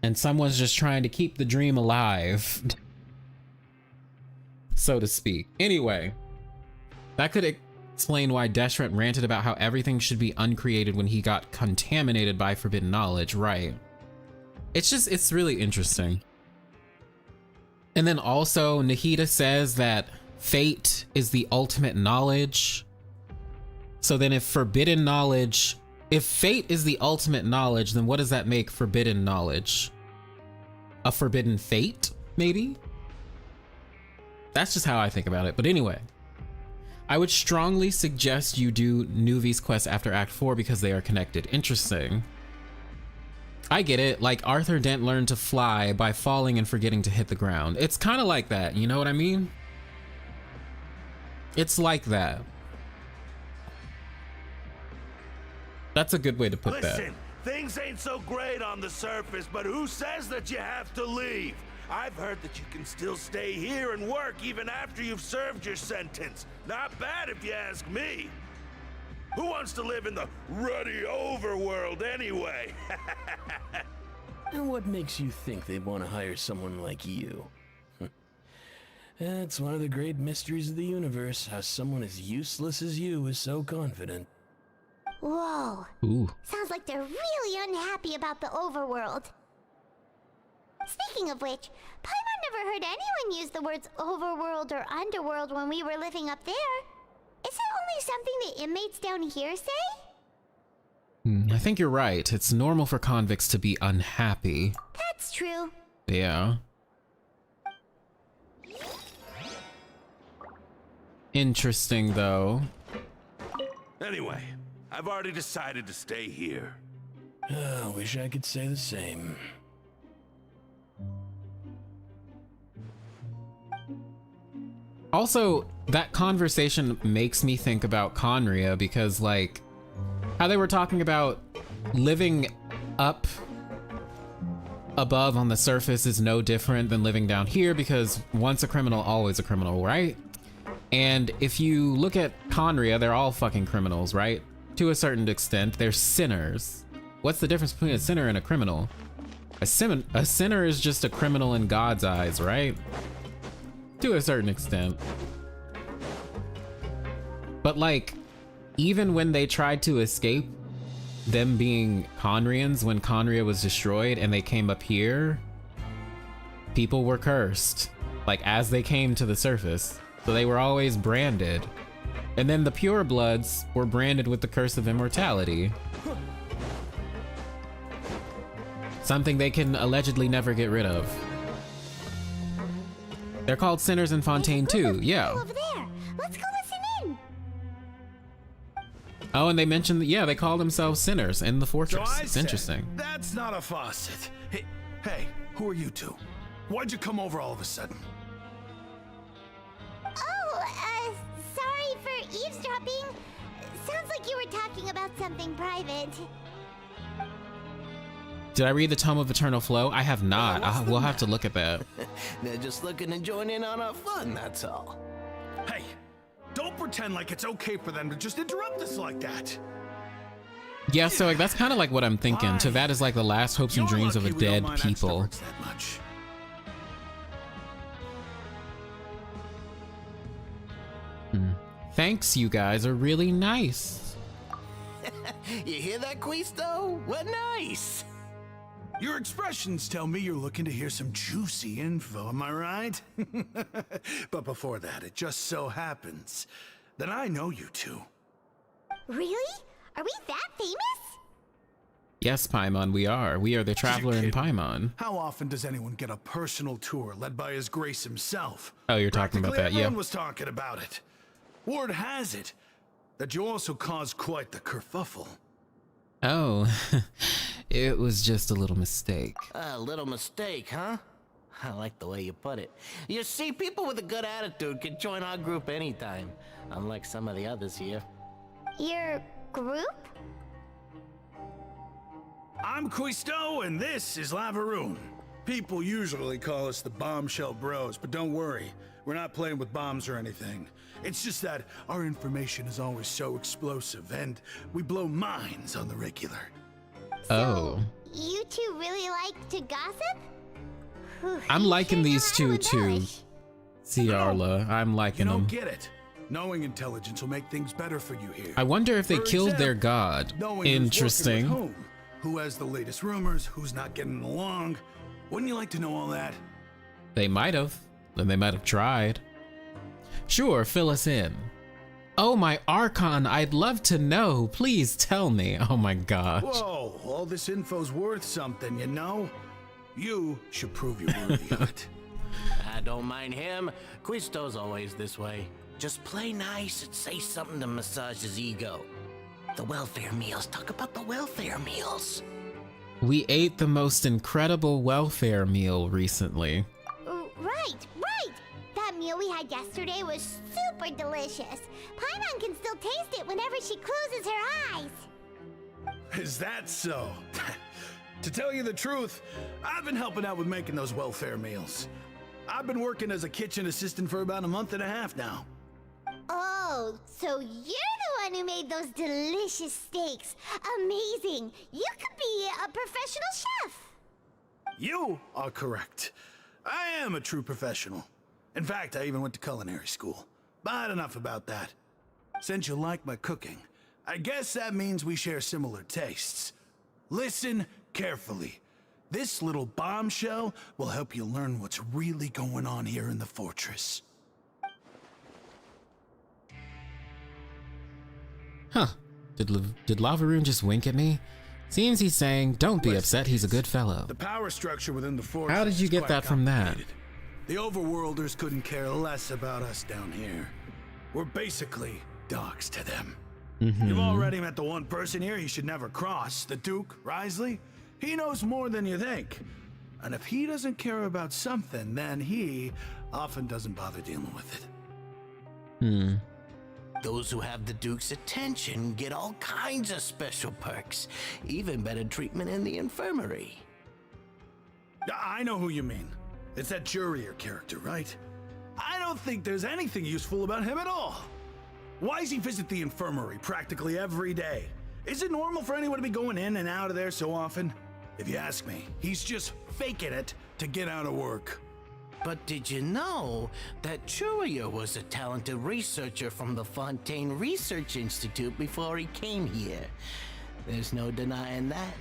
A: And someone's just trying to keep the dream alive, so to speak. Anyway, that could explain why Deshret ranted about how everything should be uncreated when he got contaminated by forbidden knowledge, right? It's just, it's really interesting. And then also Nahida says that fate is the ultimate knowledge. So then if forbidden knowledge, if fate is the ultimate knowledge, then what does that make forbidden knowledge? A forbidden fate, maybe? That's just how I think about it. But anyway, I would strongly suggest you do Nuvi's quest after Act 4 because they are connected. Interesting. I get it. Like Arthur Dent learned to fly by falling and forgetting to hit the ground. It's kind of like that. You know what I mean? It's like that. That's a good way to put that.
V: Listen, things ain't so great on the surface, but who says that you have to leave? I've heard that you can still stay here and work even after you've served your sentence. Not bad if you ask me. Who wants to live in the ruddy overworld anyway?
U: And what makes you think they'd want to hire someone like you? That's one of the great mysteries of the universe, how someone as useless as you is so confident.
D: Whoa.
A: Ooh.
D: Sounds like they're really unhappy about the overworld. Speaking of which, Paimon never heard anyone use the words overworld or underworld when we were living up there. Is it only something the inmates down here say?
A: I think you're right. It's normal for convicts to be unhappy.
D: That's true.
A: Yeah. Interesting, though.
V: Anyway, I've already decided to stay here.
U: I wish I could say the same.
A: Also, that conversation makes me think about Conria because, like, how they were talking about living up above on the surface is no different than living down here because once a criminal, always a criminal, right? And if you look at Conria, they're all fucking criminals, right? To a certain extent, they're sinners. What's the difference between a sinner and a criminal? A sinner is just a criminal in God's eyes, right? To a certain extent. But like, even when they tried to escape, them being Conrians, when Conria was destroyed and they came up here, people were cursed, like as they came to the surface. So they were always branded. And then the purebloods were branded with the curse of immortality. Something they can allegedly never get rid of. They're called sinners in Fontaine too, yeah.
D: Over there. Let's go listen in.
A: Oh, and they mentioned, yeah, they call themselves sinners in the fortress.
V: So I
A: It's
V: said,
A: interesting.
V: That's not a faucet. Hey, who are you two? Why'd you come over all of a sudden?
D: Oh, sorry for eavesdropping. Sounds like you were talking about something private.
A: Did I read the Tome of Eternal Flow? I have not. We'll have to look at that.
U: They're just looking to join in on our fun, that's all.
V: Hey, don't pretend like it's okay for them to just interrupt us like that.
A: Yeah, so like, that's kind of like what I'm thinking. Tevat is like the last hopes and dreams of a dead people. Thanks, you guys are really nice.
U: You hear that, Quisto? What nice!
V: Your expressions tell me you're looking to hear some juicy info, am I right? But before that, it just so happens that I know you two.
D: Really? Are we that famous?
A: Yes, Paimon, we are. We are the Traveler in Paimon.
V: How often does anyone get a personal tour led by His Grace himself?
A: Oh, you're talking about that, yeah.
V: Everyone was talking about it. Word has it that you also caused quite the kerfuffle.
A: Oh, it was just a little mistake.
U: A little mistake, huh? I like the way you put it. You see, people with a good attitude can join our group anytime, unlike some of the others here.
D: Your group?
V: I'm Quisto, and this is Lavaroon. People usually call us the Bombshell Bros, but don't worry, we're not playing with bombs or anything. It's just that our information is always so explosive, and we blow minds on the regular.
A: Oh.
D: You two really like to gossip?
A: I'm liking these two too. See, Arla, I'm liking them.
V: Get it. Knowing intelligence will make things better for you here.
A: I wonder if they killed their god. Interesting.
V: Who's working with whom, who has the latest rumors, who's not getting along. Wouldn't you like to know all that?
A: They might have. Then they might have tried. Sure, fill us in. Oh, my Archon, I'd love to know. Please tell me. Oh my gosh.
V: Whoa, all this info's worth something, you know? You should prove you're worthy of it.
U: I don't mind him. Quisto's always this way. Just play nice and say something to massage his ego. The welfare meals. Talk about the welfare meals.
A: We ate the most incredible welfare meal recently.
D: Right. That meal we had yesterday was super delicious. Paimon can still taste it whenever she closes her eyes.
V: Is that so? To tell you the truth, I've been helping out with making those welfare meals. I've been working as a kitchen assistant for about a month and a half now.
D: Oh, so you're the one who made those delicious steaks. Amazing. You could be a professional chef.
V: You are correct. I am a true professional. In fact, I even went to culinary school. But enough about that. Since you like my cooking, I guess that means we share similar tastes. Listen carefully. This little bombshell will help you learn what's really going on here in the fortress.
A: Huh. Did Lavaroon just wink at me? Seems he's saying, don't be upset, he's a good fellow.
V: The power structure within the fortress.
A: How did you
V: is
A: get
V: quite
A: that from that?
V: complicated. The overworlders couldn't care less about us down here. We're basically dogs to them. You've already met the one person here you should never cross, the Duke, Risley. He knows more than you think. And if he doesn't care about something, then he often doesn't bother dealing with it.
U: Those who have the Duke's attention get all kinds of special perks, even better treatment in the infirmary.
V: I know who you mean. It's that Jurier character, right? I don't think there's anything useful about him at all. Why does he visit the infirmary practically every day? Is it normal for anyone to be going in and out of there so often? If you ask me, he's just faking it to get out of work.
U: But did you know that Jurier was a talented researcher from the Fontaine Research Institute before he came here? There's no denying that.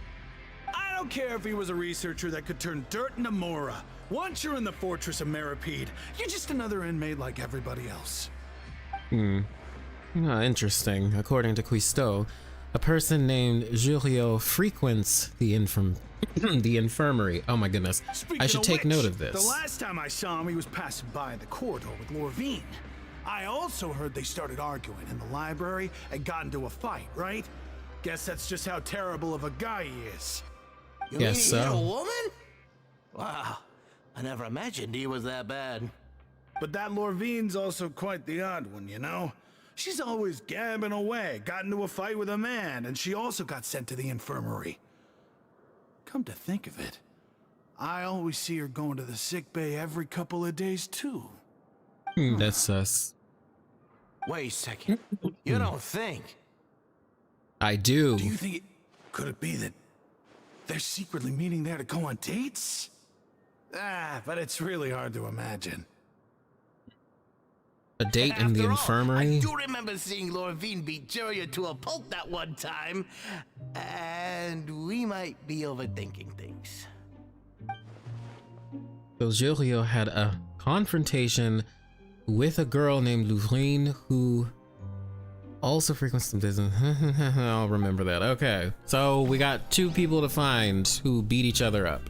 V: I don't care if he was a researcher that could turn dirt into Mora. Once you're in the fortress of Meripede, you're just another inmate like everybody else.
A: Interesting. According to Quisto, a person named Julio frequents the infirmary. Oh my goodness. I should take note of this.
V: The last time I saw him, he was passing by the corridor with Lorvine. I also heard they started arguing in the library and got into a fight, right? Guess that's just how terrible of a guy he is.
U: You mean he hit a woman? Wow, I never imagined he was that bad.
V: But that Lorvine's also quite the odd one, you know? She's always gabbing away, got into a fight with a man, and she also got sent to the infirmary. Come to think of it, I always see her going to the sick bay every couple of days, too.
A: That's sus.
U: Wait a second. You don't think?
A: I do.
V: Do you think could it be that they're secretly meeting there to go on dates? But it's really hard to imagine.
A: A date in the infirmary?
U: I do remember seeing Lorvine beat Jurier to a pulp that one time. And we might be overthinking things.
A: So Julio had a confrontation with a girl named Lorvine who also frequents some business. I'll remember that. Okay, so we got two people to find who beat each other up.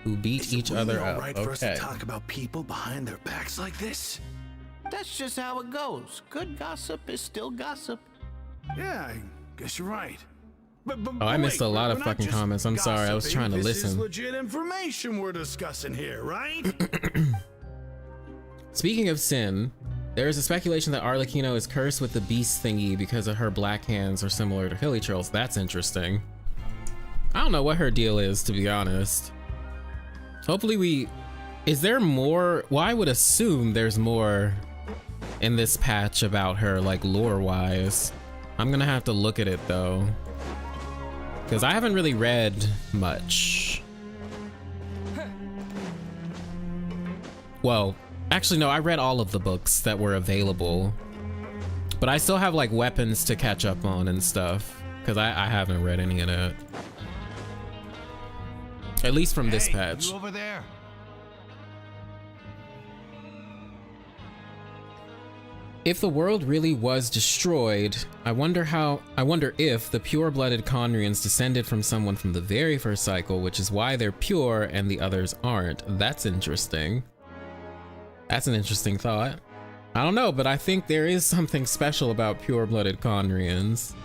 V: Is it really all right for us to talk about people behind their backs like this?
U: That's just how it goes. Good gossip is still gossip.
V: Yeah, I guess you're right. But
A: I missed a lot of fucking comments. I'm sorry, I was trying to
V: This is
A: listen.
V: legit information we're discussing here, right?
A: Speaking of sin, there is a speculation that Arlecchino is cursed with the beast thingy because of her black hands are similar to Hilichurl's. That's interesting. I don't know what her deal is, to be honest. Hopefully is there more? Well, I would assume there's more in this patch about her, like lore-wise. I'm gonna have to look at it though, because I haven't really read much. Well, actually no, I read all of the books that were available, but I still have like weapons to catch up on and stuff, because I haven't read any of that. At least from this patch.
C: You over there?
A: If the world really was destroyed, I wonder if the pure-blooded Conrians descended from someone from the very first cycle, which is why they're pure and the others aren't. That's interesting. That's an interesting thought. I don't know, but I think there is something special about pure-blooded Conrians.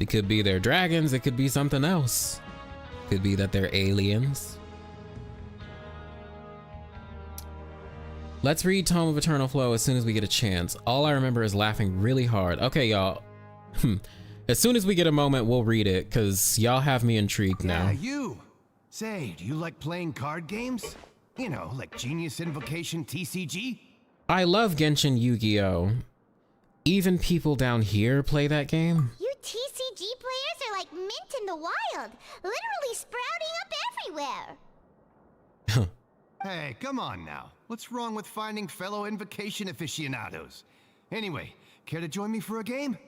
A: It could be they're dragons, it could be something else. Could be that they're aliens. Let's read Tome of Eternal Flow as soon as we get a chance. All I remember is laughing really hard. Okay, y'all. As soon as we get a moment, we'll read it, because y'all have me intrigued now.
C: Yeah, you. Say, do you like playing card games? You know, like Genius Invocation TCG?
A: I love Genshin Yu-Gi-Oh! Even people down here play that game.
D: You TCG players are like mint in the wild, literally sprouting up everywhere.
C: Hey, come on now. What's wrong with finding fellow Invocation aficionados? Anyway, care to join me for a game?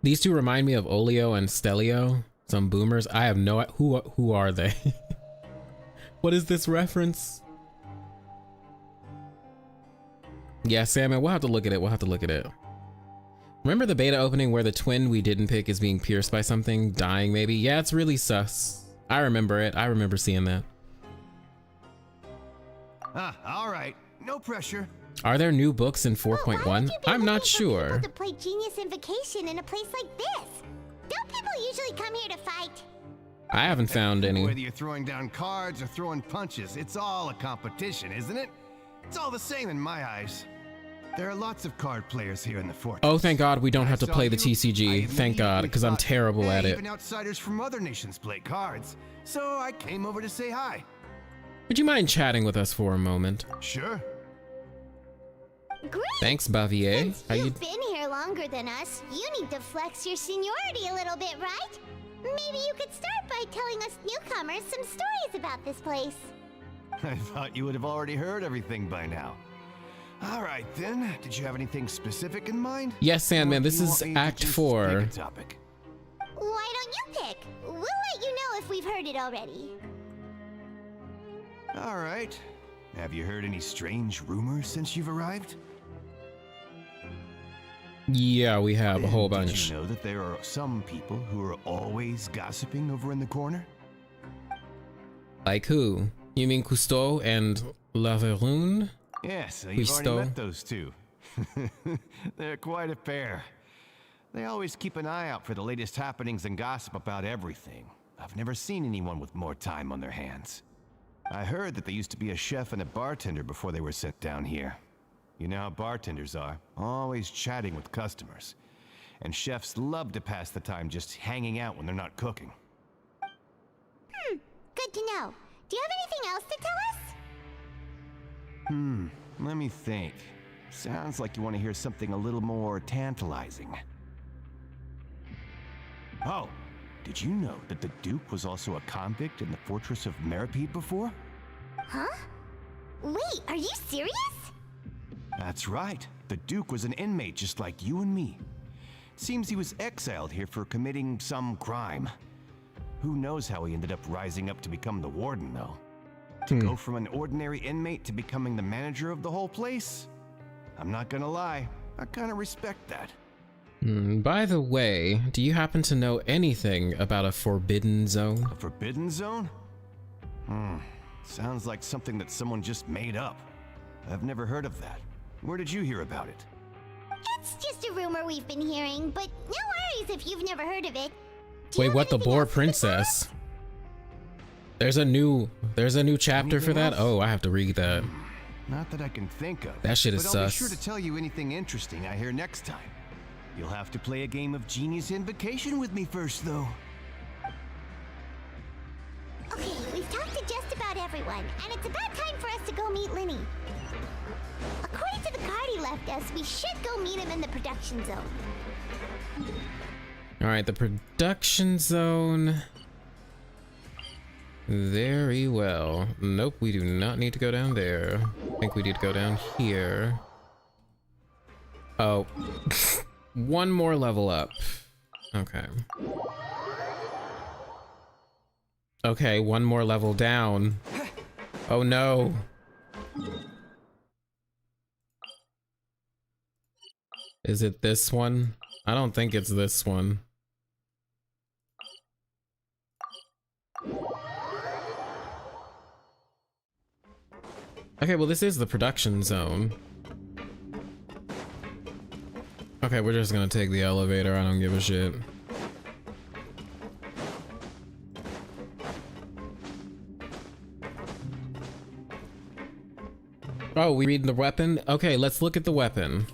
A: These two remind me of Olio and Stelio, some boomers. I have no who are they? What is this reference? Yeah, Salmon, we'll have to look at it. We'll have to look at it. Remember the beta opening where the twin we didn't pick is being pierced by something, dying maybe? Yeah, it's really sus. I remember it. I remember seeing that.
C: All right. No pressure.
A: Are there new books in 4.1? I'm not sure.
D: To play Genius Invocation in a place like this. Don't people usually come here to fight?
A: I haven't found any.
C: Whether you're throwing down cards or throwing punches, it's all a competition, isn't it? It's all the same in my eyes. There are lots of card players here in the fort.
A: Oh, thank God we don't have to play the TCG. Thank God, because I'm terrible at it.
C: Even outsiders from other nations play cards, so I came over to say hi.
A: Would you mind chatting with us for a moment?
C: Sure.
D: Great.
A: Thanks, Bavier.
D: You've been here longer than us. You need to flex your seniority a little bit, right? Maybe you could start by telling us newcomers some stories about this place.
C: I thought you would have already heard everything by now. All right, then. Did you have anything specific in mind?
A: Yes, Sandman, this is Act 4.
C: Topic?
D: Why don't you pick? We'll let you know if we've heard it already.
C: All right. Have you heard any strange rumors since you've arrived?
A: Yeah, we have a whole bunch.
C: Did you know that there are some people who are always gossiping over in the corner?
A: Like who? You mean Cousteau and Laveroon?
C: Yes, you've already met those two. They're quite a pair. They always keep an eye out for the latest happenings and gossip about everything. I've never seen anyone with more time on their hands. I heard that they used to be a chef and a bartender before they were sent down here. You know how bartenders are, always chatting with customers. And chefs love to pass the time just hanging out when they're not cooking.
D: Good to know. Do you have anything else to tell us?
C: Let me think. Sounds like you want to hear something a little more tantalizing. Oh, did you know that the Duke was also a convict in the fortress of Meripede before?
D: Huh? Wait, are you serious?
C: That's right. The Duke was an inmate just like you and me. Seems he was exiled here for committing some crime. Who knows how he ended up rising up to become the warden, though. To go from an ordinary inmate to becoming the manager of the whole place? I'm not gonna lie, I kinda respect that.
A: By the way, do you happen to know anything about a forbidden zone?
C: A forbidden zone? Sounds like something that someone just made up. I've never heard of that. Where did you hear about it?
D: It's just a rumor we've been hearing, but no worries if you've never heard of it.
A: Wait, what? The Boar Princess? There's a new chapter for that? Oh, I have to read that.
C: Not that I can think of.
A: That shit is
C: but I'll
A: sus.
C: be sure to tell you anything interesting I hear next time. You'll have to play a game of Genius Invocation with me first, though.
D: Okay, we've talked to just about everyone, and it's about time for us to go meet Linny. According to the card he left us, we should go meet him in the production zone.
A: Alright, the production zone. Very well. Nope, we do not need to go down there. I think we need to go down here. Oh. One more level up. Okay. Okay, one more level down. Oh no. Is it this one? I don't think it's this one. Okay, well this is the production zone. Okay, we're just gonna take the elevator. I don't give a shit. Oh, we read the weapon? Okay, let's look at the weapon.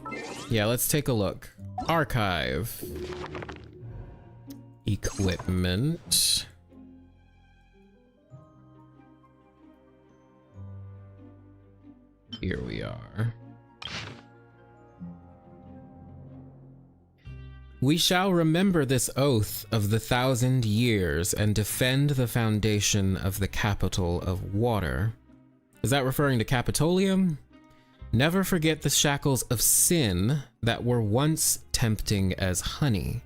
A: Yeah, let's take a look. Archive. Equipment. Here we are. We shall remember this oath of the 1,000 years and defend the foundation of the capital of water. Is that referring to Capitolium? Never forget the shackles of sin that were once tempting as honey,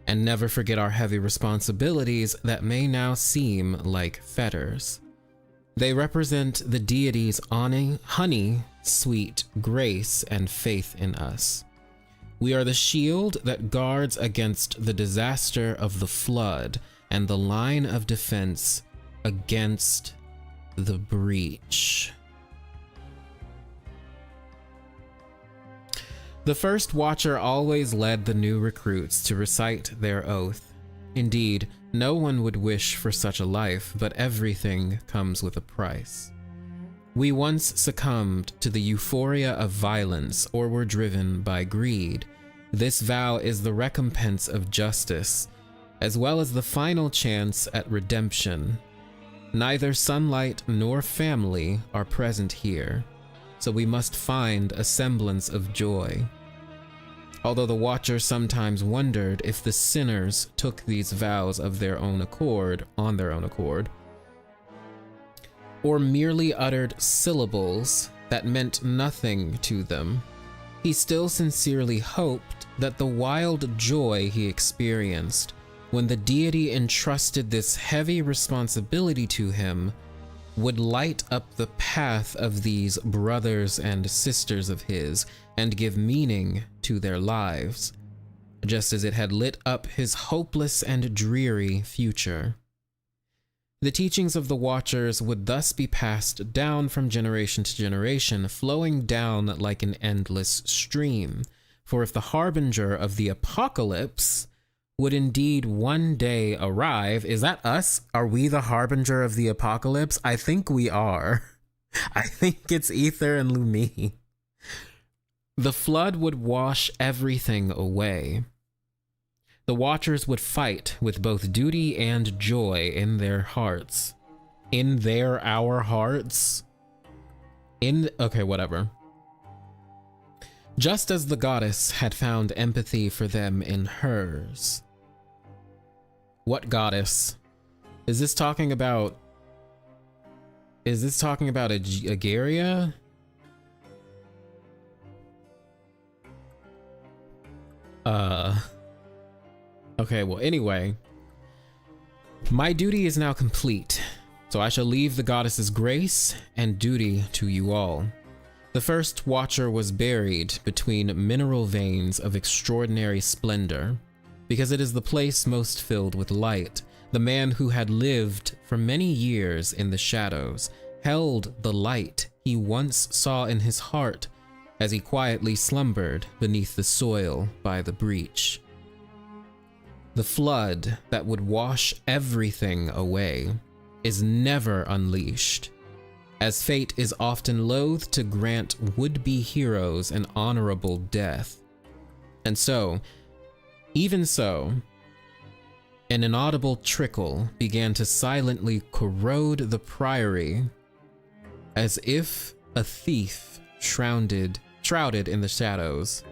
A: and never forget our heavy responsibilities that may now seem like fetters. They represent the deity's honey, sweet grace and faith in us. We are the shield that guards against the disaster of the flood and the line of defense against the breach. The first watcher always led the new recruits to recite their oath. Indeed, no one would wish for such a life, but everything comes with a price. We once succumbed to the euphoria of violence or were driven by greed. This vow is the recompense of justice, as well as the final chance at redemption. Neither sunlight nor family are present here, so we must find a semblance of joy. Although the Watcher sometimes wondered if the sinners took these vows of their own accord, or merely uttered syllables that meant nothing to them, he still sincerely hoped that the wild joy he experienced when the deity entrusted this heavy responsibility to him would light up the path of these brothers and sisters of his and give meaning to their lives, just as it had lit up his hopeless and dreary future. The teachings of the Watchers would thus be passed down from generation to generation, flowing down like an endless stream. For if the harbinger of the apocalypse would indeed one day arrive, is that us? Are we the harbinger of the apocalypse? I think we are. I think it's Ether and Lumi. The flood would wash everything away. The Watchers would fight with both duty and joy in their hearts. Our hearts? Okay, whatever. Just as the goddess had found empathy for them in hers. What goddess? Is this talking about Agaria? Okay, well, anyway. My duty is now complete, so I shall leave the goddess's grace and duty to you all. The first Watcher was buried between mineral veins of extraordinary splendor, because it is the place most filled with light. The man who had lived for many years in the shadows held the light he once saw in his heart as he quietly slumbered beneath the soil by the breach. The flood that would wash everything away is never unleashed, as fate is often loath to grant would-be heroes an honorable death. And so, even so, an inaudible trickle began to silently corrode the priory, as if a thief shrouded in the shadows.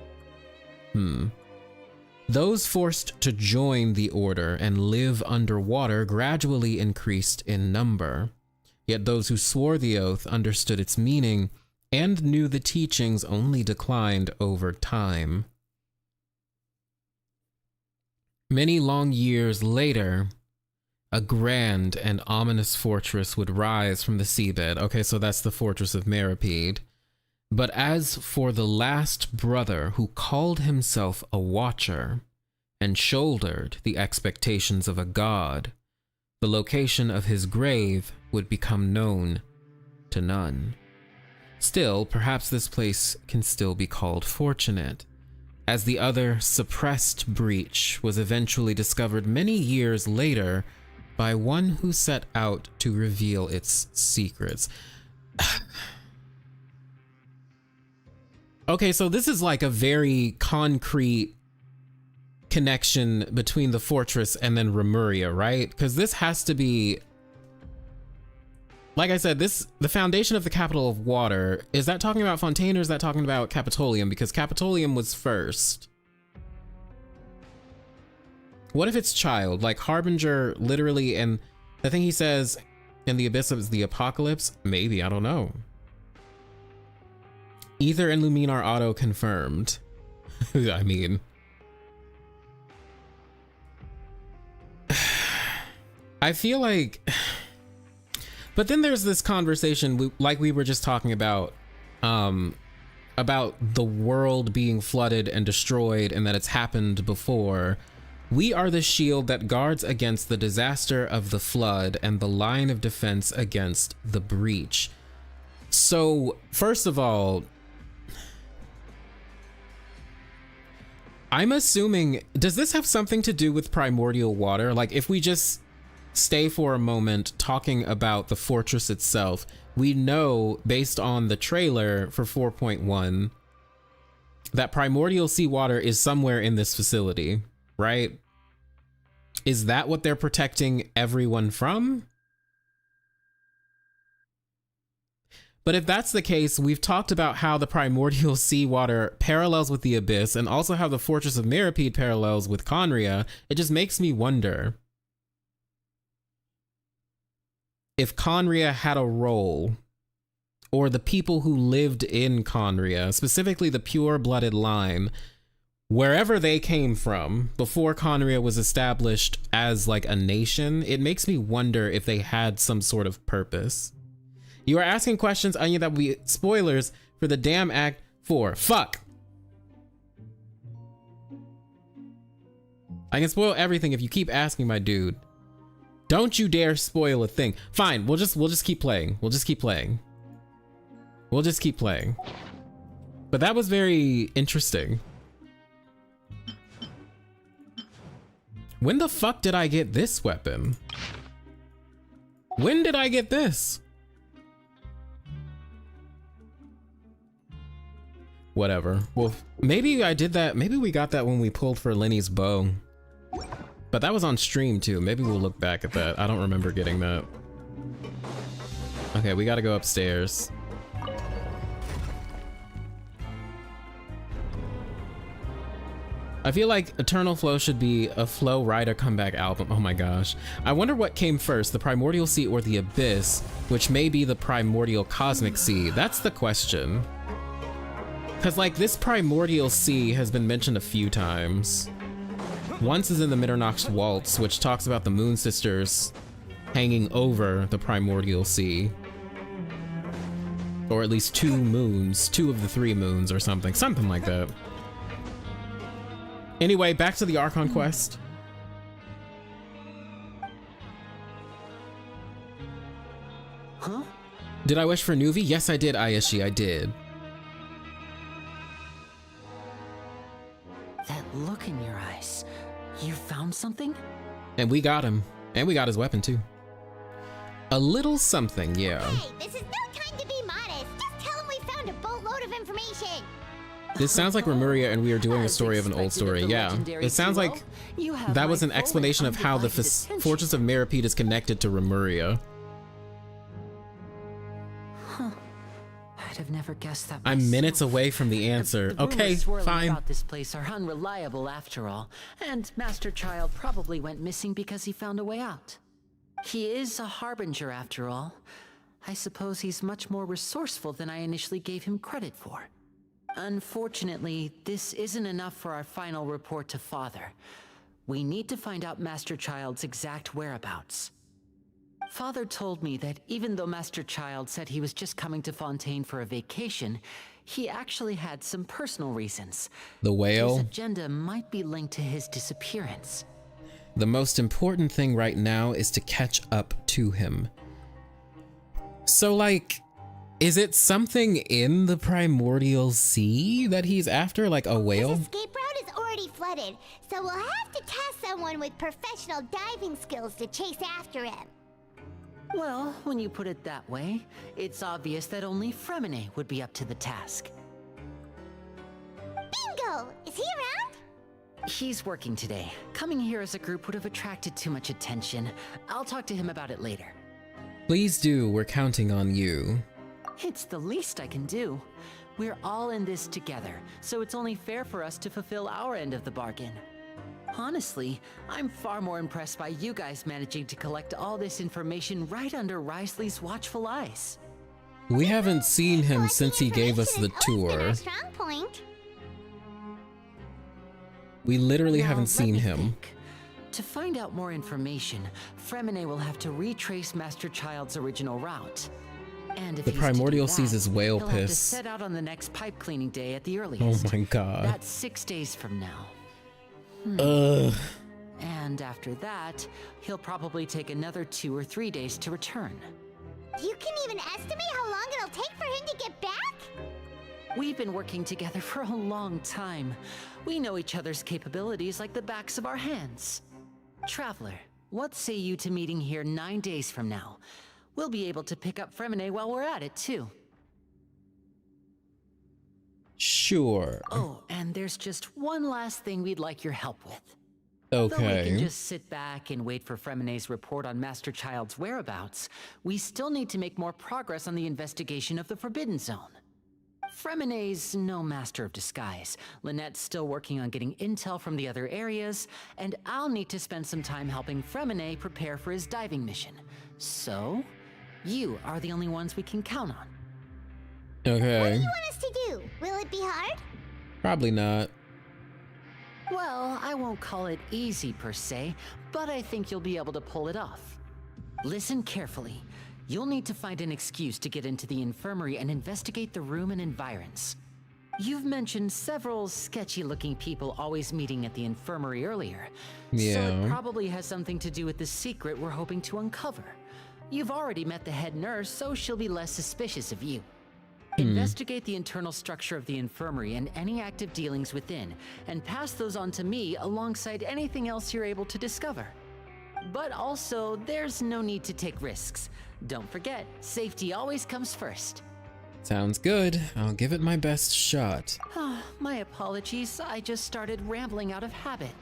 A: Those forced to join the order and live underwater gradually increased in number. Yet those who swore the oath understood its meaning and knew the teachings only declined over time. Many long years later, a grand and ominous fortress would rise from the seabed. Okay, so that's the fortress of Meripede. But as for the last brother who called himself a Watcher and shouldered the expectations of a god, the location of his grave would become known to none. Still, perhaps this place can still be called fortunate. as the other suppressed breach was eventually discovered many years later by one who set out to reveal its secrets. Okay, so this is like a very concrete connection between the fortress and then Remuria, right? Because this has to be, like I said, the foundation of the capital of water. Is that talking about Fontaine, or is that talking about Capitolium? Because Capitolium was first. What if it's child, like Harbinger literally, and the thing he says in the Abyss is the apocalypse? Maybe, I don't know. Ether and Lumine are auto confirmed. I mean, I feel like, but then there's this conversation like we were just talking about the world being flooded and destroyed and that it's happened before. We are the shield that guards against the disaster of the flood and the line of defense against the breach. So first of all, I'm assuming, does this have something to do with primordial water? Like, if we just stay for a moment talking about the fortress itself, we know based on the trailer for 4.1 that primordial seawater is somewhere in this facility, right? Is that what they're protecting everyone from? But if that's the case, we've talked about how the primordial seawater parallels with the Abyss and also how the Fortress of Meropide parallels with Conria. It just makes me wonder if Conria had a role, or the people who lived in Conria, specifically the pure-blooded line, wherever they came from before Conria was established as like a nation. It makes me wonder if they had some sort of purpose. You are asking questions, Anya, that will be spoilers for the damn Act 4. Fuck! I can spoil everything if you keep asking, my dude. Don't you dare spoil a thing. Fine, we'll just keep playing. We'll just keep playing. We'll just keep playing. But that was very interesting. When the fuck did I get this weapon? When did I get this? Whatever. Well, maybe I did that. Maybe we got that when we pulled for Lenny's bow. But that was on stream too. Maybe we'll look back at that. I don't remember getting that. Okay, we gotta go upstairs. I feel like Eternal Flow should be a Flow Rider comeback album. Oh my gosh. I wonder what came first, the Primordial Sea or the Abyss, which may be the Primordial Cosmic Sea. That's the question. Because like this Primordial Sea has been mentioned a few times. Once is in the Mitternacht's Waltz, which talks about the Moon Sisters hanging over the Primordial Sea. Or at least two moons, 2 of the 3 moons or something like that. Anyway, back to the Archon quest.
B: Huh?
A: Did I wish for Nuvi? Yes, I did, Ayashi, I did.
B: That look in your eyes. You found something?
A: And we got him. And we got his weapon too. A little something, yeah.
D: Hey, this is no time to be modest. Just tell him we found a boatload of information.
A: This sounds like Remuria and we are doing a story of an old story. Yeah, it sounds like that was an explanation of how the Fortress of Meropide is connected to Remuria.
B: Huh. I'd have never guessed that.
A: I'm minutes away from the answer. Okay, fine.
B: About this place are unreliable after all, and Master Child probably went missing because he found a way out. He is a harbinger after all. I suppose he's much more resourceful than I initially gave him credit for. Unfortunately, this isn't enough for our final report to Father. We need to find out Master Child's exact whereabouts. Father told me that even though Master Child said he was just coming to Fontaine for a vacation, he actually had some personal reasons.
A: The whale?
B: His agenda might be linked to his disappearance.
A: The most important thing right now is to catch up to him. So like, Is it something in the primordial sea that he's after, like a whale?
D: His escape route is already flooded, so we'll have to task someone with professional diving skills to chase after him.
B: Well, when you put it that way, it's obvious that only Fremine would be up to the task.
D: Bingo! Is he around?
B: He's working today. Coming here as a group would have attracted too much attention. I'll talk to him about it later.
A: Please do, we're counting on you.
B: It's the least I can do. We're all in this together, so it's only fair for us to fulfill our end of the bargain. Honestly, I'm far more impressed by you guys managing to collect all this information right under Risley's watchful eyes.
A: We haven't seen him since he gave us the tour.
D: Strong point.
A: We literally haven't seen him.
B: Think. To find out more information, Fremine will have to retrace Master Child's original route. And if
A: The
B: he's to do
A: primordial
B: that,
A: seas is whale
B: he'll have to
A: piss.
B: set out on the next pipe cleaning day at the
A: Oh
B: earliest.
A: my god.
B: That's 6 days from now.
A: Ugh.
B: And after that, he'll probably take another 2 or 3 days to return.
D: You can even estimate how long it'll take for him to get back?
B: We've been working together for a long time. We know each other's capabilities like the backs of our hands. Traveler, what say you to meeting here 9 days from now? We'll be able to pick up Fremine while we're at it, too.
A: Sure.
B: Oh, and there's just one last thing we'd like your help with.
A: Okay.
B: Though we can just sit back and wait for Fremine's report on Master Child's whereabouts, we still need to make more progress on the investigation of the Forbidden Zone. Fremine's no master of disguise. Lynette's still working on getting intel from the other areas, and I'll need to spend some time helping Fremine prepare for his diving mission. So, you are the only ones we can count on.
A: Okay.
D: What do you want us to do? Will it be hard?
A: Probably not.
B: Well, I won't call it easy per se, but I think you'll be able to pull it off. Listen carefully. You'll need to find an excuse to get into the infirmary and investigate the room and environs. You've mentioned several sketchy-looking people always meeting at the infirmary earlier.
A: Yeah.
B: So it probably has something to do with the secret we're hoping to uncover. You've already met the head nurse, so she'll be less suspicious of you. Investigate the internal structure of the infirmary and any active dealings within, and pass those on to me alongside anything else you're able to discover. But also, there's no need to take risks. Don't forget, safety always comes first.
A: Sounds good. I'll give it my best shot.
B: My apologies, I just started rambling out of habit.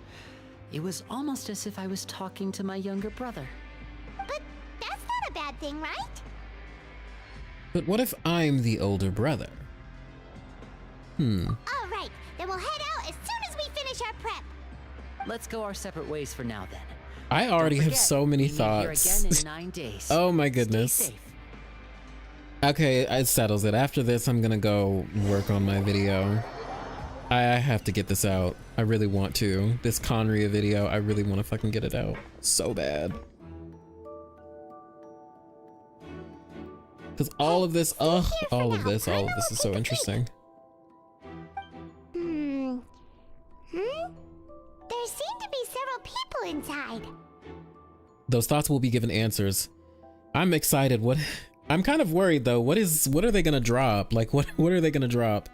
B: It was almost as if I was talking to my younger brother.
D: But that's not a bad thing, right?
A: But what if I'm the older brother?
D: All right, then we'll head out as soon as we finish our prep.
B: Let's go our separate ways for now, then.
A: I already have
B: forget,
A: so many
B: we meet here
A: thoughts.
B: again in 9 days.
A: Oh my
B: Stay
A: goodness.
B: safe.
A: Okay, it settles it. After this, I'm gonna go work on my video. I have to get this out. I really want to. This Conria video, I really want to fucking get it out. So bad. Because all of this, all of this is so interesting.
D: There seem to be several people inside.
A: Those thoughts will be given answers. I'm excited. I'm kind of worried though. What are they gonna drop? Like what are they gonna drop?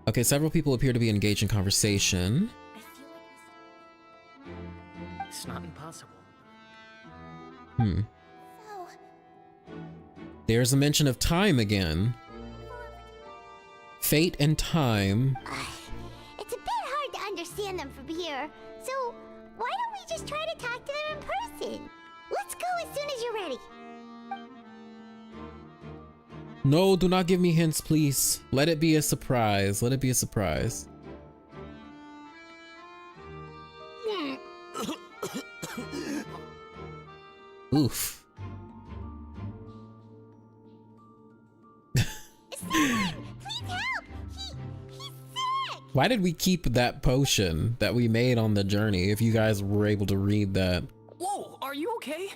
A: Okay, several people appear to be engaged in conversation.
B: It's not impossible.
A: There's a mention of time again. Fate and time.
D: It's a bit hard to understand them from here, so why don't we just try to talk to them in person? Let's go as soon as you're ready.
A: No, do not give me hints, please. Let it be a surprise. Let it be a surprise. Oof. Why did we keep that potion that we made on the journey if you guys were able to read that?
O: Whoa, are you okay?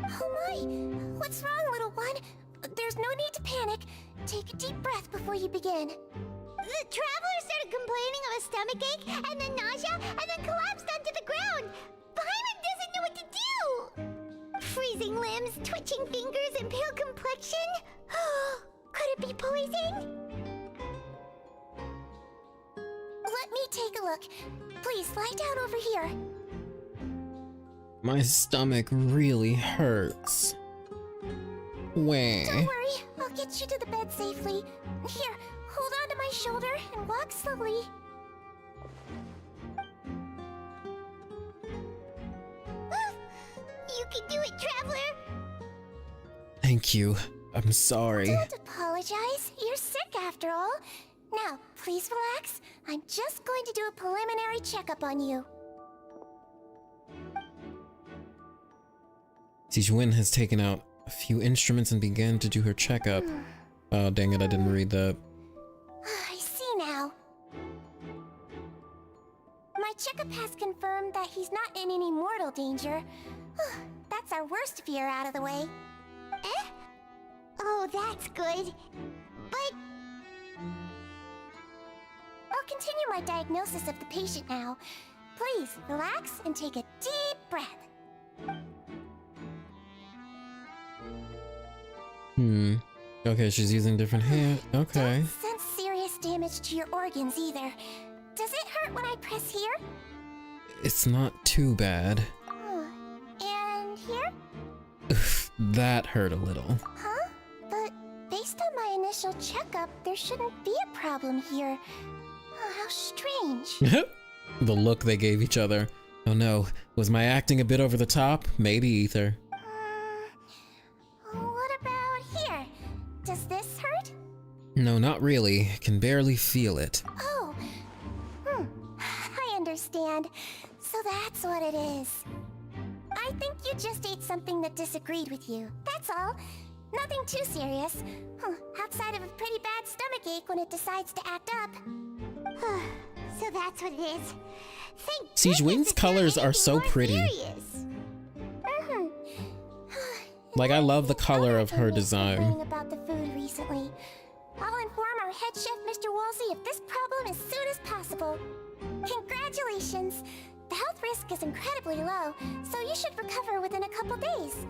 G: Oh my! What's wrong, little one? There's no need to panic. Take a deep breath before you begin.
D: The traveler started complaining of a stomachache, and then nausea, and then collapsed onto the ground. Paimon doesn't know what to do! freezing limbs, twitching fingers, and pale complexion? Could it be poison? Let me take a look. Please lie down over here.
A: My stomach really hurts. Wait.
D: Don't worry, I'll get you to the bed safely. Here, hold on to my shoulder and walk slowly. You can do it, Traveler!
A: Thank you. I'm sorry.
D: Don't apologize. You're sick after all. Now, please relax. I'm just going to do a preliminary checkup on you.
A: Sijwin has taken out a few instruments and began to do her checkup. Oh, dang it, I didn't read that.
D: I see now. My checkup has confirmed that he's not in any mortal danger. That's our worst fear out of the way. Eh? Oh, that's good. But... I'll continue my diagnosis of the patient now. Please, relax and take a deep breath.
A: Okay, she's using different hand. Okay.
D: Don't sense serious damage to your organs either. Does it hurt when I press here?
A: It's not too bad.
D: And here?
A: That hurt a little.
D: Huh? But based on my initial checkup, there shouldn't be a problem here. Oh, how strange.
A: The look they gave each other. Oh no, was my acting a bit over the top? Maybe, Ether.
D: What about here? Does this hurt?
A: No, not really. Can barely feel it.
D: Oh. I understand. So that's what it is. I think you just ate something that disagreed with you. That's all. Nothing too serious. Outside of a pretty bad stomachache when it decides to act up. So that's what it is. Thank
A: Sijwin's colors are so pretty. Like, I love the color of her design.
D: About the food recently. I'll inform our head chef, Mr. Wolsey, of this problem as soon as possible. Congratulations! The health risk is incredibly low, so you should recover within a couple days.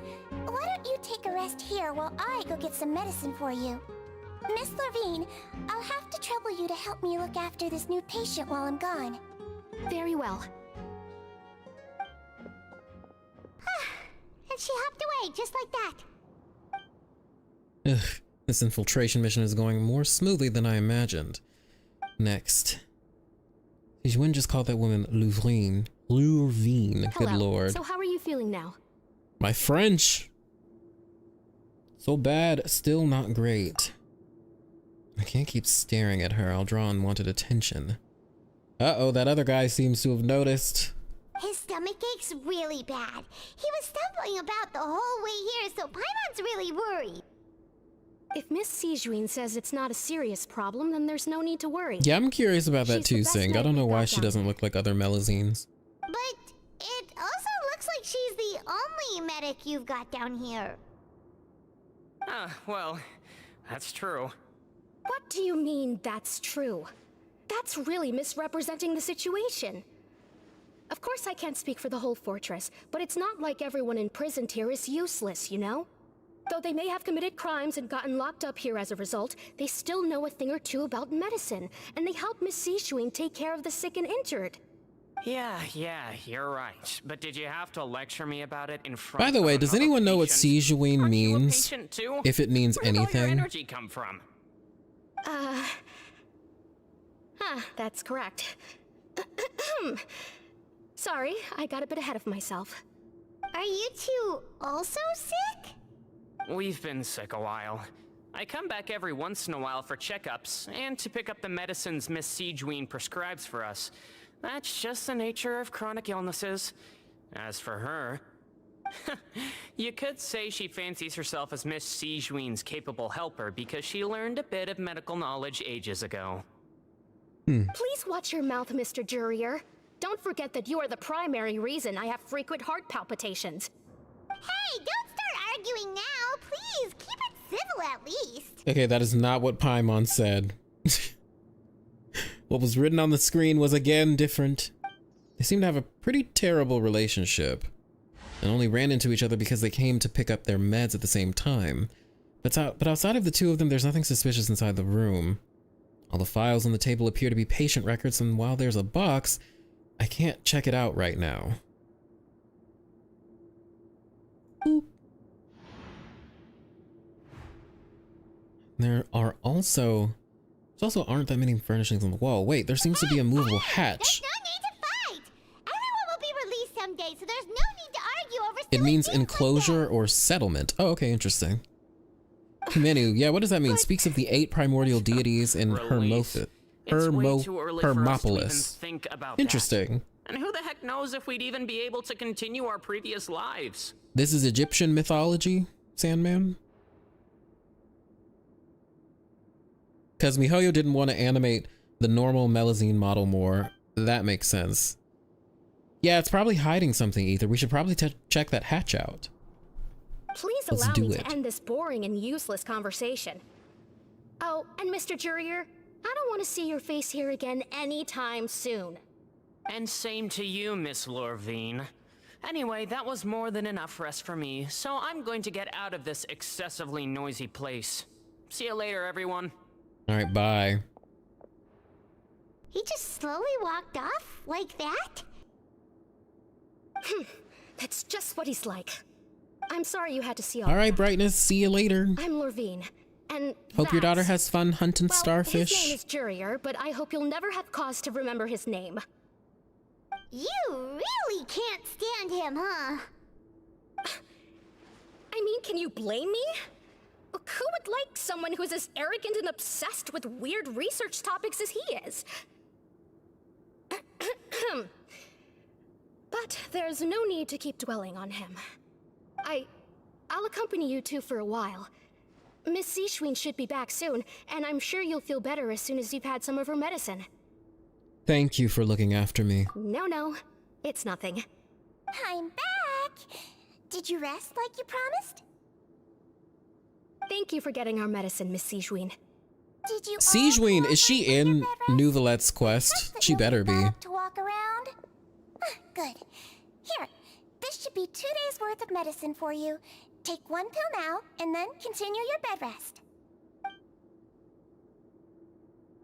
D: Why don't you take a rest here while I go get some medicine for you? Miss Levine, I'll have to trouble you to help me look after this new patient while I'm gone.
G: Very well.
D: And she hopped away, just like that.
A: Ugh, this infiltration mission is going more smoothly than I imagined. Next. Sijwin just called that woman Louvrine. Louvrine, good lord.
G: So how are you feeling now?
A: My French! So bad, still not great. I can't keep staring at her, I'll draw unwanted attention. Uh-oh, that other guy seems to have noticed.
D: His stomach ache's really bad. He was stumbling about the whole way here, so Paimon's really worried.
G: If Miss Sijwin says it's not a serious problem, then there's no need to worry.
A: Yeah, I'm curious about that too, Sing. I don't know why she doesn't look like other Melusines.
D: But it also looks like she's the only medic you've got down here.
F: Well, that's true.
G: What do you mean, that's true? That's really misrepresenting the situation. Of course I can't speak for the whole fortress, but it's not like everyone imprisoned here is useless, you know? Though they may have committed crimes and gotten locked up here as a result, they still know a thing or two about medicine, and they help Miss Sijwin take care of the sick and injured.
F: Yeah, you're right. But did you have to lecture me about it in front?
A: By the way, does anyone know what Sijwin means? If it means anything?
F: Where did all your energy come from?
G: That's correct. Sorry, I got a bit ahead of myself.
D: Are you two also sick?
F: We've been sick a while. I come back every once in a while for checkups, and to pick up the medicines Miss Sijwin prescribes for us. That's just the nature of chronic illnesses. As for her... you could say she fancies herself as Miss Sijwin's capable helper because she learned a bit of medical knowledge ages ago.
G: Please watch your mouth, Mr. Jurier. Don't forget that you are the primary reason I have frequent heart palpitations.
D: Hey, don't start arguing now, please. Keep it civil at least.
A: Okay, that is not what Paimon said. What was written on the screen was again different. They seem to have a pretty terrible relationship. and only ran into each other because they came to pick up their meds at the same time. But outside of the two of them, there's nothing suspicious inside the room. All the files on the table appear to be patient records, and while there's a box, I can't check it out right now. Boop. There also aren't that many furnishings on the wall. Wait, there seems to be a movable hatch.
D: There's no need to fight. Everyone will be released someday, so there's no need to argue over
A: It
D: silly
A: means
D: things like
A: enclosure or settlement. Oh, okay, interesting. Menu, yeah, what does that mean? Speaks of the 8 primordial deities in Hermopolis.
F: Think about
A: Interesting.
F: That. And who the heck knows if we'd even be able to continue our previous lives?
A: This is Egyptian mythology, Sandman? Because MiHoYo didn't want to animate the normal Melazine model more. That makes sense. Yeah, it's probably hiding something, Ether. We should probably check that hatch out.
G: Please
A: Let's
G: allow
A: do
G: me
A: it.
G: to end this boring and useless conversation. Oh, and Mr. Jurier, I don't want to see your face here again anytime soon.
F: And same to you, Miss Lorvine. Anyway, that was more than enough rest for me, so I'm going to get out of this excessively noisy place. See you later, everyone.
A: All right, bye.
D: He just slowly walked off like that?
G: That's just what he's like. I'm sorry you had to see all
A: All right,
G: that.
A: Brightness, see you later.
G: I'm Lorvine, and
A: Hope your daughter has fun hunting starfish.
G: His name is Jurier, but I hope you'll never have cause to remember his name.
D: You really can't stand him, huh?
G: I mean, can you blame me? Who would like someone who is as arrogant and obsessed with weird research topics as he is? But there's no need to keep dwelling on him. I'll accompany you two for a while. Miss Sishwin should be back soon, and I'm sure you'll feel better as soon as you've had some of her medicine.
A: Thank you for looking after me.
G: No, it's nothing.
D: I'm back! Did you rest like you promised?
G: Thank you for getting our medicine, Miss Sishwin.
D: Did you
A: Sijween, is she in Neuvillette's quest? She better be.
D: to walk around? Good. Here, this should be 2 days worth of medicine for you. Take 1 pill now, and then continue your bed rest.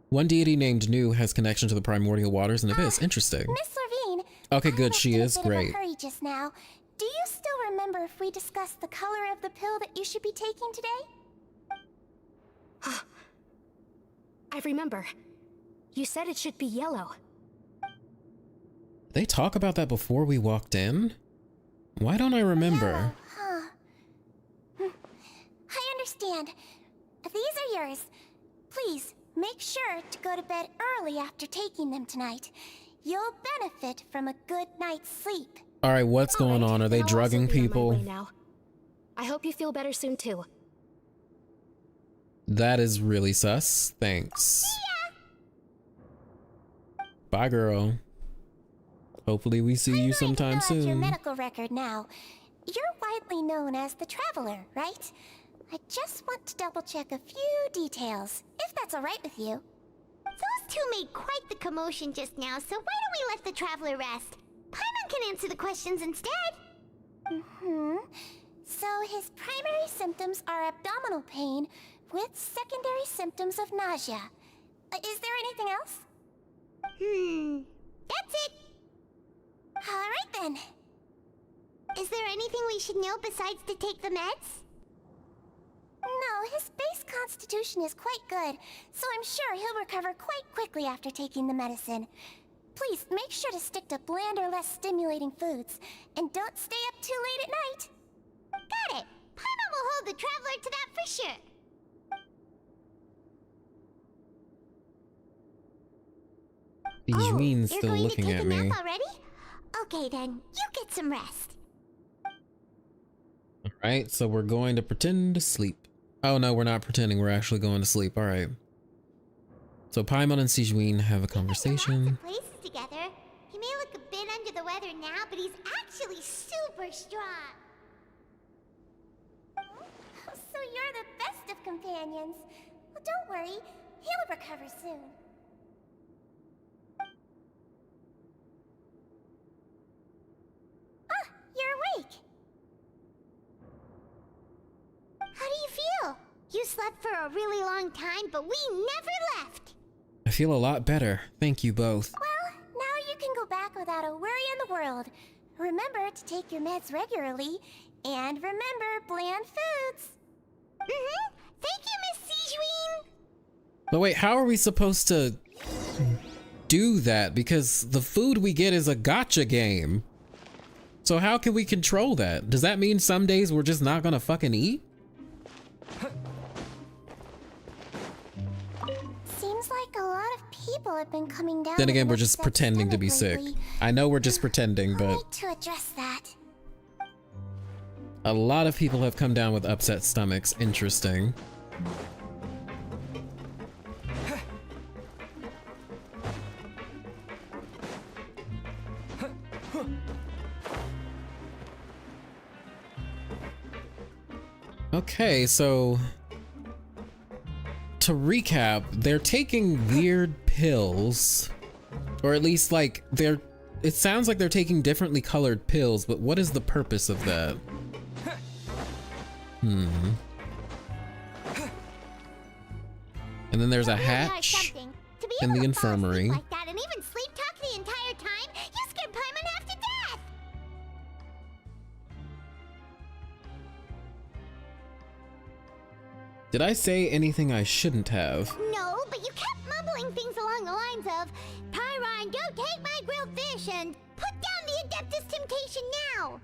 A: One deity named Nu has connection to the primordial waters and abyss. Interesting.
D: Miss Lorvine.
A: Okay, good. She is
D: I was in a bit
A: great.
D: of a hurry just now. Do you still remember if we discussed the color of the pill that you should be taking today?
G: I remember. You said it should be yellow.
A: They talk about that before we walked in? Why don't I remember?
D: Huh. I understand. These are yours. Please, make sure to go to bed early after taking them tonight. You'll benefit from a good night's sleep.
A: Alright, what's going on? Are they
G: I'll also
A: drugging
G: be on my
A: people?
G: way now. I hope you feel better soon too.
A: That is really sus. Thanks. Bye, girl. Hopefully we see you sometime
D: Fill out your
A: soon.
D: medical record now. You're widely known as the Traveler, right? I just want to double check a few details, if that's all right with you. Those two made quite the commotion just now, so why don't we let the Traveler rest? Paimon can answer the questions instead. So his primary symptoms are abdominal pain with secondary symptoms of nausea. Is there anything else? That's it. All right then. Is there anything we should know besides to take the meds? No, his base constitution is quite good, so I'm sure he'll recover quite quickly after taking the medicine. Please make sure to stick to bland or less stimulating foods, and don't stay up too late at night. Got it. Paimon will hold the Traveler to that for sure.
A: Sijween's
D: You're
A: still
D: going
A: looking
D: to take
A: at
D: a
A: me.
D: nap already? Okay then, you get some rest.
A: Alright, so we're going to pretend to sleep. Oh no, we're not pretending, we're actually going to sleep. Alright. So Paimon and Sijween have a conversation.
D: Places together. He may look a bit under the weather now, but he's actually super strong. So you're the best of companions. Well, don't worry. He'll recover soon. Ah, you're awake. slept for a really long time, but we never left.
A: I feel a lot better. Thank you both.
G: Well, now you can go back without a worry in the world. Remember to take your meds regularly, and remember bland foods.
D: Thank you, Miss Sigeween.
A: But wait, how are we supposed to do that? Because the food we get is a gacha game. So how can we control that? Does that mean some days we're just not gonna fucking eat?
G: Seems like a lot of people have been coming down.
A: Then again,
G: with
A: we're just
G: upset
A: pretending to be sick.
G: stomach lately.
A: I know we're just pretending,
G: I'll
A: but
G: need to address that.
A: a lot of people have come down with upset stomachs. Interesting. Okay, so to recap, they're taking weird pills, or at least like it sounds like they're taking differently colored pills, but what is the purpose of that? And then there's a hatch in the infirmary.
D: Like that and even sleep talk the entire time, you scared Paimon half to death.
A: Did I say anything I shouldn't have?
D: No, but you kept mumbling things along the lines of, Pyron, don't take my grilled fish, and put down the Adeptus Temptation now.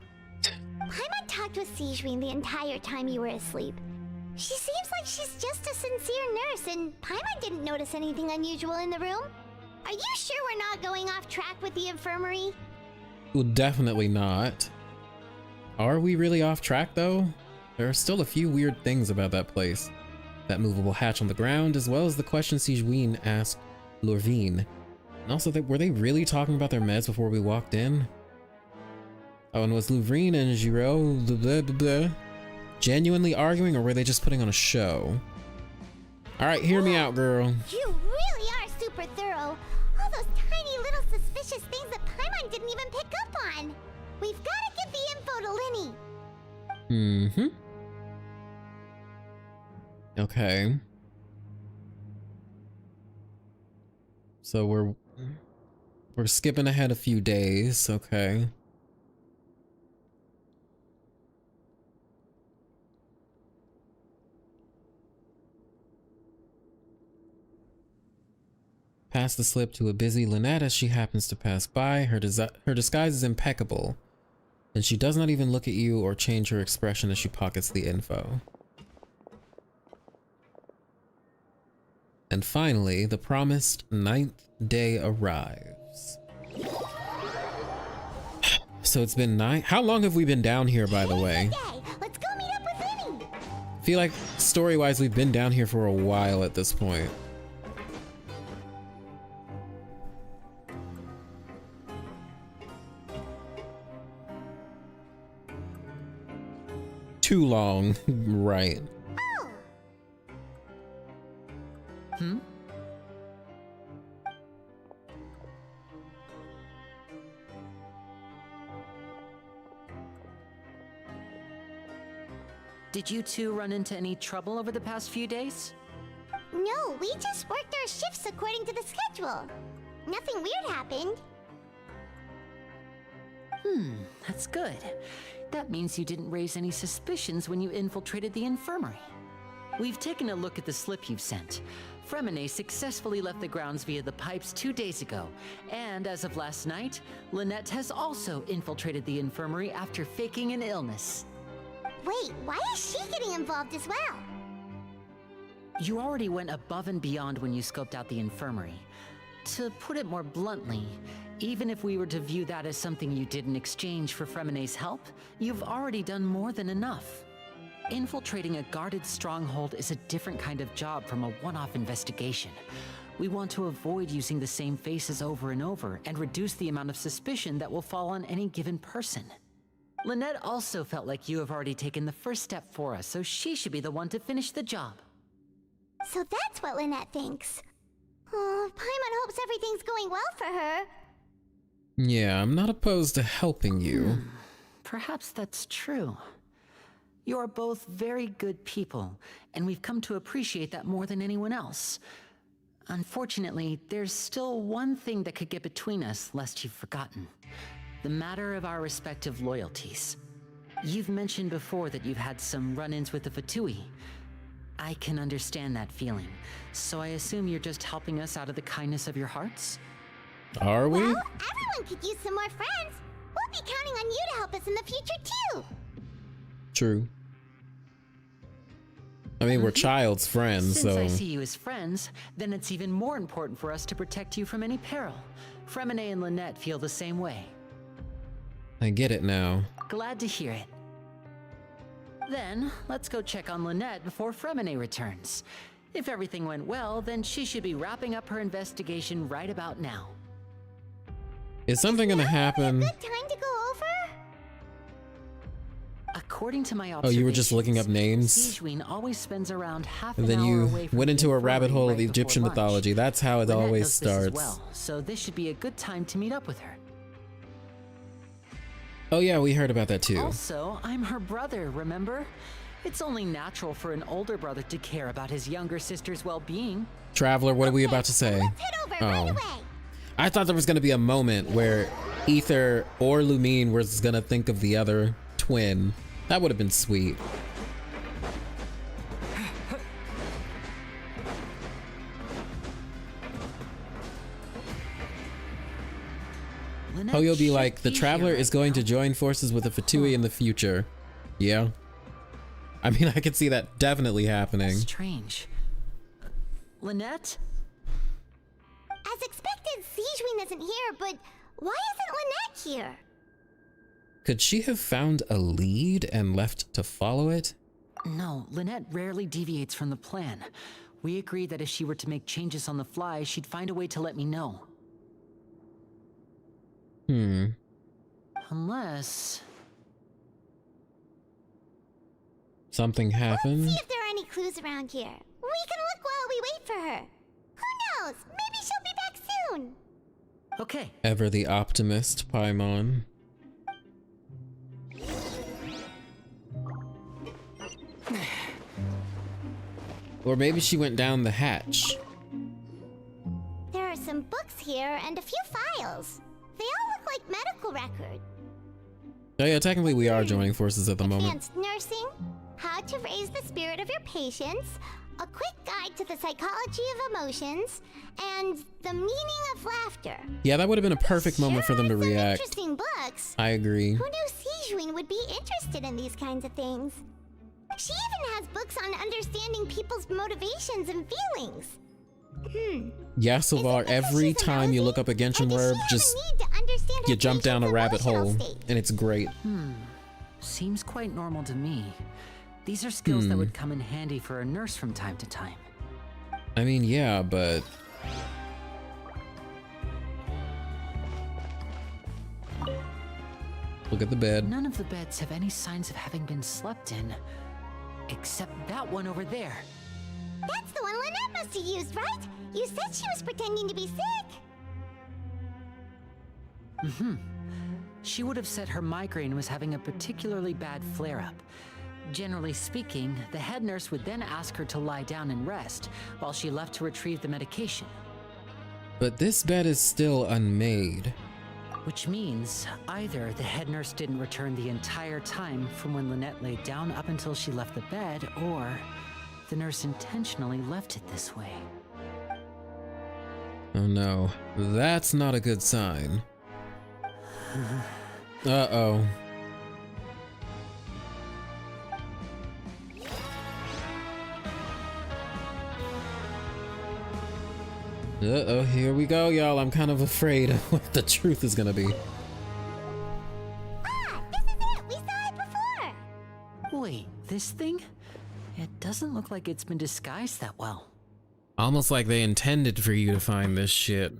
D: Paimon talked with Sigeween the entire time you were asleep. She seems like she's just a sincere nurse, and Paimon didn't notice anything unusual in the room. Are you sure we're not going off track with the infirmary?
A: Well, definitely not. Are we really off track though? There are still a few weird things about that place. That movable hatch on the ground, as well as the question Sigeween asked Lorvine. And also, were they really talking about their meds before we walked in? Oh, and was Lorvine and Giraud genuinely arguing, or were they just putting on a show? Alright, hear me out, girl.
D: You really are super thorough. All those tiny little suspicious things that Paimon didn't even pick up on. We've got to get the info to Linny.
A: Okay. So we're skipping ahead a few days, okay. Pass the slip to a busy Lynette as she happens to pass by. Her disguise is impeccable, and she does not even look at you or change her expression as she pockets the info. And finally, the promised 9th day arrives. So it's been 9. How long have we been down here, by the way?
D: Let's go meet up with Linny.
A: I feel like story-wise, we've been down here for a while at this point. Too long, right?
B: Did you two run into any trouble over the past few days?
D: No, we just worked our shifts according to the schedule. Nothing weird happened.
B: That's good. That means you didn't raise any suspicions when you infiltrated the infirmary. We've taken a look at the slip you've sent. Fremine successfully left the grounds via the pipes 2 days ago, and as of last night, Lynette has also infiltrated the infirmary after faking an illness.
D: Wait, why is she getting involved as well?
B: You already went above and beyond when you scoped out the infirmary. To put it more bluntly, even if we were to view that as something you did in exchange for Fremine's help, you've already done more than enough. Infiltrating a guarded stronghold is a different kind of job from a one-off investigation. We want to avoid using the same faces over and over and reduce the amount of suspicion that will fall on any given person. Lynette also felt like you have already taken the first step for us, so she should be the one to finish the job.
D: So that's what Lynette thinks. Oh, Paimon hopes everything's going well for her.
A: Yeah, I'm not opposed to helping you.
B: Perhaps that's true. You are both very good people, and we've come to appreciate that more than anyone else. Unfortunately, there's still one thing that could get between us, lest you've forgotten. The matter of our respective loyalties. You've mentioned before that you've had some run-ins with the Fatui. I can understand that feeling, so I assume you're just helping us out of the kindness of your hearts?
A: Are we?
D: Well, everyone could use some more friends. We'll be counting on you to help us in the future, too.
A: True. I mean, we're child's friends,
B: Since
A: so...
B: I see you as friends, then it's even more important for us to protect you from any peril. Fremine and Lynette feel the same way.
A: I get it now.
B: Glad to hear it. Then, let's go check on Lynette before Fremine returns. If everything went well, then she should be wrapping up her investigation right about now.
A: Is something gonna happen?
D: Good time to go over?
B: According to my
A: Oh, you were just looking up names?
B: Sigewinne always spends around half
A: And
B: an
A: then
B: hour
A: you
B: away from
A: went into a
B: the
A: rabbit hole of
B: right
A: Egyptian
B: before lunch.
A: mythology. That's how it
B: Lynette
A: always
B: knows this as
A: starts.
B: well, so this should be a good time to meet up with her.
A: Oh yeah, we heard about that too.
B: Also, I'm her brother, remember? It's only natural for an older brother to care about his younger sister's well-being.
A: Traveler, what are we about to say? Oh. I thought there was gonna be a moment where Ether or Lumine was gonna think of the other twin. That would have been sweet. Oh, you'll be like, the Traveler is going to join forces with the Fatui in the future. Yeah. I mean, I could see that definitely happening.
B: Strange. Lynette?
D: As expected, Sigewinne isn't here, but why isn't Lynette here?
A: Could she have found a lead and left to follow it?
B: No, Lynette rarely deviates from the plan. We agreed that if she were to make changes on the fly, she'd find a way to let me know. Unless...
A: something happened?
D: Let's see if there are any clues around here. We can look while we wait for her. Who knows? Maybe she'll be back soon.
B: Okay.
A: Ever the optimist, Paimon. Or maybe she went down the hatch.
D: There are some books here and a few files. They all look like medical records.
A: Oh yeah, technically we are joining forces at the moment.
D: Advanced nursing, how to raise the spirit of your patients, a quick guide to the psychology of emotions, and the meaning of laughter.
A: Yeah, that would have been a perfect moment for them to react.
D: Interesting books.
A: I agree.
D: Who knew Sigewinne would be interested in these kinds of things? She even has books on understanding people's motivations and feelings.
A: Yeah, Sylvar, every time you look up a Genshin word, just you jump down a rabbit hole, and it's great.
B: Seems quite normal to me. These are skills that would come in handy for a nurse from time to time.
A: I mean, yeah, but... look at the bed.
B: None of the beds have any signs of having been slept in. Except that one over there.
D: That's the one Lynette must have used, right? You said she was pretending to be sick.
B: She would have said her migraine was having a particularly bad flare-up. Generally speaking, the head nurse would then ask her to lie down and rest, while she left to retrieve the medication.
A: But this bed is still unmade.
B: Which means either the head nurse didn't return the entire time from when Lynette laid down up until she left the bed, or the nurse intentionally left it this way.
A: Oh no, that's not a good sign. Uh-oh. Uh-oh, here we go, y'all. I'm kind of afraid of what the truth is gonna be.
D: Ah, this is it! We saw it before!
B: Wait, this thing? It doesn't look like it's been disguised that well.
A: Almost like they intended for you to find this shit.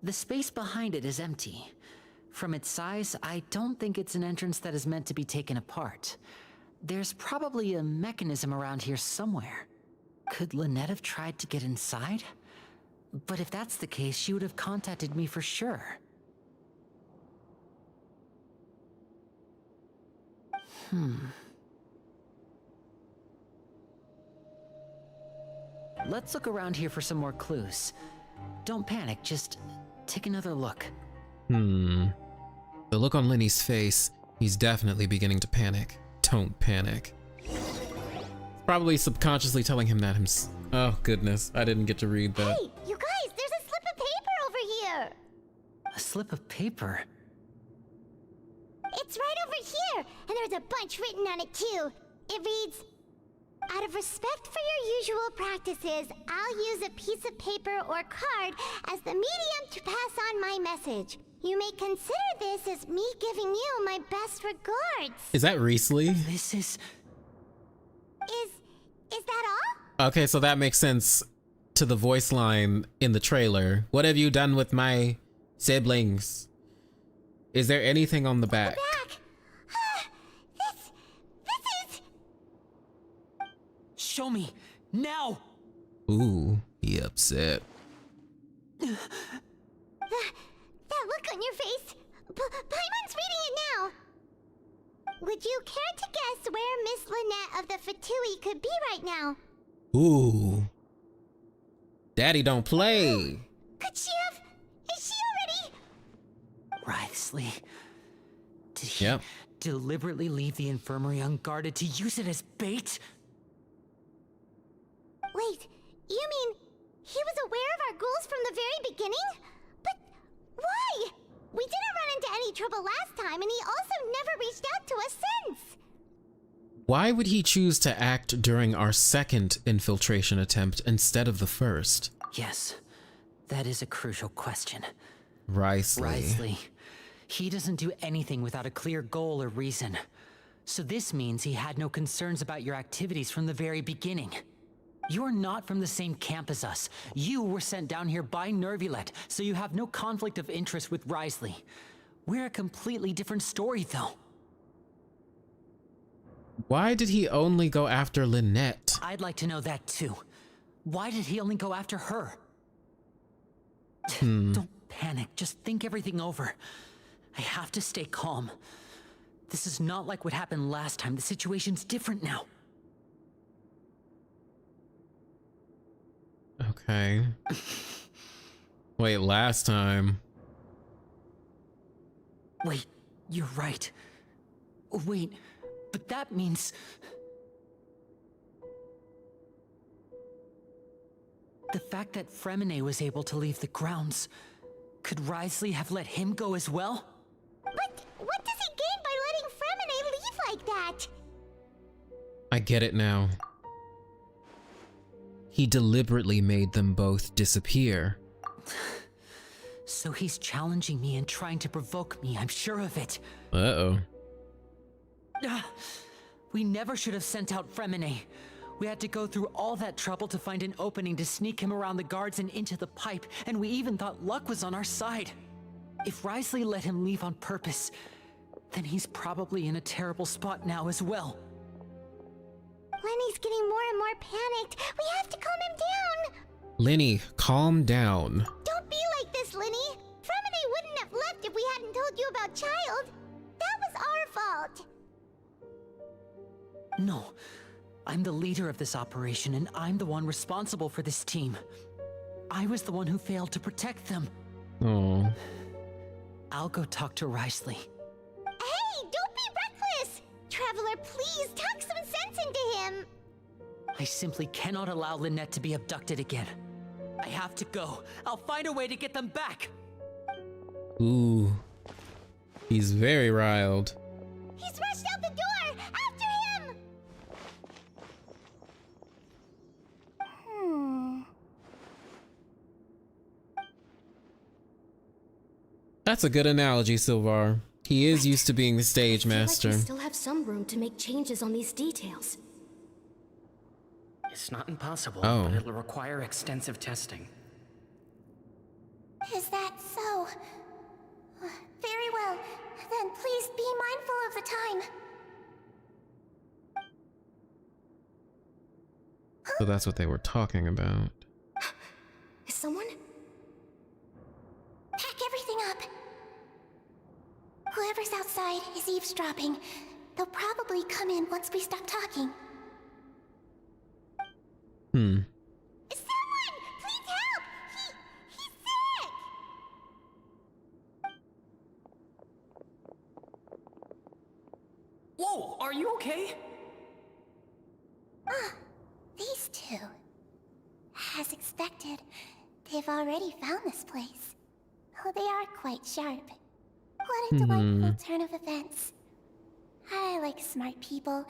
B: The space behind it is empty. From its size, I don't think it's an entrance that is meant to be taken apart. There's probably a mechanism around here somewhere. Could Lynette have tried to get inside? But if that's the case, she would have contacted me for sure. Let's look around here for some more clues. Don't panic, just take another look.
A: The look on Lenny's face, he's definitely beginning to panic. Don't panic. Probably subconsciously telling him that himself. Oh goodness, I didn't get to read that.
D: Hey, you guys, there's a slip of paper over here.
B: A slip of paper?
D: It's right over here, and there's a bunch written on it too. It reads, "Out of respect for your usual practices, I'll use a piece of paper or card as the medium to pass on my message. You may consider this as me giving you my best regards."
A: Is that Riesly?
B: This is
D: that all?
A: Okay, so that makes sense to the voice line in the trailer. What have you done with my siblings? Is there anything on the back?
D: This is...
B: Show me, now!
A: Ooh, he upset.
D: That look on your face. Paimon's reading it now. Would you care to guess where Miss Lynette of the Fatui could be right now?
A: Ooh. Daddy don't play.
D: Could she have... Is she already...
B: Wriothesley. Did he deliberately leave the infirmary unguarded to use it as bait?
D: Wait, you mean he was aware of our goals from the very beginning? But why? We didn't run into any trouble last time, and he also never reached out to us since.
A: Why would he choose to act during our second infiltration attempt instead of the first?
B: Yes, that is a crucial question.
A: Wriothesley.
B: He doesn't do anything without a clear goal or reason. So this means he had no concerns about your activities from the very beginning. You're not from the same camp as us. You were sent down here by neuvillette, so you have no conflict of interest with Wriothesley. We're a completely different story, though.
A: Why did he only go after Lynette?
B: I'd like to know that, too. Why did he only go after her? Don't panic, just think everything over. I have to stay calm. This is not like what happened last time. The situation's different now.
A: Okay. Wait, last time.
B: Wait, you're right. Wait, but that means... The fact that Fremine was able to leave the grounds, could Wriothesley have let him go as well?
D: But what does he gain by letting Fremine leave like that?
A: I get it now. He deliberately made them both disappear.
B: So he's challenging me and trying to provoke me, I'm sure of it.
A: Uh-oh.
B: We never should have sent out Fremine. We had to go through all that trouble to find an opening to sneak him around the guards and into the pipe, and we even thought luck was on our side. If Wriothesley let him leave on purpose, then he's probably in a terrible spot now as well.
D: Lenny's getting more and more panicked. We have to calm him down.
A: Lenny, calm down.
D: Don't be like this, Lenny. Fremine wouldn't have left if we hadn't told you about Child. That was our fault.
B: No, I'm the leader of this operation, and I'm the one responsible for this team. I was the one who failed to protect them.
A: Oh.
B: I'll go talk to Wriothesley.
D: Hey, don't be reckless! Traveler, please talk some sense into him.
B: I simply cannot allow Lynette to be abducted again. I have to go. I'll find a way to get them back.
A: Ooh. He's very riled.
D: He's rushed out the door! After him!
A: That's a good analogy, Sylvar. He is used to being the stage master.
G: Like we still have some room to make changes on these details.
F: It's not impossible,
A: Oh.
F: but it'll require extensive testing.
D: Is that so? Very well. Then please be mindful of the time.
A: So that's what they were talking about.
G: Is someone?
D: Pack everything up. Whoever's outside is eavesdropping. They'll probably come in once we stop talking.
A: Hmm.
D: Someone! Please help! He's sick!
F: Whoa, are you okay?
D: These two. As expected, they've already found this place. Oh, they are quite sharp. What a delightful turn of events. I like smart people,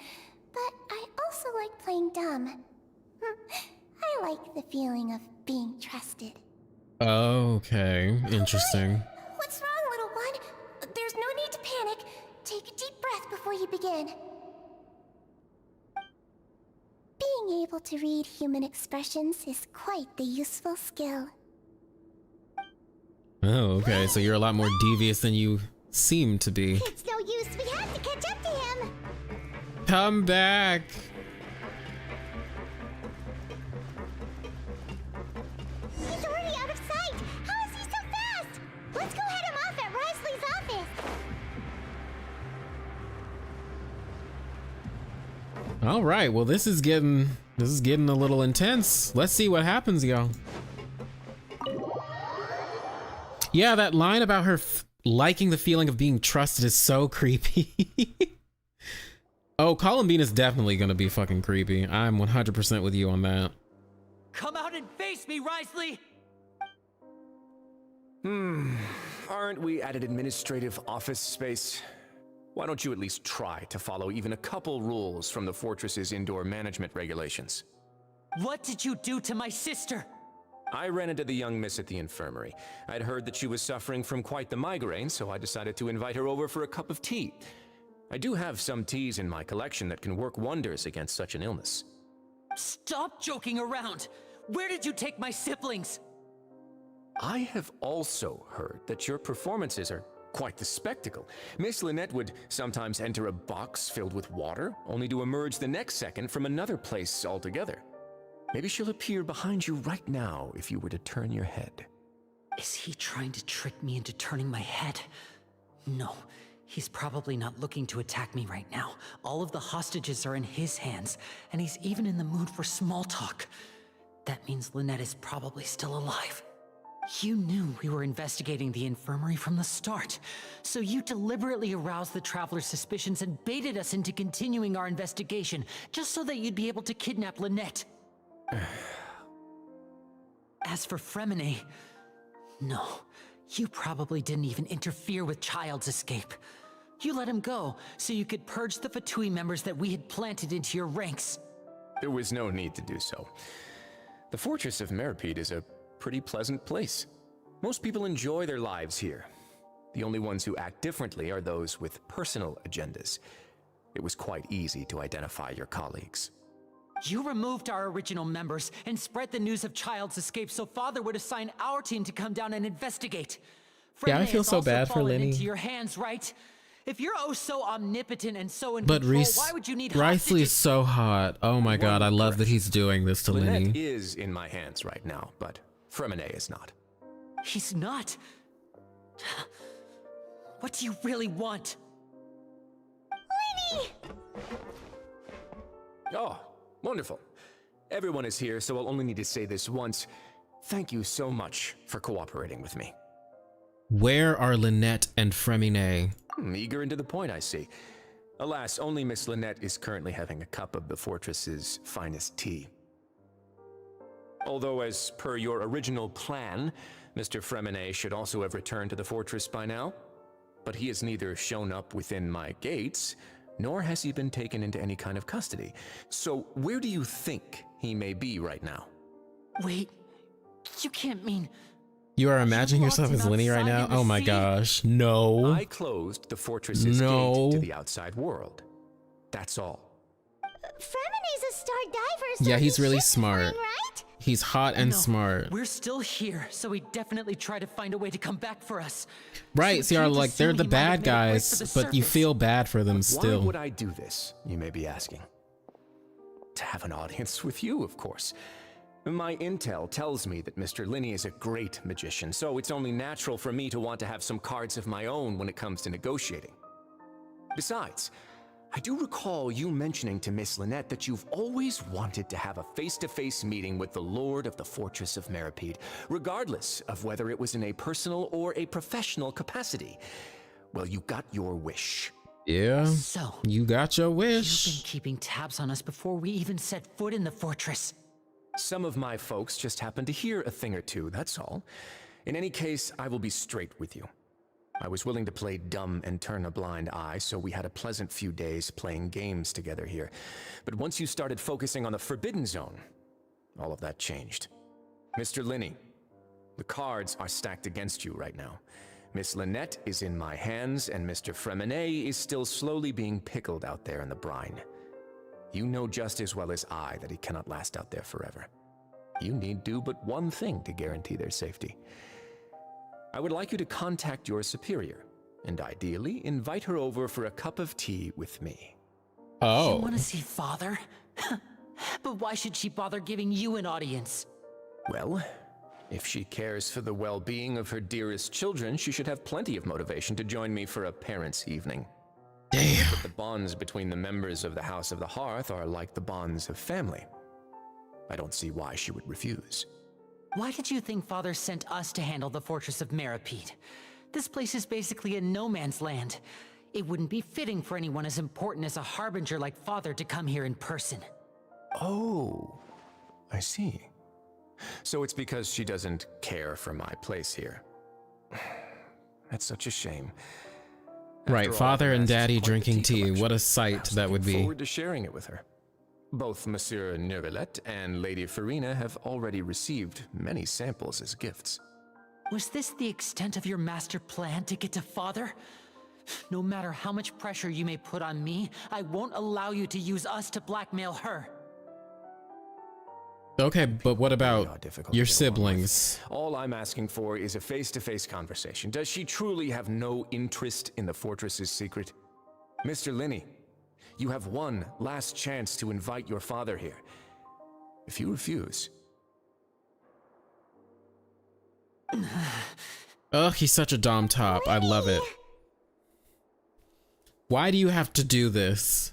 D: but I also like playing dumb. I like the feeling of being trusted.
A: Okay, interesting.
D: What's wrong, little one? There's no need to panic. Take a deep breath before you begin. Being able to read human expressions is quite the useful skill.
A: Oh, okay, so you're a lot more devious than you seem to be.
D: It's no use, we have to catch up to him!
A: Come back!
D: He's already out of sight! How is he so fast? Let's go head him off at Risley's office!
A: All right, well this is getting a little intense. Let's see what happens, y'all. Yeah, that line about her liking the feeling of being trusted is so creepy. Oh, Columbine is definitely gonna be fucking creepy. I'm 100% with you on that.
N: Come out and face me, Risley!
K: Aren't we at an administrative office space? Why don't you at least try to follow even a couple rules from the fortress's indoor management regulations?
N: What did you do to my sister?
K: I ran into the young miss at the infirmary. I'd heard that she was suffering from quite the migraine, so I decided to invite her over for a cup of tea. I do have some teas in my collection that can work wonders against such an illness.
N: Stop joking around! Where did you take my siblings?
K: I have also heard that your performances are quite the spectacle. Miss Lynette would sometimes enter a box filled with water, only to emerge the next second from another place altogether. Maybe she'll appear behind you right now if you were to turn your head.
B: Is he trying to trick me into turning my head? No, he's probably not looking to attack me right now. All of the hostages are in his hands, and he's even in the mood for small talk. That means Lynette is probably still alive. You knew we were investigating the infirmary from the start, so you deliberately aroused the Traveler's suspicions and baited us into continuing our investigation, just so that you'd be able to kidnap Lynette. As for Fremine, no, you probably didn't even interfere with Child's escape. You let him go so you could purge the Fatui members that we had planted into your ranks.
K: There was no need to do so. The Fortress of Meripede is a pretty pleasant place. Most people enjoy their lives here. The only ones who act differently are those with personal agendas. It was quite easy to identify your colleagues.
B: You removed our original members and spread the news of Child's escape so Father would assign our team to come down and investigate.
A: Yeah, I feel so bad for Lenny.
B: Into your hands, right? If you're oh so omnipotent and so in
A: But
B: control, why would you need
A: Risley is so hot. Oh my god, I love that he's doing this to
K: Lynette
A: Lenny.
K: is in my hands right now, but Fremine is not.
B: He's not? What do you really want?
D: Lenny!
K: Oh, wonderful. Everyone is here, so I'll only need to say this once. Thank you so much for cooperating with me.
A: Where are Lynette and Fremine?
K: Eager and to the point, I see. Alas, only Miss Lynette is currently having a cup of the fortress's finest tea. Although, as per your original plan, Mr. Fremine should also have returned to the fortress by now. But he has neither shown up within my gates, nor has he been taken into any kind of custody. So where do you think he may be right now?
B: Wait, you can't mean...
A: You are imagining yourself as Lenny right now? Oh my gosh, no.
K: I closed the fortress's gate to the outside world. That's all.
D: Fremine's a star diver, so
A: Yeah, he's really
D: should be
A: smart.
D: fine, right?
A: He's hot and
B: No,
A: smart.
B: We're still here, so he definitely tried to find a way to come back for us.
A: Right, see, like, they're the bad guys, but you feel bad for them still.
K: Why would I do this, you may be asking? To have an audience with you, of course. My intel tells me that Mr. Linney is a great magician, so it's only natural for me to want to have some cards of my own when it comes to negotiating. Besides,
H: I do recall you mentioning to Miss Lynette that you've always wanted to have a face-to-face meeting with the Lord of the Fortress of Meripede, regardless of whether it was in a personal or a professional capacity. Well, you got your wish.
A: Yeah,
B: so
A: you got your wish.
B: You've been keeping tabs on us before we even set foot in the fortress.
H: Some of my folks just happened to hear a thing or two, that's all. In any case, I will be straight with you. I was willing to play dumb and turn a blind eye, so we had a pleasant few days playing games together here. But once you started focusing on the Forbidden Zone, all of that changed. Mr. Linney, the cards are stacked against you right now. Miss Lynette is in my hands, and Mr. Fremenet is still slowly being pickled out there in the brine. You know just as well as I that he cannot last out there forever. You need do but one thing to guarantee their safety. I would like you to contact your superior, and ideally invite her over for a cup of tea with me.
A: Oh.
B: You want to see Father? But why should she bother giving you an audience?
H: Well, if she cares for the well-being of her dearest children, she should have plenty of motivation to join me for a parents' evening.
A: Damn.
H: But the bonds between the members of the House of the Hearth are like the bonds of family. I don't see why she would refuse.
B: Why did you think Father sent us to handle the Fortress of Meripede? This place is basically a no man's land. It wouldn't be fitting for anyone as important as a harbinger like Father to come here in person.
H: Oh, I see. So it's because she doesn't care for my place here. That's such a shame.
A: Right, Father and Daddy drinking tea. What a sight that would be.
H: I look forward to sharing it with her. Both Monsieur Neuvillette and Lady Farina have already received many samples as gifts.
B: Was this the extent of your master plan to get to Father? No matter how much pressure you may put on me, I won't allow you to use us to blackmail her.
A: Okay, but what about your siblings?
H: All I'm asking for is a face-to-face conversation. Does she truly have no interest in the fortress's secret? Mr. Linney, you have one last chance to invite your father here. If you refuse...
A: Ugh, he's such a dom top. I love it. Why do you have to do this?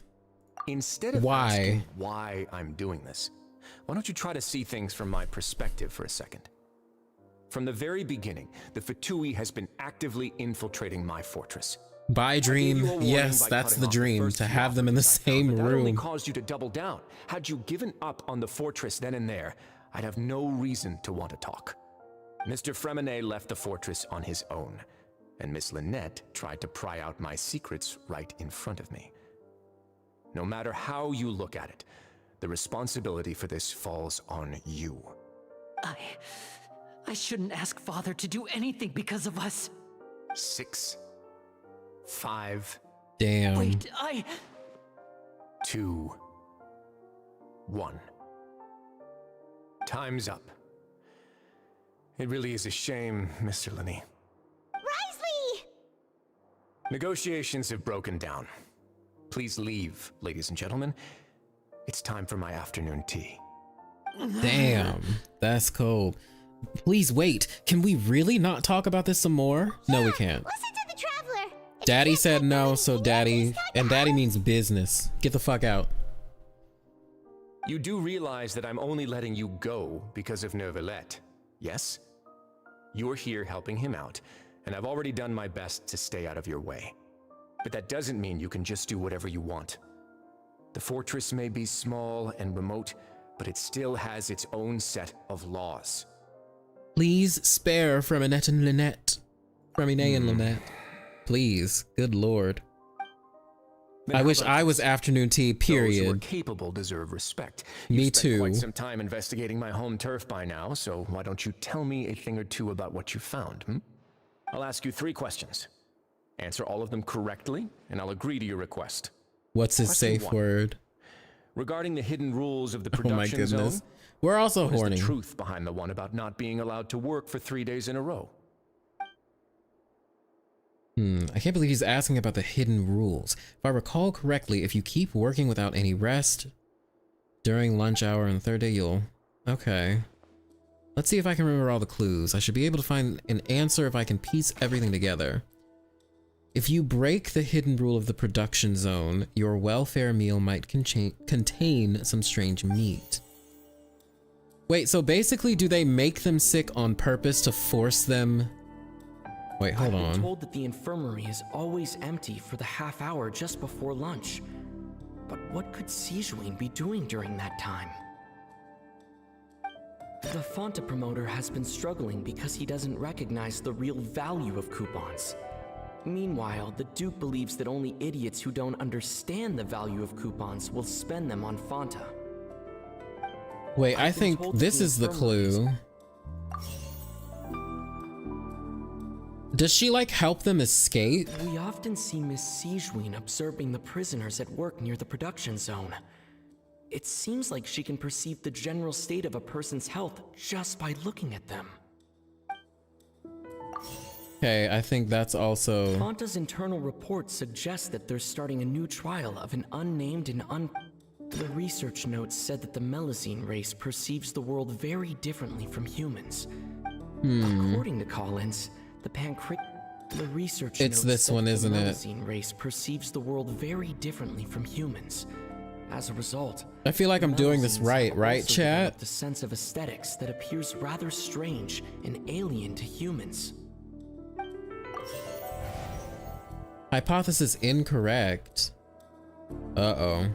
H: Instead of asking why I'm doing this, why don't you try to see things from my perspective for a second? From the very beginning, the Fatui has been actively infiltrating my fortress.
A: By dream, yes, that's the dream, to have them in the same
H: That only
A: room.
H: caused you to double down. Had you given up on the fortress then and there, I'd have no reason to want to talk. Mr. Fremenet left the fortress on his own, and Miss Lynette tried to pry out my secrets right in front of me. No matter how you look at it, the responsibility for this falls on you.
B: I shouldn't ask Father to do anything because of us.
H: 6, 5.
A: Damn.
B: Wait,
H: 2, 1. Time's up. It really is a shame, Mr. Linney.
D: Risley!
H: Negotiations have broken down. Please leave, ladies and gentlemen. It's time for my afternoon tea.
A: Damn, that's cold. Please wait. Can we really not talk about this some more? No, we can't.
D: Listen to the Traveler.
A: Daddy said no, so Daddy, and Daddy means business. Get the fuck out.
H: You do realize that I'm only letting you go because of Neuvillette, yes? You're here helping him out, and I've already done my best to stay out of your way. But that doesn't mean you can just do whatever you want. The fortress may be small and remote, but it still has its own set of laws.
A: Please spare Fremenet and Lynette. Fremenet and Lynette. Please. Good lord. I wish I was afternoon tea, period.
H: Those who are capable deserve respect.
A: Me
H: You've spent
A: too.
H: quite some time investigating my home turf by now, so why don't you tell me a thing or two about what you found, I'll ask you 3 questions. Answer all of them correctly, and I'll agree to your request.
A: What's his
H: Question
A: safe
H: 1.
A: word?
H: Regarding the hidden rules of the
A: Oh my
H: production
A: goodness.
H: zone,
A: We're also
H: what is
A: horny.
H: the truth behind the one about not being allowed to work for 3 days in a row?
A: I can't believe he's asking about the hidden rules. If I recall correctly, if you keep working without any rest during lunch hour on the 3rd day, you'll... Okay. Let's see if I can remember all the clues. I should be able to find an answer if I can piece everything together. If you break the hidden rule of the production zone, your welfare meal might contain some strange meat. Wait, so basically do they make them sick on purpose to force them? Wait, hold on.
I: I've been told that the infirmary is always empty for the half hour just before lunch. But what could Sijuin be doing during that time? The Fonta promoter has been struggling because he doesn't recognize the real value of coupons. Meanwhile, the Duke believes that only idiots who don't understand the value of coupons will spend them on Fonta.
A: Wait, I think this is the clue. Does she like help them escape?
I: We often see Miss Sijuin observing the prisoners at work near the production zone. It seems like she can perceive the general state of a person's health just by looking at them.
A: Okay, I think that's also...
I: Fonta's internal report suggests that they're starting a new trial of an unnamed and The research notes said that the Melusine race perceives the world very differently from humans. According to Collins, the research
A: it's
I: notes
A: this
I: said
A: one,
I: that
A: isn't
I: the
A: it?
I: Melusine race perceives the world very differently from humans. As a result,
A: I feel like I'm doing this right, right, chat?
I: The sense of aesthetics that appears rather strange and alien to humans.
A: Hypothesis incorrect. Uh-oh.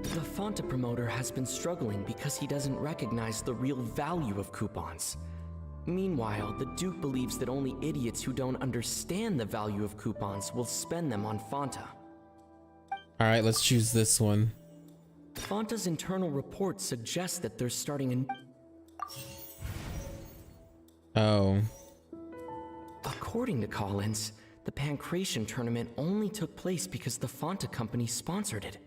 I: The Fonta promoter has been struggling because he doesn't recognize the real value of coupons. Meanwhile, the Duke believes that only idiots who don't understand the value of coupons will spend them on Fonta.
A: All right, let's choose this one.
I: Fonta's internal report suggests that they're starting a...
A: Oh.
I: According to Collins, the Pancration tournament only took place because the Fonta company sponsored it.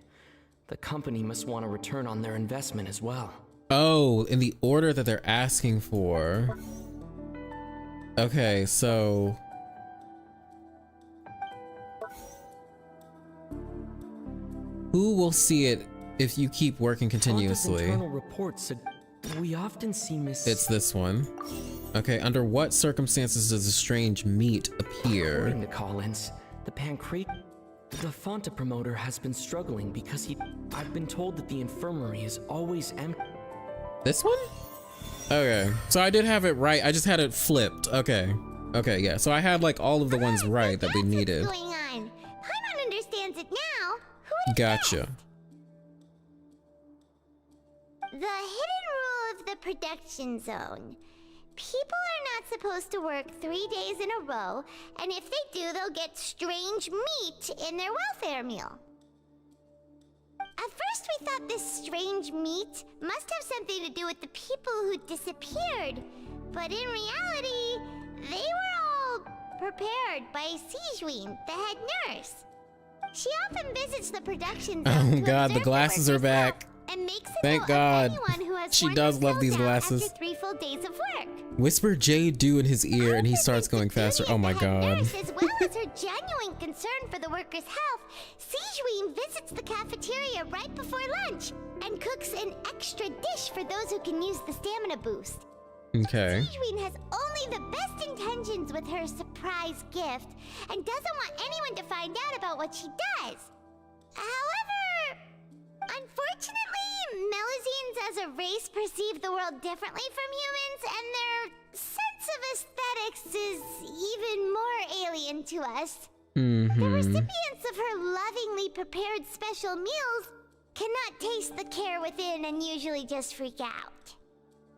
I: The company must want a return on their investment as well.
A: Oh, in the order that they're asking for. Okay, so... who will see it if you keep working continuously?
I: Fonta's internal report said we often see
A: It's this one. Okay, under what circumstances does a strange meat appear?
I: According to Collins, the Fonta promoter has been struggling because I've been told that the infirmary is always empty.
A: This one? Okay, so I did have it right. I just had it flipped. Okay. Okay, yeah. So I had like all of the ones right that we needed.
D: What's going on? Paimon understands it now. Who would have
A: Gotcha.
D: The hidden rule of the production zone. People are not supposed to work 3 days in a row, and if they do, they'll get strange meat in their welfare meal. At first we thought this strange meat must have something to do with the people who disappeared, but in reality, they were all prepared by Sijuin, the head nurse. She often visits the production zone
A: Oh god, the glasses are back.
D: and makes
A: Thank God. She does love these glasses.
D: after 3 full days of work.
A: Whisper J do in his ear and he starts going faster. Oh my god.
D: Nurse, as well as her genuine concern for the workers' health, Sijuin visits the cafeteria right before lunch and cooks an extra dish for those who can use the stamina boost.
A: Okay.
D: Sijuin has only the best intentions with her surprise gift and doesn't want anyone to find out about what she does. However, unfortunately, Melusines as a race perceive the world differently from humans, and their sense of aesthetics is even more alien to us. The recipients of her lovingly prepared special meals cannot taste the care within and usually just freak out.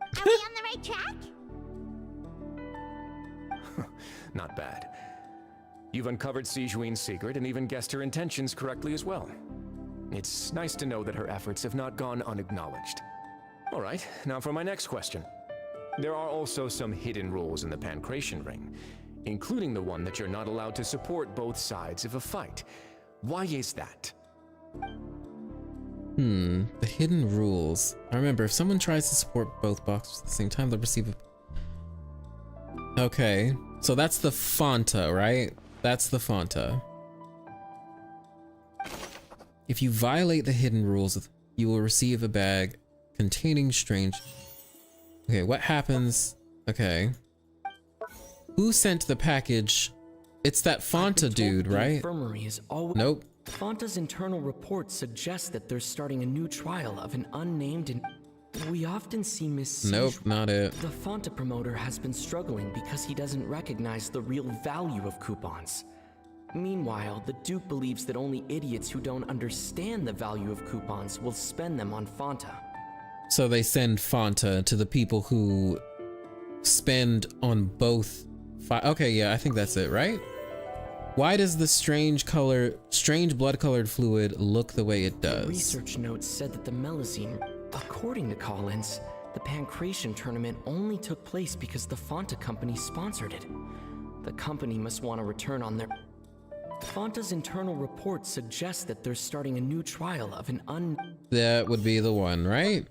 D: Are we on the right track?
H: Not bad. You've uncovered Sijuin's secret and even guessed her intentions correctly as well. It's nice to know that her efforts have not gone unacknowledged. All right, now for my next question. There are also some hidden rules in the Pancration Ring, including the one that you're not allowed to support both sides of a fight. Why is that?
A: The hidden rules. I remember if someone tries to support both boxes at the same time, they'll receive a... Okay, so that's the Fonta, right? That's the Fonta. If you violate the hidden rules, you will receive a bag containing strange... Okay, what happens? Okay. Who sent the package It's that Fonta dude,
I: The
A: right?
I: infirmary is always...
A: Nope.
I: Fonta's internal reports suggest that they're starting a new trial of an unnamed and... We often see Miss
A: Nope, not it.
I: The Fonta promoter has been struggling because he doesn't recognize the real value of coupons. Meanwhile, the Duke believes that only idiots who don't understand the value of coupons will spend them on Fonta.
A: So they send Fonta to the people who spend on both. Okay, yeah, I think that's it, right? Why does the strange blood-colored fluid look the way it does?
I: The research notes said that the Melusine, according to Collins, the Pancration tournament only took place because the Fonta company sponsored it. The company must want to return on their... Fonta's internal reports suggest that they're starting a new trial of an
A: That would be the one, right?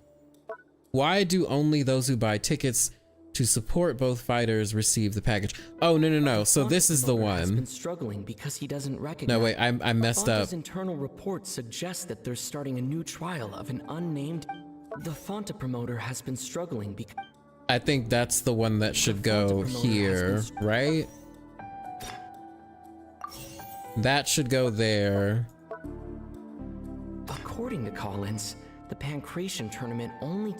A: Why do only those who buy tickets to support both fighters receive the package? Oh, no. So this is the one.
I: Has been struggling because he doesn't recognize...
A: No, wait, I messed up.
I: Fonta's internal reports suggest that they're starting a new trial of an unnamed... The Fonta promoter has been struggling because...
A: I think that's the one that should go here, right? That should go there.
I: According to Collins, the Pancration tournament only...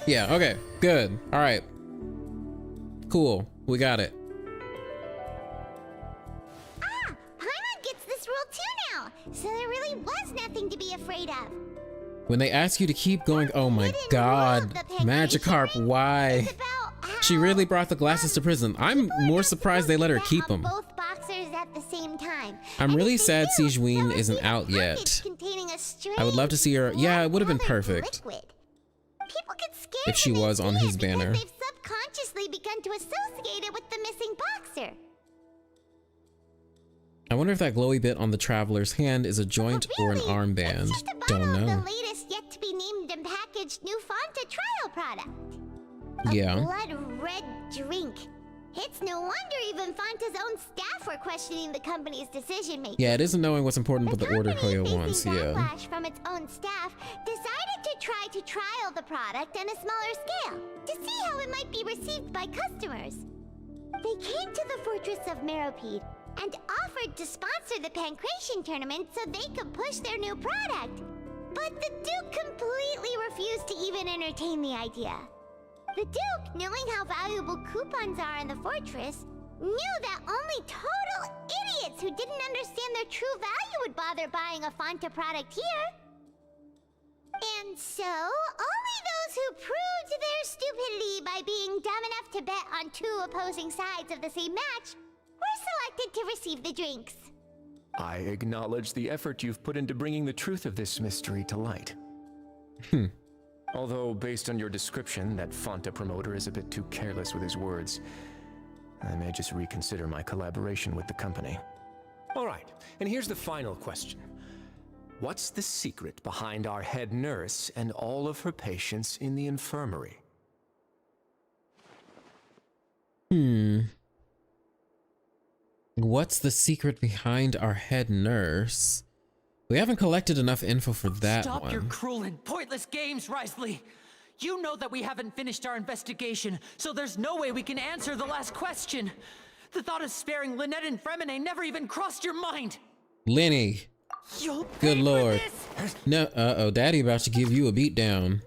A: Yeah, okay, good. All right. Cool, we got it.
D: Ah, Paimon gets this rule too now, so there really was nothing to be afraid of.
A: When they ask you to keep going, oh my god, Magikarp, why? She really brought the glasses to prison. I'm more surprised they let her keep them.
D: Both boxers at the same time.
A: I'm really sad Sigewinne isn't out yet. I would love to see her. Yeah, it would have been perfect
D: People get scared
A: if she was on his banner.
D: They've subconsciously begun to associate it with the missing boxer.
A: I wonder if that glowy bit on the traveler's hand is a joint or an armband. Don't know.
D: The latest yet to be named and packaged new Fonta trial product.
A: Yeah.
D: A blood red drink. It's no wonder even Fonta's own staff were questioning the company's decision making.
A: Yeah, it isn't knowing what's important but the order Hoyo wants, yeah.
D: Backlash from its own staff decided to try to trial the product on a smaller scale to see how it might be received by customers. They came to the fortress of Meropide and offered to sponsor the Pancration tournament so they could push their new product. But the Duke completely refused to even entertain the idea. The Duke, knowing how valuable coupons are in the fortress, knew that only total idiots who didn't understand their true value would bother buying a Fonta product here. And so, only those who proved their stupidity by being dumb enough to bet on two opposing sides of the same match were selected to receive the drinks.
H: I acknowledge the effort you've put into bringing the truth of this mystery to light. Although, based on your description, that Fonta promoter is a bit too careless with his words, I may just reconsider my collaboration with the company. All right, and here's the final question. What's the secret behind our head nurse and all of her patients in the infirmary?
A: What's the secret behind our head nurse? We haven't collected enough info for that one.
B: Stop your cruel and pointless games, Risley! You know that we haven't finished our investigation, so there's no way we can answer the last question. The thought of sparing Lynette and Fremine never even crossed your mind.
A: Lenny. Good lord. No, uh-oh, Daddy about to give you a beat down.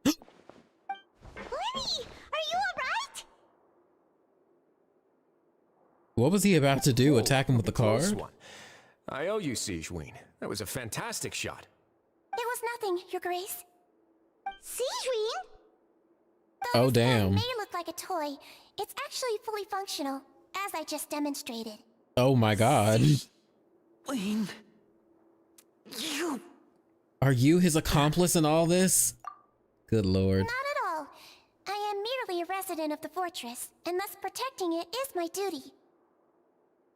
D: Lenny, are you alright?
A: What was he about to do? Attack him with the card?
H: I owe you, Sigewinne. That was a fantastic shot.
G: It was nothing, Your Grace.
D: Sigewinne?
A: Oh, damn.
G: It may look like a toy. It's actually fully functional, as I just demonstrated.
A: Oh my god.
B: Sigewinne. You...
A: Are you his accomplice in all this? Good lord.
G: Not at all. I am merely a resident of the fortress, and thus protecting it is my duty.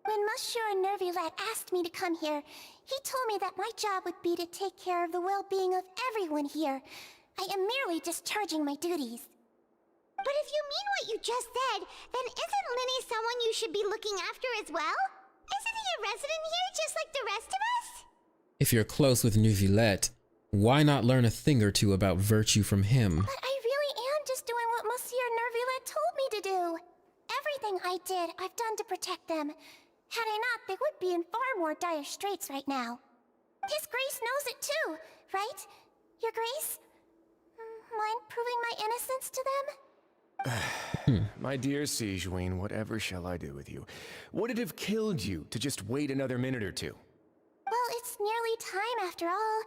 G: When Monsieur Neuvillette asked me to come here, he told me that my job would be to take care of the well-being of everyone here. I am merely discharging my duties.
D: But if you mean what you just said, then isn't Lenny someone you should be looking after as well? Isn't he a resident here just like the rest of us?
A: If you're close with Neuvillette, why not learn a thing or two about virtue from him?
G: But I really am just doing what Monsieur Neuvillette told me to do. Everything I did,
D: them. Had I not, they would be in far more dire straits right now. His Grace knows it too, right? Your Grace? Mind proving my innocence to them?
H: My dear Sigewinne, whatever shall I do with you? Would it have killed you to just wait another minute or two?
D: Well, it's nearly time after all.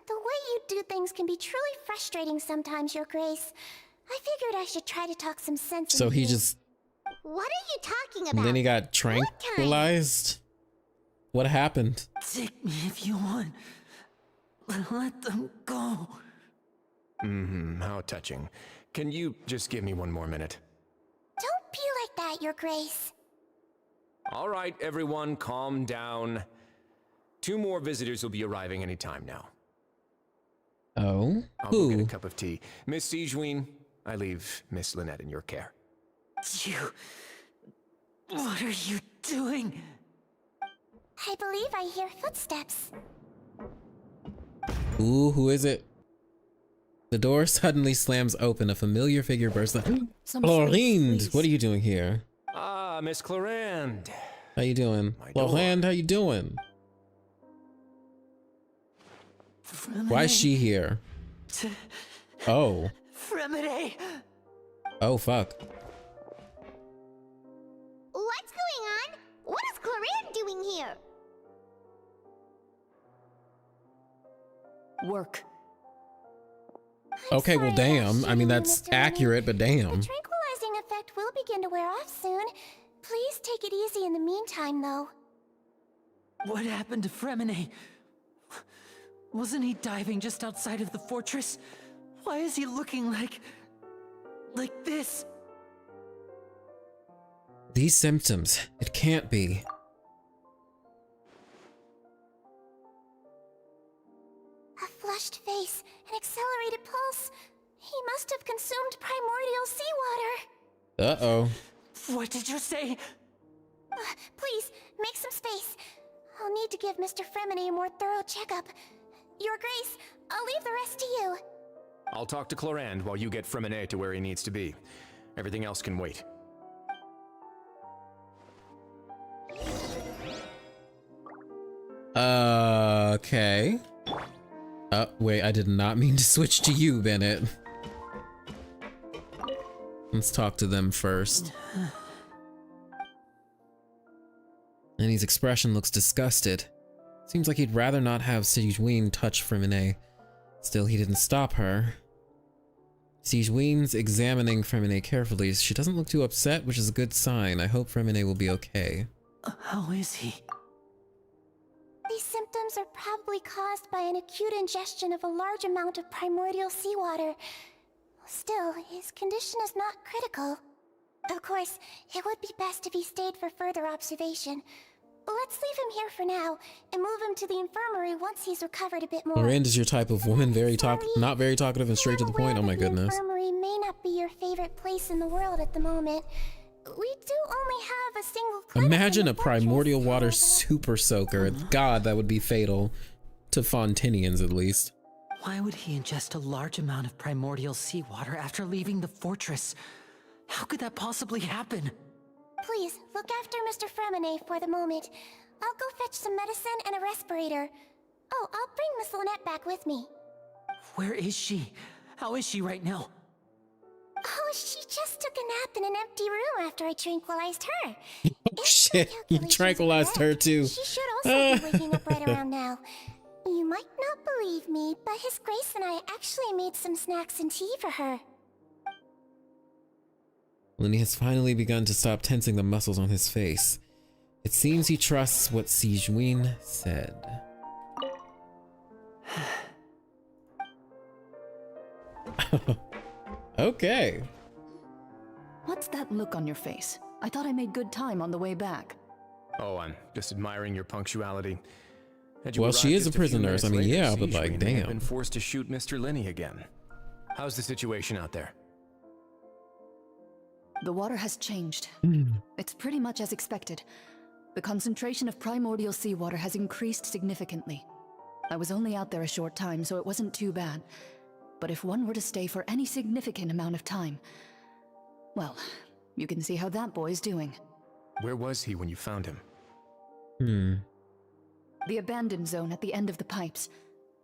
D: The way you do things can be truly frustrating sometimes, Your Grace. I figured I should try to talk some sense
A: So
D: into
A: he
D: you.
A: just...
D: What are you talking
A: And
D: about?
A: then he got tranquilized? What happened?
O: Take me if you want. Let them go.
H: How touching. Can you just give me one more minute?
D: Don't be like that, Your Grace.
H: All right, everyone, calm down. 2 more visitors will be arriving any time now.
A: Oh?
H: I'll go get a cup of tea. Miss Sigewinne, I leave Miss Lynette in your care.
O: What are you doing?
D: I believe I hear footsteps.
A: Ooh, who is it? The door suddenly slams open. A familiar figure bursts out. Chlorinde, what are you doing here?
H: Ah, Miss Chlorinde.
A: How you doing? Chlorinde, how you doing? Why is she here? Oh.
O: Fremine!
A: Oh, fuck.
D: What's going on? What is Chlorinde doing here?
E: Work.
A: Okay, well, damn. I mean, that's accurate, but damn.
D: The tranquilizing effect will begin to wear off soon. Please take it easy in the meantime, though.
O: What happened to Fremine? Wasn't he diving just outside of the fortress? Why is he looking like this?
A: These symptoms, it can't be.
D: A flushed face, an accelerated pulse. He must have consumed primordial seawater.
A: Uh-oh.
O: What did you say?
D: Please, make some space. I'll need to give Mr. Fremine a more thorough checkup. Your Grace, I'll leave the rest to you.
H: I'll talk to Chlorinde while you get Fremine to where he needs to be. Everything else can wait.
A: Okay. Wait, I did not mean to switch to you, Bennett. Let's talk to them first. And his expression looks disgusted. Seems like he'd rather not have Sigewinne touch Fremine. Still, he didn't stop her. Sigewinne's examining Fremine carefully. She doesn't look too upset, which is a good sign. I hope Fremine will be okay.
O: How is he?
D: These symptoms are probably caused by an acute ingestion of a large amount of primordial seawater. Still, his condition is not critical. Of course, it would be best if he stayed for further observation. Let's leave him here for now, and move him to the infirmary once he's recovered a bit more.
A: Chlorinde is your type of woman, not very talkative and straight to the point. Oh my goodness.
D: The infirmary may not be your favorite place in the world at the moment. We do only have a single clinic.
A: Imagine a primordial water super soaker. God, that would be fatal. To Fontinians, at least.
B: Why would he ingest a large amount of primordial seawater after leaving the fortress? How could that possibly happen?
D: Please, look after Mr. Fremine for the moment. I'll go fetch some medicine and a respirator. Oh, I'll bring Miss Lynette back with me.
B: Where is she? How is she right now?
D: Oh, she just took a nap in an empty room after I tranquilized her.
A: Oh shit, you tranquilized her too.
D: She should also be waking up right around now. You might not believe me, but His Grace and I actually made some snacks and tea for her.
A: Lenny has finally begun to stop tensing the muscles on his face. It seems he trusts what Sigewinne said. Okay.
J: What's that look on your face? I thought I made good time on the way back.
H: Oh, I'm just admiring your punctuality.
A: Well, she is a prisoner, so I mean, yeah, but like,
H: Sigewinne may have
A: damn.
H: been forced to shoot Mr. Lenny again. How's the situation out there?
J: The water has changed. It's pretty much as expected. The concentration of primordial seawater has increased significantly. I was only out there a short time, so it wasn't too bad. But if one were to stay for any significant amount of time, well, you can see how that boy's doing.
H: Where was he when you found him?
J: The abandoned zone at the end of the pipes.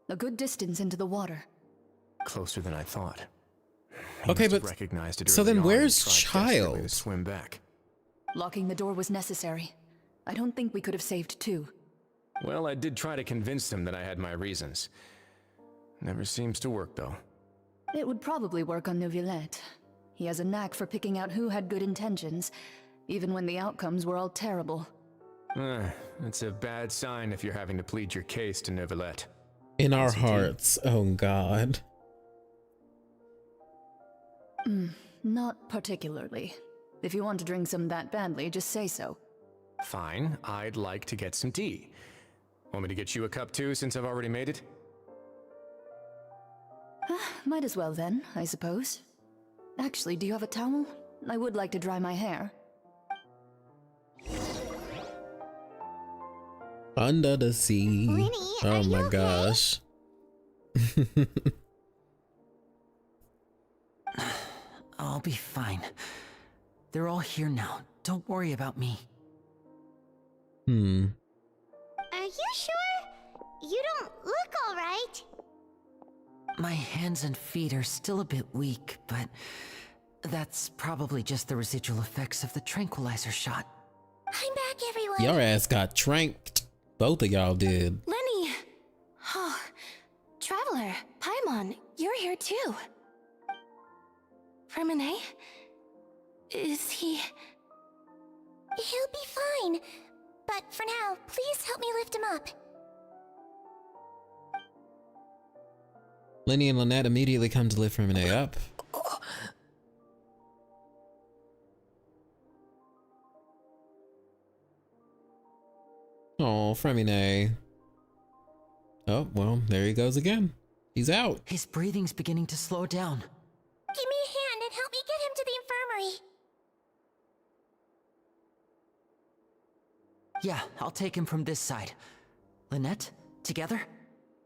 J: A good distance into the water.
H: Closer than I thought. He
A: Okay,
H: must have
A: but
H: recognized it
A: so
H: early
A: then
H: on
A: where's
H: and tried desperately to
A: Child?
H: swim back.
J: Locking the door was necessary. I don't think we could have saved two.
H: Well, I did try to convince him that I had my reasons. Never seems to work, though.
J: It would probably work on Neuvillette. He has a knack for picking out who had good intentions, even when the outcomes were all terrible.
H: It's a bad sign if you're having to plead your case to Neuvillette.
A: In our hearts. Oh, God.
J: Not particularly. If you want to drink some that badly, just say so.
H: Fine, I'd like to get some tea. Want me to get you a cup too, since I've already made it?
J: Might as well then, I suppose. Actually, do you have a towel? I would like to dry my hair.
A: Under the sea.
D: Lenny,
A: oh my gosh.
B: I'll be fine. They're all here now. Don't worry about me.
D: Are you sure? You don't look alright.
B: My hands and feet are still a bit weak, but that's probably just the residual effects of the tranquilizer shot.
G: I'm back, everyone.
A: Your ass got tranked. Both of y'all did.
G: Lenny! Oh, Traveler, Paimon, you're here too. Fremine? Is he... He'll be fine. But for now, please help me lift him up.
A: Lenny and Lynette immediately come to lift Renee up. Oh, Fremine. Oh, well, there he goes again. He's out.
B: His breathing's beginning to slow down.
G: Give me a hand and help me get him to the infirmary.
B: Yeah, I'll take him from this side. Lynette, together?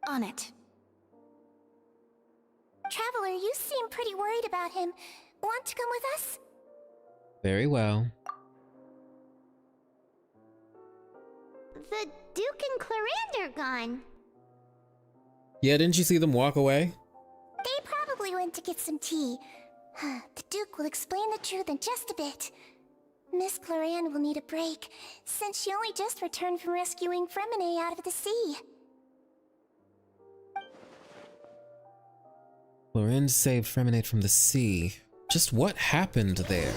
G: On it. Traveler, you seem pretty worried about him. Want to come with us?
A: Very well.
D: The Duke and Clarande are gone.
A: Yeah, didn't you see them walk away?
G: They probably went to get some tea. The Duke will explain the truth in just a bit. Miss Clarande will need a break, since she only just returned from rescuing Fremine out of the sea.
A: Clarande saved Fremine from the sea. Just what happened there?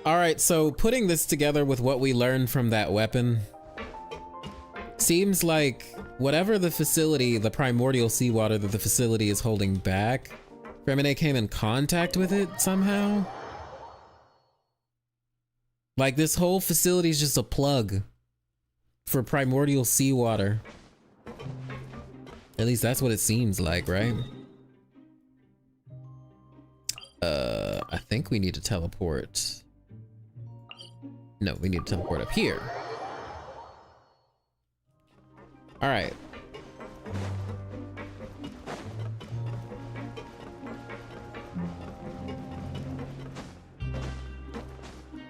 A: Alright, so putting this together with what we learned from that weapon, seems like whatever the facility, the primordial seawater that the facility is holding back, Fremine came in contact with it somehow? Like this whole facility is just a plug for primordial seawater. At least that's what it seems like, right? I think we need to teleport. No, we need to teleport up here. All right.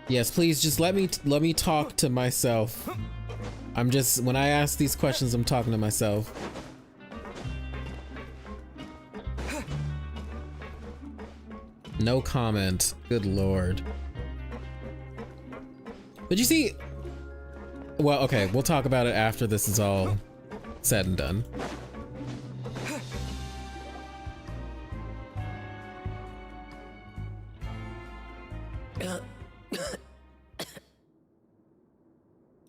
A: Yes, please just let me talk to myself. I'm just, when I ask these questions, I'm talking to myself. No comment. Good lord. But you see, well, okay, we'll talk about it after this is all said and done.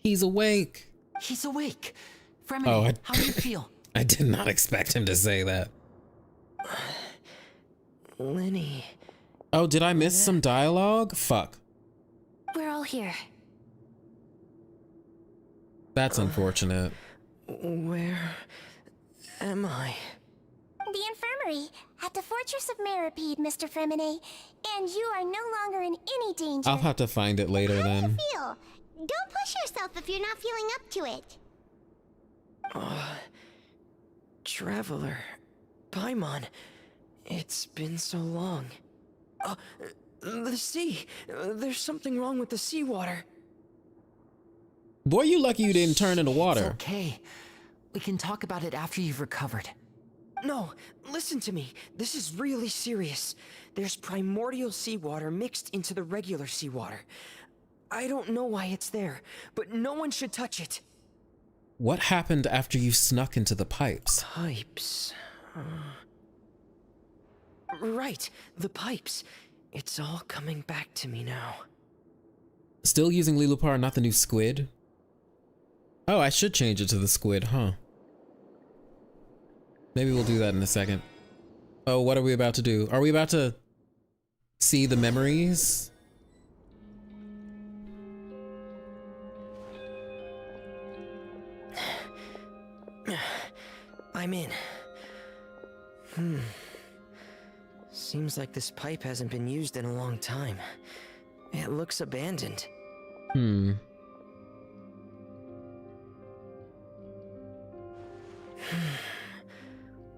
A: He's awake.
B: He's awake. Fremine,
A: Oh,
B: how do you feel?
A: I did not expect him to say that.
I: Lenny.
A: Oh, did I miss some dialogue? Fuck.
G: We're all here.
A: That's unfortunate.
I: Where am I?
G: The infirmary, at the Fortress of Meripede, Mr. Fremine, and you are no longer in any danger.
A: I'll have to find it later then.
D: Feel. Don't push yourself if you're not feeling up to it.
I: Traveler, Paimon, it's been so long. The sea. There's something wrong with the seawater.
A: Boy, you lucky you didn't turn into water.
B: It's okay. We can talk about it after you've recovered.
L: No, listen to me. This is really serious. There's primordial seawater mixed into the regular seawater. I don't know why it's there, but no one should touch it.
A: What happened after you snuck into the pipes?
L: Pipes. Right, the pipes. It's all coming back to me now.
A: Still using Lilupar, not the new squid? Oh, I should change it to the squid, huh? Maybe we'll do that in a second. Oh, what are we about to do? Are we about to see the memories?
L: I'm in. Seems like this pipe hasn't been used in a long time. It looks abandoned.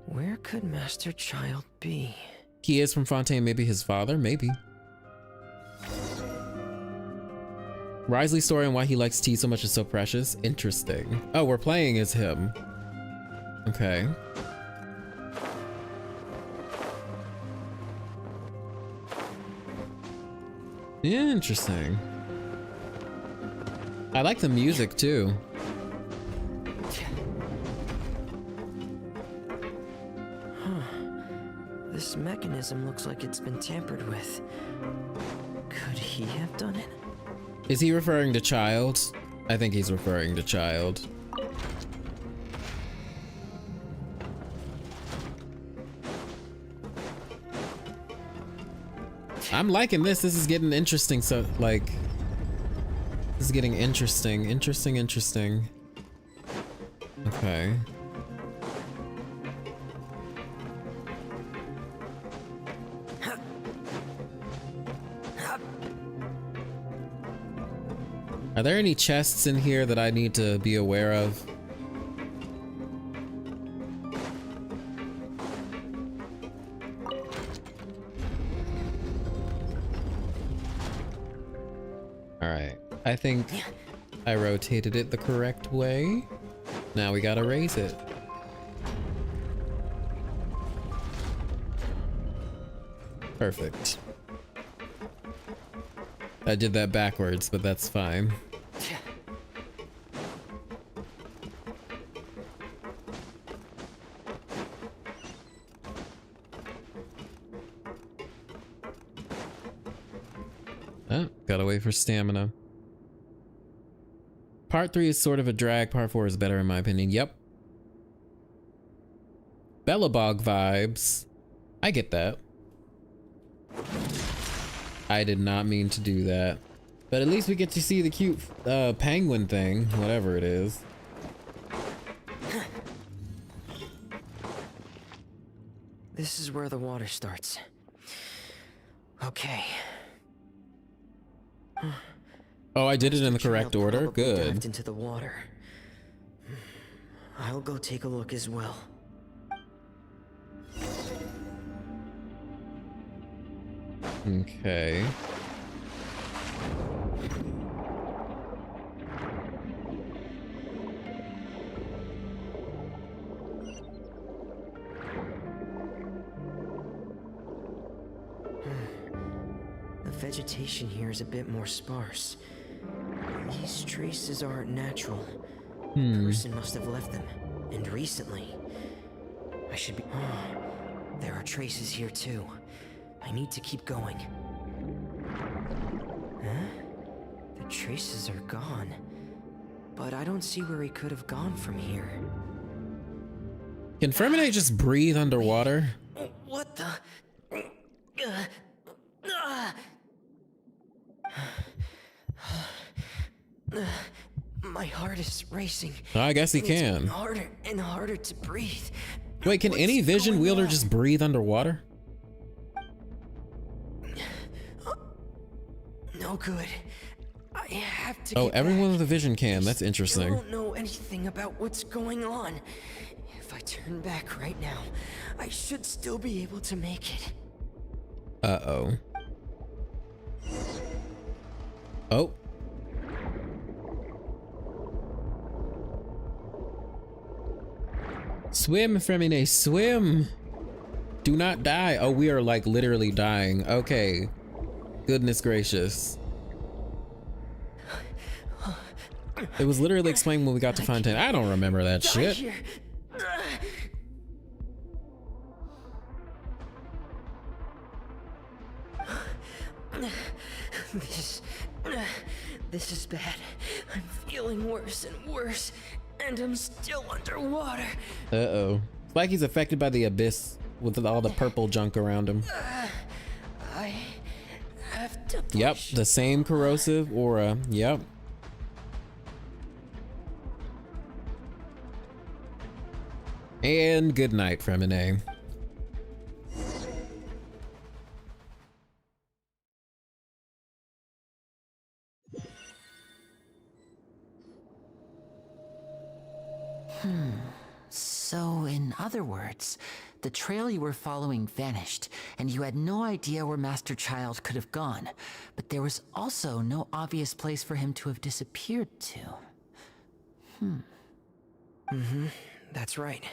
L: Where could Master Child be?
A: He is from Fontaine, maybe his father? Maybe. Risley's story on why he likes tea so much is so precious. Interesting. Oh, we're playing as him. Okay. Interesting. I like the music too.
L: This mechanism looks like it's been tampered with. Could he have done it?
A: Is he referring to Child? I think he's referring to Child. I'm liking this. This is getting interesting. So, like, this is getting interesting. Interesting. Okay. Are there any chests in here that I need to be aware of? Alright, I think I rotated it the correct way. Now we gotta raise it. Perfect. I did that backwards, but that's fine. Oh, gotta wait for stamina. Part 3 is sort of a drag, part 4 is better in my opinion. Yep. Bellabog vibes. I get that. I did not mean to do that. But at least we get to see the cute penguin thing, whatever it is.
L: This is where the water starts. Okay.
A: Oh, I did it in the correct order? Good.
L: Dived into the water. I'll go take a look as well.
A: Okay.
L: The vegetation here is a bit more sparse. These traces aren't natural. A person must have left them, and recently. I should be. There are traces here too. I need to keep going. Huh? The traces are gone. But I don't see where he could have gone from here.
A: Can Ferminate just breathe underwater?
L: What the? My heart is racing.
A: I guess he can.
L: It's harder and harder to breathe.
A: Wait, can any vision wielder just breathe underwater?
L: No good. I have to.
A: Oh, everyone with a vision can. That's interesting.
L: I don't know anything about what's going on. If I turn back right now, I should still be able to make it.
A: Uh-oh. Oh. Swim, Femine, swim. Do not die. Oh, we are like literally dying. Okay. Goodness gracious. It was literally explained when we got to Fontaine. I don't remember that shit.
L: This is bad. I'm feeling worse and worse, and I'm still underwater.
A: Uh-oh. It's like he's affected by the abyss with all the purple junk around him.
L: I have to push.
A: Yep, the same corrosive aura. Yep. And good night, Femine.
B: So, in other words, the trail you were following vanished, and you had no idea where Master Child could have gone, but there was also no obvious place for him to have disappeared to.
L: That's right.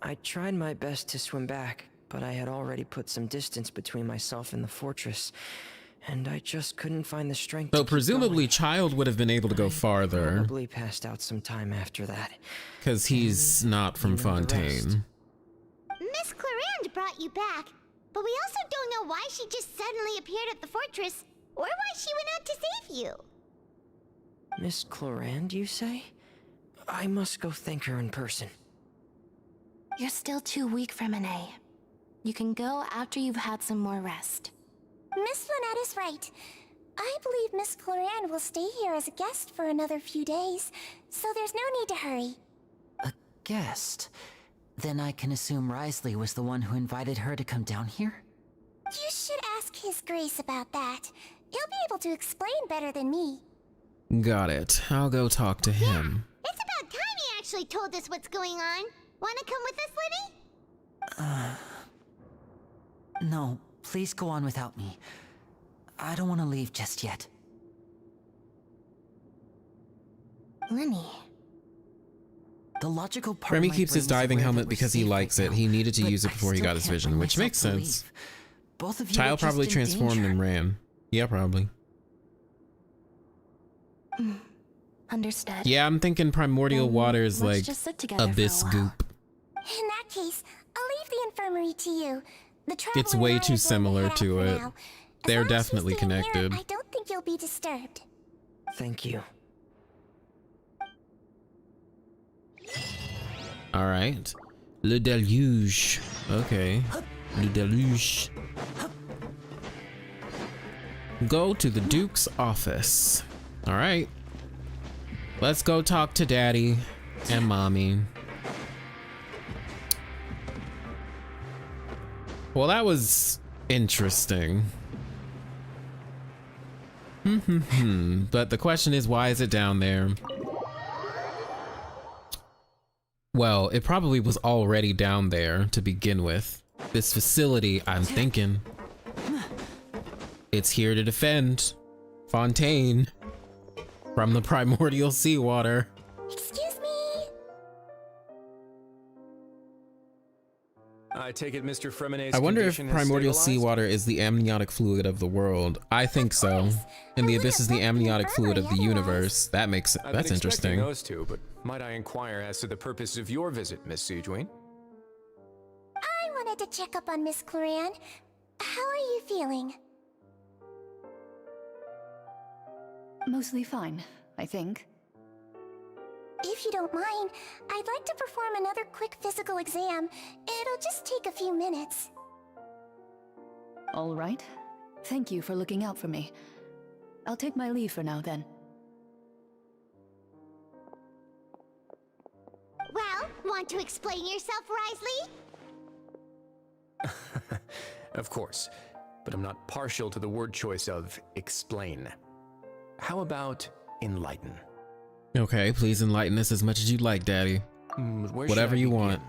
L: I tried my best to swim back, but I had already put some distance between myself and the fortress, and I just couldn't find the strength to
A: So
L: keep
A: presumably
L: going.
A: Child would have been able to go farther.
L: Probably passed out some time after that.
A: Because he's not from Fontaine.
D: Miss Clarande brought you back, but we also don't know why she just suddenly appeared at the fortress, or why she went out to save you.
L: Miss Clarande, you say? I must go thank her in person.
E: You're still too weak, Femine. You can go after you've had some more rest.
G: Miss Lynette is right. I believe Miss Clarande will stay here as a guest for another few days, so there's no need to hurry.
B: A guest? Then I can assume Risley was the one who invited her to come down here?
G: You should ask His Grace about that. He'll be able to explain better than me.
A: Got it. I'll go talk to him.
D: It's about time he actually told us what's going on. Wanna come with us, Lenny?
B: No, please go on without me. I don't want to leave just yet.
E: Lenny.
B: The logical part
A: Remy
B: of my
A: keeps his
B: brain is
A: diving
B: aware
A: helmet
B: that we're
A: because he
B: safe
A: likes
B: right
A: it.
B: now,
A: He needed to
B: but
A: use it
B: I
A: before he
B: still
A: got his
B: can't
A: vision,
B: bring
A: which
B: myself
A: makes
B: to
A: sense.
B: leave. Both of you
A: Child
B: are just
A: probably
B: in
A: transformed
B: danger.
A: and ran. Yeah, probably.
E: Understood.
A: Yeah, I'm thinking primordial water is
E: let's
A: like
E: just sit together for a
A: abyss
E: while.
A: goop.
G: In that case, I'll leave the infirmary to you. The
A: It's
G: traveler
A: way
G: and I
A: too
G: are going
A: similar
G: head out
A: to
G: for
A: it.
G: now. As
A: They're
G: long as you
A: definitely
G: stay in here,
A: connected.
G: I don't think you'll be disturbed.
L: Thank you.
A: All right. Le deluge. Okay. Le deluge. Go to the Duke's office. All right. Let's go talk to Daddy and Mommy. Well, that was interesting. But the question is, why is it down there? Well, it probably was already down there to begin with. This facility, I'm thinking, it's here to defend Fontaine from the primordial seawater.
G: Excuse me.
H: I take it Mr. Fremine's
A: I wonder if
H: condition has
A: primordial
H: stabilized?
A: seawater is the amniotic fluid of the world. I think so. And the abyss is the amniotic fluid of the universe. That makes
H: I've
A: that's
H: been expecting
A: interesting.
H: those two, but might I inquire as to the purpose of your visit, Miss Siegewien?
G: I wanted to check up on Miss Clarande. How are you feeling?
J: Mostly fine, I think.
G: If you don't mind, I'd like to perform another quick physical exam. It'll just take a few minutes.
J: All right. Thank you for looking out for me. I'll take my leave for now then.
D: Well, want to explain yourself, Risley?
H: Of course, but I'm not partial to the word choice of explain. How about enlighten?
A: Okay, please enlighten us as much as you'd like, Daddy.
H: Where
A: Whatever
H: should I
A: you
H: begin?
A: want.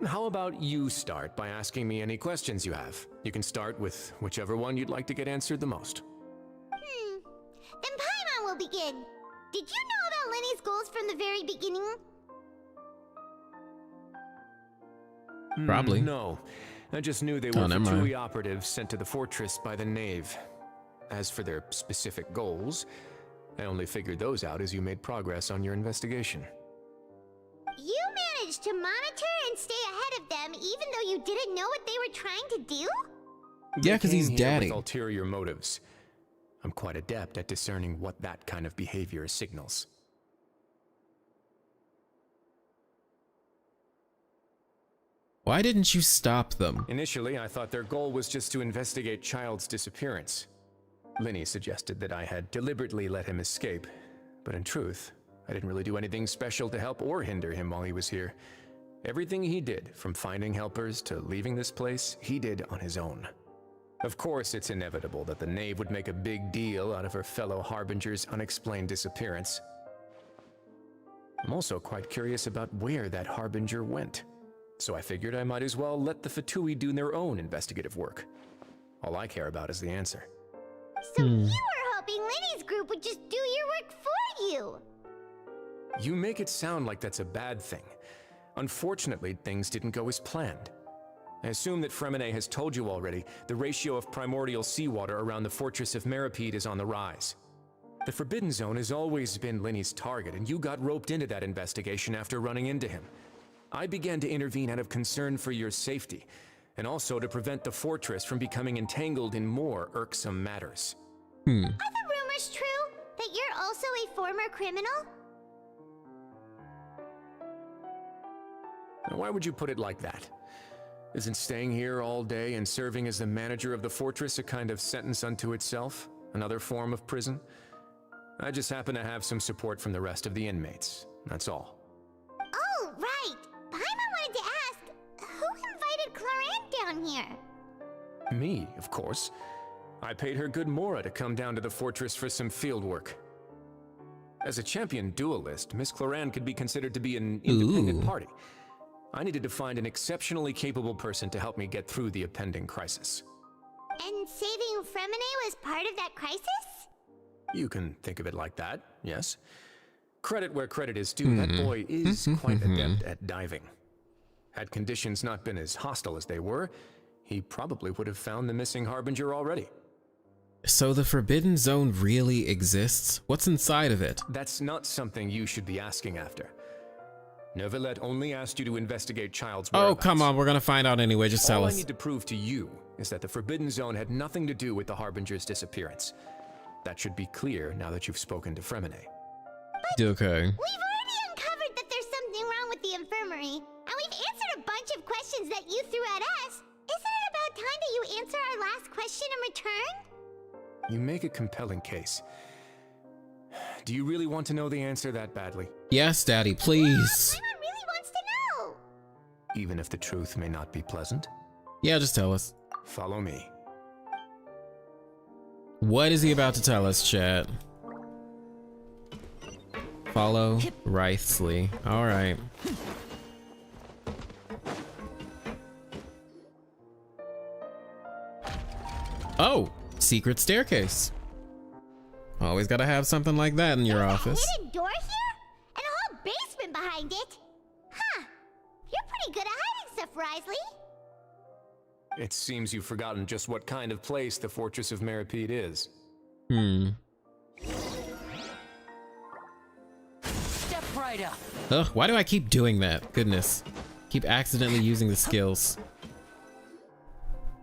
H: How about you start by asking me any questions you have? You can start with whichever one you'd like to get answered the most.
D: Then Paimon will begin. Did you know about Lenny's goals from the very beginning?
A: Probably.
H: No. I just knew they were Fatui operatives sent to the fortress by the Knave. As for their specific goals, I only figured those out as you made progress on your investigation.
D: You managed to monitor and stay ahead of them even though you didn't know what they were trying to do?
A: Yeah, because he's daddy.
H: With ulterior motives. I'm quite adept at discerning what that kind of behavior signals.
A: Why didn't you stop them?
H: Initially, I thought their goal was just to investigate Child's disappearance. Linny suggested that I had deliberately let him escape, but in truth, I didn't really do anything special to help or hinder him while he was here. Everything he did, from finding helpers to leaving this place, he did on his own. Of course, it's inevitable that the Knave would make a big deal out of her fellow Harbinger's unexplained disappearance. I'm also quite curious about where that Harbinger went, so I figured I might as well let the Fatui do their own investigative work. All I care about is the answer.
D: So you were hoping Linny's group would just do your work for you?
H: You make it sound like that's a bad thing. Unfortunately, things didn't go as planned. I assume that Fremine has told you already, the ratio of primordial seawater around the fortress of Meripede is on the rise. The Forbidden Zone has always been Linny's target, and you got roped into that investigation after running into him. I began to intervene out of concern for your safety, and also to prevent the fortress from becoming entangled in more irksome matters.
D: Are the rumors true? That you're also a former criminal?
H: Now, why would you put it like that? Isn't staying here all day and serving as the manager of the fortress a kind of sentence unto itself? Another form of prison? I just happen to have some support from the rest of the inmates, that's all.
D: Oh, right! Paimon wanted to ask, who invited Cloran down here?
H: Me, of course. I paid her good Mora to come down to the fortress for some field work. As a champion duelist, Miss Cloran could be considered to be an independent party. I needed to find an exceptionally capable person to help me get through the impending crisis.
D: And saving Fremine was part of that crisis?
H: You can think of it like that, yes. Credit where credit is due, that boy is quite adept at diving. Had conditions not been as hostile as they were, he probably would have found the missing Harbinger already.
A: So the Forbidden Zone really exists? What's inside of it?
H: That's not something you should be asking after. Neuvillette only asked you to investigate Child's whereabouts.
A: Oh, come on, we're gonna find out anyway, just tell us.
H: All I need to prove to you is that the Forbidden Zone had nothing to do with the Harbinger's disappearance. That should be clear now that you've spoken to Fremine.
A: Okay.
D: We've already uncovered that there's something wrong with the infirmary, and we've answered a bunch of questions that you threw at us. Isn't it about time that you answer our last question in return?
H: You make a compelling case. Do you really want to know the answer that badly?
A: Yes, Daddy, please.
D: Paimon really wants to know.
H: Even if the truth may not be pleasant?
A: Yeah, just tell us.
H: Follow me.
A: What is he about to tell us, chat? Follow Wraithsley. Alright. Oh! Secret staircase. Always gotta have something like that in your office.
D: A hidden door here? And a whole basement behind it? Huh. You're pretty good at hiding stuff, Wraithsley.
H: It seems you've forgotten just what kind of place the Fortress of Meripede is.
B: Step right up.
A: Ugh, why do I keep doing that? Goodness. Keep accidentally using the skills.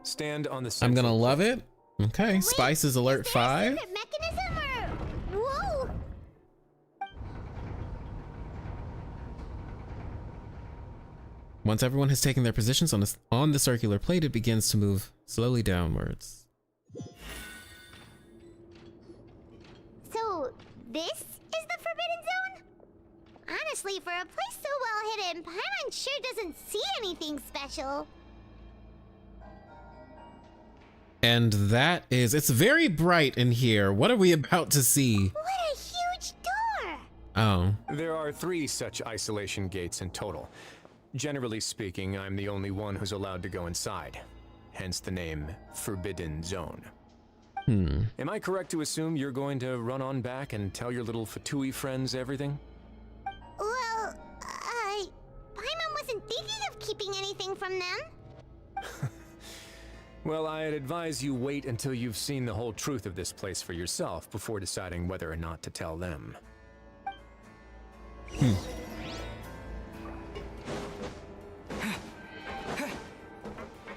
H: Stand on the
A: I'm gonna love it. Okay, Spices Alert 5.
D: Mechanism or... Whoa!
A: Once everyone has taken their positions on the circular plate, it begins to move slowly downwards.
D: So, this is the Forbidden Zone? Honestly, for a place so well hidden, Paimon sure doesn't see anything special.
A: And that is, it's very bright in here. What are we about to see?
D: What a huge door!
A: Oh.
H: There are 3 such isolation gates in total. Generally speaking, I'm the only one who's allowed to go inside. Hence the name Forbidden Zone. Am I correct to assume you're going to run on back and tell your little Fatui friends everything?
D: Well, Paimon wasn't thinking of keeping keeping anything from them?
K: Well, I'd advise you wait until you've seen the whole truth of this place for yourself before deciding whether or not to tell them.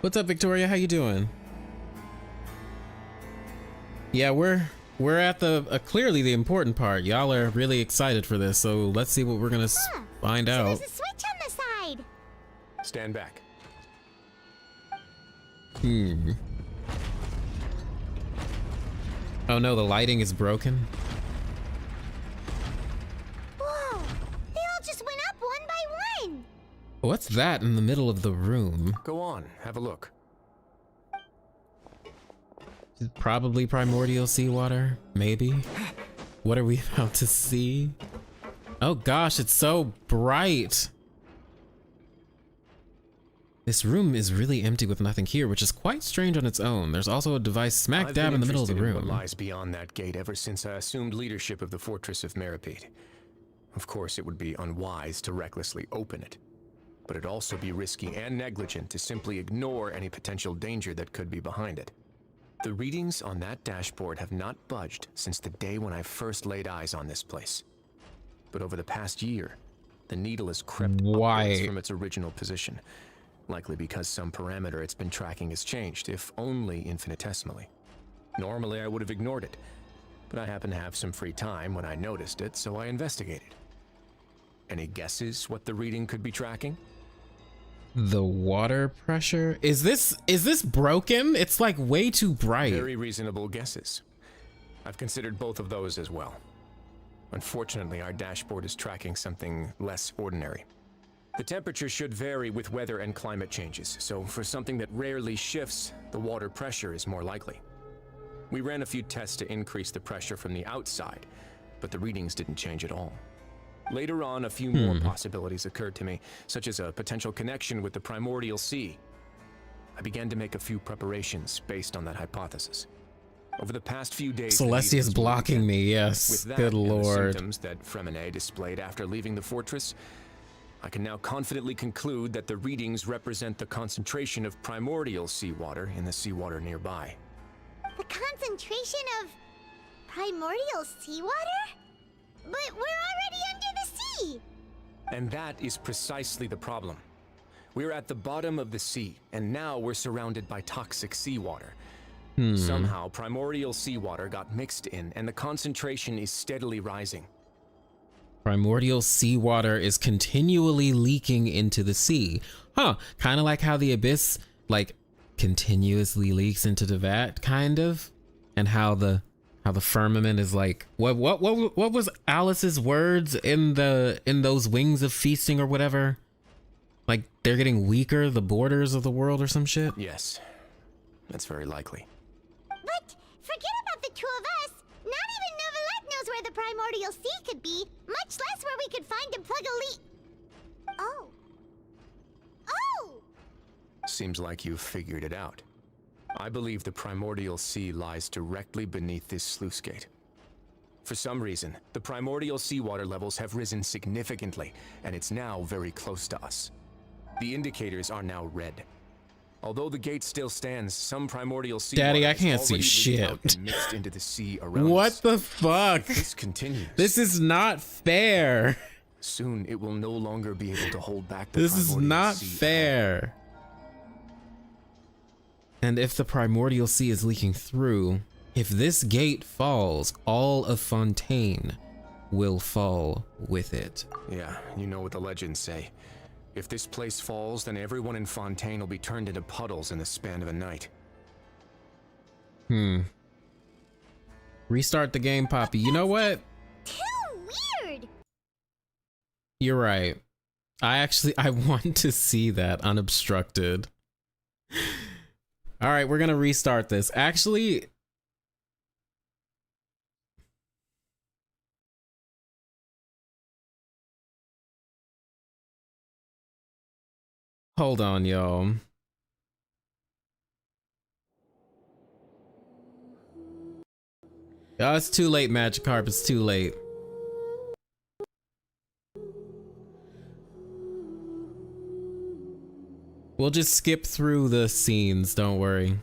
A: What's up, Victoria? How you doing? Yeah, we're at the clearly the important part. Y'all are really excited for this, so let's see what we're gonna find out.
D: There's a switch on the side.
K: Stand back.
A: Oh no, the lighting is broken.
D: Whoa! They all just went up one by one.
A: What's that in the middle of the room?
K: Go on, have a look.
A: Probably primordial seawater, maybe. What are we about to see? Oh gosh, it's so bright. This room is really empty with nothing here, which is quite strange on its own. There's also a device smack dab in the middle of the
K: I've been
A: room.
K: interested in what lies beyond that gate ever since I assumed leadership of the Fortress of Meripede. Of course, it would be unwise to recklessly open it, but it'd also be risky and negligent to simply ignore any potential danger that could be behind it. The readings on that dashboard have not budged since the day when I first laid eyes on this place. But over the past year, the needle has crept upwards from its original position. Likely because some parameter it's been tracking has changed, if only infinitesimally. Normally I would have ignored it, but I happened to have some free time when I noticed it, so I investigated. Any guesses what the reading could be tracking?
A: The water pressure? Is this broken? It's like way too bright.
K: Very reasonable guesses. I've considered both of those as well. Unfortunately, our dashboard is tracking something less ordinary. The temperature should vary with weather and climate changes, so for something that rarely shifts, the water pressure is more likely. We ran a few tests to increase the pressure from the outside, but the readings didn't change at all. Later on, a few more possibilities occurred to me, such as a potential connection with the primordial sea. I began to make a few preparations based on that hypothesis. Over the past few days,
A: Celestia's blocking me, yes.
K: with that
A: Good
K: and the
A: lord.
K: symptoms that Fremine displayed after leaving the fortress, I can now confidently conclude that the readings represent the concentration of primordial seawater in the seawater nearby.
D: The concentration of primordial seawater? But we're already under the sea!
K: And that is precisely the problem. We're at the bottom of the sea, and now we're surrounded by toxic seawater. Somehow, primordial seawater got mixed in, and the concentration is steadily rising.
A: Primordial seawater is continually leaking into the sea. Huh, kind of like how the abyss, like, continuously leaks into the vat, kind of? And how the firmament is like, what was Alice's words in those wings of feasting or whatever? Like, they're getting weaker, the borders of the world or some shit?
K: Yes, that's very likely.
D: But forget about the two of us. Not even Neuvillette knows where the primordial sea could be, much less where we could find and plug a leak. Oh. Oh!
K: Seems like you've figured it out. I believe the primordial sea lies directly beneath this sluice gate. For some reason, the primordial seawater levels have risen significantly, and it's now very close to us. The indicators are now red. Although the gate still stands, some primordial seawater
A: Daddy, I
K: has
A: can't see
K: already leaked
A: shit.
K: out and mixed into the sea around
A: What
K: us.
A: the fuck?
K: If this continues,
A: This is not fair.
K: soon it will no longer be able to hold back the
A: This is
K: primordial
A: not
K: sea.
A: fair. And if the primordial sea is leaking through, if this gate falls, all of Fontaine will fall with it.
K: Yeah, you know what the legends say. If this place falls, then everyone in Fontaine will be turned into puddles in the span of a night.
A: Restart the game, Poppy. You know what?
D: Too weird!
A: You're right. I want to see that unobstructed. All right, we're gonna restart this. Actually, hold on, y'all. Oh, it's too late, Magikarp. It's too late. We'll just skip through the scenes, don't worry.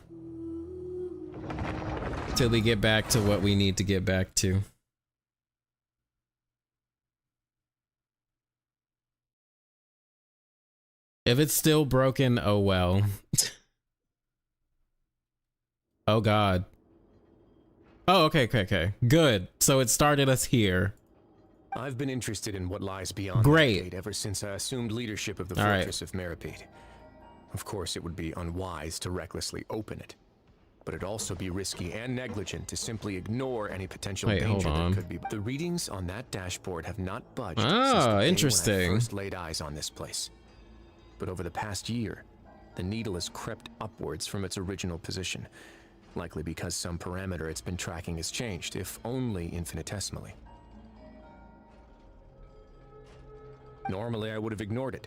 A: Till we get back to what we need to get back to. If it's still broken, oh well. Oh god. Oh, okay. Good. So it started us here.
H: I've been interested in what lies beyond
A: Great.
H: the gate ever since I assumed leadership of the
A: All right.
H: Fortress of Meripede. Of course, it would be unwise to recklessly open it, but it'd also be risky and negligent to simply ignore any potential
A: Wait, hold
H: danger
A: on.
H: that could be. The readings on that dashboard have not budged
A: Ah,
H: since the day
A: interesting.
H: when I first laid eyes on this place. But over the past year, the needle has crept upwards from its original position, likely because some parameter it's been tracking has changed, if only infinitesimally. Normally, I would have ignored it,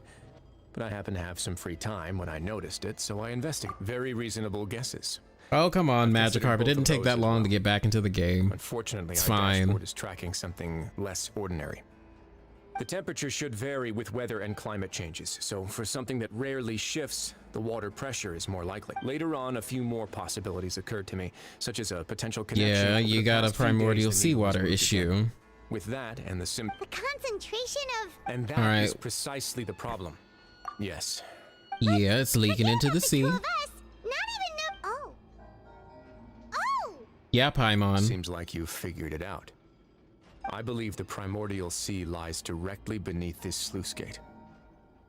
H: but I happened to have some free time when I noticed it, so I investigated. Very reasonable guesses.
A: Oh, come on, Magikarp. It didn't take that long to get back into the game.
H: Unfortunately,
A: It's
H: our
A: fine.
H: dashboard is tracking something less ordinary. The temperature should vary with weather and climate changes, so for something that rarely shifts, the water pressure is more likely. Later on, a few more possibilities occurred to me, such as a potential connection.
A: Yeah,
H: over
A: you
H: the
A: got a
H: past few days
A: primordial
H: the needle was
A: seawater
H: moved
A: issue.
H: again. With that and the
D: Concentration of...
H: And that
A: All
H: is
A: right.
H: precisely the problem. Yes.
A: Yeah, it's leaking into the sea.
D: Not even know... Oh. Oh!
A: Yeah, Paimon.
H: Seems like you figured it out. I believe the primordial sea lies directly beneath this sluice gate.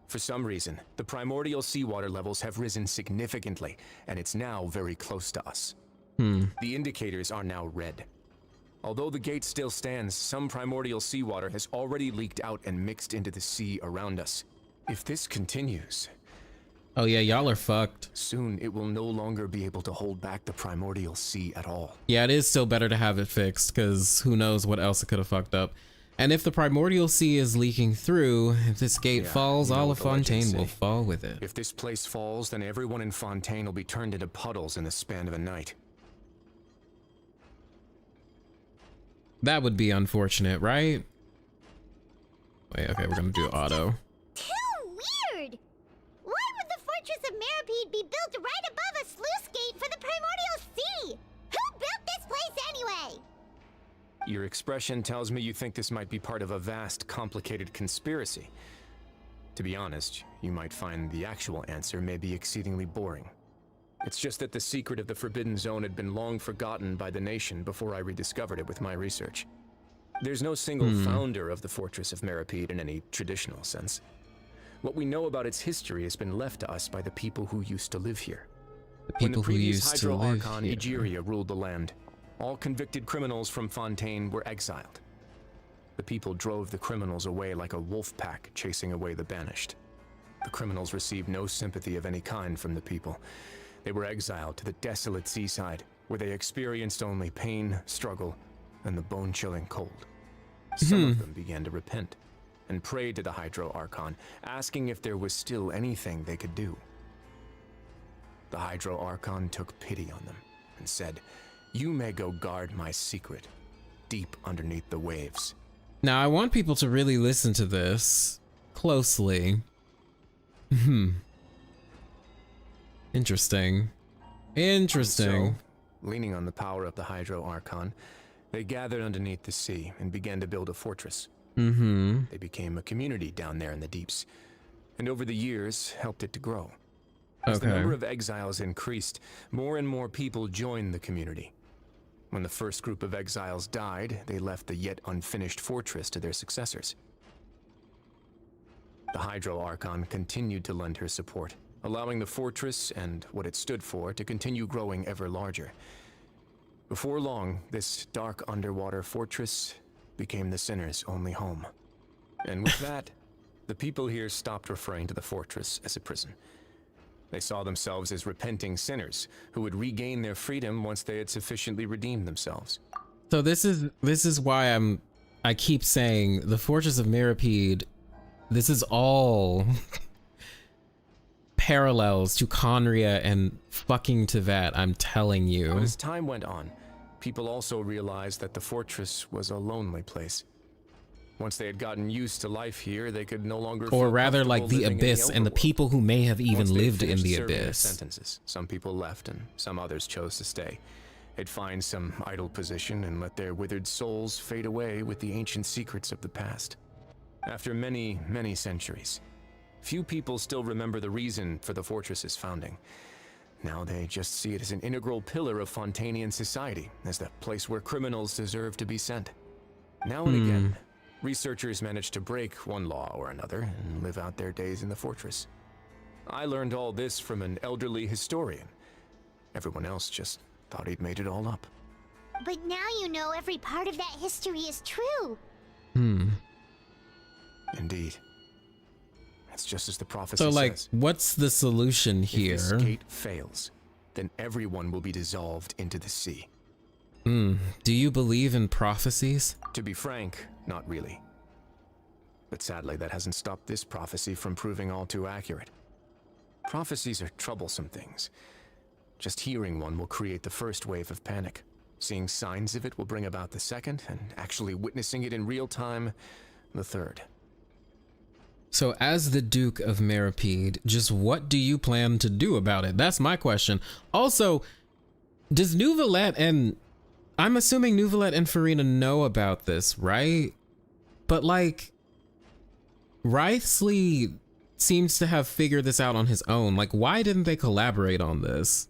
H: For some reason, the primordial seawater levels have risen significantly, and it's now very close to us. The indicators are now red. Although the gate still stands, some primordial seawater has already leaked out and mixed into the sea around us. If this continues...
A: Oh yeah, y'all are fucked.
H: Soon it will no longer be able to hold back the primordial sea at all.
A: Yeah, it is still better to have it fixed, because who knows what else it could have fucked up. And if the primordial sea is leaking through, if this gate falls,
H: you know
A: all
H: what
A: of
H: the legends
A: Fontaine will
H: say.
A: fall with it.
H: If this place falls, then everyone in Fontaine will be turned into puddles in the span of a night.
A: That would be unfortunate, right? Wait, okay, we're gonna do auto.
D: Too weird! Why would the Fortress of Meripede be built right above a sluice gate for the Primordial Sea? Who built this place anyway?
H: Your expression tells me you think this might be part of a vast, complicated conspiracy. To be honest, you might find the actual answer may be exceedingly boring. It's just that the secret of the Forbidden Zone had been long forgotten by the nation before I rediscovered it with my research. There's no single founder of the Fortress of Meripede in any traditional sense. What we know about its history has been left to us by the people who used to live here. When the
A: people who
H: previous
A: used to
H: Hydro
A: live
H: Archon
A: here.
H: Egeria ruled the land, all convicted criminals from Fontaine were exiled. The people drove the criminals away like a wolf pack chasing away the banished. The criminals received no sympathy of any kind from the people. They were exiled to the desolate seaside, where they experienced only pain, struggle, and the bone-chilling cold. Some of them began to repent, and prayed to the Hydro Archon, asking if there was still anything they could do. The Hydro Archon took pity on them, and said, "You may go guard my secret, deep underneath the waves."
A: Now, I want people to really listen to this closely. Interesting. Interesting.
H: So, leaning on the power of the Hydro Archon, they gathered underneath the sea and began to build a fortress. They became a community down there in the deeps, and over the years helped it to grow. As the number of exiles increased, more and more people joined the community. When the first group of exiles died, they left the yet unfinished fortress to their successors. The Hydro Archon continued to lend her support, allowing the fortress and what it stood for to continue growing ever larger. Before long, this dark underwater fortress became the sinner's only home. And with that, the people here stopped referring to the fortress as a prison. They saw themselves as repenting sinners who would regain their freedom once they had sufficiently redeemed themselves.
A: So this is why I keep saying the Fortress of Meripede, this is all parallels to Conria and fucking Tevat, I'm telling you.
H: But as time went on, people also realized that the fortress was a lonely place. Once they had gotten used to life here, they could no longer
A: Or
H: feel
A: rather like
H: comfortable
A: the
H: living in
A: abyss and the
H: overworld.
A: people who may have even
H: Once they'd
A: lived in
H: finished
A: the
H: serving their
A: abyss.
H: sentences, some people left and some others chose to stay. They'd find some idle position and let their withered souls fade away with the ancient secrets of the past. After many, many centuries, few people still remember the reason for the fortress's founding. Now they just see it as an integral pillar of Fontainian society, as the place where criminals deserve to be sent. Now and again, researchers manage to break one law or another and live out their days in the fortress. I learned all this from an elderly historian. Everyone else just thought he'd made it all up.
D: But now you know every part of that history is true.
H: Indeed. It's just as the prophecy
A: So like,
H: says.
A: what's the solution here?
H: If this gate fails, then everyone will be dissolved into the sea.
A: Do you believe in prophecies?
H: To be frank, not really. But sadly, that hasn't stopped this prophecy from proving all too accurate. Prophecies are troublesome things. Just hearing one will create the first wave of panic. Seeing signs of it will bring about the second, and actually witnessing it in real time, the third.
A: So as the Duke of Meripede, just what do you plan to do about it? That's my question. Also, does Neuvillette and... I'm assuming Neuvillette and Farina know about this, right? But like, Wriothesley seems to have figured this out on his own. Like, why didn't they collaborate on this?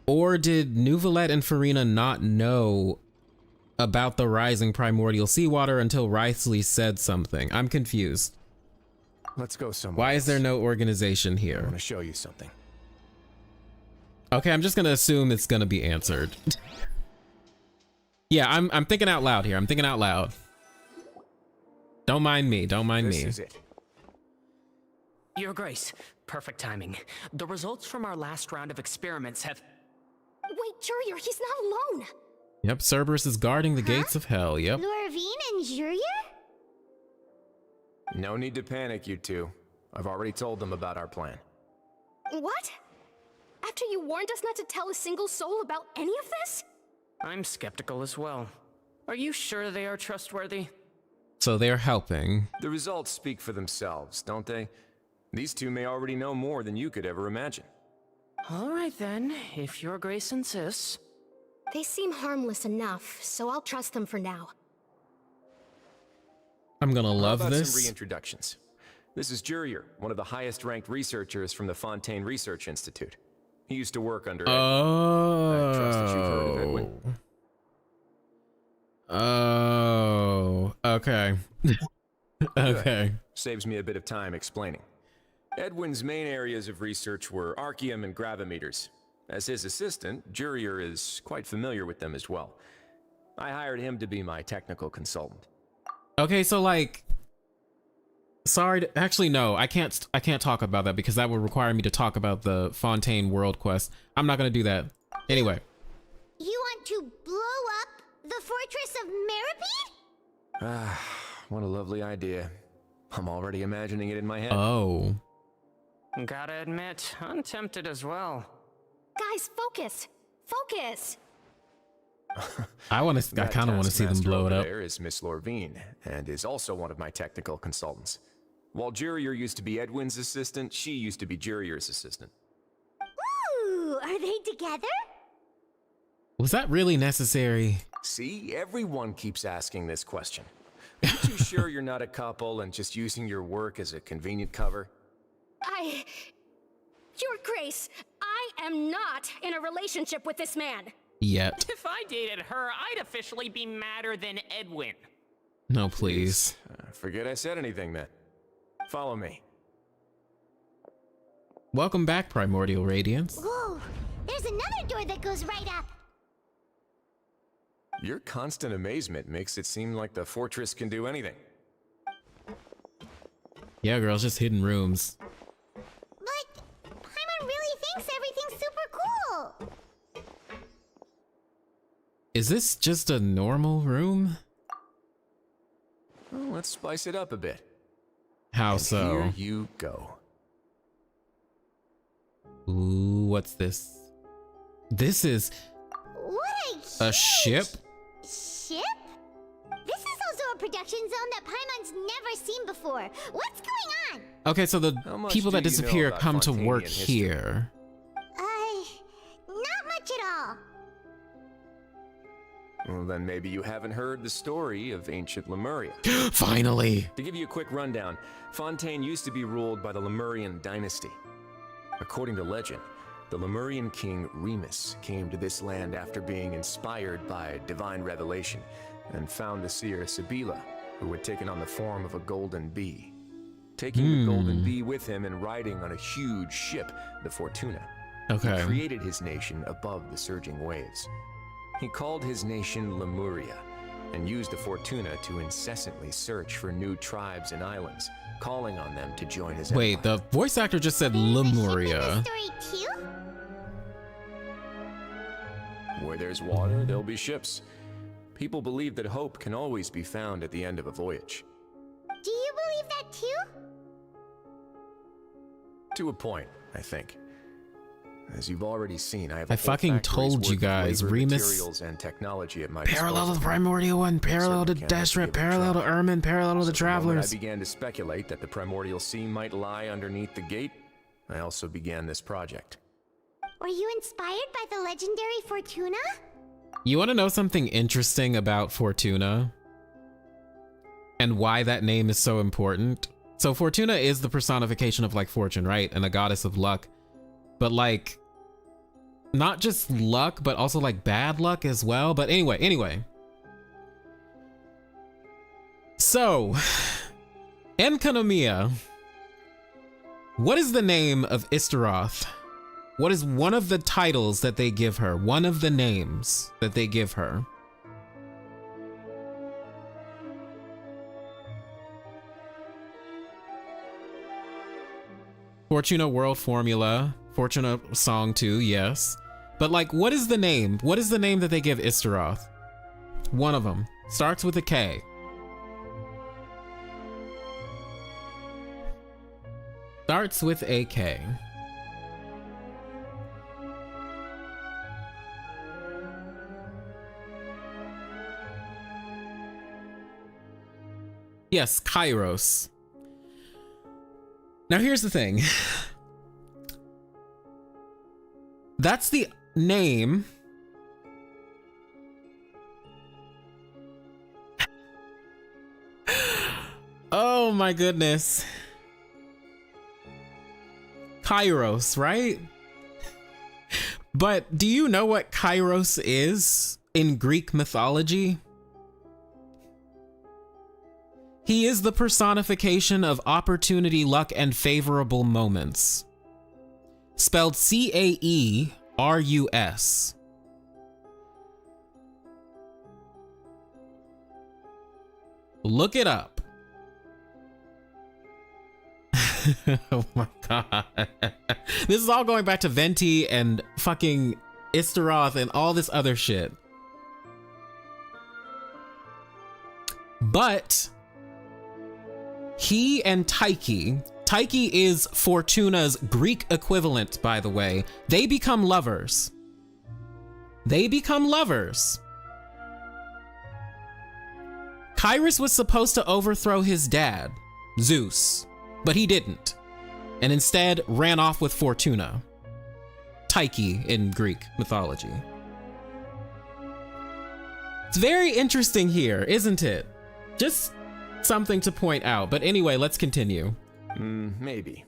A: Or did Neuvillette and Farina not know about the rising primordial seawater until Wriothesley said something? I'm confused.
H: Let's go somewhere.
A: Why is there no organization
H: I
A: here?
H: want to show you something.
A: Okay, I'm just gonna assume it's gonna be answered. Yeah, I'm thinking out loud here. I'm thinking out loud. Don't mind me. Don't mind me.
H: This is it.
F: Your Grace, perfect timing. The results from our last round of experiments have...
G: Wait, Jurier, he's not alone.
A: Yep, Cerberus is guarding the gates of hell. Yep.
D: Lorvine and Jurier?
H: No need to panic, you two. I've already told them about our plan.
G: What? After you warned us not to tell a single soul about any of this?
F: I'm skeptical as well. Are you sure they are trustworthy?
A: So they're helping.
H: The results speak for themselves, don't they? These two may already know more than you could ever imagine.
F: All right then, if Your Grace insists.
G: They seem harmless enough, so I'll trust them for now.
A: I'm gonna love
H: How about
A: this.
H: some reintroductions? This is Jurier, one of the highest ranked researchers from the Fontaine Research Institute. He used to work under Edwin. I trust that you've heard of Edwin.
A: Oh, okay. Okay.
H: Saves me a bit of time explaining. Edwin's main areas of research were archaeum and gravimeters. As his assistant, Jurier is quite familiar with them as well. I hired him to be my technical consultant.
A: Okay, so like, sorry to, actually no, I can't talk about that because that would require me to talk about the Fontaine world quest. I'm not gonna do that. Anyway.
D: You want to blow up the fortress of Meripede?
H: Ah, what a lovely idea. I'm already imagining it in my head.
A: Oh.
F: Gotta admit, I'm tempted as well.
G: Guys, focus! Focus!
A: I kind of want to see them blow it up.
H: There is Miss Lorvine, and is also one of my technical consultants. While Jurier used to be Edwin's assistant, she used to be Jurier's assistant.
D: Ooh, are they together?
A: Was that really necessary?
H: See, everyone keeps asking this question. Are you too sure you're not a couple and just using your work as a convenient cover?
G: Your Grace, I am not in a relationship with this man.
A: Yet.
F: If I dated her, I'd officially be madder than Edwin.
A: No, please.
H: Forget I said anything then. Follow me.
A: Welcome back, Primordial Radiance.
D: Whoa, there's another door that goes right up.
H: Your constant amazement makes it seem like the fortress can do anything.
A: Yeah, girl, it's just hidden rooms.
D: But Paimon really thinks everything's super cool.
A: Is this just a normal room?
H: Well, let's spice it up a bit.
A: How
H: And
A: so?
H: Here you go.
A: Ooh, what's this? This is
D: What
A: a ship?
D: ship? This is also a production zone that Paimon's never seen before. What's going on?
A: Okay, so the people that
K: do you know
A: disappear
K: about
A: come to
K: Fontainian
A: work
K: history?
A: here.
D: Not much at all.
K: Well, then maybe you haven't heard the story of ancient Lemuria.
A: Finally!
K: To give you a quick rundown, Fontaine used to be ruled by the Lemurian dynasty. According to legend, the Lemurian king Remus came to this land after being inspired by divine revelation and found the seer Sibila, who had taken on the form of a golden bee. Taking the golden bee with him and riding on a huge ship, the Fortuna,
A: Okay.
K: he created his nation above the surging waves. He called his nation Lemuria and used the Fortuna to incessantly search for new tribes and islands, calling on them to join his
A: Wait,
K: empire.
A: the voice actor just said Lemuria.
D: Story too?
K: Where there's water, there'll be ships. People believe that hope can always be found at the end of a voyage.
D: Do you believe that too?
K: To a point, I think. As you've already seen, I have a
A: I
K: whole
A: fucking
K: factory's
A: told you
K: worth of
A: guys,
K: labor,
A: Remus-
K: materials, and technology at my
A: Parallel to the
K: disposal.
A: Primordial One, parallel to
K: Certainly can't
A: Deseret,
K: give it a
A: parallel to
K: try.
A: Ermin, parallel to the
K: So the moment
A: Travelers.
K: I began to speculate that the Primordial Sea might lie underneath the gate, I also began this project.
D: Were you inspired by the legendary Fortuna?
A: You want to know something interesting about Fortuna? And why that name is so important? So Fortuna is the personification of like fortune, right? And the goddess of luck. But like, not just luck, but also like bad luck as well. But anyway. So, Enkanomiya. What is the name of Istaroth? What is one of the titles that they give her? One of the names that they give her? Fortuna World Formula, Fortuna Song 2, yes. But like, what is the name? What is the name that they give Istaroth? One of them. Starts with a K. Starts with a K. Yes, Kairos. Now here's the thing. That's the name. Oh my goodness. Kairos, right? But do you know what Kairos is in Greek mythology? He is the personification of opportunity, luck, and favorable moments. Spelled C-A-E-R-U-S. Look it up. Oh my god. This is all going back to Venti and fucking Istaroth and all this other shit. But he and Taiki is Fortuna's Greek equivalent, by the way. They become lovers. Kairos was supposed to overthrow his dad, Zeus, but he didn't, and instead ran off with Fortuna. Taiki in Greek mythology. It's very interesting here, isn't it? Just something to point out, but anyway, let's continue.
K: Maybe.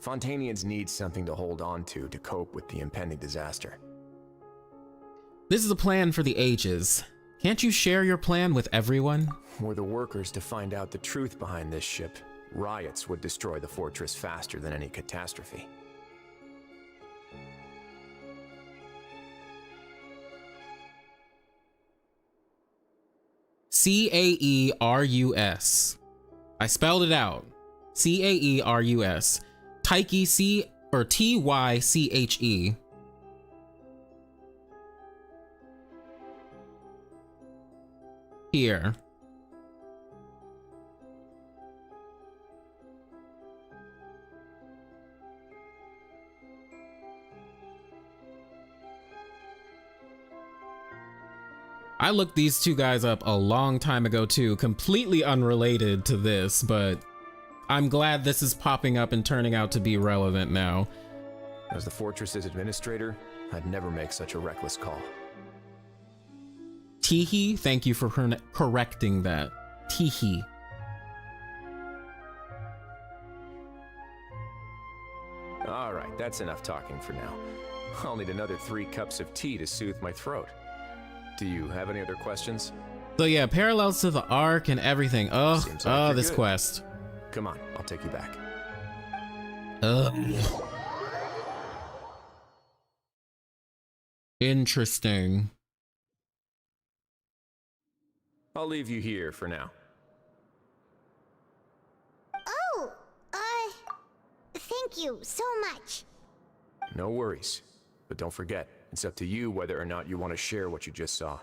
K: Fontainians need something to hold on to cope with the impending disaster.
A: This is a plan for the ages. Can't you share your plan with everyone?
K: Were the workers to find out the truth behind this ship, riots would destroy the fortress faster than any catastrophe.
A: C-A-E-R-U-S. I spelled it out. C-A-E-R-U-S. Taiki, C or T-Y-C-H-E. Here. I looked these two guys up a long time ago too, completely unrelated to this, but I'm glad this is popping up and turning out to be relevant now.
H: As the fortress's administrator, I'd never make such a reckless call.
A: Teehee, thank you for correcting that. Teehee.
H: All right, that's enough talking for now. I'll need another 3 cups of tea to soothe my throat. Do you have any other questions?
A: So yeah, parallels to the Ark and everything. Oh,
H: Like
A: this
H: good.
A: quest.
H: Come on, I'll take you back.
A: Interesting.
H: I'll leave you here for now.
D: Oh, thank you so much.
H: No worries. But don't forget, it's up to you whether or not you want to share what you just saw.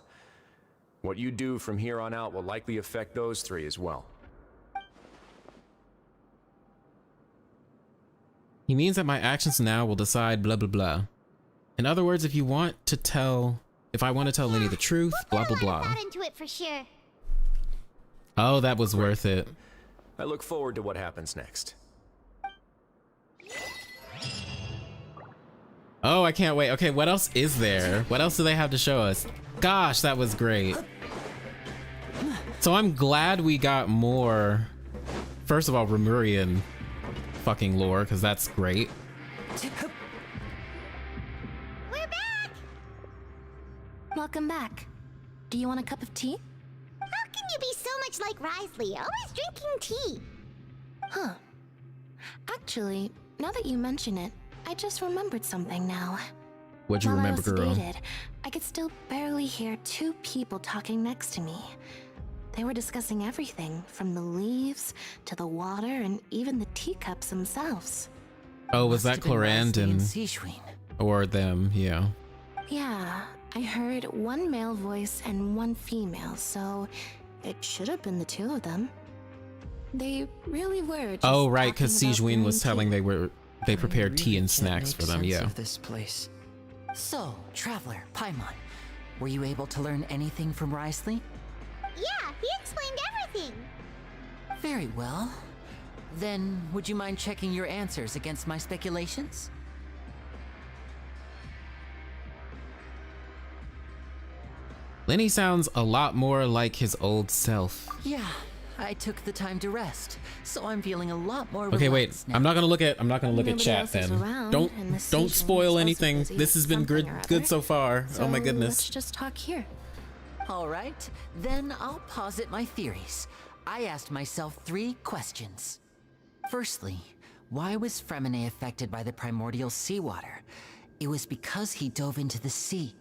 H: What you do from here on out will likely affect those 3 as well.
A: He means that my actions now will decide blah blah blah. In other words, if I want to tell Lenny the truth, blah blah blah.
D: Got into it for sure.
A: Oh, that was worth it.
H: I look forward to what happens next.
A: Oh, I can't wait. Okay, what else is there? What else do they have to show us? Gosh, that was great. So I'm glad we got more, first of all, Remurian fucking lore, because that's great.
D: We're back!
G: Welcome back. Do you want a cup of tea?
D: How can you be so much like Risley, always drinking tea?
G: Huh. Actually, now that you mention it, I just remembered something now.
A: What'd you remember, girl?
G: While I was sedated, I could still barely hear 2 people talking next to me. They were discussing everything, from the leaves to the water and even the teacups themselves.
A: Oh, was that Clorandon? Or them, yeah.
G: Yeah, I heard 1 male voice and 1 female, so it should have been the 2 of them. They really were just
A: Oh, right, because
G: talking about
A: Sigewinne was
G: brewing
A: telling they prepared tea and snacks for them, yeah.
L: This place.
B: So, Traveler, Paimon, were you able to learn anything from Risley?
D: Yeah, he explained everything.
B: Very well. Then, would you mind checking your answers against my speculations?
A: Lenny sounds a lot more like his old self.
B: Yeah, I took the time to rest, so I'm feeling a lot more
A: Okay, wait.
B: relaxed now.
A: I'm not gonna look at chat
G: else is
A: then.
G: around,
A: Don't
G: and the
A: don't
G: Sijuan
A: spoil
G: is
A: anything.
G: also busy
A: This has
G: with
A: been
G: something or
A: good
G: other.
A: so far.
G: So
A: Oh my goodness.
G: let's just talk here.
B: All right, then I'll posit my theories. I asked myself 3 questions. Firstly, why was Fremine affected by the primordial seawater? It was because he dove into the sea.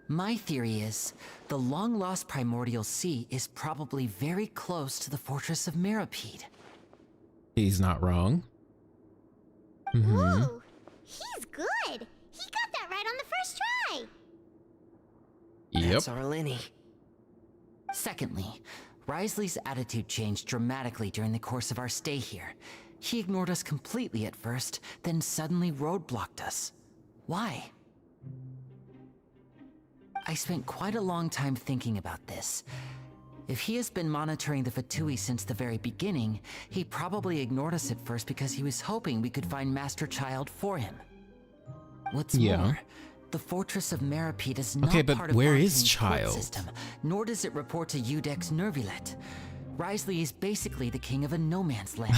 B: My theory is, the long-lost primordial sea is probably very close to the fortress of Mirapede.
A: He's not wrong.
D: Whoa, he's good. He got that right on the first try.
A: Yep.
L: That's our Lenny.
B: Secondly, Risley's attitude changed dramatically during the course of our stay here. He ignored us completely at first, then suddenly roadblocked us. Why? I spent quite a long time thinking about this. If he has been monitoring the Fatui since the very beginning, he probably ignored us at first because he was hoping we could find Master Child for him. What's more, the Fortress of Mirapede is not
A: Okay, but
B: part of
A: where is
B: Fontaine's court
A: Child?
B: system, nor does it report to Udek's neuvillette. Risley is basically the king of a no-man's land.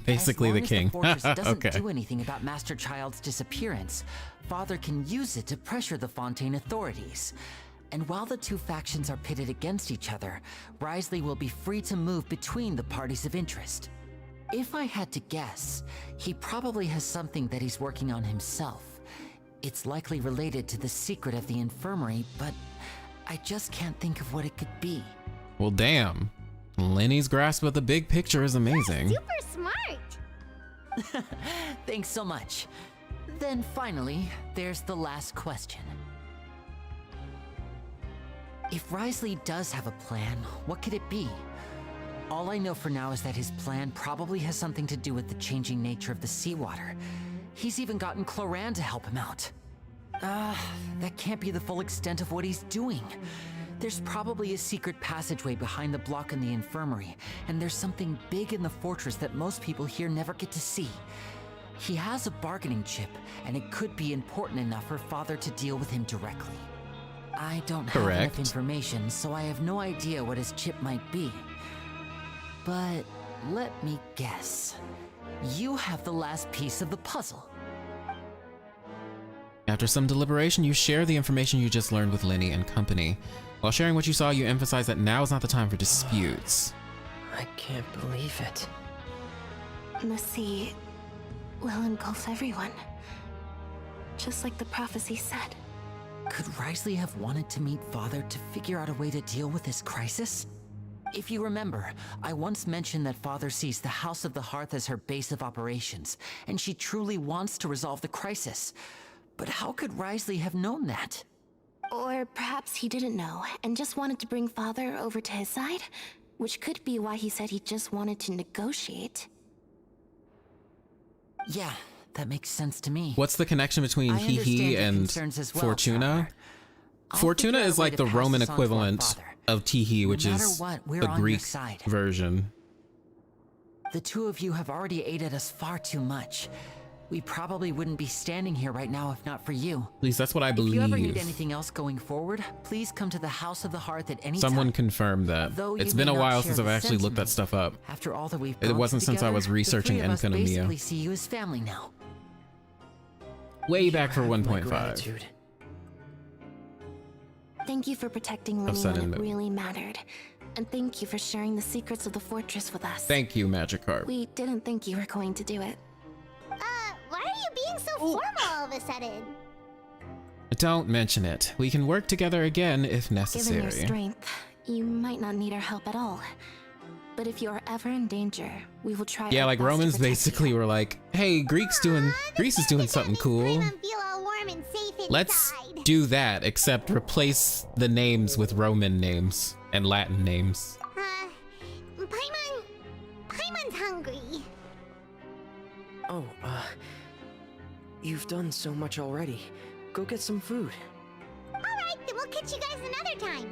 A: Basically the king.
B: As long as the fortress doesn't
A: Okay.
B: do anything about Master Child's disappearance, Father can use it to pressure the Fontaine authorities. And while the 2 factions are pitted against each other, Risley will be free to move between the parties of interest. If I had to guess, he probably has something that he's working on himself. It's likely related to the secret of the infirmary, but I just can't think of what it could be.
A: Well, damn. Lenny's grasp of the big picture is amazing.
D: Super smart.
B: Thanks so much. Then finally, there's the last question. If Risley does have a plan, what could it be? All I know for now is that his plan probably has something to do with the changing nature of the seawater. He's even gotten Cloran to help him out. That can't be the full extent of what he's doing. There's probably a secret passageway behind the block in the infirmary, and there's something big in the fortress that most people here never get to see. He has a bargaining chip, and it could be important enough for Father to deal with him directly. I don't have enough information, so I have no idea what his chip might be. But let me guess. You have the last piece of the puzzle.
A: After some deliberation, you share the information you just learned with Lenny and company. While sharing what you saw, you emphasize that now is not the time for disputes.
L: I can't believe it.
G: The sea will engulf everyone. Just like the prophecy said.
B: Could Risley have wanted to meet Father to figure out a way to deal with this crisis? If you remember, I once mentioned that Father sees the House of the Hearth as her base of operations, and she truly wants to resolve the crisis. But how could Risley have known that?
G: Or perhaps he didn't know, and just wanted to bring Father over to his side? Which could be why he said he just wanted to negotiate.
B: Yeah, that makes sense to me.
A: What's the connection between Hehe and Fortuna? Fortuna is like the Roman equivalent of Teehee, which is the Greek version.
B: The two of you have already aided us far too much. We probably wouldn't be standing here right now if not for you.
A: At least that's what I believe.
B: If you ever need anything else going forward, please come to the House of the Hearth at any time.
A: Someone confirmed that. It's been a while since I've actually looked that stuff up.
B: After all that we've
A: It wasn't since I was researching
B: the three of us basically
A: Enkanomiya.
B: see you as family now.
A: Way back for 1.5.
G: Thank you for protecting Lenny
A: Sun
G: when
A: and
G: it
A: Moon.
G: really mattered. And thank you for sharing the secrets of the fortress with us.
A: Thank you, Magikarp.
G: We didn't think you were going to do it.
D: Why are you being so formal all of a sudden?
A: Don't mention it. We can work together again if
G: Given
A: necessary.
G: your strength, you might not need our help at all. But if you are ever in danger, we will try.
A: Yeah,
G: our
A: like
G: best to
A: Romans
G: protect
A: basically were like, hey, Greece is doing something cool.
D: Feel all warm and safe inside.
A: Let's do that, except replace the names with Roman names and Latin names.
D: Paimon's hungry.
L: Oh, you've done so much already. Go get some food.
D: Alright, then we'll catch you guys another time.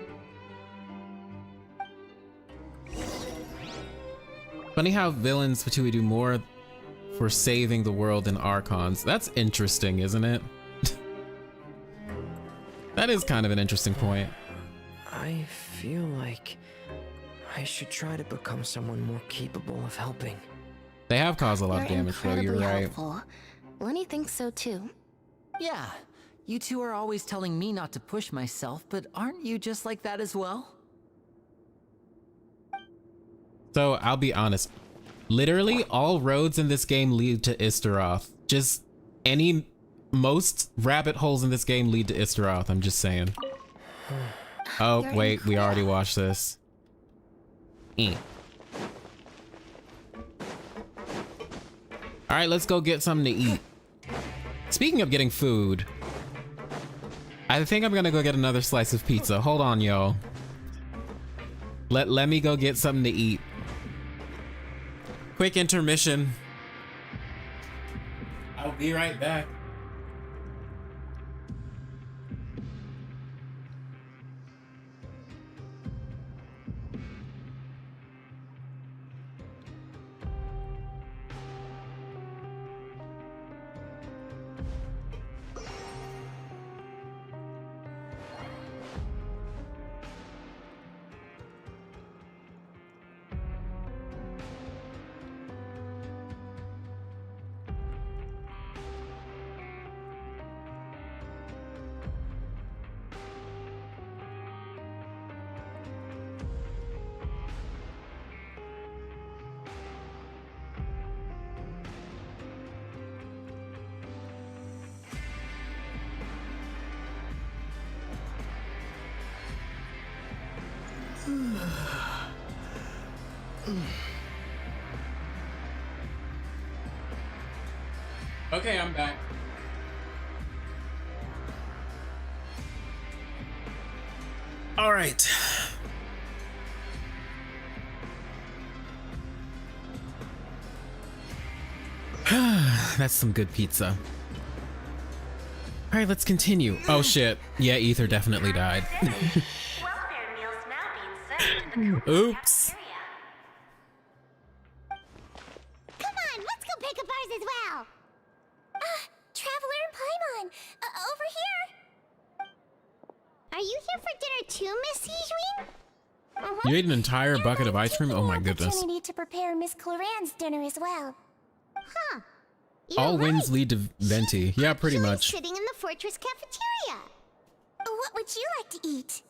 A: Funny how villains Fatui do more for saving the world than Archons. That's interesting, isn't it? That is kind of an interesting point.
L: I feel like I should try to become someone more capable of helping.
A: They have caused a lot of damage though, you're right.
G: Helpful. Lenny thinks so too.
B: Yeah, you two are always telling me not to push myself, but aren't you just like that as well?
A: So I'll be honest, literally all roads in this game lead to Istaroth. Just most rabbit holes in this game lead to Istaroth, I'm just saying. Oh, wait, we already watched this. All right, let's go get something to eat. Speaking of getting food, I think I'm gonna go get another slice of pizza. Hold on, y'all. Let me go get something to eat. Quick intermission. I'll be right back. Okay, I'm back. All right. That's some good pizza. All right, let's continue. Oh shit. Yeah, Ether definitely died.
P: Well, students,
A: Oops.
D: Come on, let's go pick up ours as well.
G: Traveler and Paimon, over here.
D: Are you here for dinner too, Miss Sijween?
A: You ate an entire bucket of ice cream? Oh my goodness.
G: Opportunity to prepare Miss Claran's dinner as well.
D: Huh.
A: All winds lead to Venti. Yeah, pretty much.
D: Sitting in the fortress cafeteria.
G: What would you like to eat?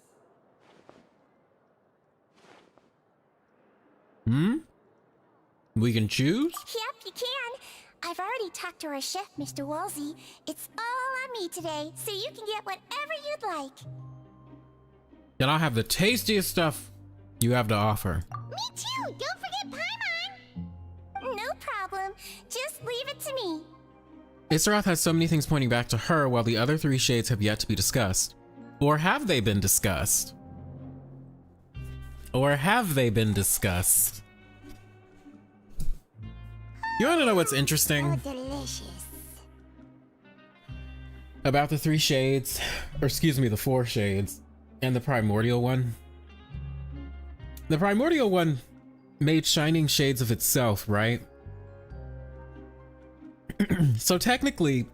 A: We can choose?
G: Yep, you can. I've already talked to our chef, Mr. Wolsey. It's all on me today, so you can get whatever you'd like.
A: Then I'll have the tastiest stuff you have to offer.
D: Me too! Don't forget Paimon!
G: No problem. Just leave it to me.
A: Issaroth has so many things pointing back to her, while the other three shades have yet to be discussed. Or have they been discussed? Or have they been discussed? You want to know what's interesting?
D: Oh, delicious.
A: About the three shades, or excuse me, the four shades, and the primordial one? The primordial one made shining shades of itself, right? So technically,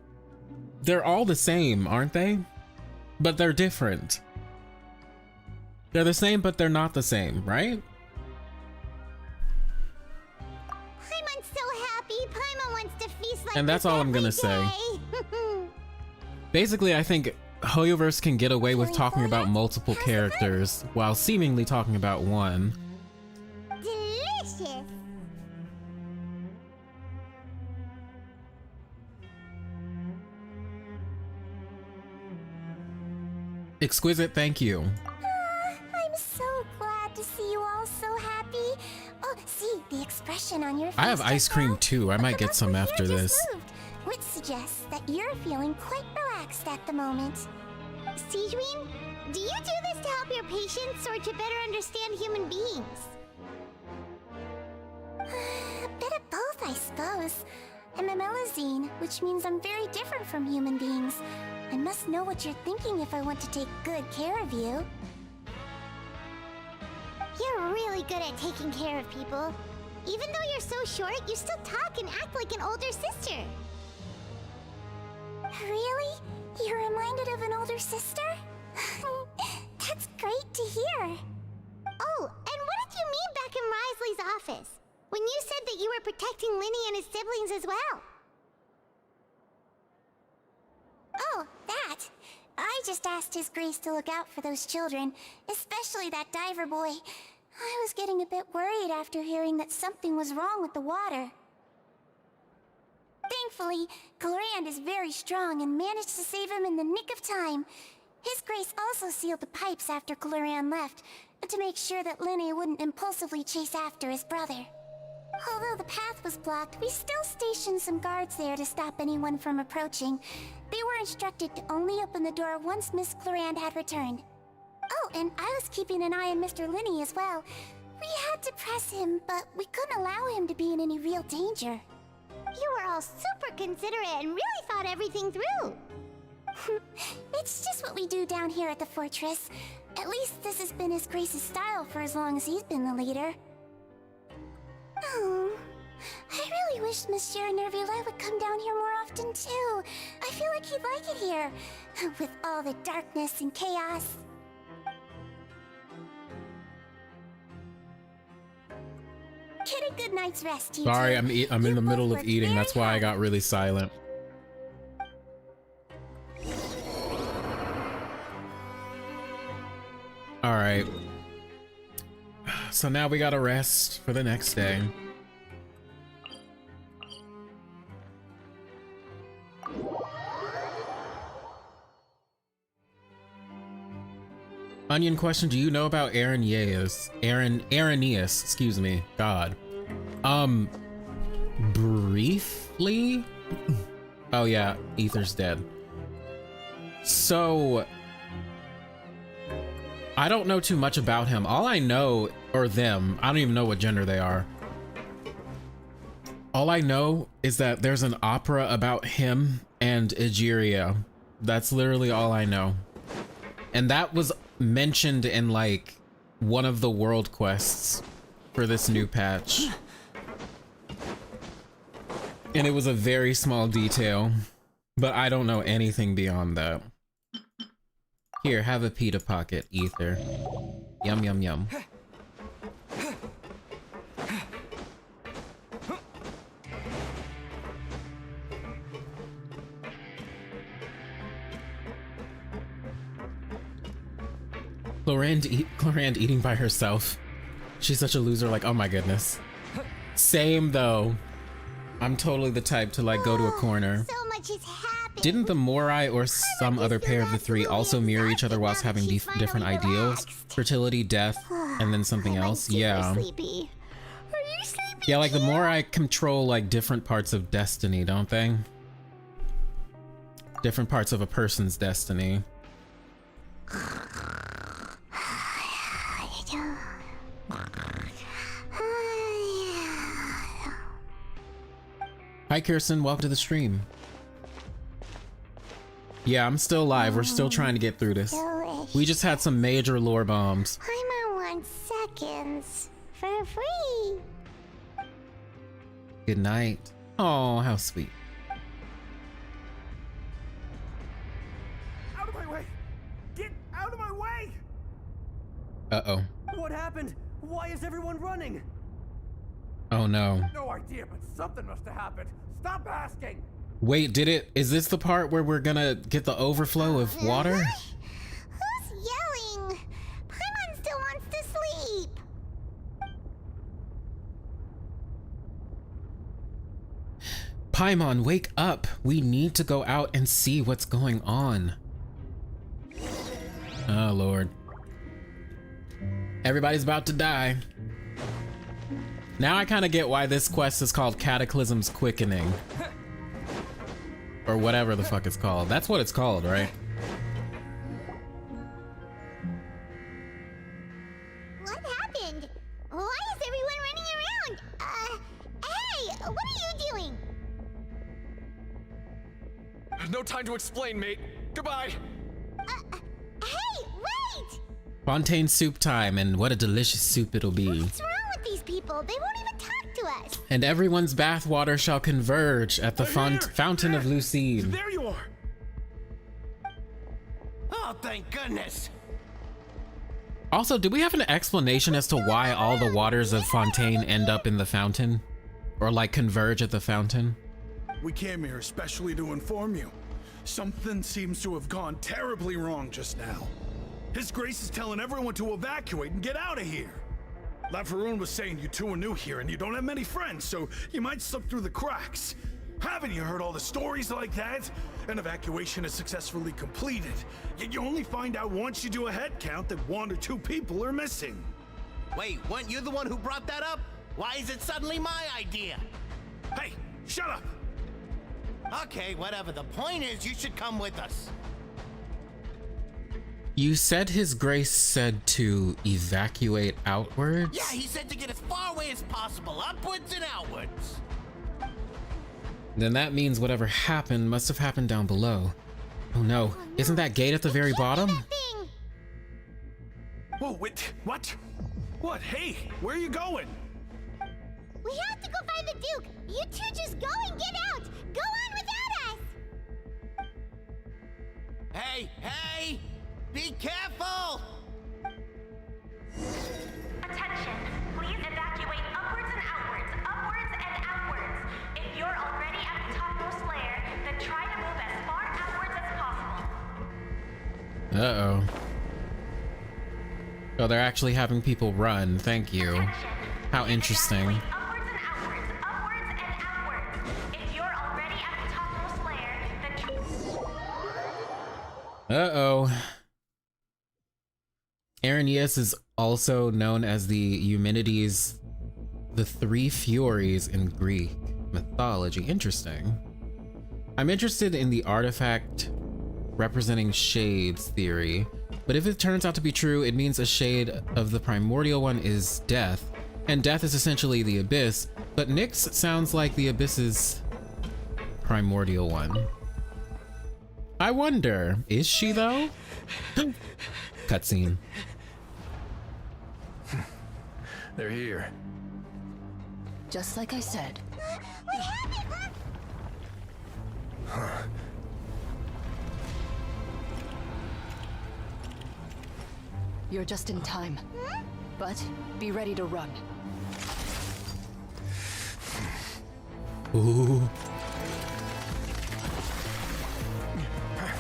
A: they're all the same, aren't they? But they're different. They're the same, but they're not the same, right?
D: Paimon's so happy. Paimon wants to feast like
A: And that's all I'm gonna say. Basically, I think Hoyoverse can get away with talking about multiple characters while seemingly talking about one.
D: Delicious.
A: Exquisite, thank you.
G: I'm so glad to see you all so happy. Oh, see the expression on your face.
A: I have ice cream too. I might get some after this.
G: Which suggests that you're feeling quite relaxed at the moment.
D: Sijween, do you do this to help your patients or to better understand human beings?
G: A bit of both, I suppose. I'm a Melusine, which means I'm very different from human beings. I must know what you're thinking if I want to take good care of you.
D: You're really good at taking care of people. Even though you're so short, you still talk and act like an older sister.
G: Really? You're reminded of an older sister? That's great to hear.
D: Oh, and what did you mean back in Risley's office? When you said that you were protecting Linny and his siblings as well?
G: Oh, that. I just asked His Grace to look out for those children, especially that diver boy. I was getting a bit worried after hearing that something was wrong with the water. Thankfully, Claran is very strong and managed to save him in the nick of time. His Grace also sealed the pipes after Claran left, to make sure that Linny wouldn't impulsively chase after his brother. Although the path was blocked, we still stationed some guards there to stop anyone from approaching. They were instructed to only open the door once Miss Claran had returned. Oh, and I was keeping an eye on Mr. Linny as well. We had to press him, but we couldn't allow him to be in any real danger.
D: You were all super considerate and really thought everything through.
G: It's just what we do down here at the fortress. At least this has been His Grace's style for as long as he's been the leader. Oh, I really wish Monsieur Neuvillette would come down here more often too. I feel like he'd like it here, with all the darkness and chaos. Get a good night's rest, you
A: Sorry,
G: two.
A: I'm in the middle of eating. That's why I got really silent. All right. So now we gotta rest for the next day. Onion question, do you know about Aeneas, excuse me, God. Briefly? Oh yeah, Ether's dead. So, I don't know too much about him. All I know, or them, I don't even know what gender they are. All I know is that there's an opera about him and Egeria. That's literally all I know. And that was mentioned in like one of the world quests for this new patch. And it was a very small detail, but I don't know anything beyond that. Here, have a pita pocket, Ether. Yum, yum, yum. Clorand eating by herself. She's such a loser, like, oh my goodness. Same though. I'm totally the type to like go to a corner.
D: So much has happened.
A: Didn't the Morai or some other pair of the three also mirror each other whilst having different ideals? Fertility, death, and then something else? Yeah.
D: Sleepy. Are you sleepy?
A: Yeah, like the Morai control like different parts of destiny, don't they? Different parts of a person's destiny. Hi Kirsten, welcome to the stream. Yeah, I'm still live. We're still trying to get through this. We just had some major lore bombs.
D: I'm on 1 second for free.
A: Good night. Oh, how sweet.
P: Out of my way! Get out of my way!
A: Uh-oh.
P: What happened? Why is everyone running?
A: Oh no.
P: No idea, but something must have happened. Stop asking!
A: Wait, is this the part where we're gonna get the overflow of water?
D: Who's yelling? Paimon still wants to sleep.
A: Paimon, wake up. We need to go out and see what's going on. Oh Lord. Everybody's about to die. Now I kind of get why this quest is called Cataclysm's Quickening. Or whatever the fuck it's called. That's what it's called, right?
D: What happened? Why is everyone running around? Hey, what are you doing?
H: No time to explain, mate. Goodbye.
D: Hey, wait!
A: Fontaine soup time, and what a delicious soup it'll be.
D: What's wrong with these people? They won't even talk to us.
A: And everyone's bathwater shall converge at the fountain of Lucine.
V: There you are. Oh, thank goodness.
A: Also, do we have an explanation as to why all the waters of Fontaine end up in the fountain? Or like converge at the fountain?
V: We came here especially to inform you. Something seems to have gone terribly wrong just now. His Grace is telling everyone to evacuate and get out of here. Laveroon was saying you two are new here and you don't have many friends, so you might slip through the cracks. Haven't you heard all the stories like that? An evacuation is successfully completed, yet you only find out once you do a head count that 1 or 2 people are missing.
R: Wait, weren't you the one who brought that up? Why is it suddenly my idea?
V: Hey, shut up!
R: Okay, whatever. The point is, you should come with us.
A: You said His Grace said to evacuate outwards?
R: Yeah, he said to get as far away as possible, upwards and outwards.
A: Then that means whatever happened must have happened down below. Oh no, isn't that gate at the very bottom?
V: Whoa, wait, what? What? Hey, where are you going?
D: We have to go find the Duke. You two just go and get out. Go on without us.
R: Hey, hey! Be careful!
W: Attention, please evacuate upwards and outwards. If you're already at the topmost layer, then try to move as far outwards as possible.
A: Uh-oh. Oh, they're actually having people run. Thank you. How interesting.
W: If you're already at the topmost layer, then
A: Uh-oh. Arrhenius is also known as the Eumenides, the Three Furies in Greek mythology. Interesting. I'm interested in the artifact representing shades theory, but if it turns out to be true, it means a shade of the primordial one is death, and death is essentially the abyss, but Nyx sounds like the abyss's primordial one. I wonder, is she though? Cutscene.
K: They're here.
J: Just like I said. You're just in time. But be ready to run.
A: Ooh.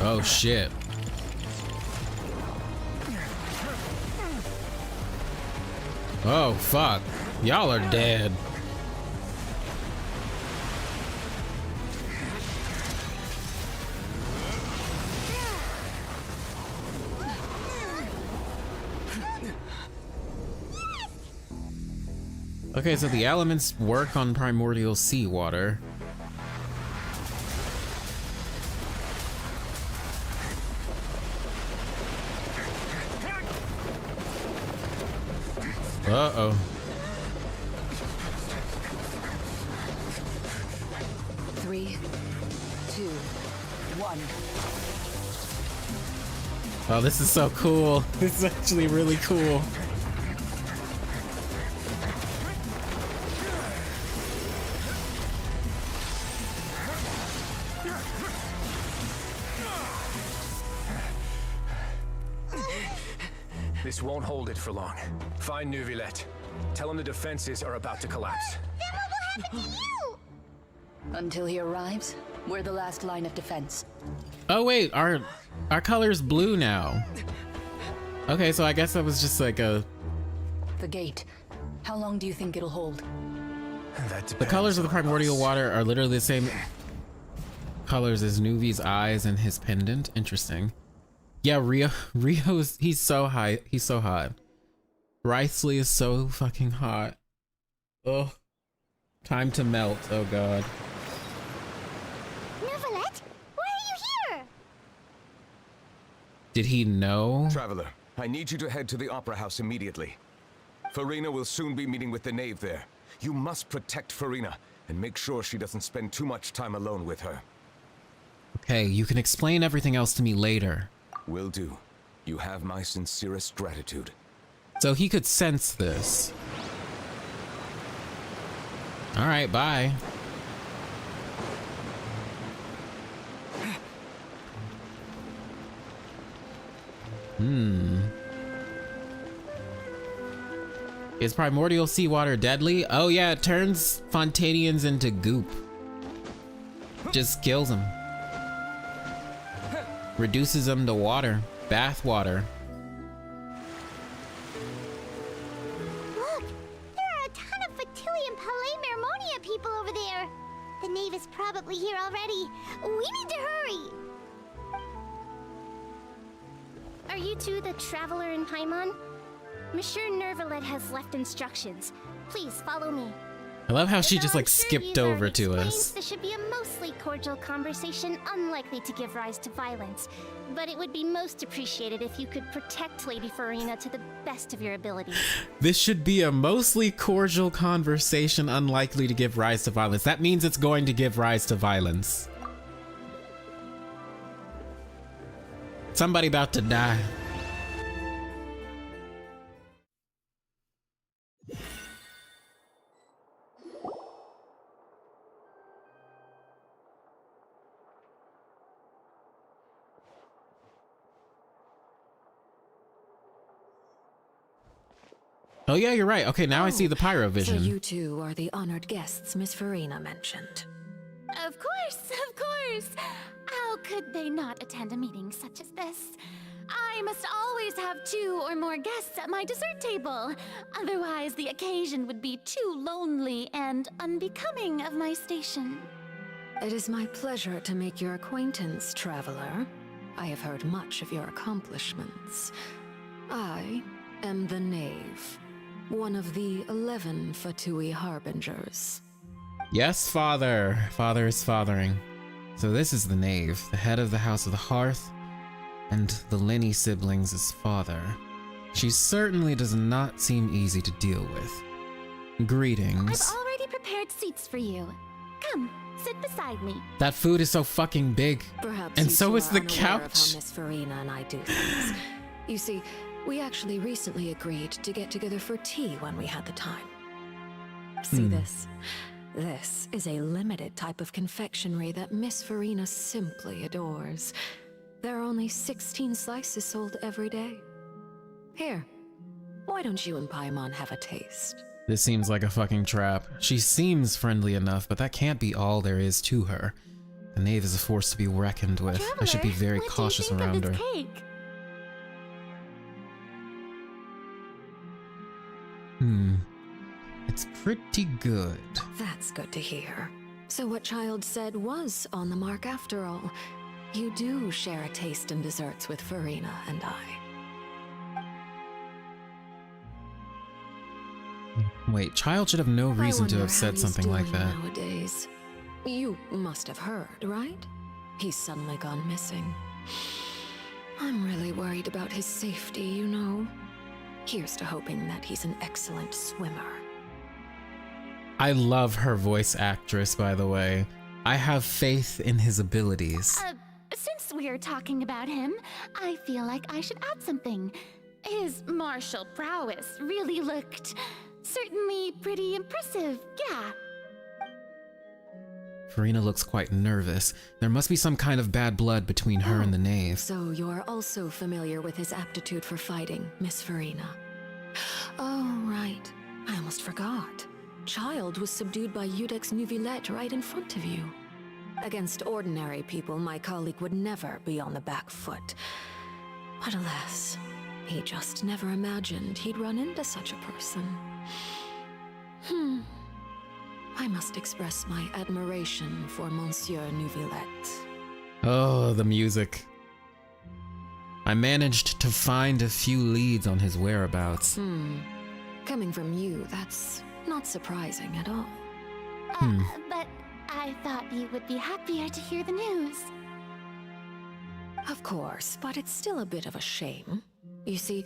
A: Oh shit. Oh fuck. Y'all are dead. Okay, so the elements work on primordial seawater. Uh-oh.
J: Three, 2, 1.
A: Oh, this is so cool. This is actually really cool.
H: This won't hold it for long. Find neuvillette. Tell him the defenses are about to collapse.
D: Then what will happen to you?
J: Until he arrives, we're the last line of defense.
A: Oh wait, our color's blue now. Okay, so I guess that was just like a...
J: The gate. How long do you think it'll hold?
A: The colors of the primordial water are literally the same colors as Nuvi's eyes and his pendant. Interesting. Yeah, Rio's, he's so high. He's so hot. Wriothesley is so fucking hot. Ugh. Time to melt, oh god.
D: Neuvillette, why are you here?
A: Did he know?
M: Traveler, I need you to head to the Opera House immediately. Farina will soon be meeting with the knave there. You must protect Farina and make sure she doesn't spend too much time alone with her.
A: Okay, you can explain everything else to me later.
M: Will do. You have my sincerest gratitude.
A: So he could sense this. All right, bye. Is primordial seawater deadly? Oh yeah, it turns Fontainians into goop. Just kills them. Reduces them to water. Bath water.
D: Look, there are a ton of Fatilian Palais Mermonia people over there. The knave is probably here already. We need to hurry.
E: Are you two the traveler in Paimon? Monsieur Neuvillette has left instructions. Please follow me.
A: I love how she just like skipped over to
E: Explains
A: us.
E: This should be a mostly cordial conversation, unlikely to give rise to violence. But it would be most appreciated if you could protect Lady Farina to the best of your abilities.
A: This should be a mostly cordial conversation unlikely to give rise to violence. That means it's going to give rise to violence. Somebody about to die. Oh yeah, you're right. Okay, now I see the pyro vision.
Q: So you two are the honored guests Miss Farina mentioned.
E: Of course, of course! How could they not attend a meeting such as this? I must always have 2 or more guests at my dessert table. Otherwise, the occasion would be too lonely and unbecoming of my station.
Q: It is my pleasure to make your acquaintance, traveler. I have heard much of your accomplishments. I am the knave, one of the 11 Fatui Harbingers.
A: Yes, father. Father is fathering. So this is the knave, the head of the House of the Hearth, and the Lenny siblings' father. She certainly does not seem easy to deal with. Greetings.
E: I've already prepared seats for you. Come, sit beside me.
A: That food is so fucking big.
Q: Perhaps
A: and
Q: you
A: so
Q: two
A: is
Q: are
A: the
Q: unaware of how
A: couch.
Q: Miss Farina and I do things. You see, We actually recently agreed to get together for tea when we had the time. See this? This is a limited type of confectionery that Miss Farina simply adores. There are only 16 slices sold every day. Here, why don't you and Paimon have a taste?
A: This seems like a fucking trap. She seems friendly enough, but that can't be all there is to her. The knave is a force to be reckoned with. I should be very cautious around her.
E: Cake?
A: It's pretty good.
Q: That's good to hear. So what Child said was on the mark after all. You do share a taste in desserts with Farina and I.
A: Wait, Child should have no reason to have said something like that.
Q: Nowadays. You must have heard, right? He's suddenly gone missing. I'm really worried about his safety, you know. Here's to hoping that he's an excellent swimmer.
A: I love her voice actress, by the way. I have faith in his abilities.
E: Since we're talking about him, I feel like I should add something. His martial prowess really looked certainly pretty impressive, yeah.
A: Farina looks quite nervous. There must be some kind of bad blood between her and the knave.
Q: So you're also familiar with his aptitude for fighting, Miss Farina. Oh, right. I almost forgot. Child was subdued by Udek's neuvillette right in front of you. Against ordinary people, my colleague would never be on the back foot. But alas, he just never imagined he'd run into such a person. I must express my admiration for Monsieur Neuvillette.
A: Oh, the music. I managed to find a few leads on his whereabouts.
Q: Coming from you, that's not surprising at all.
E: But I thought you would be happier to hear the news.
Q: Of course, but it's still a bit of a shame. You see,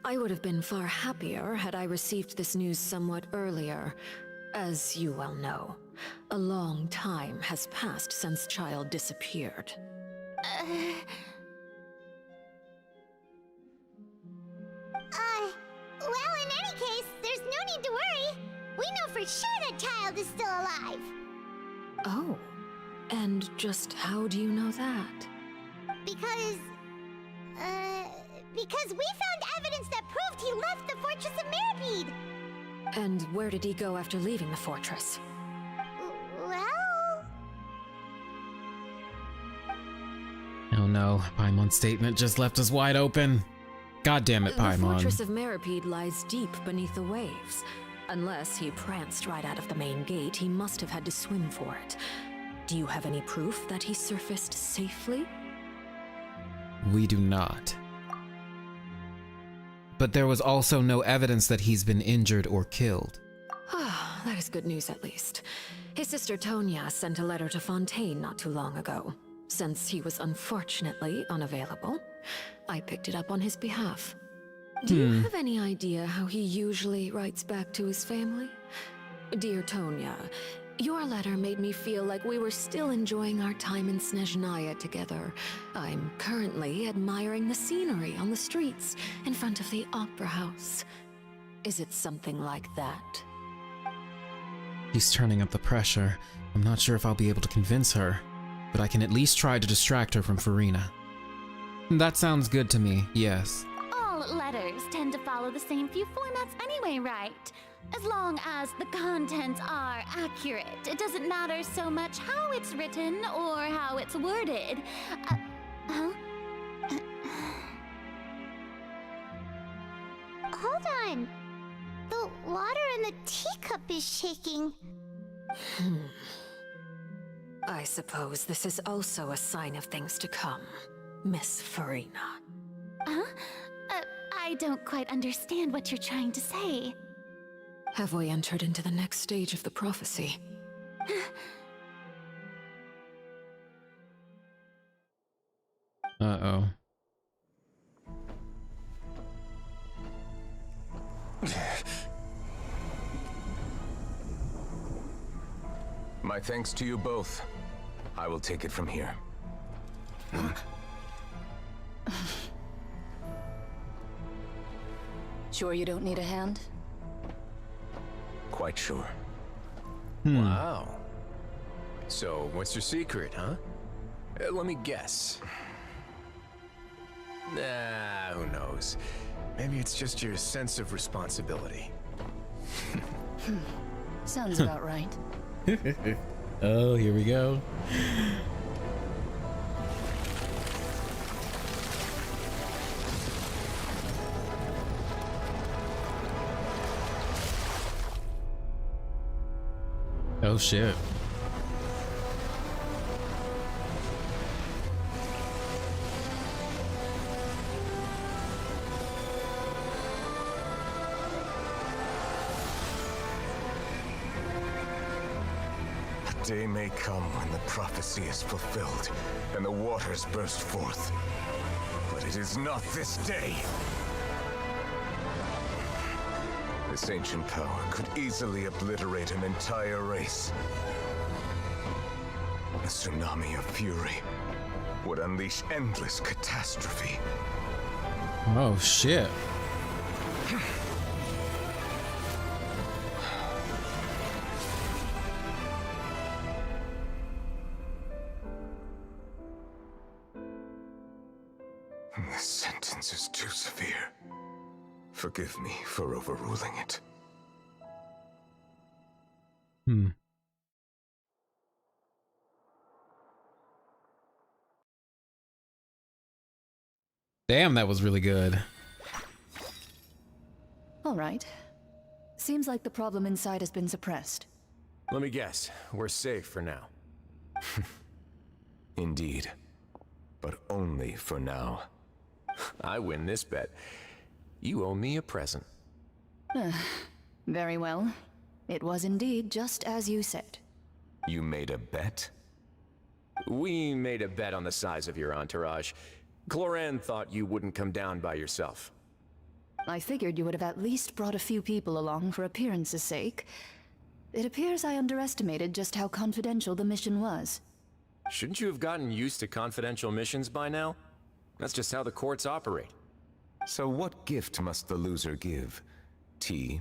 Q: I would have been far happier had I received this news somewhat earlier. As you well know, a long time has passed since Child disappeared.
D: Well, in any case, there's no need to worry. We know for sure that Child is still alive.
Q: Oh, and just how do you know that?
D: Because we found evidence that proved he left the Fortress of Mirapede.
Q: And where did he go after leaving the fortress?
D: Well...
A: Oh no, Paimon's statement just left us wide open. God damn it, Paimon.
Q: The Fortress of Mirapede lies deep beneath the waves. Unless he pranced right out of the main gate, he must have had to swim for it. Do you have any proof that he surfaced safely?
A: We do not. But there was also no evidence that he's been injured or killed.
Q: Ah, that is good news at least. His sister Tonya sent a letter to Fontaine not too long ago. Since he was unfortunately unavailable, I picked it up on his behalf. Do you have any idea how he usually writes back to his family? Dear Tonya, your letter made me feel like we were still enjoying our time in Snezhnaya together. I'm currently admiring the scenery on the streets in front of the opera house. Is it something like that?
A: He's turning up the pressure. I'm not sure if I'll be able to convince her, but I can at least try to distract her from Farina. That sounds good to me, yes.
E: All letters tend to follow the same few formats anyway, right? As long as the contents are accurate, it doesn't matter so much how it's written or how it's worded.
D: Hold on. The water in the teacup is shaking.
Q: I suppose this is also a sign of things to come, Miss Farina.
E: I don't quite understand what you're trying to say.
Q: Have we entered into the next stage of the prophecy?
A: Uh-oh.
M: My thanks to you both. I will take it from here.
J: Sure you don't need a hand?
M: Quite sure.
H: Wow. So, what's your secret, huh? Let me guess. Nah, who knows? Maybe it's just your sense of responsibility.
J: Sounds about right.
A: Oh, here we go. Oh shit.
M: A day may come when the prophecy is fulfilled and the waters burst forth. But it is not this day. This ancient power could easily obliterate an entire race. A tsunami of fury would unleash endless catastrophe.
A: Oh shit.
M: This sentence is too severe. Forgive me for overruling it.
A: Damn, that was really good.
J: All right. Seems like the problem inside has been suppressed.
H: Let me guess, we're safe for now.
M: Indeed. But only for now.
H: I win this bet. You owe me a present.
J: Very well. It was indeed just as you said.
M: You made a bet?
H: We made a bet on the size of your entourage. Cloran thought you wouldn't come down by yourself.
J: I figured you would have at least brought a few people along for appearance's sake. It appears I underestimated just how confidential the mission was.
H: Shouldn't you have gotten used to confidential missions by now? That's just how the courts operate.
M: So what gift must the loser give? Tea?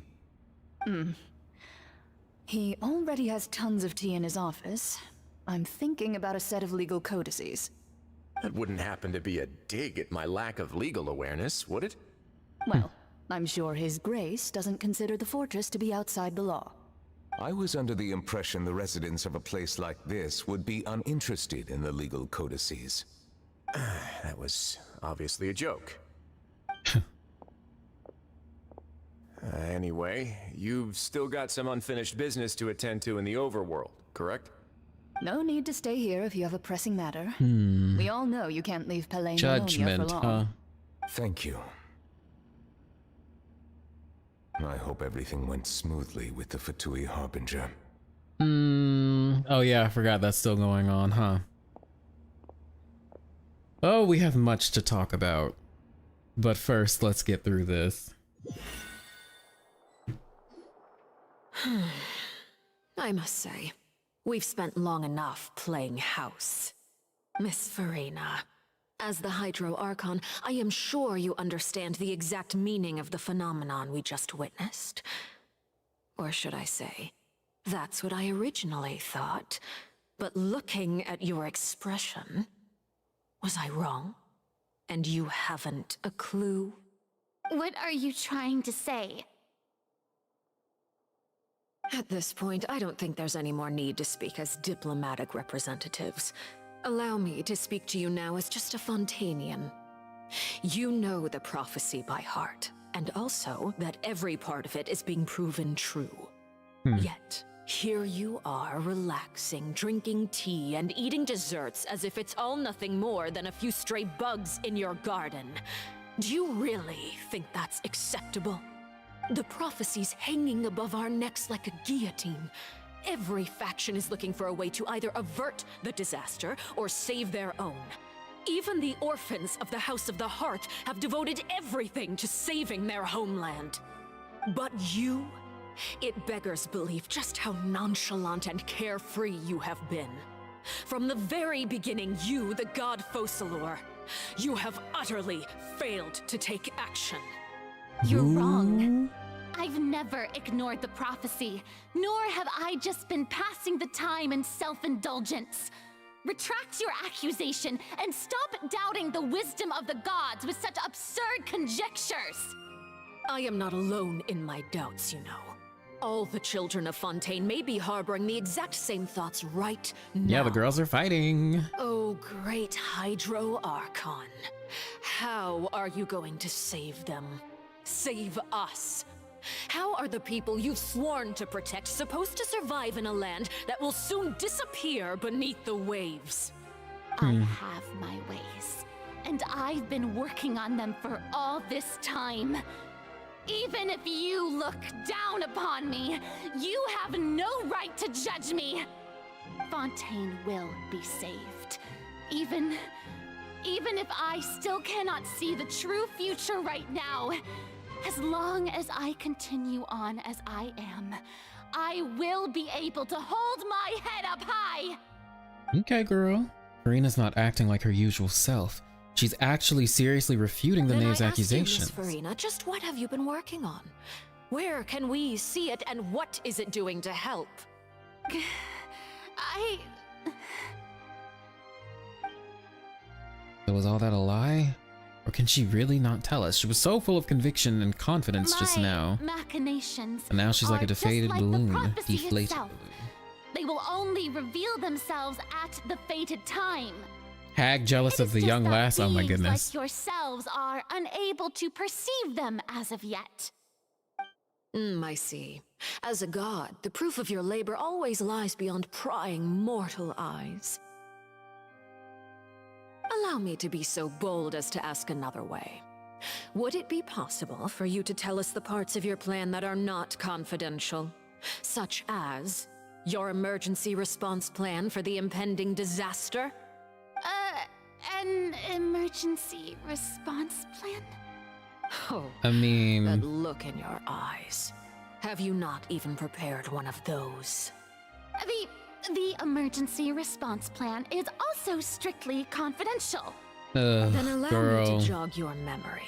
J: He already has tons of tea in his office. I'm thinking about a set of legal codices.
H: That wouldn't happen to be a dig at my lack of legal awareness, would it?
J: Well, I'm sure His Grace doesn't consider the fortress to be outside the law.
M: I was under the impression the residents of a place like this would be uninterested in the legal codices.
H: That was obviously a joke. Anyway, you've still got some unfinished business to attend to in the overworld, correct?
J: No need to stay here if you have a pressing matter. We all know you can't leave Pelé
A: Judgment,
J: for long.
M: Thank you. I hope everything went smoothly with the Fatui Harbinger.
A: Oh yeah, I forgot that's still going on, huh? Oh, we have much to talk about. But first, let's get through this.
Q: I must say, we've spent long enough playing house. Miss Farina, as the Hydro Archon, I am sure you understand the exact meaning of the phenomenon we just witnessed. Or should I say, that's what I originally thought. But looking at your expression, was I wrong? And you haven't a clue?
E: What are you trying to say?
Q: At this point, I don't think there's any more need to speak as diplomatic representatives. Allow me to speak to you now as just a Fontainian. You know the prophecy by heart, and also that every part of it is being proven true. Yet, here you are relaxing, drinking tea, and eating desserts as if it's all nothing more than a few stray bugs in your garden. Do you really think that's acceptable? The prophecy's hanging above our necks like a guillotine. Every faction is looking for a way to either avert the disaster or save their own. Even the orphans of the House of the Hearth have devoted everything to saving their homeland. But you? It beggars belief just how nonchalant and carefree you have been. From the very beginning, you, the god Focalor, you have utterly failed to take action.
E: You're wrong. I've never ignored the prophecy, nor have I just been passing the time in self-indulgence. Retract your accusation and stop doubting the wisdom of the gods with such absurd conjectures.
S: I am not alone in my doubts, you know. All the children of Fontaine may be harboring the exact same thoughts right now.
A: Yeah, the girls are fighting.
S: Oh, great Hydro Archon. How are you going to save them? Save us? How are the people you've sworn to protect supposed to survive in a land that will soon disappear beneath the waves?
E: I have my ways, and I've been working on them for all this time. Even if you look down upon me, you have no right to judge me. Fontaine will be saved. Even if I still cannot see the true future right now. As long as I continue on as I am, I will be able to hold my head up high!
A: Okay, girl. Farina's not acting like her usual self. She's actually seriously refuting the Knave's accusations.
S: Miss Farina, just what have you been working on? Where can we see it, and what is it doing to help?
A: So was all that a lie? Or can she really not tell us? She was so full of conviction and confidence just now.
E: Machinations
A: And now she's like a deflated balloon. Deflated
E: itself. They will only reveal themselves at the fated time.
A: Hag jealous of the young lass. Oh my goodness.
E: Like yourselves are unable to perceive them as of yet.
S: I see. As a god, the proof of your labor always lies beyond prying mortal eyes. Allow me to be so bold as to ask another way. Would it be possible for you to tell us the parts of your plan that are not confidential? Such as your emergency response plan for the impending disaster?
E: An emergency response plan?
S: Oh,
A: I mean,
S: that look in your eyes. Have you not even prepared one of those?
E: The emergency response plan is also strictly confidential.
S: Then allow
A: girl.
S: me to jog your memory.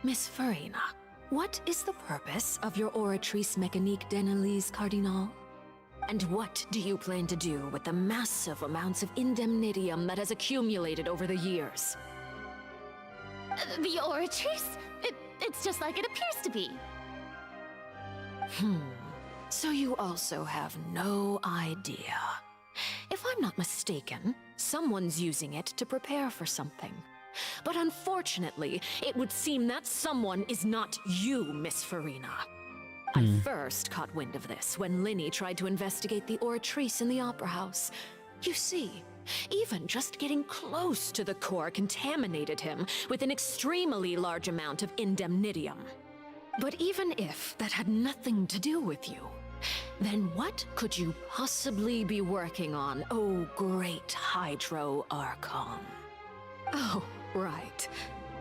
S: Miss Farina, what is the purpose of your Oratrice Mécanique d'Analyse Cardinal? And what do you plan to do with the massive amounts of indemnitium that has accumulated over the years?
E: The Oratrice? It's just like it appears to be.
S: So you also have no idea. If I'm not mistaken, someone's using it to prepare for something. But unfortunately, it would seem that someone is not you, Miss Farina. I first caught wind of this when Linny tried to investigate the Oratrice in the Opera House. You see, even just getting close to the core contaminated him with an extremely large amount of indemnitium. But even if that had nothing to do with you, then what could you possibly be working on, oh great Hydro Archon? Oh, right.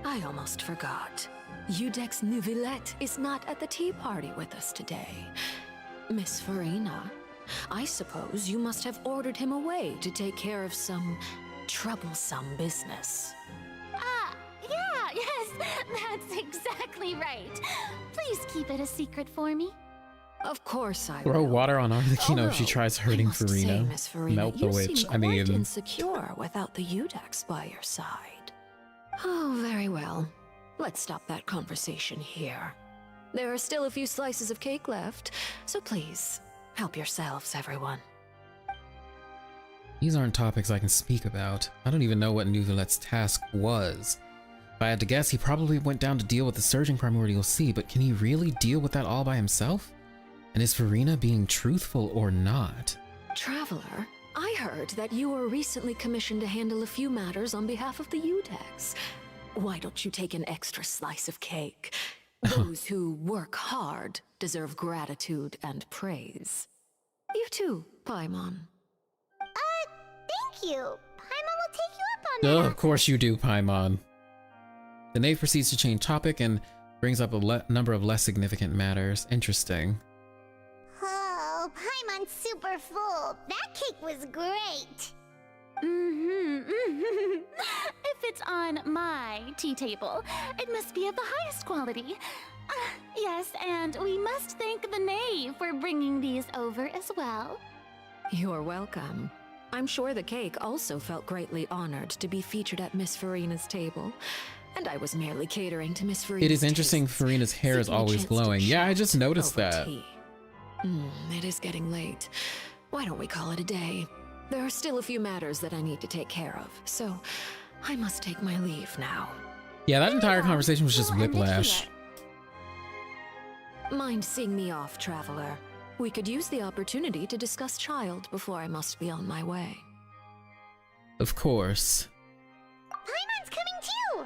S: I almost forgot. Udex Neuvillette is not at the tea party with us today. Miss Farina, I suppose you must have ordered him away to take care of some troublesome business.
E: Yes, that's exactly right. Please keep it a secret for me.
S: Of course I
A: Throw
S: will.
A: water on Arlecchino if she tries hurting
S: I must say,
A: Farina.
S: Miss Farina,
A: Melt the
S: you
A: witch.
S: seem
A: I mean,
S: quite insecure without the Udex by your side. Oh, very well. Let's stop that conversation here. There are still a few slices of cake left, so please, help yourselves, everyone.
A: these aren't topics I can speak about. I don't even know what Neuvillette's task was. If I had to guess, he probably went down to deal with the surging primordial sea, but can he really deal with that all by himself? And is Farina being truthful or not?
S: Traveler, I heard that you were recently commissioned to handle a few matters on behalf of the Udex. Why don't you take an extra slice of cake? Those who work hard deserve gratitude and praise. You too, Paimon.
D: Thank you. Paimon will take you up on that.
A: Of course you do, Paimon. The knave proceeds to change topic and brings up a number of less significant matters. Interesting.
D: Oh, Paimon's super full. That cake was great.
E: If it's on my tea table, it must be of the highest quality. Yes, and we must thank the knave for bringing these over as well.
S: You're welcome. I'm sure the cake also felt greatly honored to be featured at Miss Farina's table. And I was merely catering to Miss Farina's
A: It is interesting
S: tastes,
A: Farina's hair is
S: seeking a
A: always
S: chance to
A: glowing. Yeah, I just
S: chat
A: noticed
S: over
A: that.
S: tea. It is getting late. Why don't we call it a day? There are still a few matters that I need to take care of, so I must take my leave now.
A: Yeah, that entire conversation was just
E: We'll end it
A: whiplash.
E: here.
S: Mind seeing me off, traveler? We could use the opportunity to discuss Child before I must be on my way.
A: Of course.
D: Paimon's coming too!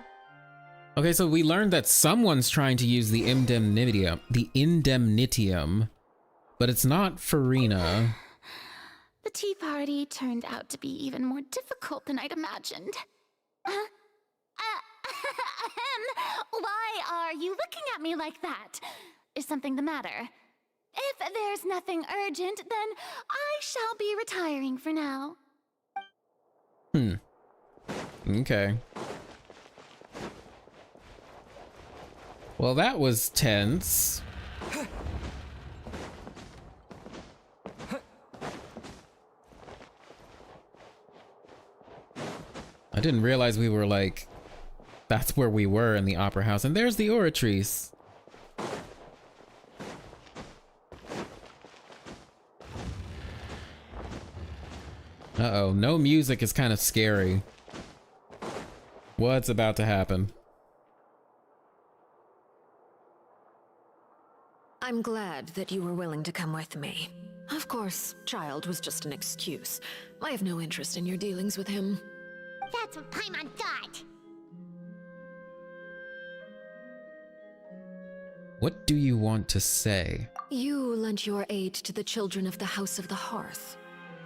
A: Okay, so we learned that someone's trying to use the indemnitium, but it's not Farina.
E: The tea party turned out to be even more difficult than I'd imagined. Why are you looking at me like that? Is something the matter? If there's nothing urgent, then I shall be retiring for now.
A: Okay. Well, that was tense. I didn't realize we were like, that's where we were in the opera house. And there's the oratrice. Uh-oh, no music is kind of scary. What's about to happen?
S: I'm glad that you were willing to come with me. Of course, Child was just an excuse. I have no interest in your dealings with him.
D: That's what Paimon thought.
A: What do you want to say?
S: You lent your aid to the children of the House of the Hearth.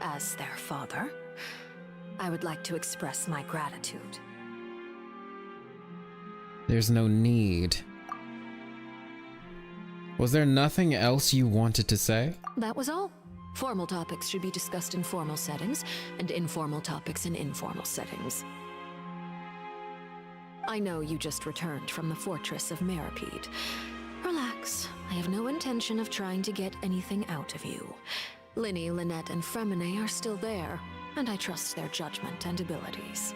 S: As their father, I would like to express my gratitude.
A: There's no need. Was there nothing else you wanted to say?
S: That was all. Formal topics should be discussed in formal settings, and informal topics in informal settings. I know you just returned from the fortress of Meripede. Relax. I have no intention of trying to get anything out of you. Linny, Lynette, and Fremine are still there, and I trust their judgment and abilities.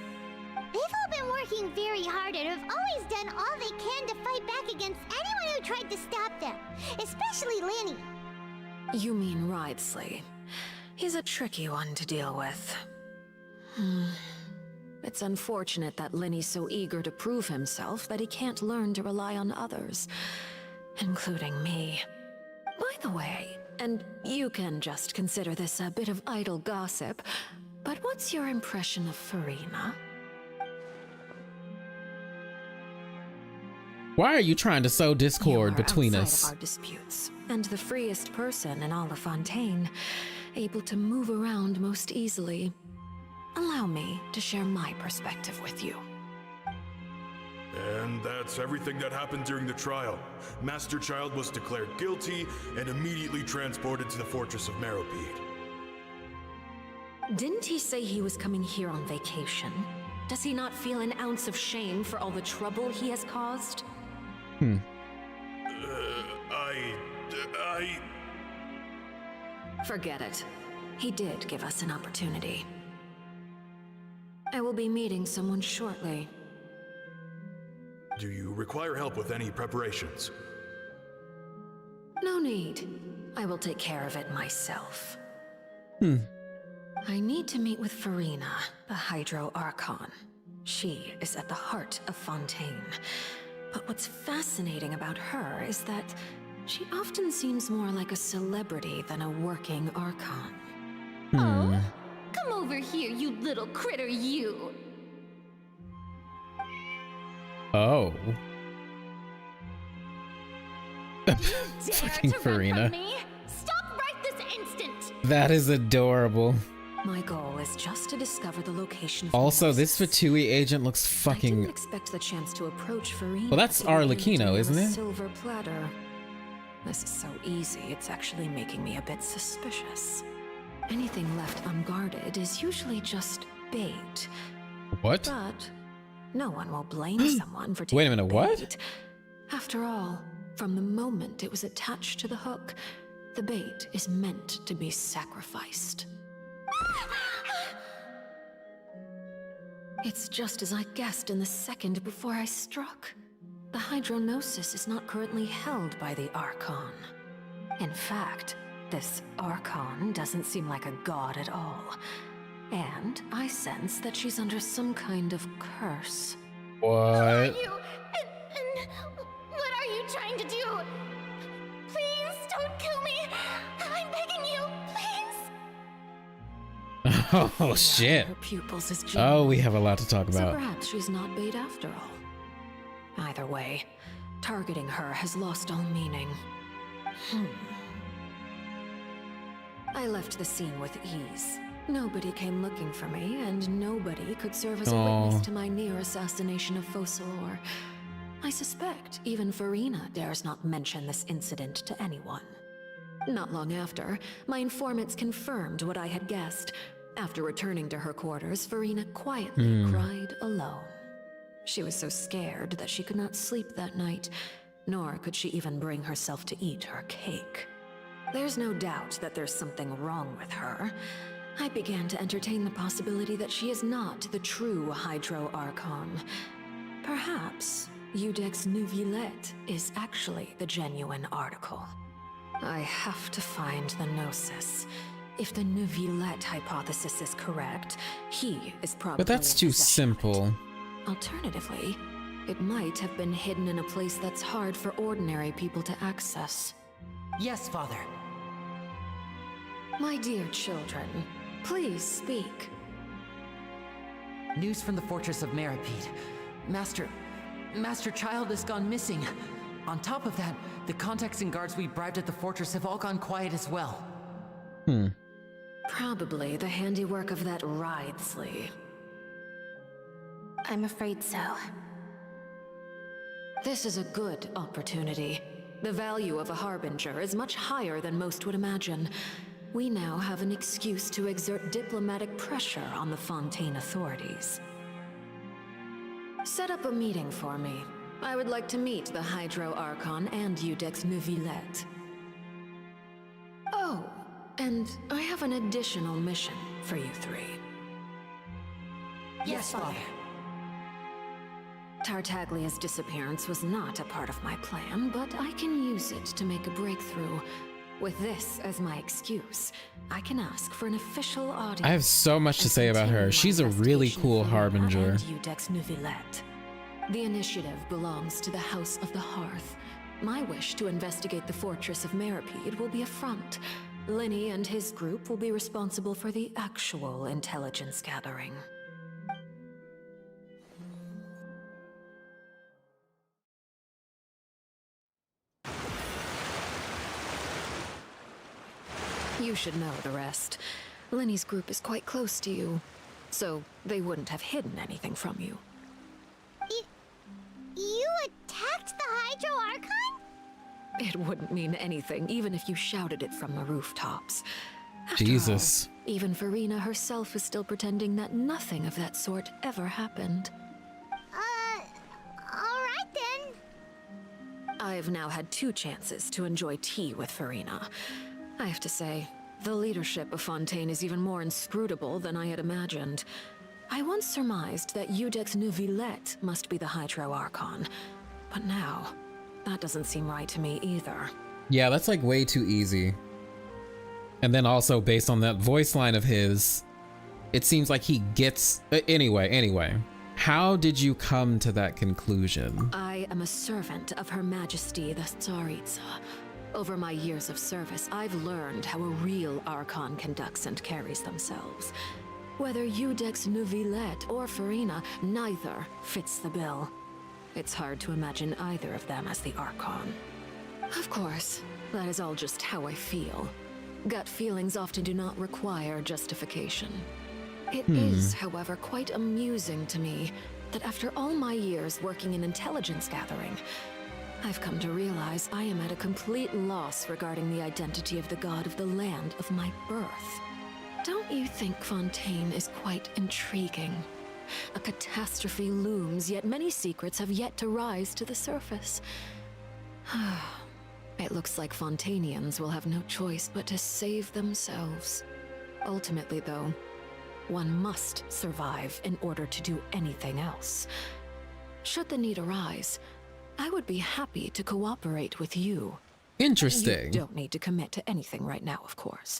D: They've all been working very hard and have always done all they can to fight back against anyone who tried to stop them, especially Linny.
S: You mean Wriothesley. He's a tricky one to deal with. It's unfortunate that Linny's so eager to prove himself that he can't learn to rely on others, including me. By the way, and you can just consider this a bit of idle gossip, but what's your impression of Farina?
A: Why are you trying to sow discord between
S: outside
A: us?
S: of our disputes, and the freest person in all of Fontaine, able to move around most easily. Allow me to share my perspective with you.
C: And that's everything that happened during the trial. Master Child was declared guilty and immediately transported to the Fortress of Meripede.
S: Didn't he say he was coming here on vacation? Does he not feel an ounce of shame for all the trouble he has caused? Forget it. He did give us an opportunity. I will be meeting someone shortly.
C: Do you require help with any preparations?
S: No need. I will take care of it myself. I need to meet with Farina, the Hydro Archon. She is at the heart of Fontaine. But what's fascinating about her is that she often seems more like a celebrity than a working Archon.
E: Oh, come over here, you little critter, you!
A: Oh.
E: Dare
A: Fucking
E: to run
A: Farina.
E: from me? Stop right this instant!
A: That is adorable.
S: My goal is just to discover the location of
A: Also,
S: the
A: this Fatui agent looks
S: I didn't
A: fucking...
S: expect the chance to approach Farina.
A: Well, that's
S: to be handed
A: Arlecchino,
S: to
A: isn't
S: a
A: it?
S: Silver platter. This is so easy, it's actually making me a bit suspicious. Anything left unguarded is usually just bait.
A: What?
S: But no one will blame someone for taking
A: Wait a minute, what?
S: bait. After all, From the moment it was attached to the hook, the bait is meant to be sacrificed. It's just as I guessed in the second before I struck. The hydronosis is not currently held by the Archon. In fact, this Archon doesn't seem like a god at all. And I sense that she's under some kind of curse.
J: Who are you? And what are you trying to do? Please don't kill me. I'm begging you, please.
A: Oh shit.
S: Her pupils is
A: Oh, we have a lot to talk
S: So
A: about.
S: perhaps she's not bait after all. Either way, targeting her has lost all meaning. I left the scene with ease. Nobody came looking for me, and nobody could serve as a witness to my near assassination of Focalor. I suspect even Farina dares not mention this incident to anyone. Not long after, my informants confirmed what I had guessed. After returning to her quarters, Farina quietly cried alone. She was so scared that she could not sleep that night, nor could she even bring herself to eat her cake. There's no doubt that there's something wrong with her. I began to entertain the possibility that she is not the true Hydro Archon. Perhaps Iudex Neuvillette is actually the genuine article. I have to find the Gnosis. If the Neuvillette hypothesis is correct, he is probably
A: But that's
S: in
A: too
S: possession of it.
A: simple.
S: Alternatively, it might have been hidden in a place that's hard for ordinary people to access.
B: Yes, Father.
S: My dear children, please speak.
B: News from the fortress of Meripede. Master Child has gone missing. On top of that, the contacts and guards we bribed at the fortress have all gone quiet as well.
S: Probably the handiwork of that Ridesley.
G: I'm afraid so.
S: This is a good opportunity. The value of a Harbinger is much higher than most would imagine. We now have an excuse to exert diplomatic pressure on the Fontaine authorities. Set up a meeting for me. I would like to meet the Hydro Archon and Iudex Neuvillette. Oh, and I have an additional mission for you three.
B: Yes, Father.
S: Tartaglia's disappearance was not a part of my plan, but I can use it to make a breakthrough. With this as my excuse, I can ask for an official audience.
A: I have so much to say about her. She's a really cool Harbinger.
S: And Iudex Neuvillette. The initiative belongs to the House of the Hearth. My wish to investigate the fortress of Meripede will be a front. Linny and his group will be responsible for the actual intelligence gathering. You should know the rest. Linny's group is quite close to you, so they wouldn't have hidden anything from you.
D: You attacked the Hydro Archon?
S: It wouldn't mean anything, even if you shouted it from the rooftops. After
A: Jesus.
S: all, even Farina herself is still pretending that nothing of that sort ever happened.
D: Alright then.
S: I've now had 2 chances to enjoy tea with Farina. I have to say, the leadership of Fontaine is even more inscrutable than I had imagined. I once surmised that Iudex Neuvillette must be the Hydro Archon, but now, that doesn't seem right to me either.
A: Yeah, that's like way too easy. And then also based on that voice line of his, it seems like he gets... Anyway. How did you come to that conclusion?
S: I am a servant of Her Majesty the Tsaritsa. Over my years of service, I've learned how a real Archon conducts and carries themselves. Whether Iudex Neuvillette or Farina, neither fits the bill. It's hard to imagine either of them as the Archon. Of course, that is all just how I feel. Gut feelings often do not require justification. It is, however, quite amusing to me that after all my years working in intelligence gathering, I've come to realize I am at a complete loss regarding the identity of the god of the land of my birth. Don't you think Fontaine is quite intriguing? A catastrophe looms, yet many secrets have yet to rise to the surface.
Q: It looks like Fontainians will have no choice but to save themselves. Ultimately, though, one must survive in order to do anything else. Should the need arise, I would be happy to cooperate with you.
A: Interesting.
Q: You don't need to commit to anything right now, of course.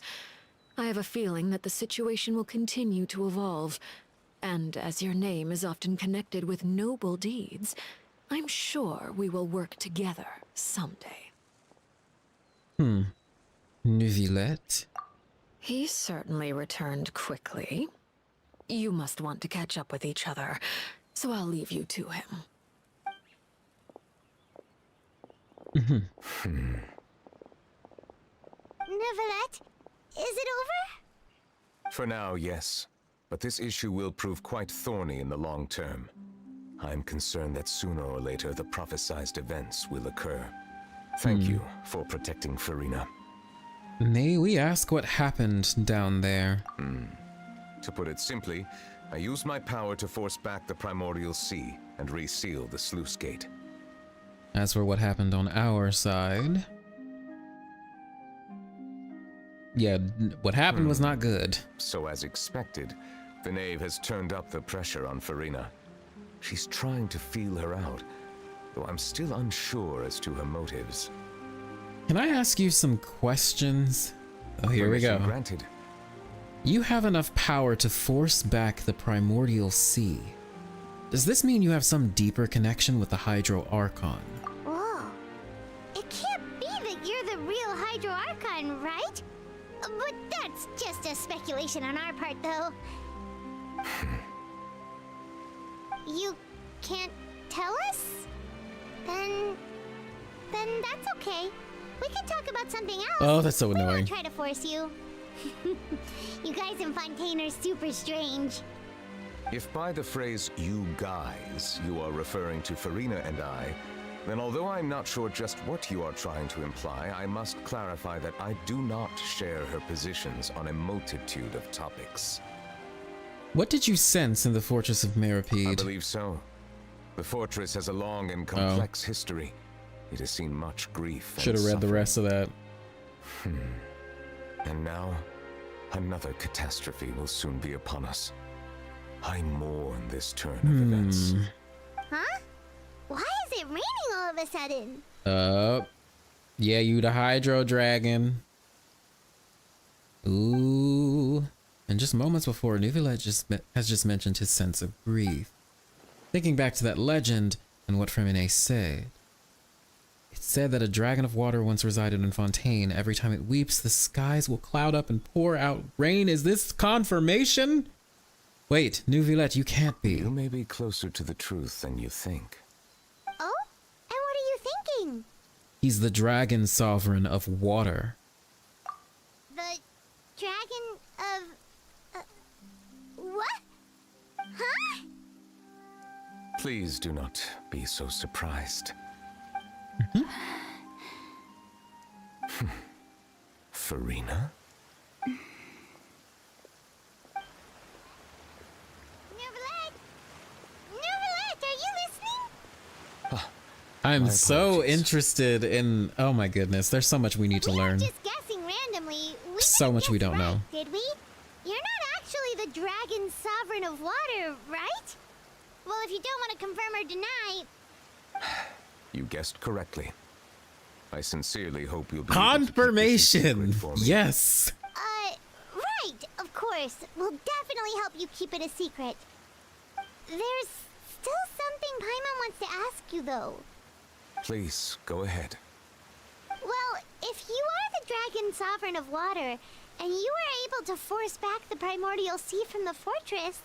Q: I have a feeling that the situation will continue to evolve, and as your name is often connected with noble deeds, I'm sure we will work together someday.
A: Neuvillette?
Q: He certainly returned quickly. You must want to catch up with each other, so I'll leave you to him.
D: Neuvillette, is it over?
M: For now, yes. But this issue will prove quite thorny in the long term. I'm concerned that sooner or later the prophesized events will occur. Thank you for protecting Farina.
A: May we ask what happened down there?
M: To put it simply, I used my power to force back the primordial sea and reseal the sluice gate.
A: As for what happened on our side... Yeah, what happened was not good.
M: So as expected, the knave has turned up the pressure on Farina. She's trying to feel her out, though I'm still unsure as to her motives.
A: Can I ask you some questions? Oh, here we go.
M: Granted.
A: You have enough power to force back the primordial sea. Does this mean you have some deeper connection with the Hydro Archon?
D: Whoa. It can't be that you're the real Hydro Archon, right? But that's just a speculation on our part, though. You can't tell us? Then that's okay. We can talk about something else.
A: Oh, that's so
D: We
A: annoying.
D: won't try to force you. You guys in Fontaine are super strange.
M: If by the phrase "you guys" you are referring to Farina and I, then although I'm not sure just what you are trying to imply, I must clarify that I do not share her positions on a multitude of topics.
A: What did you sense in the Fortress of Meripede?
M: I believe so. The fortress has a long and complex history. It has seen much grief and
A: Should have read the
M: suffering.
A: rest of that.
M: And now, another catastrophe will soon be upon us. I mourn this turn of events.
D: Huh? Why is it raining all of a sudden?
A: Yeah, you the Hydro Dragon. Ooh. And just moments before, Neuvillette has just mentioned his sense of grief. Thinking back to that legend and what Fremine said. It said that a dragon of water once resided in Fontaine. Every time it weeps, the skies will cloud up and pour out rain. Is this confirmation? Wait, Neuvillette, you can't be.
M: You may be closer to the truth than you think.
D: Oh? And what are you thinking?
A: He's the dragon sovereign of water.
D: The dragon of... what? Huh?
M: Please do not be so surprised. Farina?
D: Neuvillette, are you listening?
A: I'm so interested in... Oh my goodness, there's so much we need to learn.
D: Just guessing randomly. We
A: So
D: didn't
A: much we
D: guess
A: don't
D: right,
A: know.
D: Did we? You're not actually the dragon sovereign of water, right? Well, if you don't want to confirm or deny...
M: You guessed correctly. I sincerely hope you'll be
A: Confirmation! Yes!
D: Right, of course. We'll definitely help you keep it a secret. There's still something Paimon wants to ask you, though.
M: Please, go ahead.
D: Well, if you are the dragon sovereign of water, and you were able to force back the primordial sea from the fortress,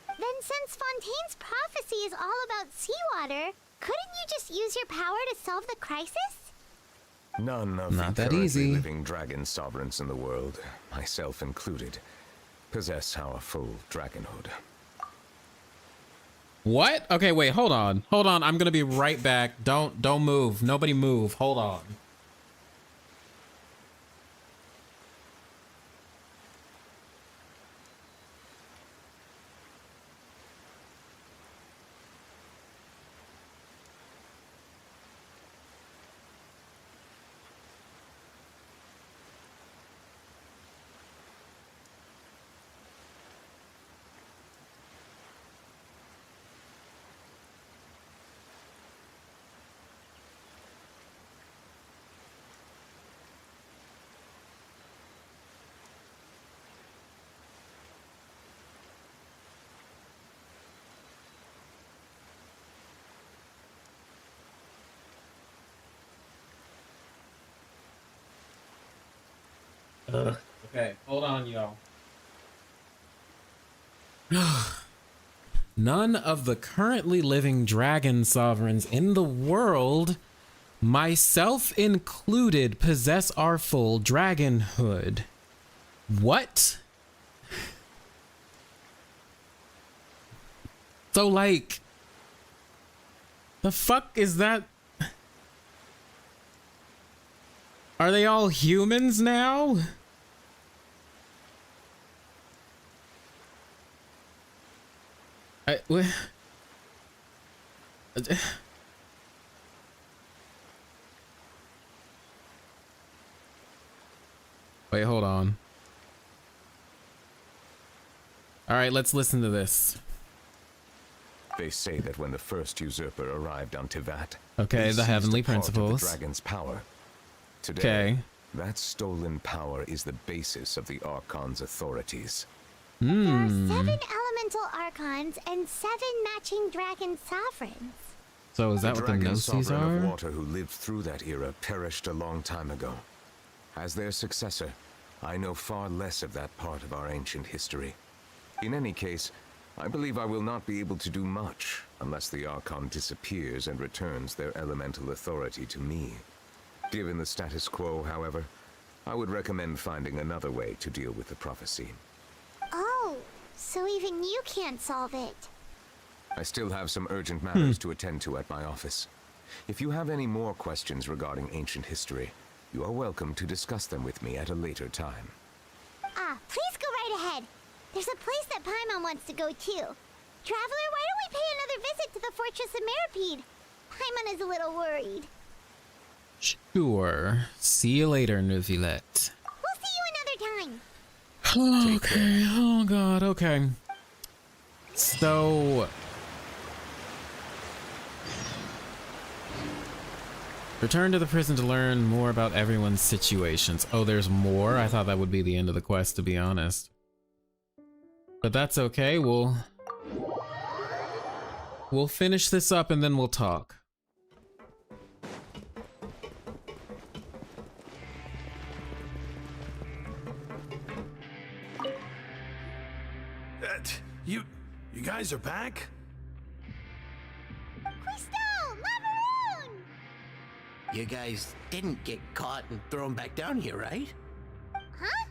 D: then since Fontaine's prophecy is all about seawater, couldn't you just use your power to solve the crisis?
M: None of
A: Not
M: the
A: that
M: currently
A: easy.
M: living dragon sovereigns in the world, myself included, possess our full dragonhood.
A: What? Okay, wait, hold on. Hold on, I'm gonna be right back. Don't move. Nobody move. Hold on. Okay, hold on, y'all. None of the currently living dragon sovereigns in the world, myself included, possess our full dragonhood. What? So, like, the fuck is that? Are they all humans now? Wait, hold on. All right, let's listen to this.
M: They say that when the first usurper arrived on Tivat,
A: Okay, the heavenly principles.
M: The dragon's power. Today,
A: Okay.
M: that stolen power is the basis of the Archon's authorities.
D: There are 7 elemental archons and 7 matching dragon sovereigns.
A: So is that what the
M: dragon
A: Gnosis
M: sovereign of
A: are?
M: water who lived through that era perished a long time ago. As their successor, I know far less of that part of our ancient history. In any case, I believe I will not be able to do much unless the Archon disappears and returns their elemental authority to me. Given the status quo, however, I would recommend finding another way to deal with the prophecy.
D: Oh, so even you can't solve it.
M: I still have some urgent matters to attend to at my office. If you have any more questions regarding ancient history, you are welcome to discuss them with me at a later time.
D: Ah, please go right ahead. There's a place that Paimon wants to go too. Traveler, why don't we pay another visit to the Fortress of Meropide? Paimon is a little worried.
A: Sure. See you later, Neuvillette.
D: We'll see you another time.
A: Okay. Oh god. Okay. So, return to the prison to learn more about everyone's situations. Oh, there's more? I thought that would be the end of the quest, to be honest. But that's okay. We'll finish this up and then we'll talk.
C: You guys are back?
R: You guys didn't get caught and thrown back down here, right?
D: Huh?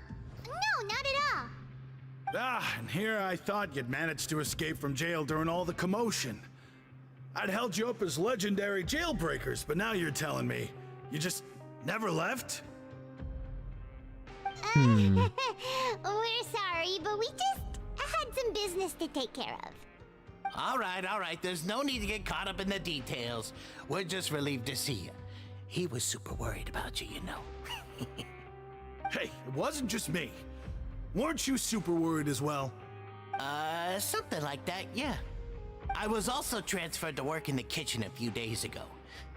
D: No, not at all.
C: Ah, and here I thought you'd managed to escape from jail during all the commotion. I'd held you up as legendary jailbreakers, but now you're telling me you just never left?
D: We're sorry, but we just had some business to take care of.
R: All right. There's no need to get caught up in the details. We're just relieved to see you. He was super worried about you, you know.
C: Hey, it wasn't just me. Weren't you super worried as well?
R: Something like that, yeah. I was also transferred to work in the kitchen a few days ago.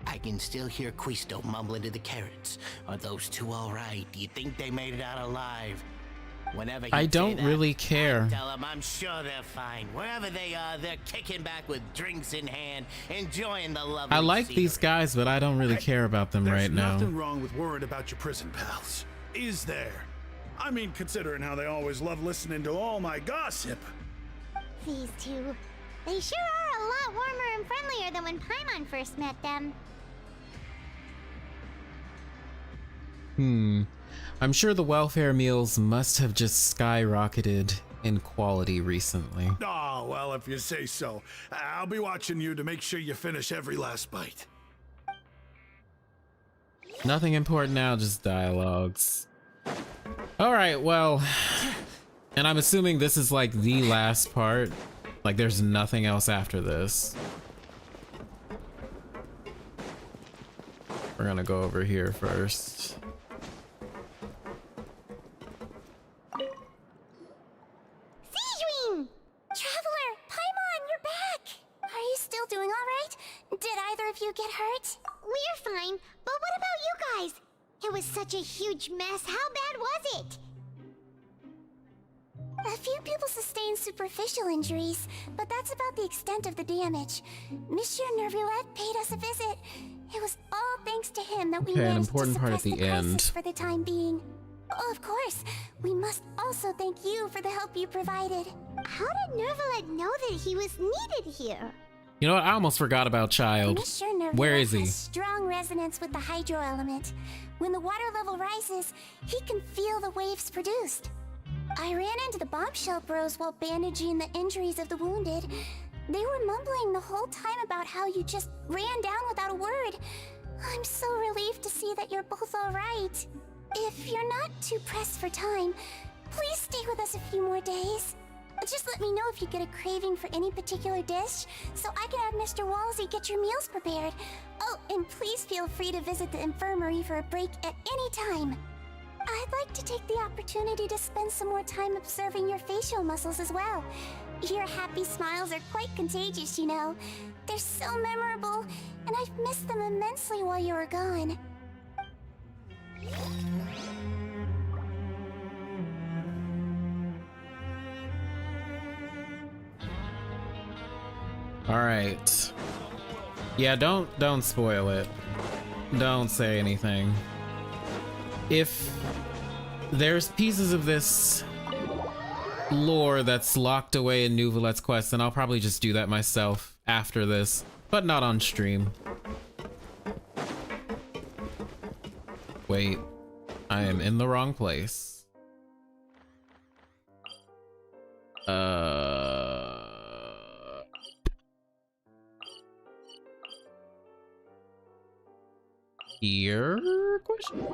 R: I can still hear Quisto mumbling to the carrots. Are those two all right? Do you think they made it out alive? Whenever
A: I don't really care.
R: I tell them I'm sure they're fine. Wherever they are, they're kicking back with drinks in hand, enjoying the lovely
A: I like
R: scenery.
A: these guys, but I don't really care about them right now.
C: There's nothing wrong with worrying about your prison pals, is there? I mean, considering how they always love listening to all my gossip.
D: These two, they sure are a lot warmer and friendlier than when Paimon first met them.
A: I'm sure the welfare meals must have just skyrocketed in quality recently.
C: Oh, well, if you say so. I'll be watching you to make sure you finish every last bite.
A: Nothing important now, just dialogues. Alright, well, and I'm assuming this is like the last part. Like there's nothing else after this. We're gonna go over here first.
D: Traveler, Paimon, you're back!
G: Are you still doing all right? Did either of you get hurt?
D: We're fine, but what about you guys? It was such a huge mess. How bad was it?
G: A few people sustained superficial injuries, but that's about the extent of the damage. Monsieur Neuvillette paid us a visit. It was all thanks to him that we
A: Okay, an
G: managed
A: important
G: to
A: part at
G: suppress
A: the
G: crisis
A: end.
G: for the time being.
D: Of course. We must also thank you for the help you provided. How did neuvillette know that he was needed here?
A: You know what? I almost forgot about Child.
D: Mr. Neuvillette
A: Where is he?
D: has strong resonance with the hydro element. When the water level rises, he can feel the waves produced. I ran into the bombshell bros while bandaging the injuries of the wounded. They were mumbling the whole time about how you just ran down without a word. I'm so relieved to see that you're both alright. If you're not too pressed for time, please stay with us a few more days. Just let me know if you get a craving for any particular dish, so I can have Mr. Wolsey get your meals prepared. Oh, and please feel free to visit the infirmary for a break at any time. I'd like to take the opportunity to spend some more time observing your facial muscles as well. Your happy smiles are quite contagious, you know. They're so memorable, and I've missed them immensely while you were gone.
A: All right. Yeah, don't spoil it. Don't say anything. If there's pieces of this lore that's locked away in Neuvillette's quest, then I'll probably just do that myself after this, but not on stream. Wait, I am in the wrong place. Here? Question?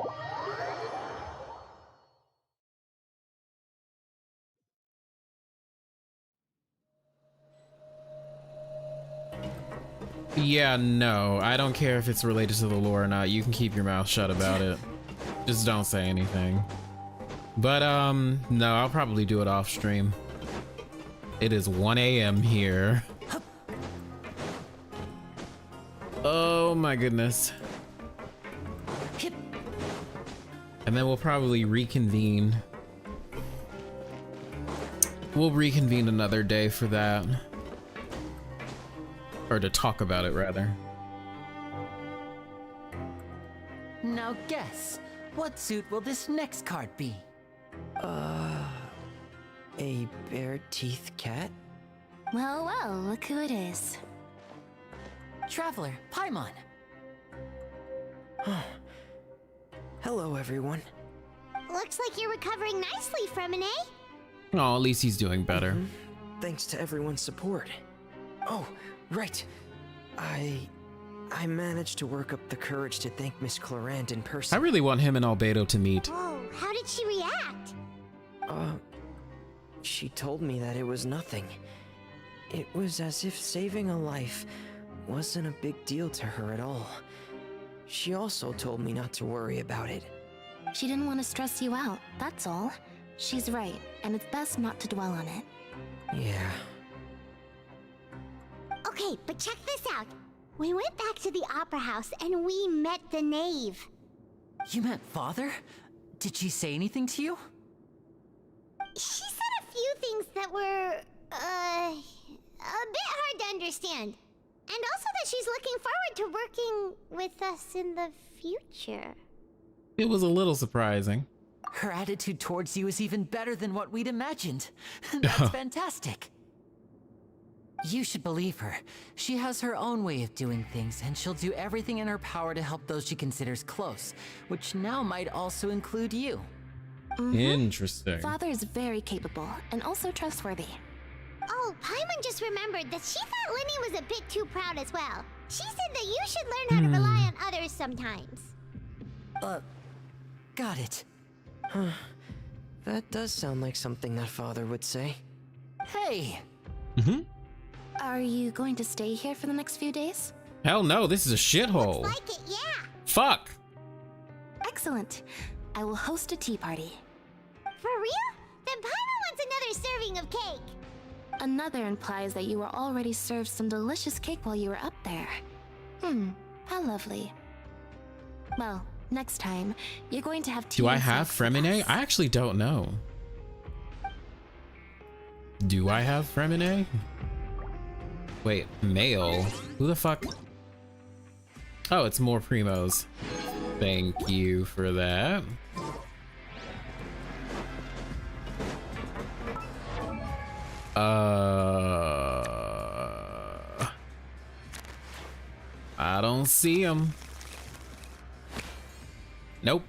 A: Yeah, no, I don't care if it's related to the lore or not. You can keep your mouth shut about it. Just don't say anything. But, no, I'll probably do it off stream. It is 1 a.m. here. Oh my goodness. And then we'll probably reconvene. We'll reconvene another day for that. Or to talk about it, rather.
B: Now guess, what suit will this next card be?
L: A bare-teeth cat?
G: Well, well, look who it is.
B: Traveler, Paimon.
L: Hello, everyone.
D: Looks like you're recovering nicely from it, eh?
A: Oh, at least he's doing better.
L: Thanks to everyone's support. Oh, right. I managed to work up the courage to thank Miss Clarant in person.
A: I really want him and Albedo to meet.
D: Whoa, how did she react?
L: She told me that it was nothing. It was as if saving a life wasn't a big deal to her at all. She also told me not to worry about it.
G: She didn't want to stress you out, that's all. She's right, and it's best not to dwell on it.
L: Yeah.
D: Okay, but check this out. We went back to the opera house and we met the knave.
B: You met Father? Did she say anything to you?
D: She said a few things that were, a bit hard to understand. And also that she's looking forward to working with us in the future.
A: It was a little surprising.
B: Her attitude towards you is even better than what we'd imagined. That's fantastic. You should believe her. She has her own way of doing things, and she'll do everything in her power to help those she considers close, which now might also include you.
A: Interesting.
G: Father is very capable, and also trustworthy.
D: Oh, Paimon just remembered that she thought Linny was a bit too proud as well. She said that you should learn how to rely on others sometimes.
B: Got it.
L: Huh. That does sound like something that Father would say.
B: Hey!
G: Are you going to stay here for the next few days?
A: Hell no, this is a shithole.
D: Looks like it, yeah.
A: Fuck.
G: Excellent. I will host a tea party.
D: For real? Then Paimon wants another serving of cake.
G: Another implies that you were already served some delicious cake while you were up there. How lovely. Well, next time, you're going to have tea.
A: Do I have Fremine? I actually don't know. Do I have Fremine? Wait, male? Who the fuck? Oh, it's more primos. Thank you for that. I don't see him. Nope.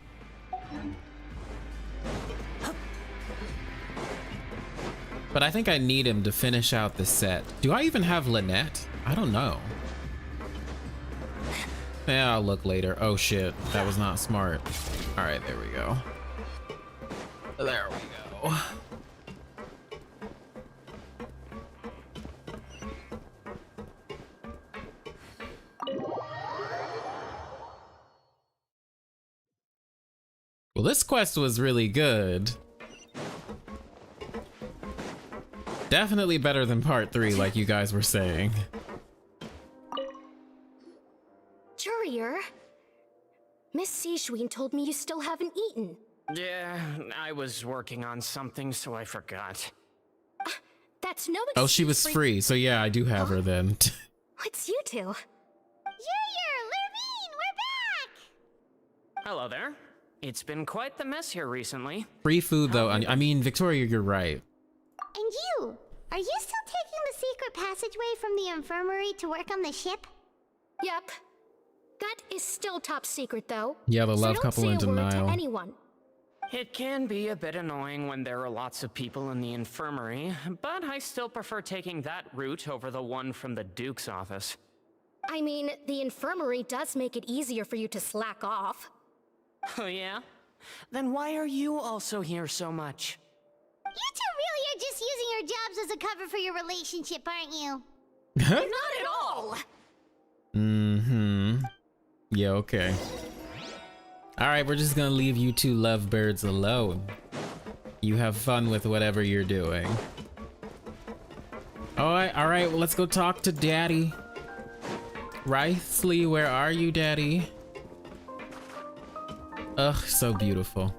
A: But I think I need him to finish out the set. Do I even have Lynette? I don't know. Yeah, I'll look later. Oh shit, that was not smart. All right, there we go. There we go. Well, this quest was really good. Definitely better than part 3, like you guys were saying.
G: Jurier, Miss Sijween told me you still haven't eaten.
F: Yeah, I was working on something, so I forgot.
G: That's no excuse.
A: Oh, she was free, so yeah, I do have her then.
G: It's you two.
D: Jurier, Lurvine, we're back!
F: Hello there. It's been quite the mess here recently.
A: Free food though. I mean, Victoria, you're right.
D: And you, are you still taking the secret passageway from the infirmary to work on the ship?
G: Yep. That is still top secret though.
A: Yeah, the love
G: so
A: couple in
G: don't say a word
A: denial.
G: to anyone.
F: It can be a bit annoying when there are lots of people in the infirmary, but I still prefer taking that route over the one from the Duke's office.
G: I mean, the infirmary does make it easier for you to slack off.
F: Oh yeah? Then why are you also here so much?
D: You two really are just using your jobs as a cover for your relationship, aren't you?
G: Not at all!
A: Mm-hmm. Yeah, okay. Alright, we're just gonna leave you two lovebirds alone. You have fun with whatever you're doing. Alright, well, let's go talk to Daddy. Risley, where are you, Daddy? Ugh, so beautiful.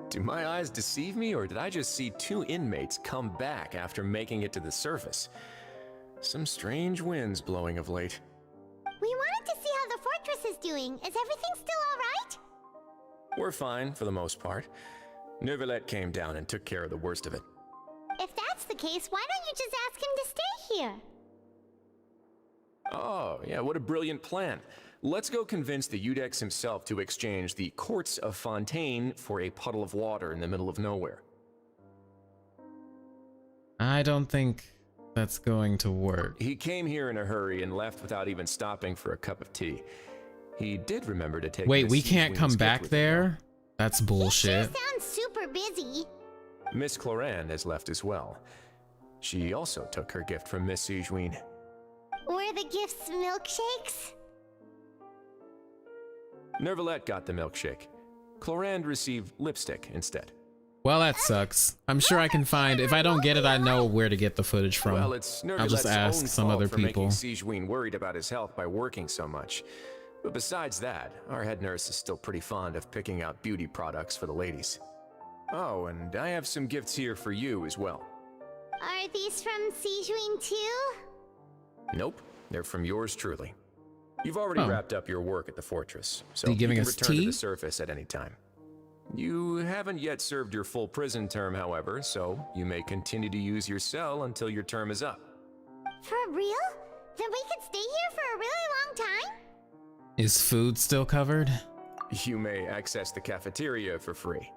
H: Do my eyes deceive me, or did I just see 2 inmates come back after making it to the surface? Some strange winds blowing of late.
D: We wanted to see how the fortress is doing. Is everything still alright?
H: We're fine, for the most part. Neuvillette came down and took care of the worst of it.
D: If that's the case, why don't you just ask him to stay here?
H: Oh, yeah, what a brilliant plan. Let's go convince the Udex himself to exchange the courts of Fontaine for a puddle of water in the middle of nowhere.
A: I don't think that's going to work.
H: He came here in a hurry and left without even stopping for a cup of tea. He did remember to take.
A: Wait,
H: Miss
A: we can't
H: Sijween's
A: come
H: gift
A: back
H: with him.
A: there? That's bullshit.
D: He sounds super busy.
H: Miss Clorand has left as well. She also took her gift from Miss Sijween.
D: Were the gifts milkshakes?
H: Neuvillette got the milkshake. Clorand received lipstick instead.
A: Well, that sucks. I'm sure I can find. If I don't get it, I know where to get the footage from.
H: Well, it's
A: I'll just
H: Neuvillette's
A: ask
H: own
A: some
H: fault
A: other
H: for
A: people.
H: making Sijween worried about his health by working so much. But besides that, our head nurse is still pretty fond of picking out beauty products for the ladies. Oh, and I have some gifts here for you as well.
D: Are these from Sijween too?
H: Nope, they're from yours truly. You've already wrapped up your work at the fortress, so
A: Is he giving
H: you
A: us
H: can return
A: tea?
H: to the surface at any time. You haven't yet served your full prison term, however, so you may continue to use your cell until your term is up.
D: For real? Then we could stay here for a really long time?
A: Is food still covered?
H: You may access the cafeteria for free.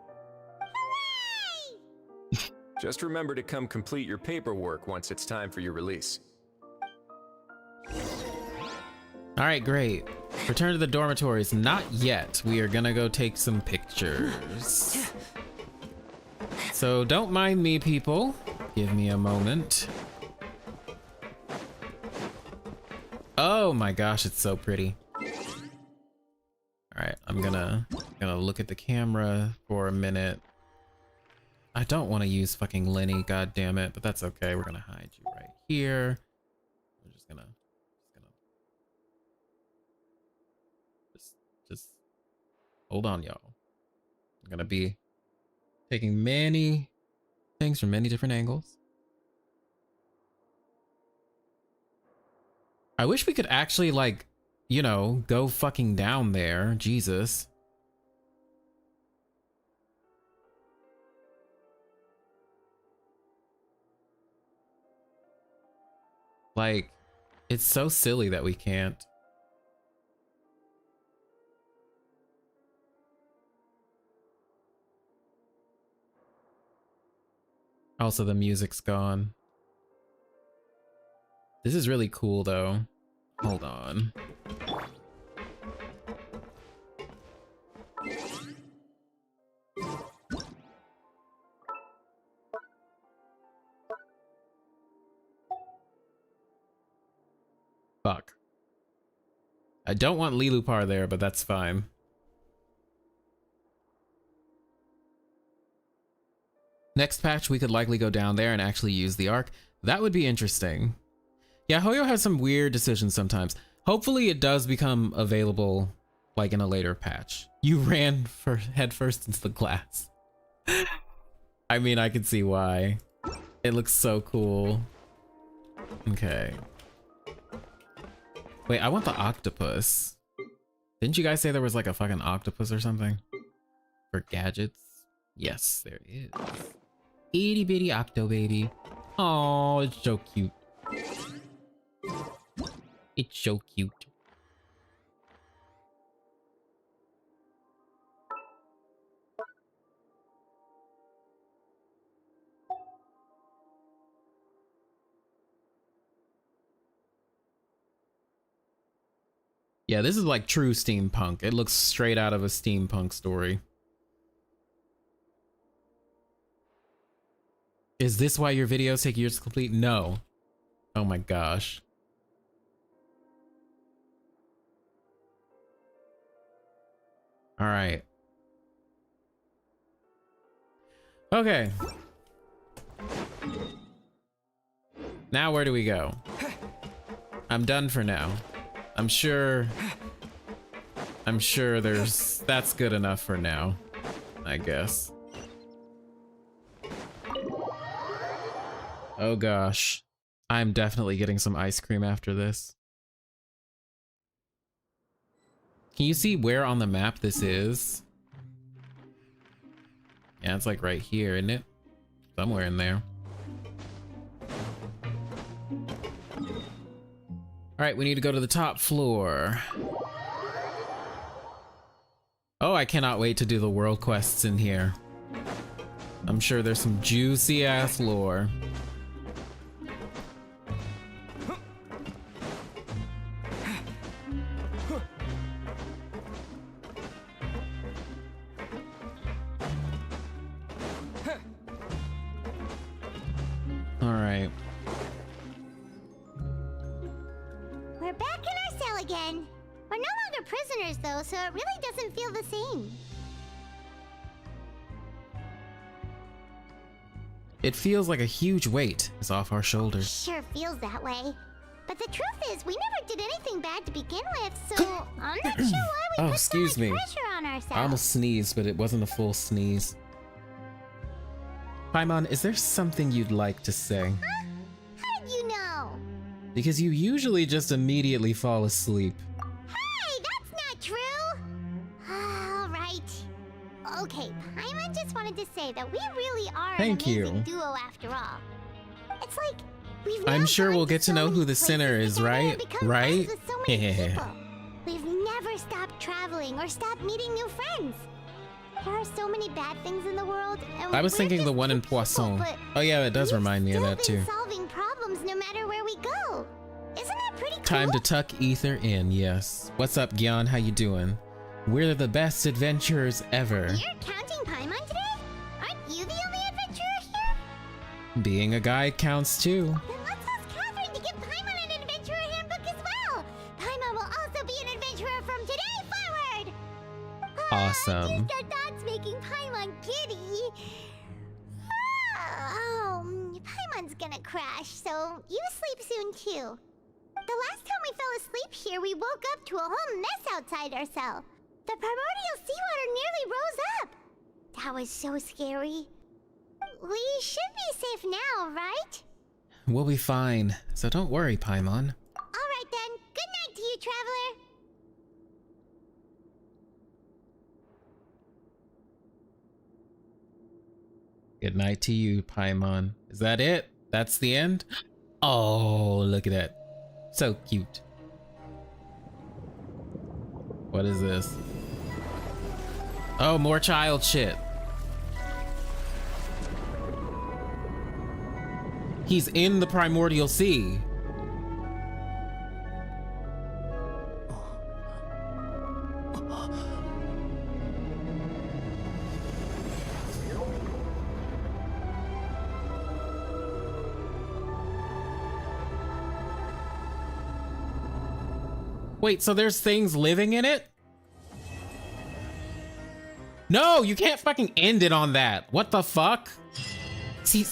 D: Hooray!
H: Just remember to come complete your paperwork once it's time for your release.
A: All right, great. Return to the dormitories. Not yet. We are gonna go take some pictures. So don't mind me, people. Give me a moment. Oh my gosh, it's so pretty. All right, I'm gonna look at the camera for a minute. I don't want to use fucking Lenny, god damn it, but that's okay. We're gonna hide you right here. We're just gonna hold on, y'all. I'm gonna be taking many things from many different angles. I wish we could actually, like, you know, go fucking down there. Jesus. Like, it's so silly that we can't. Also, the music's gone. This is really cool, though. Hold on. Fuck. I don't want Lilupar there, but that's fine. Next patch, we could likely go down there and actually use the Arc. That would be interesting. Yeah, Hoyo has some weird decisions sometimes. Hopefully it does become available like in a later patch. You ran headfirst into the glass. I mean, I can see why. It looks so cool. Okay. Wait, I want the octopus. Didn't you guys say there was like a fucking octopus or something? For gadgets? Yes, there is. Itty bitty octo baby. Oh, it's so cute. It's so cute. Yeah, this is like true steampunk. It looks straight out of a steampunk story. Is this why your videos take years to complete? No. Oh my gosh. All right. Okay. Now where do we go? I'm done for now. I'm sure that's good enough for now, I guess. Oh gosh. I'm definitely getting some ice cream after this. Can you see where on the map this is? Yeah, it's like right here, isn't it? Somewhere in there. All right, we need to go to the top floor. Oh, I cannot wait to do the world quests in here. I'm sure there's some juicy ass lore. All right.
D: We're back in our cell again. We're no longer prisoners, though, so it really doesn't feel the same.
A: It feels like a huge weight is off our shoulders.
D: Sure feels that way. But the truth is, we never did anything bad to begin with, so I'm not sure why we put so much pressure on ourselves.
A: I almost sneezed, but it wasn't a full sneeze. Paimon, is there something you'd like to say?
D: Huh? How did you know?
A: Because you usually just immediately fall asleep.
D: Hey, that's not true! All right. Okay, Paimon just wanted to say that we really are an amazing duo after all. It's like,
A: I'm sure we'll get to know who the sinner is, right? Right?
D: We've never stopped traveling or stopped meeting new friends. There are so many bad things in the world, and
A: I was thinking the one in Poisson. Oh yeah, it does remind me of that too.
D: Solving problems no matter where we go. Isn't that pretty cool?
A: Time to tuck Ether in, yes. What's up, Gyan? How you doing? We're the best adventurers ever.
D: You're counting Paimon today? Aren't you the only adventurer here?
A: Being a guide counts too.
D: Then let's ask Catherine to give Paimon an adventurer handbook as well. Paimon will also be an adventurer from today forward.
A: Awesome.
D: Our thoughts making Paimon giddy. Paimon's gonna crash, so you sleep soon too. The last time we fell asleep here, we woke up to a whole mess outside our cell. The primordial seawater nearly rose up. That was so scary. We should be safe now, right?
A: We'll be fine, so don't worry, Paimon.
D: Alright then, good night to you, traveler.
A: Good night to you, Paimon. Is that it? That's the end? Oh, look at that. So cute. What is this? Oh, more child shit. He's in the primordial sea. Wait, so there's things living in it? No, you can't fucking end it on that. What the fuck? See,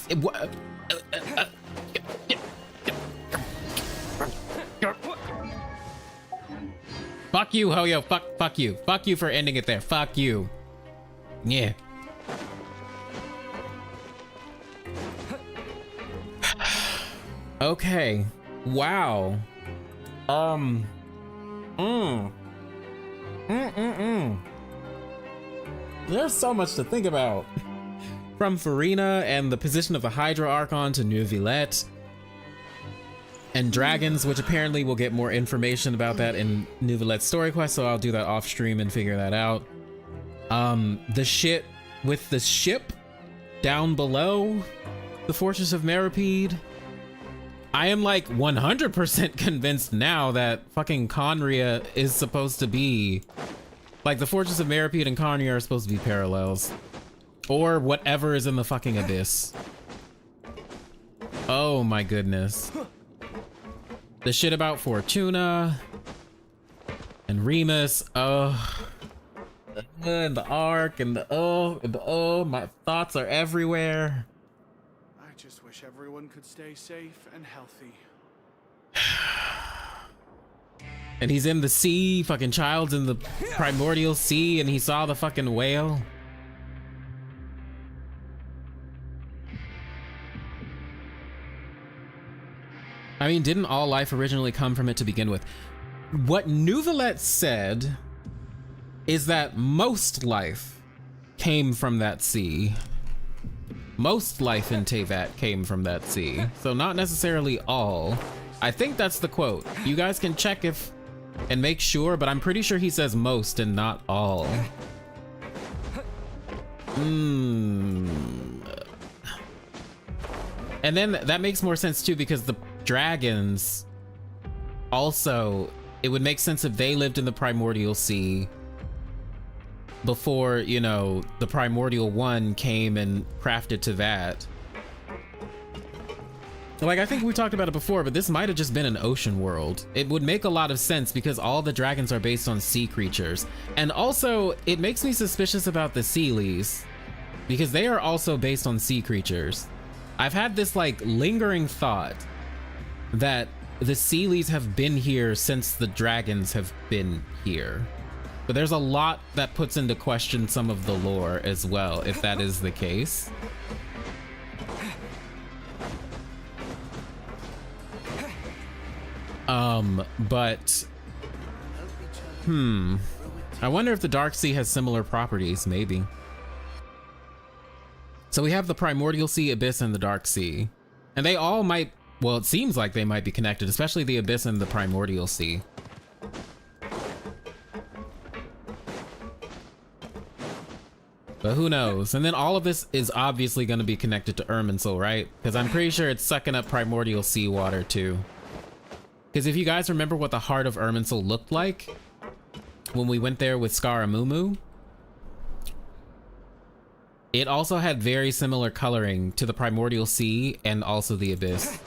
A: fuck you, Hoyo. Fuck you. Fuck you for ending it there. Fuck you. Yeah. Okay. Wow. There's so much to think about. From Farina and the position of the Hydra Archon to neuvillette and dragons, which apparently we'll get more information about that in Neuvillette's story quest, so I'll do that off stream and figure that out. The shit with the ship down below the Fortress of Meripede. I am like 100% convinced now that fucking Conria is supposed to be like the Fortress of Meripede and Conria are supposed to be parallels, or whatever is in the fucking abyss. Oh my goodness. The shit about Fortuna and Remus. Oh, and the Ark and the my thoughts are everywhere.
C: I just wish everyone could stay safe and healthy.
A: And he's in the sea, fucking Child's in the primordial sea, and he saw the fucking whale. I mean, didn't all life originally come from it to begin with? What Neuvillette said is that most life came from that sea. Most life in Teyvat came from that sea. So not necessarily all. I think that's the quote. You guys can check if and make sure, but I'm pretty sure he says most and not all. And then that makes more sense too, because the dragons also, it would make sense if they lived in the primordial sea before, you know, the primordial one came and crafted Teyvat. Like, I think we talked about it before, but this might have just been an ocean world. It would make a lot of sense because all the dragons are based on sea creatures. And also, it makes me suspicious about the Sealies because they are also based on sea creatures. I've had this like lingering thought that the Sealies have been here since the dragons have been here. But there's a lot that puts into question some of the lore as well, if that is the case. But I wonder if the Dark Sea has similar properties, maybe. So we have the Primordial Sea, Abyss, and the Dark Sea. And they all might, well, it seems like they might be connected, especially the Abyss and the Primordial Sea. But who knows? And then all of this is obviously going to be connected to Irminsul, right? Because I'm pretty sure it's sucking up primordial seawater too. Because if you guys remember what the heart of Irminsul looked like when we went there with Scaramumu, it also had very similar coloring to the primordial sea and also the abyss.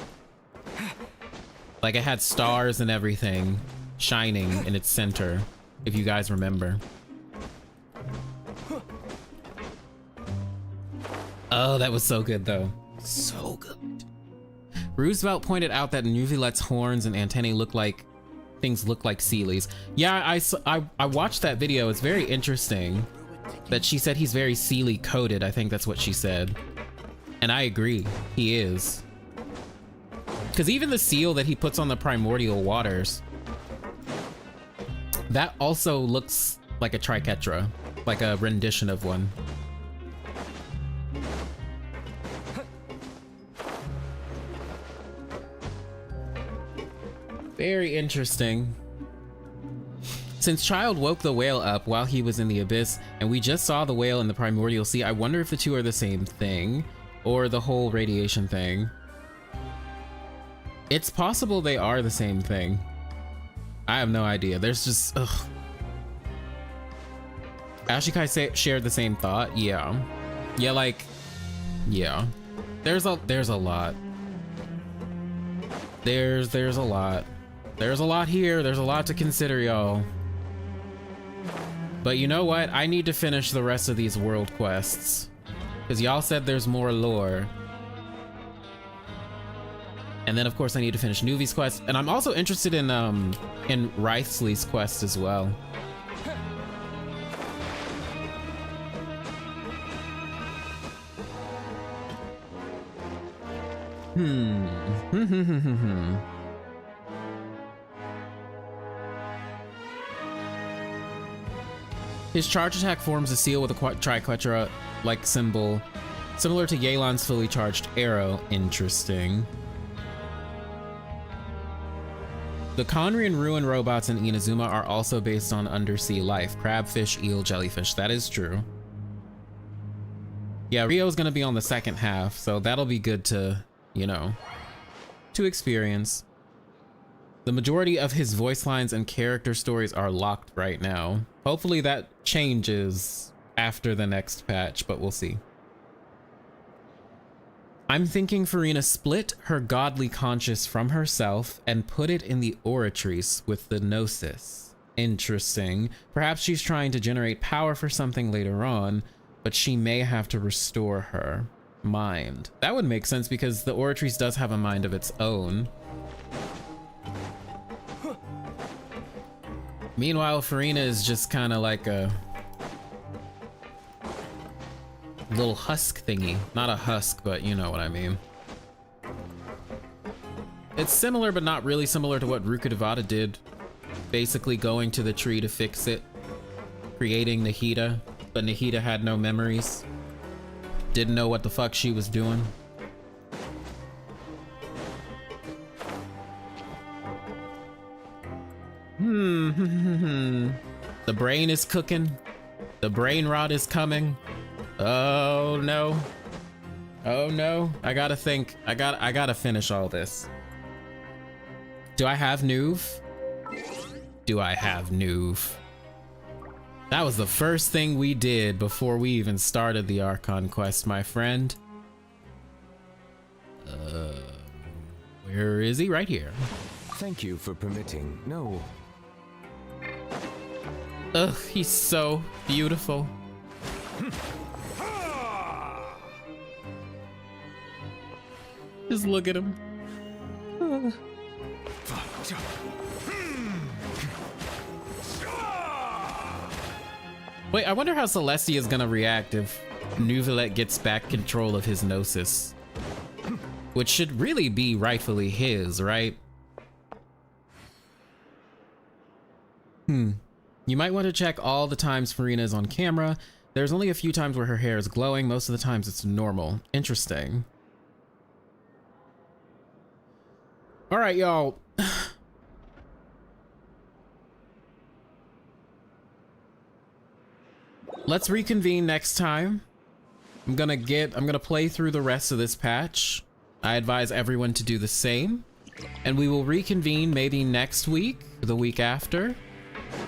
A: Like it had stars and everything shining in its center, if you guys remember. Oh, that was so good though. So good. Roosevelt pointed out that Neuvillette's horns and antennae look like Sealies. Yeah, I watched that video. It's very interesting that she said he's very Sealy coated. I think that's what she said. And I agree, he is. Because even the seal that he puts on the primordial waters, that also looks like a triquetra, like a rendition of one. Very interesting. Since Child woke the whale up while he was in the abyss, and we just saw the whale in the primordial sea, I wonder if the two are the same thing, or the whole radiation thing. It's possible they are the same thing. I have no idea. There's just, ugh. Ashikai shared the same thought. Yeah. Yeah, like, yeah. There's a lot. There's a lot. There's a lot here. There's a lot to consider, y'all. But you know what? I need to finish the rest of these world quests, because y'all said there's more lore. And then of course I need to finish Nuvi's quest, and I'm also interested in Wriothesley's quest as well. His charge attack forms a seal with a triquetra-like symbol, similar to Yelan's fully charged arrow. Interesting. The Conrian ruin robots in Inazuma are also based on undersea life. Crabfish, eel, jellyfish. That is true. Yeah, Rio's gonna be on the second half, so that'll be good to, you know, to experience. The majority of his voice lines and character stories are locked right now. Hopefully that changes after the next patch, but we'll see. I'm thinking Furina split her godly conscious from herself and put it in the Oratrice with the Gnosis. Interesting. Perhaps she's trying to generate power for something later on, but she may have to restore her mind. That would make sense because the Oratrice does have a mind of its own. Meanwhile, Furina is just kind of like a little husk thingy. Not a husk, but you know what I mean. It's similar, but not really similar to what Rukkhadevata did. Basically going to the tree to fix it. Creating Nahida, but Nahida had no memories. Didn't know what the fuck she was doing. The brain is cooking. The brain rot is coming. Oh no. Oh no. I gotta think. I gotta finish all this. Do I have Nuv? Do I have Nuv? That was the first thing we did before we even started the Archon quest, my friend. Where is he? Right here.
M: Thank you for permitting. No.
A: Ugh, he's so beautiful. Just look at him. Wait, I wonder how Celestia is gonna react if Neuvillette gets back control of his Gnosis. Which should really be rightfully his, right? You might want to check all the times Furina is on camera. There's only a few times where her hair is glowing. Most of the times it's normal. Interesting. All right, y'all. Let's reconvene next time. I'm gonna play through the rest of this patch. I advise everyone to do the same. And we will reconvene maybe next week, or the week after,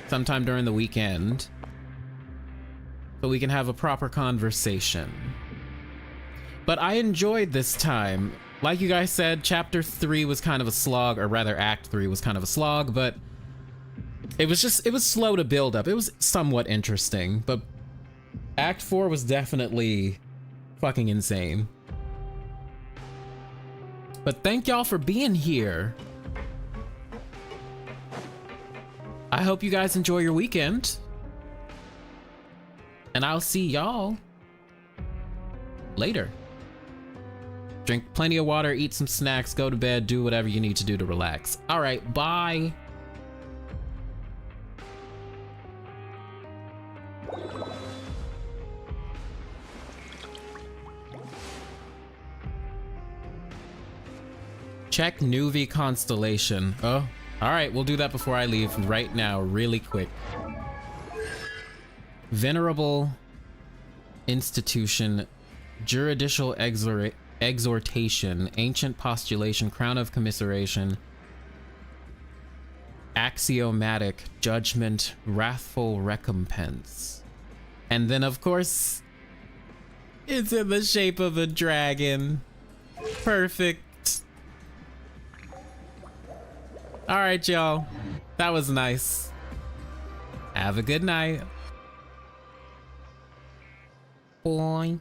A: sometime during the weekend, so we can have a proper conversation. But I enjoyed this time. Like you guys said, chapter 3 was kind of a slog, or rather act 3 was kind of a slog, but it was slow to build up. It was somewhat interesting, but act 4 was definitely fucking insane. But thank y'all for being here. I hope you guys enjoy your weekend. And I'll see y'all later. Drink plenty of water, eat some snacks, go to bed, do whatever you need to do to relax. All right, bye. Check Nuvi constellation. Oh, All right, we'll do that before I leave right now, really quick. Venerable institution, juridical exhortation, ancient postulation, crown of commiseration, axiomatic judgment, wrathful recompense. And then, of course, it's in the shape of a dragon. Perfect. All right, y'all. That was nice. Have a good night. Bye.